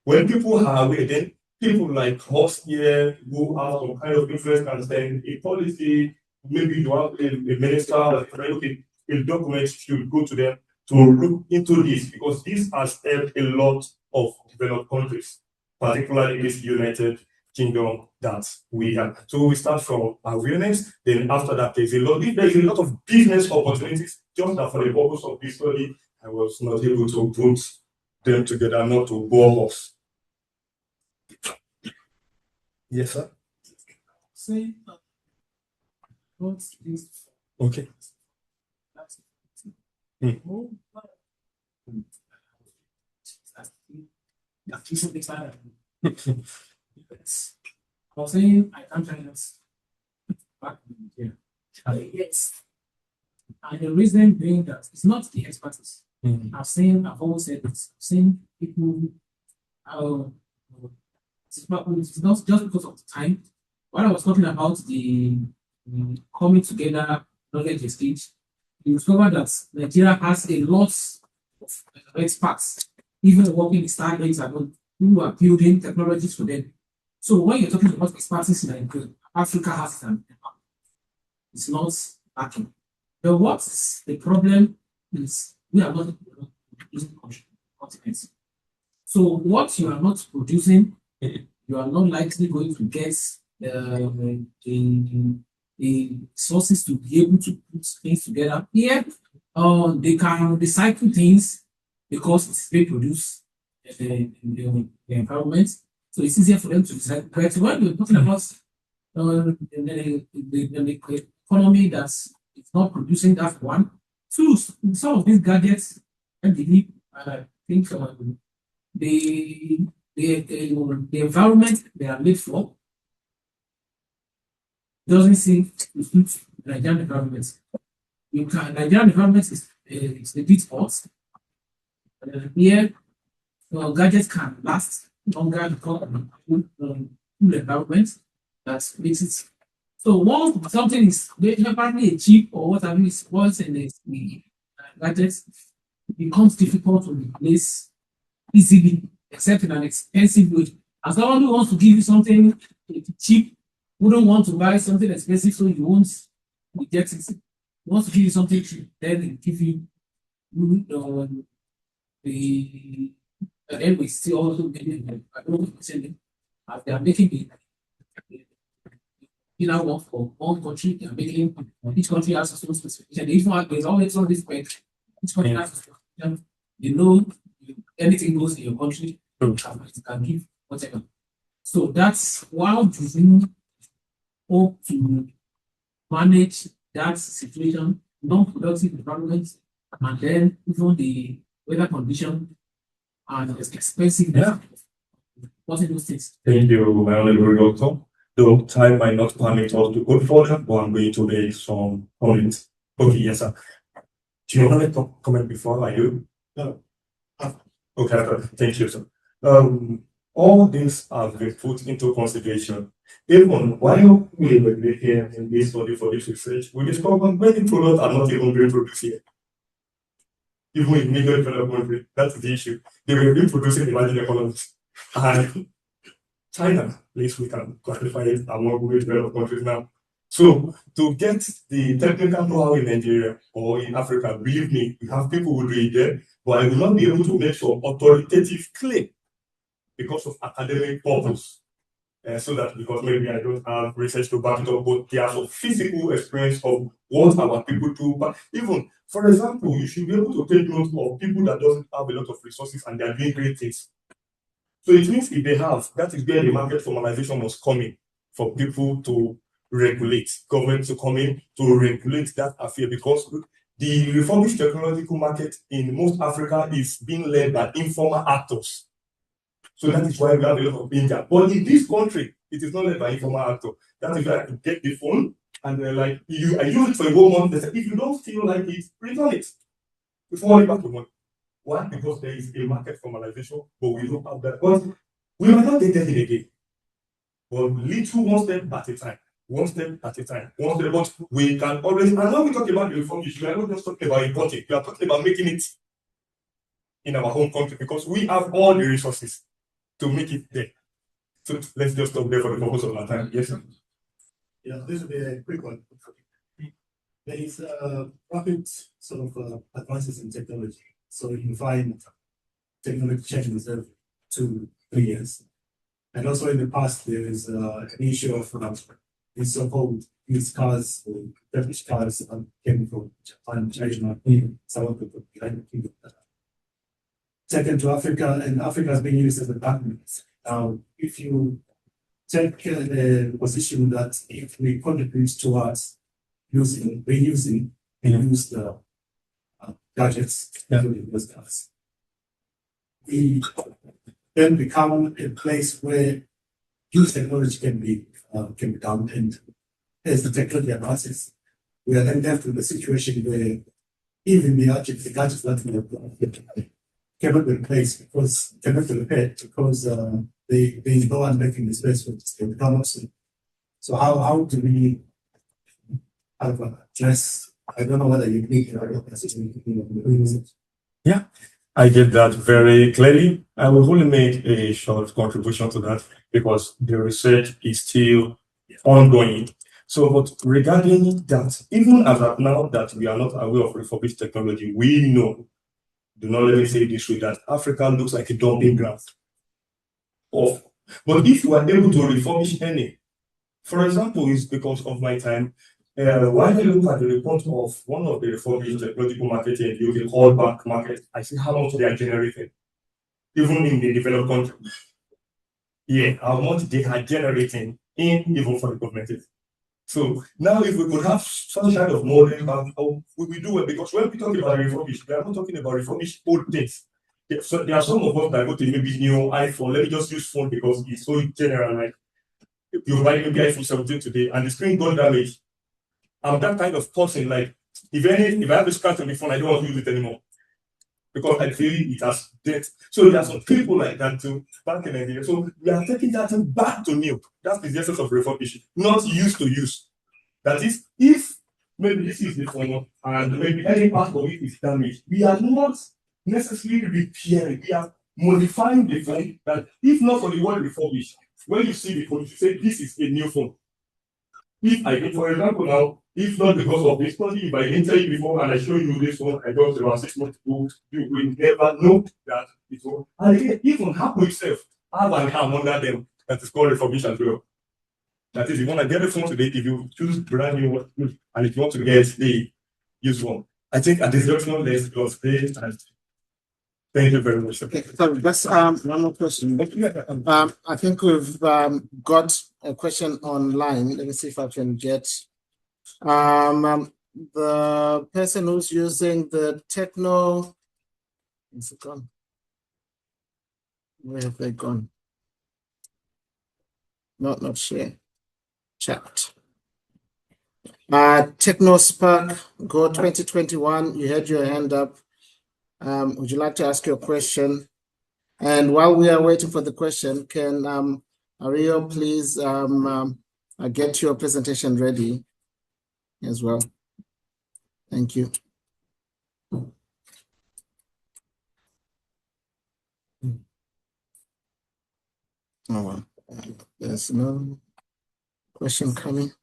When people are aware, then people like us here who have some kind of influence and send a policy, maybe you have a minister, a document should go to them to look into this, because this has helped a lot of developed countries, particularly this United Kingdom that we have. So we start from awareness, then after that there's a lot of business opportunities. Just that for the purpose of this study, I was not able to put them together, not to bore us. Yes, sir. Say, what is Okay. I was saying I can't try this back in Nigeria. Yes. And the reason being that it's not the expertise. I've always said this. I've seen people, it's not just because of the time. When I was talking about the coming together knowledge exchange, you discover that Nigeria has a lot of experts, even working in startups and who are building technologies for them. So when you're talking about expertise in Nigeria, Africa has it, it's not lacking. But what's the problem is we are not producing continents. So what you are not producing, you are not likely going to get the sources to be able to put things together. Here, they can recycle things because it's being produced in the environment. So it's easier for them to recycle. But when we're talking about the economy that's not producing that one, two, some of these gadgets, I believe, I think the environment they are made for doesn't seem to suit the Nigerian environment. Nigerian environment is a bit hot. Here, gadgets can last longer because of the cool environment that makes it. So once something is apparently cheap or whatever is once in the gadgets, it becomes difficult to replace easily, except in an expensive way. As someone who wants to give you something cheap, wouldn't want to buy something expensive, so you won't reject it. He wants to give you something cheap, then they give you the and then we still also getting I don't know as they are making the one for one country, they are making each country has its own specification. There's always all this point. Each country has a specification. You know anything goes in your country, you can give whatever. So that's how do you hope to manage that situation, non-productive environment, and then even the weather condition and expensive. Yeah. What are those things? Thank you, my honorable doctor. Though time might not permit us to go further, but I'm going to make some comments. Okay, yes, sir. Do you want to comment before I do? No. Okay, thank you, sir. All these have been put into consideration. Even while we were here in this study for this research, we discovered many products are not even being produced here. Even in major developed countries, that's the issue. They were being produced in emerging economies. And China, at least we can classify it among major developed countries now. So to get the technical know-how in Nigeria or in Africa, believe me, we have people who do it there, but I will not be able to make some authoritative claim because of academic purpose. So that because maybe I don't have research to back it up, but there are some physical experience of what our people do. But even, for example, you should be able to take note of people that doesn't have a lot of resources and they are doing great things. So it means if they have, that is where the market formalization must come in for people to regulate, government to come in to regulate that affair, because the refurbished technological market in most Africa is being led by informal actors. So that is why we have a lot of danger. But in this country, it is not led by informal actor. That is why I get the phone and they're like, I use it for a whole month. They say, if you don't feel like it, return it. Before you back the money. Why? Because there is a market formalization, but we don't have that. But we might not get there again. But little one step at a time. One step at a time. One step, but we can always, and when we talk about the reform issue, we are not just talking about importing, we are talking about making it in our home country because we have all the resources to make it there. So let's just stop there for the purpose of our time. Yes, sir. Yeah, this will be a quick one. There is rapid sort of advances in technology. So you find technology changes every 2-3 years. And also in the past, there is an issue of these so-called used cars or refurbished cars came from Japan, China, some of the United Kingdom. Taken to Africa, and Africa is being used as a background. Now, if you take the position that if we contribute towards reusing and use the gadgets, including those guys, we then become a place where use technology can be done, and as the technology advances, we are then left with a situation where even the gadgets that we have cannot be replaced because cannot be repaired because there is no one making the space for this to become obsolete. So how do we address? I don't know whether you need Yeah, I get that very clearly. I will only make a short contribution to that because the research is still ongoing. So, but regarding that, even as of now that we are not aware of refurbished technology, we know, do not let me say this way, that Africa looks like a dumping ground. But if you are able to refurbish any, for example, it's because of my time, when I look at the report of one of the refurbished technological marketing in the UK called Bank Market, I see how much they are generating, even in the developed countries. Yeah, how much they are generating even for the government. So now if we could have some kind of model, we will do it, because when we talk about refurbished, we are not talking about refurbished old things. So there are some of us that go to maybe new iPhone. Let me just use phone because it's so general. Like you buy maybe iPhone 17 today and the screen got damaged. I'm that kind of person. Like if I have a scratch on the phone, I don't want to use it anymore because I feel it has debt. So there are some people like that too back in Nigeria. So we are taking that thing back to new. That's the essence of refurbishing, not used to use. That is, if maybe this is the phone and maybe any part of it is damaged, we are not necessarily repairing. We are modifying the phone. That if not for the word refurbished, when you see the phone, you say this is a new phone. If I did, for example, now, if not because of this study, if I didn't tell you before and I show you this one, I got about 6 months ago, you will never know that it was. And again, even Apple itself have an arm under them that is called refurbished as well. That is, you want to get a phone today, if you choose brand new one, and if you want to get the used one, I think at this junction, let's close this. And thank you very much. Okay, so that's one more question. I think we've got a question online. Let me see if I can get the person who's using the techno. Is it gone? Where have they gone? Not share. Chat. TechnoSpark Go 2021. You had your hand up. Would you like to ask your question? And while we are waiting for the question, can ARU please get your presentation ready as well? Thank you. Oh, well. There's no question coming.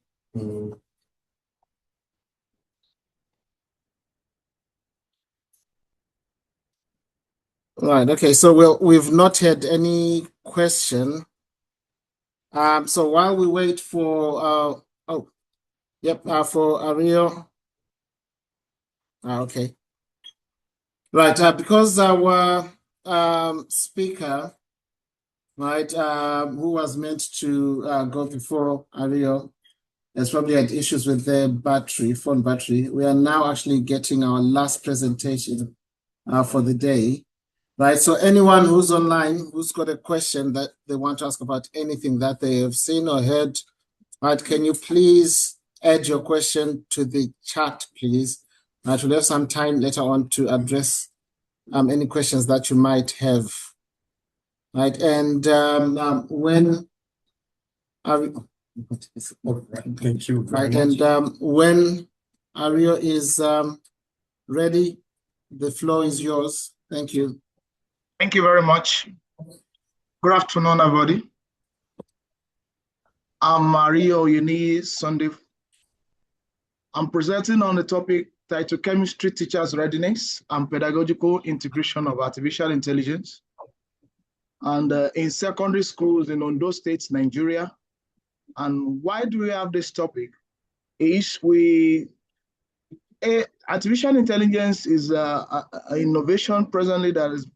Right. Okay. So we've not had any question. So while we wait for for ARU. Okay. Right. Because our speaker, right, who was meant to go before ARU, has probably had issues with their phone battery. We are now actually getting our last presentation for the day. Right, so anyone who's online who's got a question that they want to ask about anything that they have seen or heard, right, can you please add your question to the chat, please? Right, we'll have some time later on to address any questions that you might have. Right, and when thank you very right, much. and when ARU is ready, the floor is yours. Thank you. Thank you very much. Good afternoon, everybody. I'm Mario Yuni Sunday. I'm presenting on the topic titled Chemistry Teachers' Readiness and Pedagogical Integration of Artificial Intelligence. And in secondary schools in Ondo State, Nigeria. And why do we have this topic? Artificial intelligence is an innovation presently that is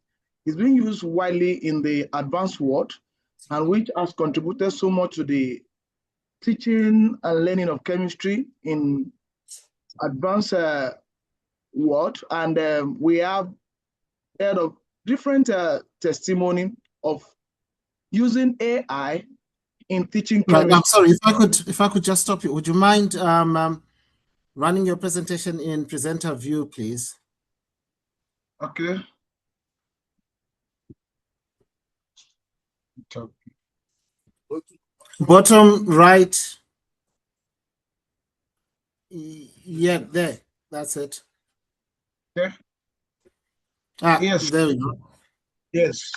being used widely in the advanced world, and which has contributed so much to the teaching and learning of chemistry in advanced world. And we have heard of different testimony of using AI in teaching chemistry. I'm sorry, if I could just stop you. Would you mind running your presentation in presenter view, please? Okay. Bottom right. Yeah, there. That's it. Okay. Yes. There we go. Yes.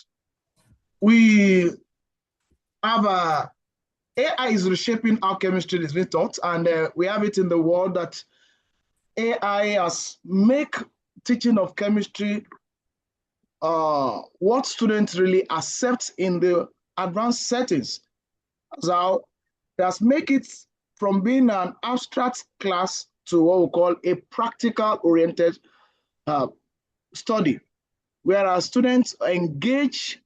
We have AI is reshaping how chemistry is being taught, and we have it in the world that AI has make teaching of chemistry what students really accept in the advanced settings. So it has make it from being an abstract class to what we call a practical oriented study, whereas students engage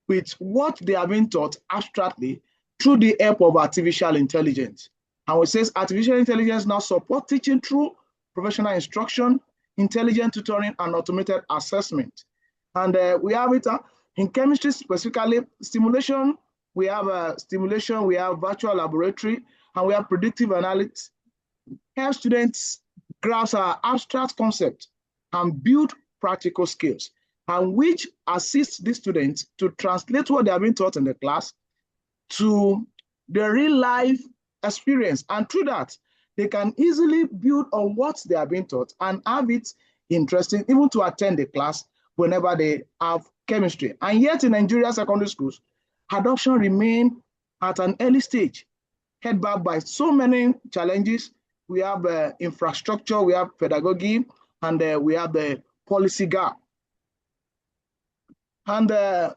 with what they are being taught abstractly through the help of artificial intelligence. And we say artificial intelligence now support teaching through professional instruction, intelligent tutoring, and automated assessment. And we have it in chemistry specifically, stimulation. We have stimulation, we have virtual laboratory, and we have predictive analytics. Help students grasp our abstract concept and build practical skills, and which assists the students to translate what they have been taught in the class to the real life experience. And through that, they can easily build on what they have been taught and have it interesting, even to attend the class whenever they have chemistry. And yet in Nigeria secondary schools, adoption remains at an early stage, held back by so many challenges. We have infrastructure, we have pedagogy, and we have the policy gap. And that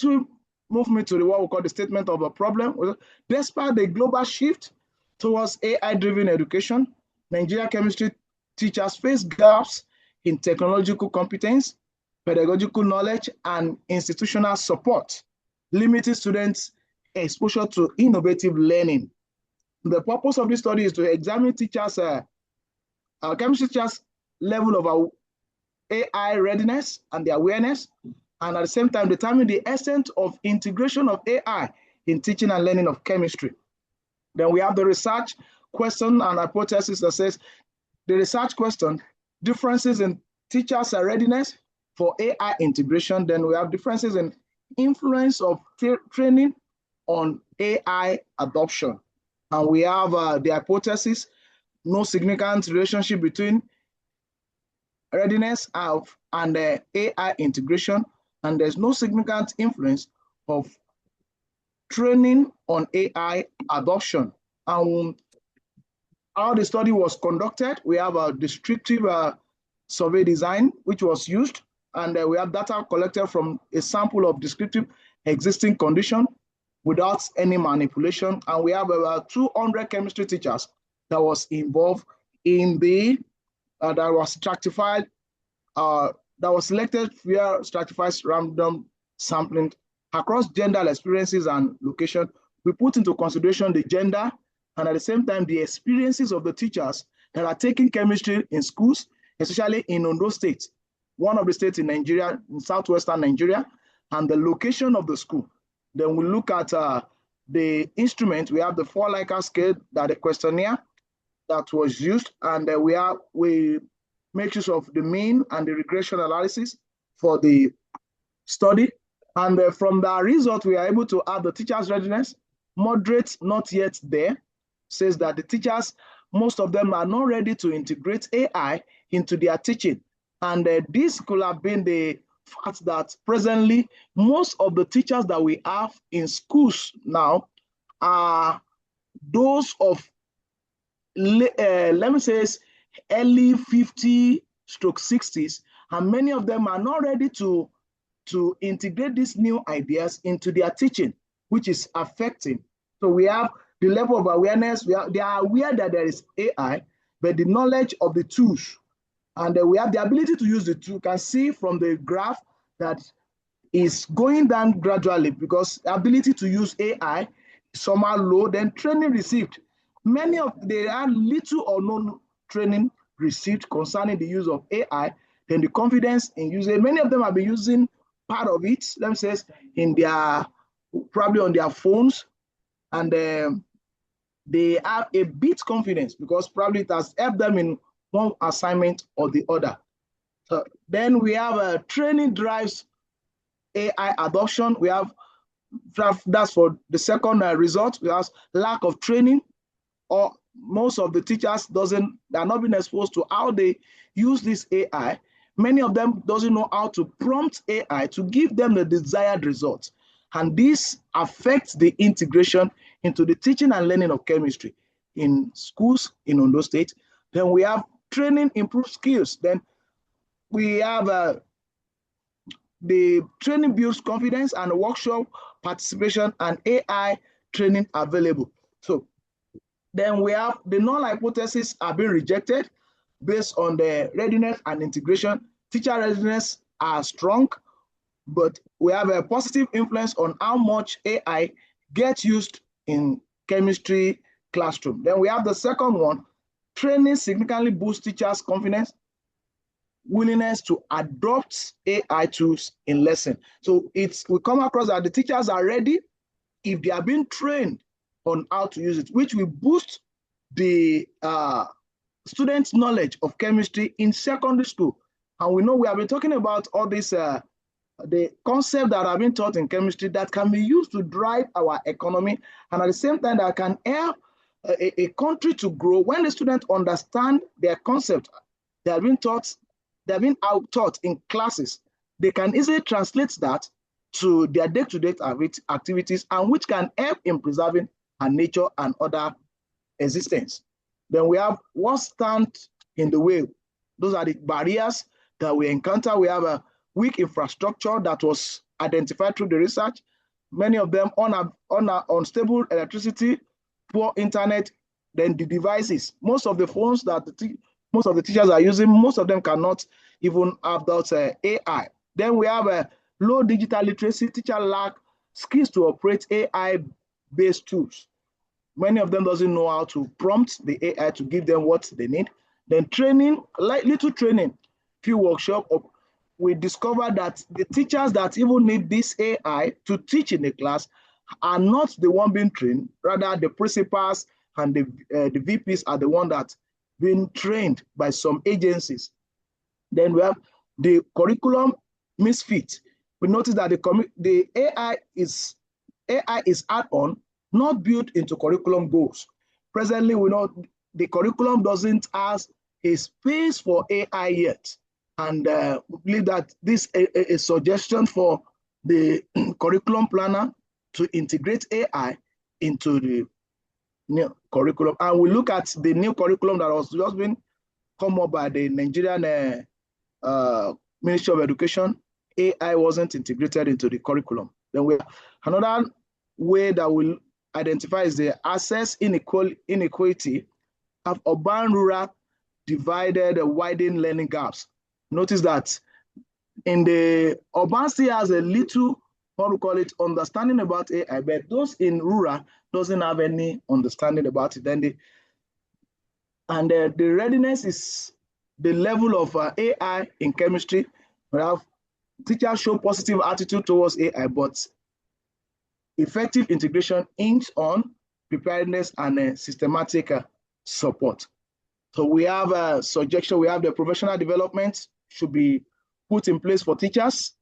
will move me to what we call the statement of a problem. Despite the global shift towards AI-driven education, Nigeria chemistry teachers face gaps in technological competence, pedagogical knowledge, and institutional support, limiting students' exposure to innovative learning. The purpose of this study is to examine teachers, chemistry teachers' level of AI readiness and their awareness, and at the same time determine the extent of integration of AI in teaching and learning of chemistry. Then we have the research question and hypothesis that says the research question, differences in teachers' readiness for AI integration. Then we have differences in influence of training on AI adoption. And we have the hypothesis, no significant relationship between readiness and AI integration, and there's no significant influence of training on AI adoption. And how the study was conducted, we have a descriptive survey design which was used, and we have data collected from a sample of descriptive existing condition without any manipulation. And we have about 200 chemistry teachers that was involved in the that was stratified, that was selected via stratified random sampling across gender experiences and location. We put into consideration the gender and at the same time the experiences of the teachers that are taking chemistry in schools, especially in Ondo State, one of the states in Nigeria, in southwestern Nigeria, and the location of the school. Then we look at the instrument. We have the 4 Likert scale, that the questionnaire that was used, and we make use of the mean and the regression analysis for the study. And from the result, we are able to have the teachers' readiness, moderate, not yet there, says that the teachers, most of them are not ready to integrate AI into their teaching. And this could have been the fact that presently, most of the teachers that we have in schools now are those of, let me say, early 50-60s, and many of them are not ready to integrate these new ideas into their teaching, which is affecting. So we have the level of awareness. They are aware that there is AI, but the knowledge of the tools, and we have the ability to use the tool. You can see from the graph that is going down gradually because ability to use AI is somehow low, then training received. Many of there are little or no training received concerning the use of AI, then the confidence in using. Many of them have been using part of it, let me say, in their probably on their phones, and they have a bit confidence because probably it has helped them in one assignment or the other. So then we have training drives AI adoption. We have that's for the second result. We have lack of training, or most of the teachers they're not being exposed to how they use this AI. Many of them doesn't know how to prompt AI to give them the desired results. And this affects the integration into the teaching and learning of chemistry in schools in Ondo State. Then we have training improve skills. Then we have the training builds confidence and workshop participation and AI training available. So then we have the null hypothesis are being rejected based on the readiness and integration. Teacher readiness are strong, but we have a positive influence on how much AI gets used in chemistry classroom. Then we have the second one, training significantly boosts teachers' confidence, willingness to adopt AI tools in lesson. So we come across that the teachers are ready if they are being trained on how to use it, which will boost the students' knowledge of chemistry in secondary school. And we know we have been talking about all this, the concept that have been taught in chemistry that can be used to drive our economy, and at the same time that can help a country to grow. When the students understand their concept, they have been taught, they have been out-taught in classes, they can easily translate that to their day-to-day activities, and which can help in preserving our nature and other existence. Then we have what stands in the way. Those are the barriers that we encounter. We have a weak infrastructure that was identified through the research. Many of them unstable electricity, poor internet, then the devices. Most of the phones that most of the teachers are using, most of them cannot even have that AI. Then we have a low digital literacy. Teacher lack skills to operate AI-based tools. Many of them doesn't know how to prompt the AI to give them what they need. Then training, like little training, few workshop. We discovered that the teachers that even need this AI to teach in the class are not the one being trained. Rather, the principals and the VPs are the one that being trained by some agencies. Then we have the curriculum misfit. We notice that the AI is add-on, not built into curriculum goals. Presently, we know the curriculum doesn't have a space for AI yet. And we believe that this is a suggestion for the curriculum planner to integrate AI into the new curriculum. And we look at the new curriculum that was just been come up by the Nigerian Ministry of Education. AI wasn't integrated into the curriculum. Then another way that we'll identify is the access inequality of urban-rural divided widened learning gaps. Notice that in the urban still has a little, what we call it, understanding about AI, but those in rural doesn't have any understanding about it. Then the readiness is the level of AI in chemistry. We have teachers show positive attitude towards AI, but effective integration hinges on preparedness and systematic support. So we have a suggestion, we have the professional development should be put in place for teachers,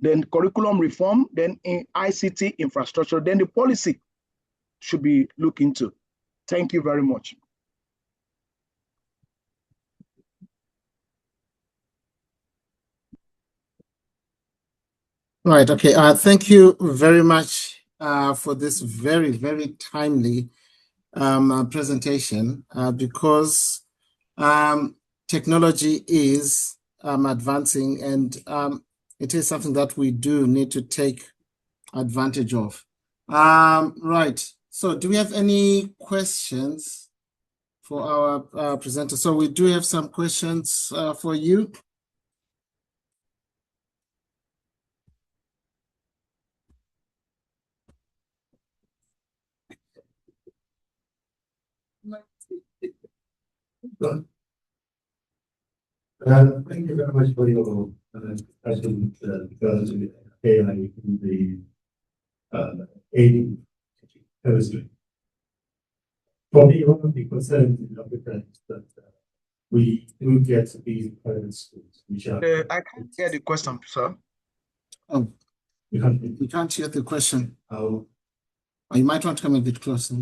then curriculum reform, then in ICT infrastructure, then the policy should be looked into. Thank you very much. Right, okay. Thank you very much for this very, very timely presentation because technology is advancing and it is something that we do need to take advantage of. Right, so do we have any questions for our presenter? So we do have some questions for you. Thank you very much for your discussion regarding AI in the aiding chemistry. For me, one of the concerns in Africa is that we do get these private schools, which are. I can't hear the question, sir. Oh, you can't hear the question. Oh, you might want to come a bit closer.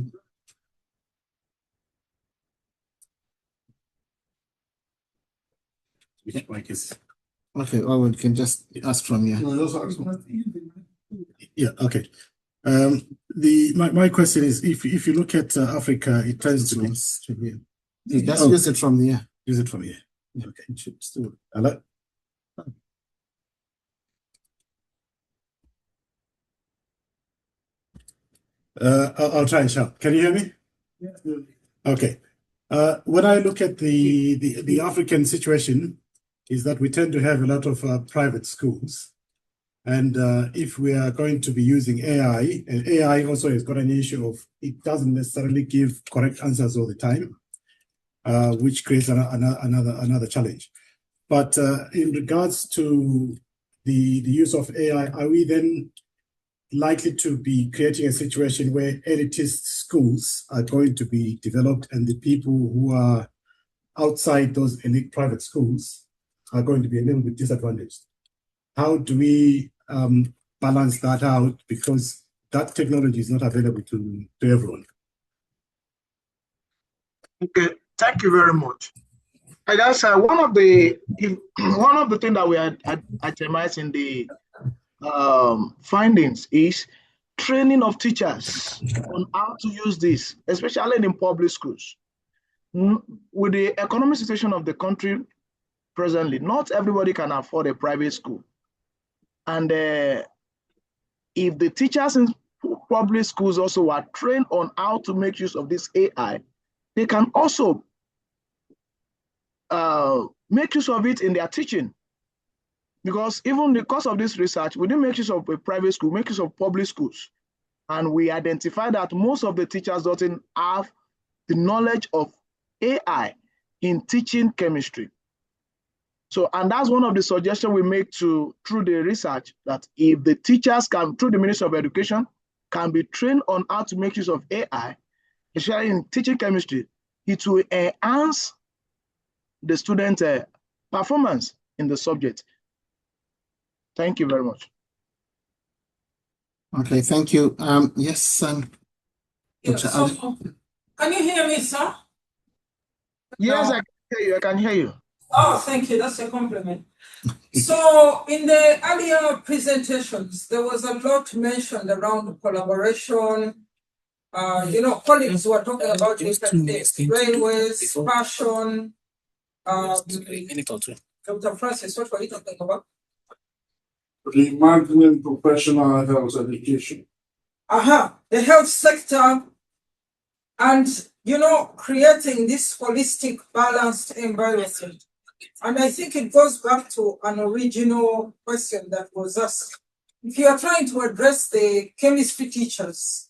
Which mic is? Okay, well, we can just ask from here. Yeah, okay. My question is, if you look at Africa, it tends to be. Just use it from here. Use it from here. Okay. It should still. Hello? I'll try and shout. Can you hear me? Yeah. Okay. When I look at the African situation, is that we tend to have a lot of private schools. And if we are going to be using AI, and AI also has got an issue of it doesn't necessarily give correct answers all the time, which creates another challenge. But in regards to the use of AI, are we then likely to be creating a situation where elitist schools are going to be developed and the people who are outside those elite private schools are going to be a little bit disadvantaged? How do we balance that out, because that technology is not available to everyone? Okay, thank you very much. I guess one of the things that we had itemized in the findings is training of teachers on how to use this, especially in public schools. With the economic situation of the country presently, not everybody can afford a private school. And if the teachers in public schools also are trained on how to make use of this AI, they can also make use of it in their teaching. Because even because of this research, we didn't make use of a private school, make use of public schools. And we identified that most of the teachers don't have the knowledge of AI in teaching chemistry. So, and that's one of the suggestions we make through the research, that if the teachers can, through the Ministry of Education, can be trained on how to make use of AI, especially in teaching chemistry, it will enhance the student performance in the subject. Thank you very much. Okay, thank you. Yes, Yeah, so, can you hear me, sir? Yes, No. I can hear you. I can hear you. Oh, thank you. That's a compliment. So, in the earlier presentations, there was a lot mentioned around collaboration. Colleagues were talking about different things: railways, fashion. Dr. Francis, what were you talking about? Reimagining professional health education. The health sector, and creating this holistic, balanced environment. And I think it goes back to an original question that was asked. If you are trying to address the chemistry teachers,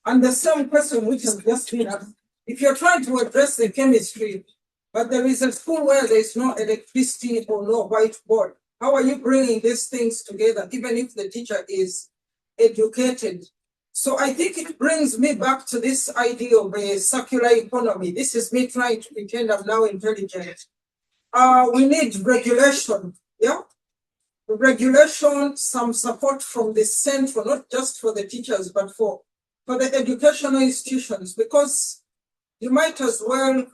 and the same question which has just been asked, if you're trying to address the chemistry, but there is a school where there is no electricity or no whiteboard, how are you bringing these things together, even if the teacher is educated? So I think it brings me back to this idea of a circular economy. This is me trying to pretend I'm now intelligent. We need regulation, regulation, some support from the central, not just for the teachers, but for the educational institutions, because you might as well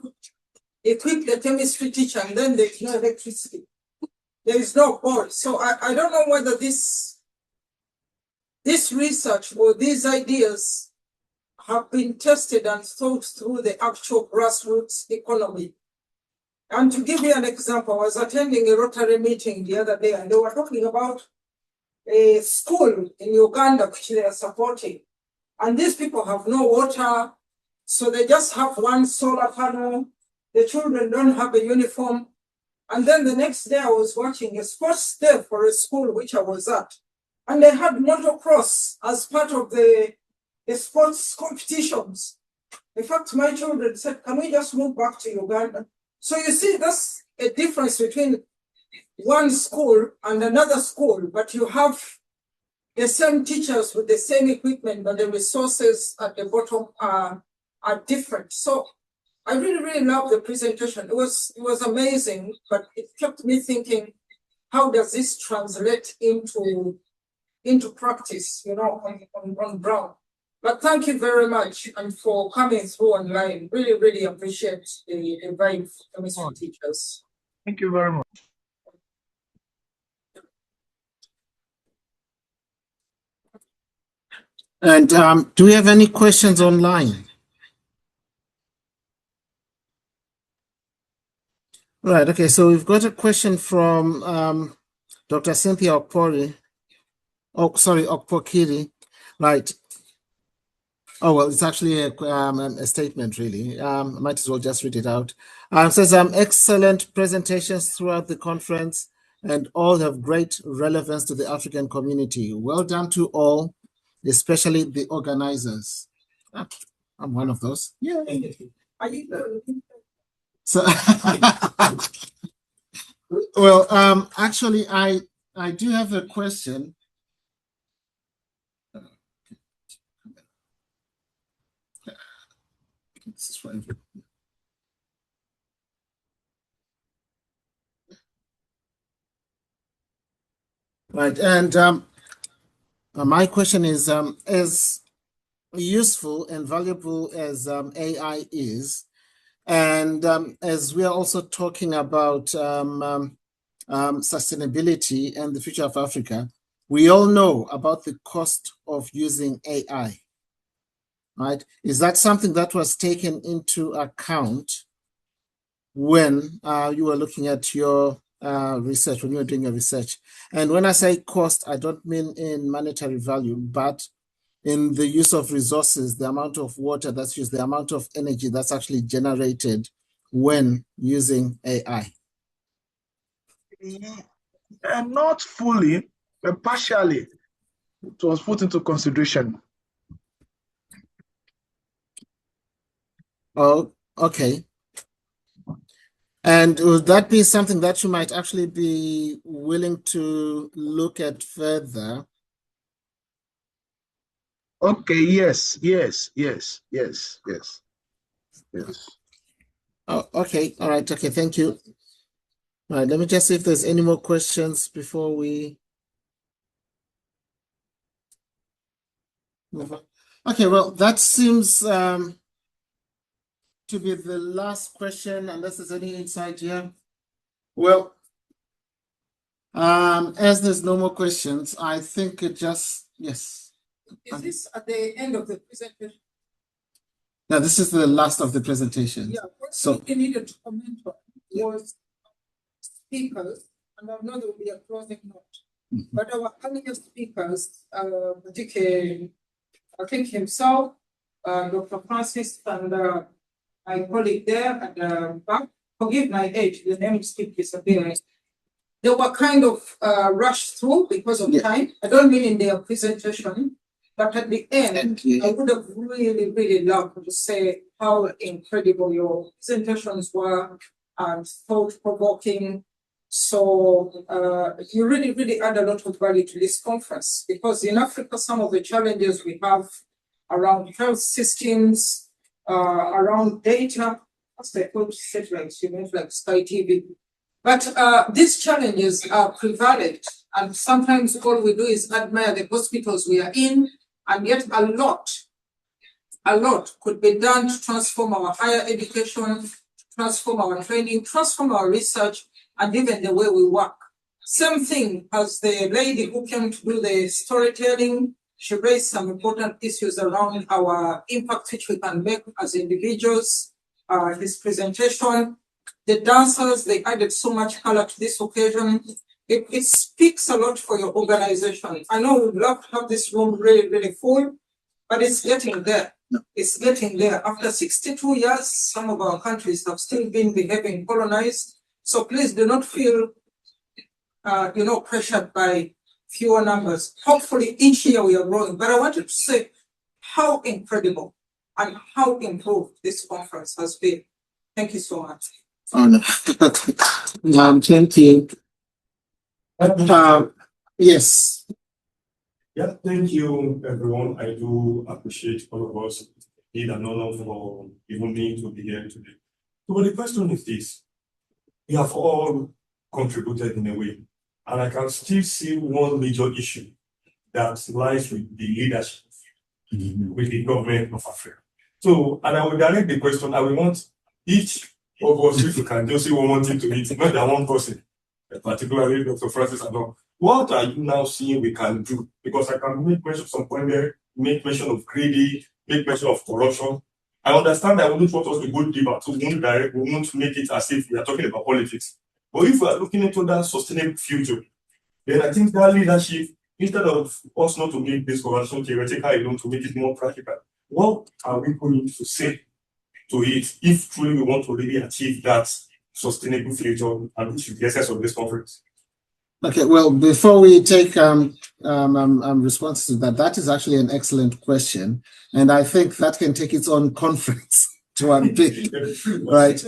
equip the chemistry teacher and then there's no electricity. There is no board. So I don't know whether this research or these ideas have been tested and thought through the actual grassroots economy. And to give you an example, I was attending a Rotary meeting the other day, and they were talking about a school in Uganda which they are supporting. And these people have no water, so they just have one solar panel. The children don't have a uniform. And then the next day I was watching a sports day for a school which I was at. And they had motocross as part of the sports competitions. In fact, my children said, can we just move back to Uganda? So you see, that's a difference between one school and another school, but you have the same teachers with the same equipment, but the resources at the bottom are different. So I really, really love the presentation. It was amazing, but it kept me thinking, how does this translate into practice, on ground? But thank you very much and for coming through online. Really, really appreciate the vibe for chemistry teachers. Thank you very much. And do we have any questions online? Right, okay, so we've got a question from Dr. Cynthia Okpokiri. Okpokiri. Right. Oh, well, it's actually a statement, really. I might as well just read it out. It says, excellent presentations throughout the conference and all have great relevance to the African community. Well done to all, especially the organizers. I'm one of those. Yeah. So, well, actually, I do have a question. Right, and my question is, as useful and valuable as AI is, and as we are also talking about sustainability and the future of Africa, we all know about the cost of using AI, right? Is that something that was taken into account when you were looking at your research, when you were doing your research? And when I say cost, I don't mean in monetary value, but in the use of resources, the amount of water that's used, the amount of energy that's actually generated when using AI. Not fully, but partially. It was put into consideration. Oh, okay. And would that be something that you might actually be willing to look at further? Okay, yes. Oh, okay, all right, okay, thank you. All right, let me just see if there's any more questions before we move on. Okay, well, that seems to be the last question, unless there's any insight here. Well, as there's no more questions, I think it just, yes. Is this at the end of the presentation? No, this is the last of the presentation. Yeah, so we needed to comment on was speakers, and I know there will be a closing note. But our earlier speakers, particularly, I think himself, Dr. Francis, and my colleague there at the back, forgive my age, the names keep disappearing. They were kind of rushed through because of time. I don't mean in their presentation, but at the end, I would have really, really loved to say how incredible your presentations were and thought-provoking. So you really, really add a lot of value to this conference, because in Africa, some of the challenges we have around health systems, around data, as they call satellites, like Sky TV. But these challenges are prevalent, and sometimes all we do is admire the hospitals we are in, and yet a lot could be done to transform our higher education, transform our training, transform our research, and even the way we work. Same thing as the lady who came to do the storytelling. She raised some important issues around our impact which we can make as individuals. His presentation, the dancers, they added so much color to this occasion. It speaks a lot for your organization. I know we'd love to have this room really, really full, but it's getting there. It's getting there. After 62 years, some of our countries have still been behaving colonized. So please do not feel, pressured by fewer numbers. Hopefully each year we are growing. But I wanted to say how incredible and how improved this conference has been. Thank you so much. Oh no. Thank you. Yes. Yeah, thank you, everyone. I do appreciate all of us. Need an honor for even me to be here today. So the question is this: we have all contributed in a way, and I can still see one major issue that lies with the leadership, with the government of Africa. So, and I will direct the question. I will want each of us, if you can just say one thing to it, not that one person, particularly Dr. Francis Adon. What are you now seeing we can do? Because I can make mention of some point there, make mention of greedy, make mention of corruption. I understand that we don't want us to go deeper, so we won't direct, we won't make it as if we are talking about politics. But if we are looking into that sustainable future, then I think that leadership, instead of us not to make this conversation theoretical alone, to make it more practical, what are we going to say to it if truly we want to really achieve that sustainable future, and which is the essence of this conference? Okay, well, before we take responses to that, that is actually an excellent question, and I think that can take its own conference to unpick, right?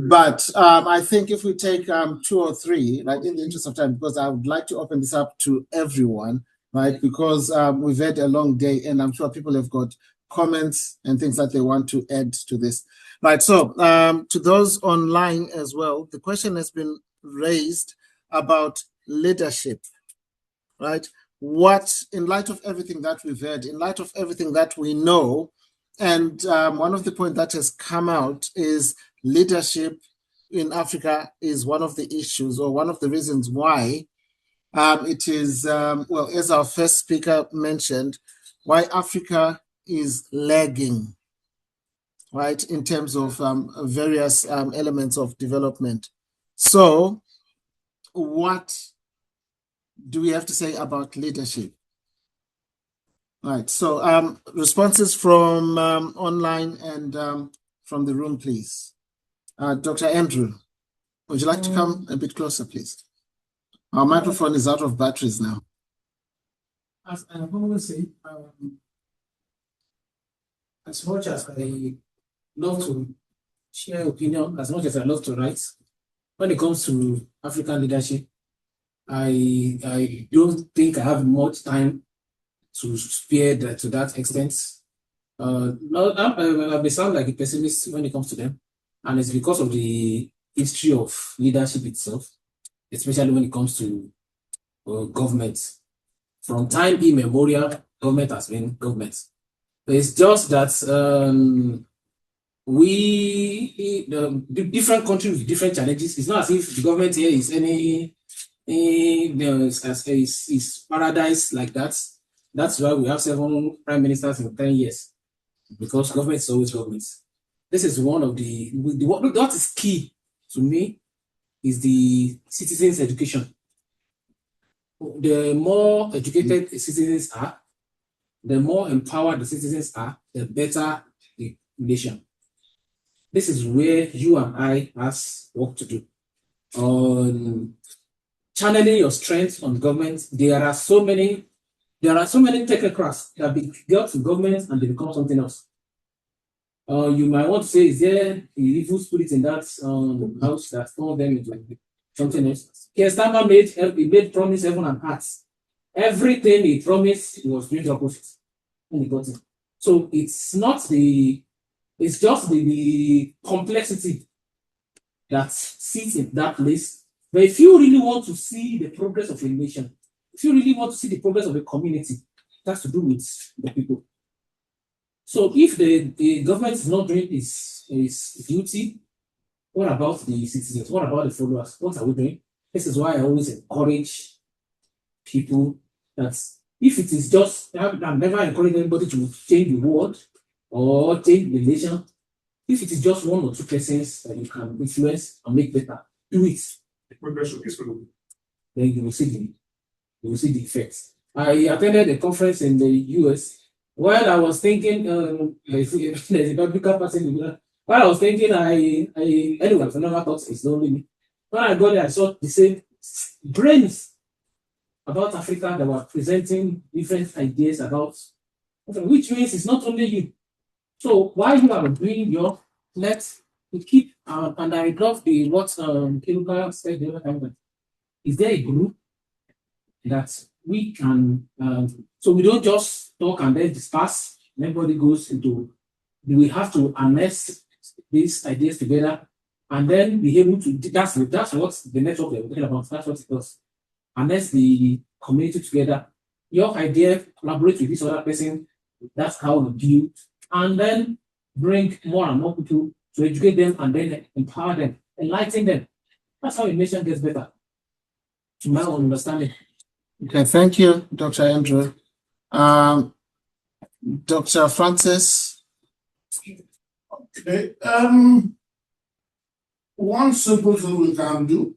But I think if we take 2 or 3, like in the interest of time, because I would like to open this up to everyone, right? Because we've had a long day, and I'm sure people have got comments and things that they want to add to this, right? So to those online as well, the question has been raised about leadership, right? What, in light of everything that we've heard, in light of everything that we know, and one of the points that has come out is leadership in Africa is one of the issues, or one of the reasons why it is, well, as our first speaker mentioned, why Africa is lagging, right, in terms of various elements of development. So what do we have to say about leadership? Right, so responses from online and from the room, please. Dr. Andrew, would you like to come a bit closer, please? Our microphone is out of batteries now. As I always say, as much as I love to share opinion, as much as I love to write, when it comes to African leadership, I don't think I have much time to spare that to that extent. I may sound like a pessimist when it comes to them, and it's because of the history of leadership itself, especially when it comes to government. From time immemorial, government has been government. It's just that the different countries with different challenges. It's not as if the government here is is paradise like that. That's why we have 7 prime ministers in 10 years, because government is always government. This is one of what is key to me is the citizens' education. The more educated citizens are, the more empowered the citizens are, the better the nation. This is where you and I has work to do. On channeling your strength on government, there are so many technocrats that get to government and they become something else. You might want to say, is there an evil spirit in that house that turned them into something else? Kestama made promise heaven and earth. Everything he promised, he was doing the opposite. And he got it. So it's just the complexity that sits in that place. But if you really want to see the progress of a nation, if you really want to see the progress of a community, it has to do with the people. So if the government is not doing its duty, what about the citizens? What about the followers? What are we doing? This is why I always encourage people that if it is just, I've never encouraged anybody to change the world or change the nation. If it is just 1 or 2 persons that you can influence and make better, do it. The progress will be slow. Then you will see the effects. I attended a conference in the US. While I was thinking, there's a biblical person. While I was thinking, anyway, I never thought it's only me. When I got there, I saw the same brains about Africa that were presenting different ideas about, which means it's not only you. So while you are doing your, let to keep, and I love the what Kiruka said the other time, that is there a group that we can, so we don't just talk and then discuss, and everybody goes into, we have to harness these ideas together and then be able to, that's what the network we're talking about, that's what it does. Harness the community together, your idea, collaborate with this other person, that's how we build, and then bring more and more people to educate them and then empower them, enlighten them. That's how a nation gets better, to my own understanding. Okay, thank you, Dr. Andrew. Dr. Francis. Okay. One simple thing we can do,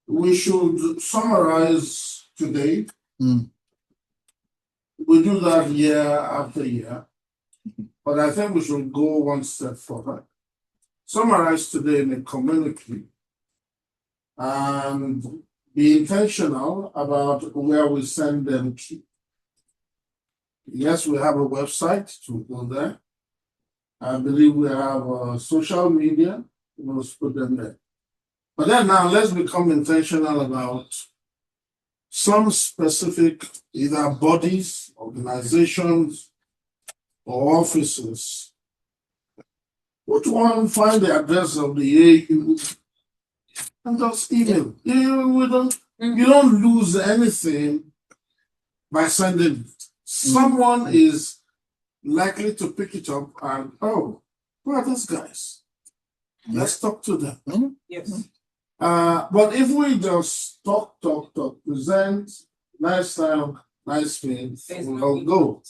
we should summarize today. We do that year after year, but I think we should go one step further. Summarize today in a community and be intentional about where we send them to. Yes, we have a website to go there. I believe we have social media. We'll put them there. But then now let's become intentional about some specific either bodies, organizations, or offices. Which one find the address of the AU and just email. You don't lose anything by sending it. Someone is likely to pick it up and, oh, who are those guys? Let's talk to them. Yes. But if we just talk, present, nice time, nice things, we'll go.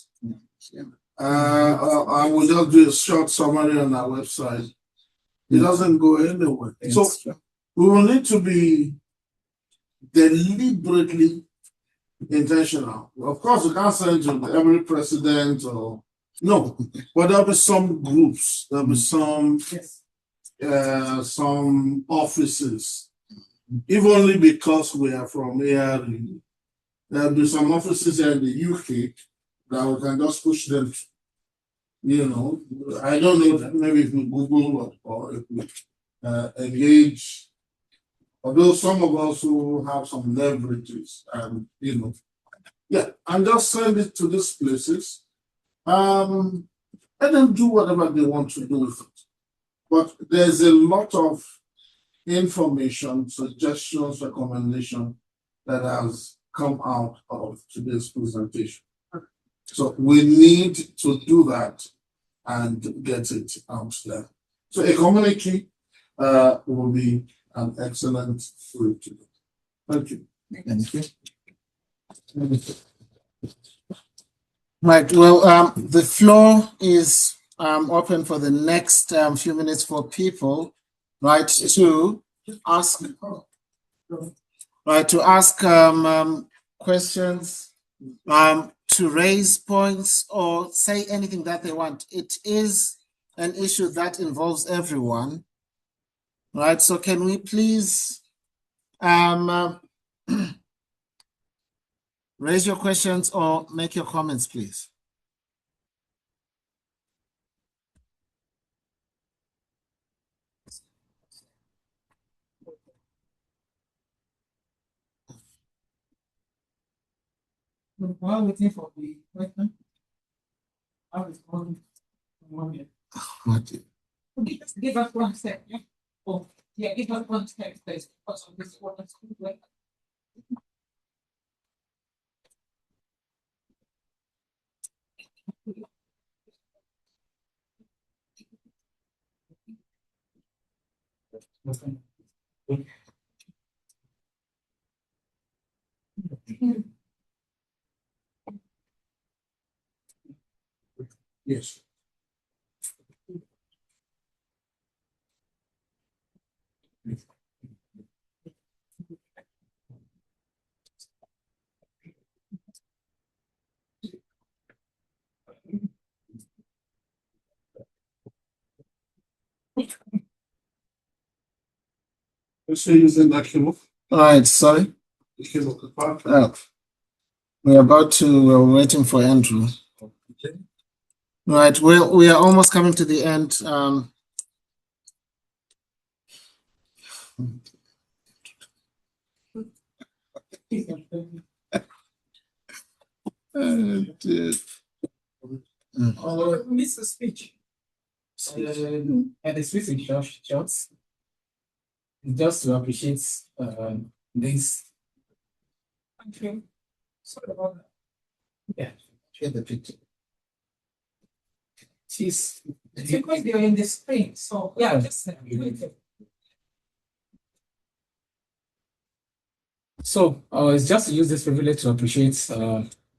I will just do a short summary on our website. It doesn't go anywhere. So we will need to be deliberately intentional. Of course, we can't send to every president or no, but there'll be some groups, there'll be some offices, if only because we are from ARU. There'll be some offices here in the UK that we can just push them to. You know, I don't know that maybe if we Google or if we engage, although some of us who have some leverages and and just send it to these places. Let them do whatever they want to do with it. But there's a lot of information, suggestions, recommendation that has come out of today's presentation. So we need to do that and get it out there. So a communique will be an excellent way to do it. Thank you. Thank you. Right. Well, the floor is open for the next few minutes for people, right, to ask, questions, to raise points or say anything that they want. It is an issue that involves everyone, right? So can we please raise your questions or make your comments, please? While waiting for the question, I was calling 1 minute. Okay, just give us 1 second. Yeah? Oh, yeah, give us 1 second, please. Because of this one, Yes. Using that keynote. All right, sorry. We're waiting for Andrew. Right, well, we are almost coming to the end. Miss the speech. And the speech in shots, just to appreciate this. Thank you. Sorry about that. Yeah, share the picture. She's because they're in the screen, so yeah, just so it's just to use this privilege to appreciate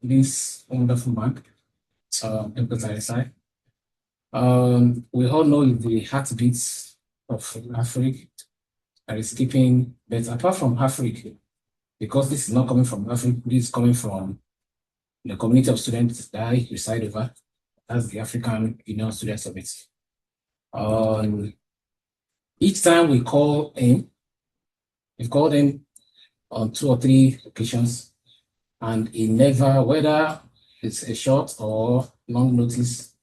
this wonderful man, Egbewole. We all know the heartbeats of AFRIG that is keeping, but apart from AFRIG, because this is not coming from AFRIG, this is coming from the community of students that I reside over. That's the African Union Student Summit. Each time we call him, we've called him on 2 or 3 occasions, and he never, whether it's a short or long notice,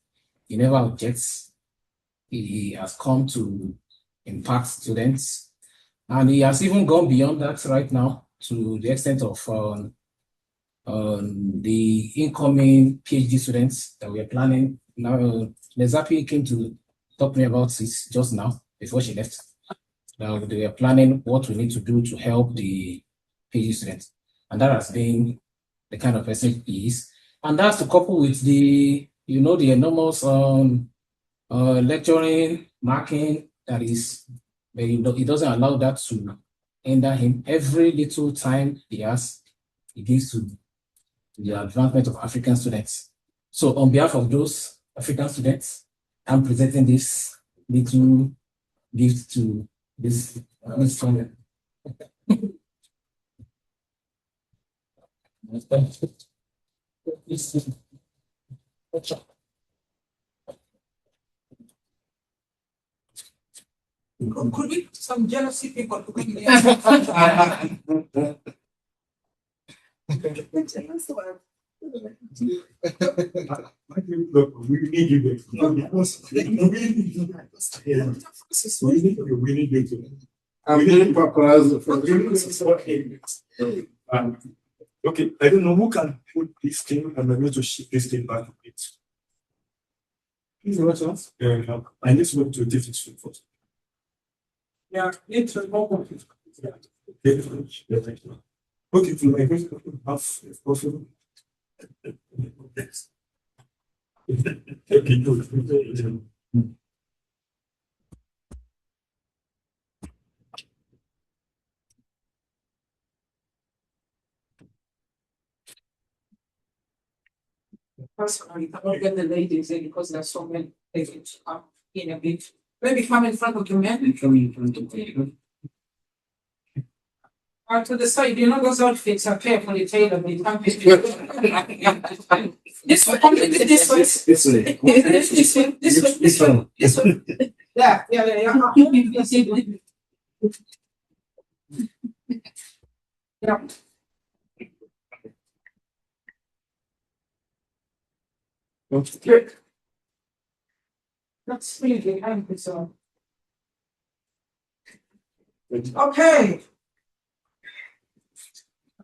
he never objects. He has come to impact students, and he has even gone beyond that right now to the extent of the incoming PhD students that we are planning. Now, Nezapi came to talk to me about this just now before she left. Now they are planning what we need to do to help the PhD students, and that has been the kind of person he is. And that's to couple with the, the enormous lecturing, marking that is, he doesn't allow that to hinder him. Every little time he has, he gives to the advancement of African students. So on behalf of those African students, I'm presenting this little gift to this student. Could we put some jealousy people to come here? Look, we need you guys. We need you to. I'm doing paparazzi for okay, I don't know who can put this thing and I'm going to ship this thing back to it. Please, Russians. I need to go to a different school first. Yeah, it's a problem. Okay, for my question, if possible. Okay, good. Personally, I don't get the ladies in because there's so many ladies in a bit. Maybe come in front of the men. To the side, those outfits are carefully tailored. This one, this one. Yeah. Yeah. Good. That's really good. So. Okay.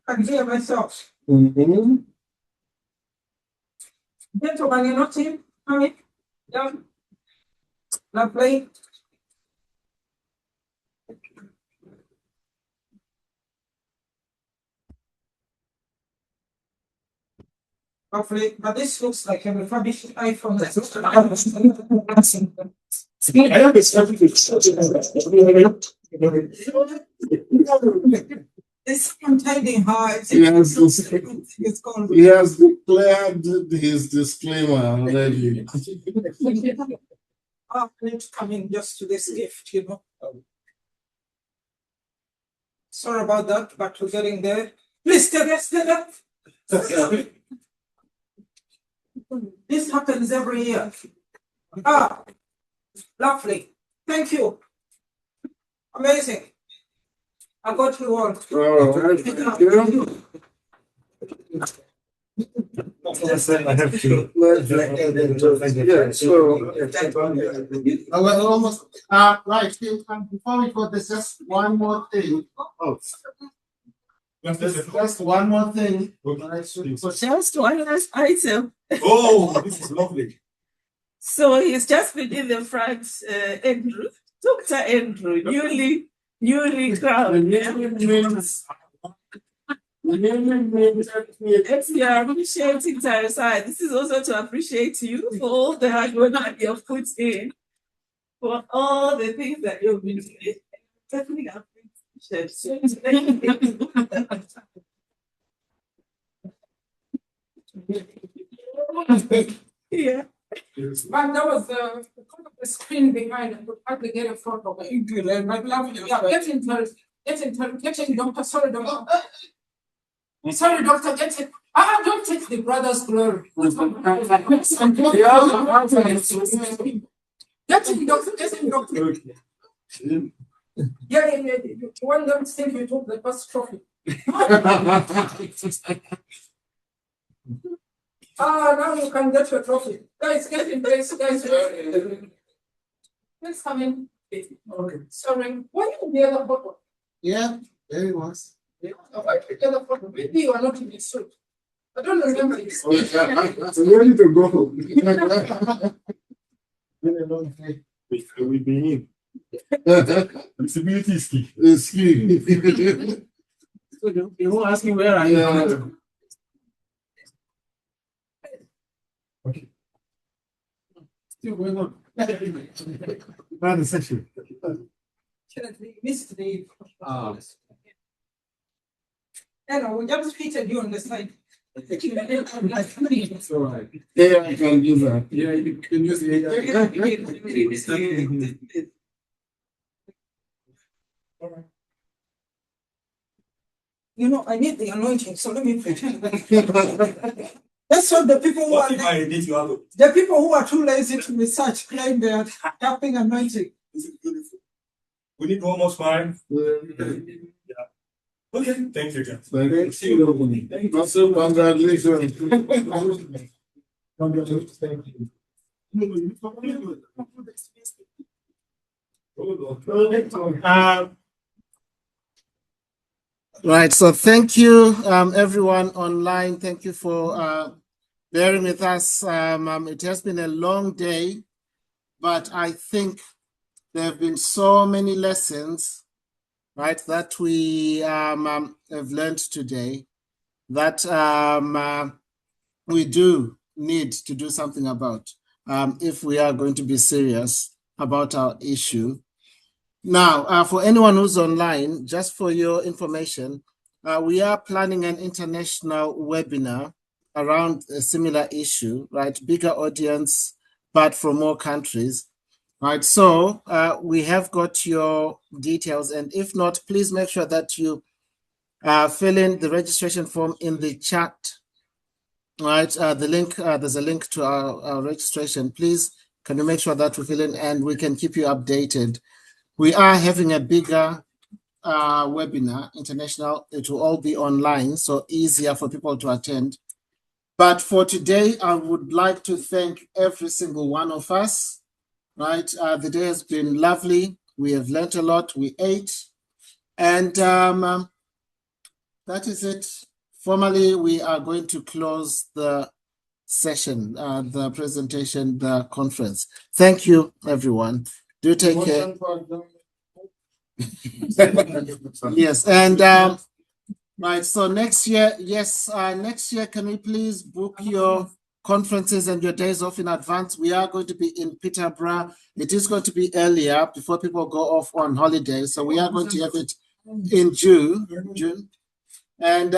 I can hear myself. Gentlemen, you're not in? Honey? Yeah. Lovely. Lovely. But this looks like a refurbished iPhone. It's containing hard. He has declared his disclaimer already. I need to come in just to this gift, Sorry about that, but we're getting there. Please stand up. This happens every year. Lovely. Thank you. Amazing. I got you all. I have to. We're almost right. Before we go, there's just one more thing. Oh, just one more thing. Just one last item. Oh, this is lovely. So he's just been in the front, Andrew, Dr. Andrew, newly crowned. If you are appreciating Tarisai, this is also to appreciate you for all the hard work that you've put in, for all the things that you've been doing. Definitely appreciate. Yeah. Man, that was the screen behind. I could hardly get a photo of it. But lovely. Yeah, getting doctor. Sorry, doctor. Sorry, doctor. Get it. Don't take the brother's glory. Getting doctor. Yeah. You want them to think you took the first trophy. Now you can get your trophy. Guys, get in place. Guys, please come in. Okay. Sorry. Why you the other photo? Yeah, there it was. Yeah. Why the other photo? Maybe you are not in the suit. I don't remember this. So you need to go home. We've been in. Visibility is key. It's key. So you won't ask me where I am. Okay. Still going on. Another section. We missed the. We just featured you on the side. It's all right. Yeah, I can use that. Yeah, you can use the AI. All right. I need the anointing, so let me pretend. That's what the people who are too lazy to research claim they are tapping anointing. We need one more smile. Yeah. Okay, thank you, James. Thank you. Also, congratulations. Congratulations. Thank you. Right, so thank you, everyone online. Thank you for bearing with us. It has been a long day, but I think there have been so many lessons, right, that we have learned today that we do need to do something about if we are going to be serious about our issue. Now, for anyone who's online, just for your information, we are planning an international webinar around a similar issue, right? Bigger audience, but from more countries, right? So we have got your details, and if not, please make sure that you fill in the registration form in the chat, right? The link, there's a link to our registration. Please, can you make sure that we fill in and we can keep you updated? We are having a bigger webinar, international. It will all be online, so easier for people to attend. But for today, I would like to thank every single one of us, right? The day has been lovely. We have learned a lot. We ate. And that is it. Formally, we are going to close the session, the presentation, the conference. Thank you, everyone. Do take care. Yes, and right, so next year, yes, next year, can we please book your conferences and your days off in advance? We are going to be in Peterborough. It is going to be earlier before people go off on holiday. So we are going to have it in June. And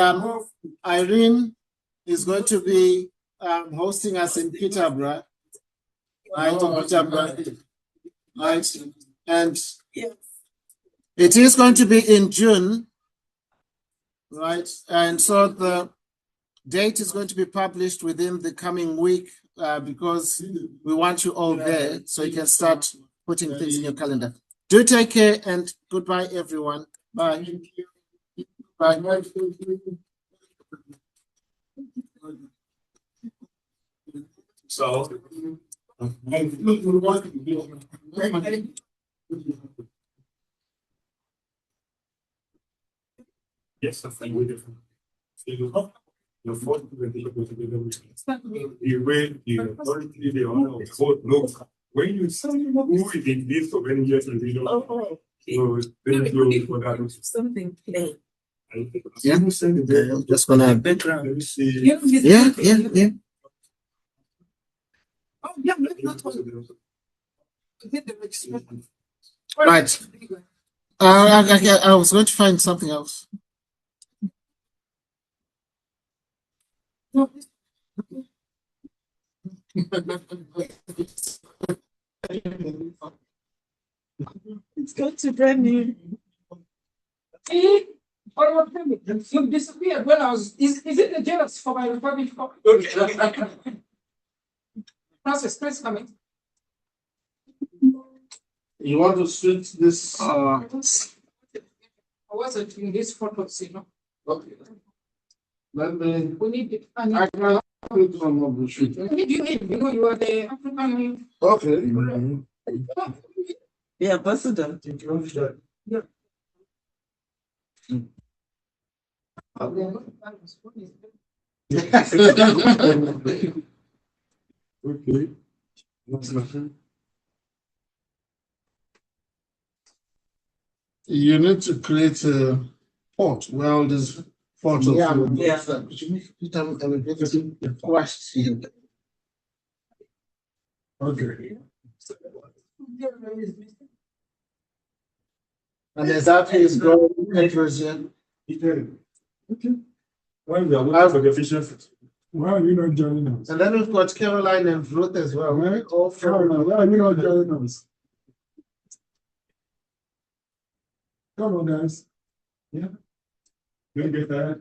Irene is going to be hosting us in Peterborough. Right, in Peterborough. Right, and it is going to be in June, right? And so the date is going to be published within the coming week because we want you all there so you can start putting things in your calendar. Do take care and goodbye, everyone. Bye. Bye. So, yes, I think we different. Your fourth presentation was together with the way the authority, the honor of the board. Look, when you see who is in this for many years, so thank you for that. Something plain. Yeah, okay, I'm just gonna Background. yeah. Oh, yeah, let's not hit the next one. Right. I was going to find something else. It's got to brand new. You disappeared when I was. Is it the jealous for my refurbished copy? Okay. Process, please come in. You want to switch this? I wasn't in this photos, you know. Okay. Let me. We need it. I can put some of the sheet. You know, you are the African. Okay. Yeah, ambassador. Yeah. Okay. You need to create a port. Well, this photo. Yeah. Could you make it a question? Okay. And exactly is going version. Okay. When we are looking for the efficiency. Why are you not joining us? And then we've got Caroline and Ruth as well. Right? All from Why are you not joining us? Come on, guys. Yeah. Don't get that.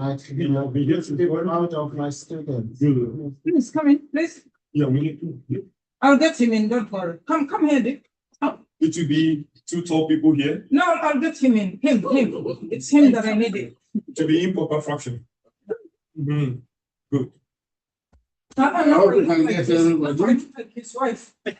I'll be here to be one out of my students. Please come in, please. Yeah, we need to. I'll get him in, don't worry. Come here, Dick. It will be two tall people here. No, I'll get him in. Him. It's him that I needed. To be improper fraction. Mm-hmm. Good. No, like his wife. No,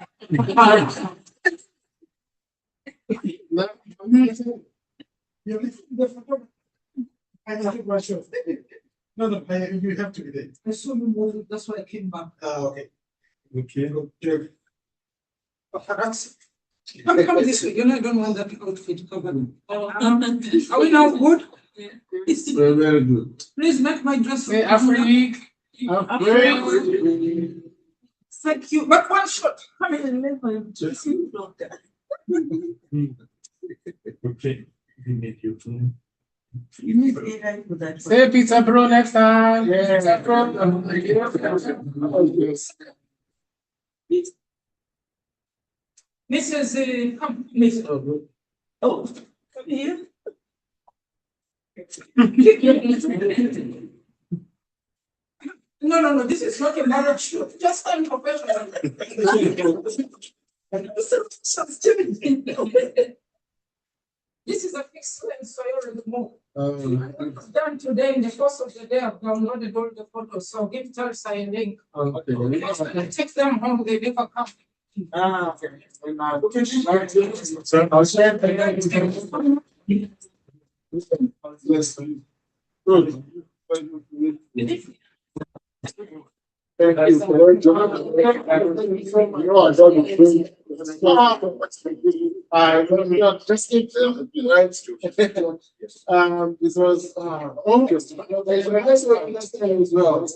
you have to be there. I saw him moving, that's why I came back. Okay. Okay. Come this way. You know I don't want that outfit covered. Are we now good? Very, very good. Please make my dress. AFRIG. Thank you. But one shot. Come in. Okay. We need you to. You need AI for that. Say pizza bro next time. Yeah. Pizza bro. Mrs. Come, Mrs. Oh, come here. No. This is not a marriage shoot. Just I'm professional. This is a fixed lens, so I already know. It's done today. In the course of the day, I've downloaded all the photos. So give Teresa a link. Okay. Because when I take them home, they never come. Okay. So I'll share. Good. Thank you for your job. Just keep them right. This was August. As well.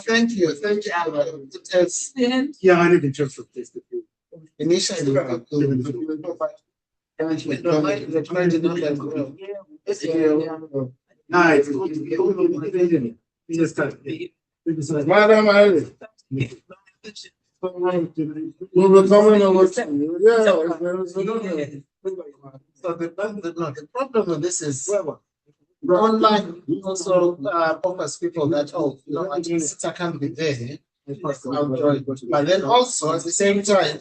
Thank you. Thank you. Yeah, I live in Chelmsford. Initially, Nice. Madam Ali. We'll be coming over to you. So the problem with this is online also offers people that, oh, you know, since I can't be there, I'll join. But then also at the same time,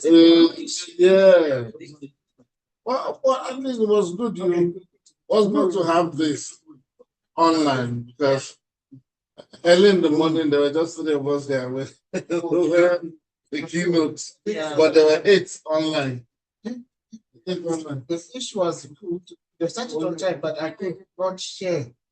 yeah. Well, I think it was good. It was good to have this online because early in the morning there were just 3 of us there with the keynote, but there were 8 online. the issue was good. They started on time, but I could not share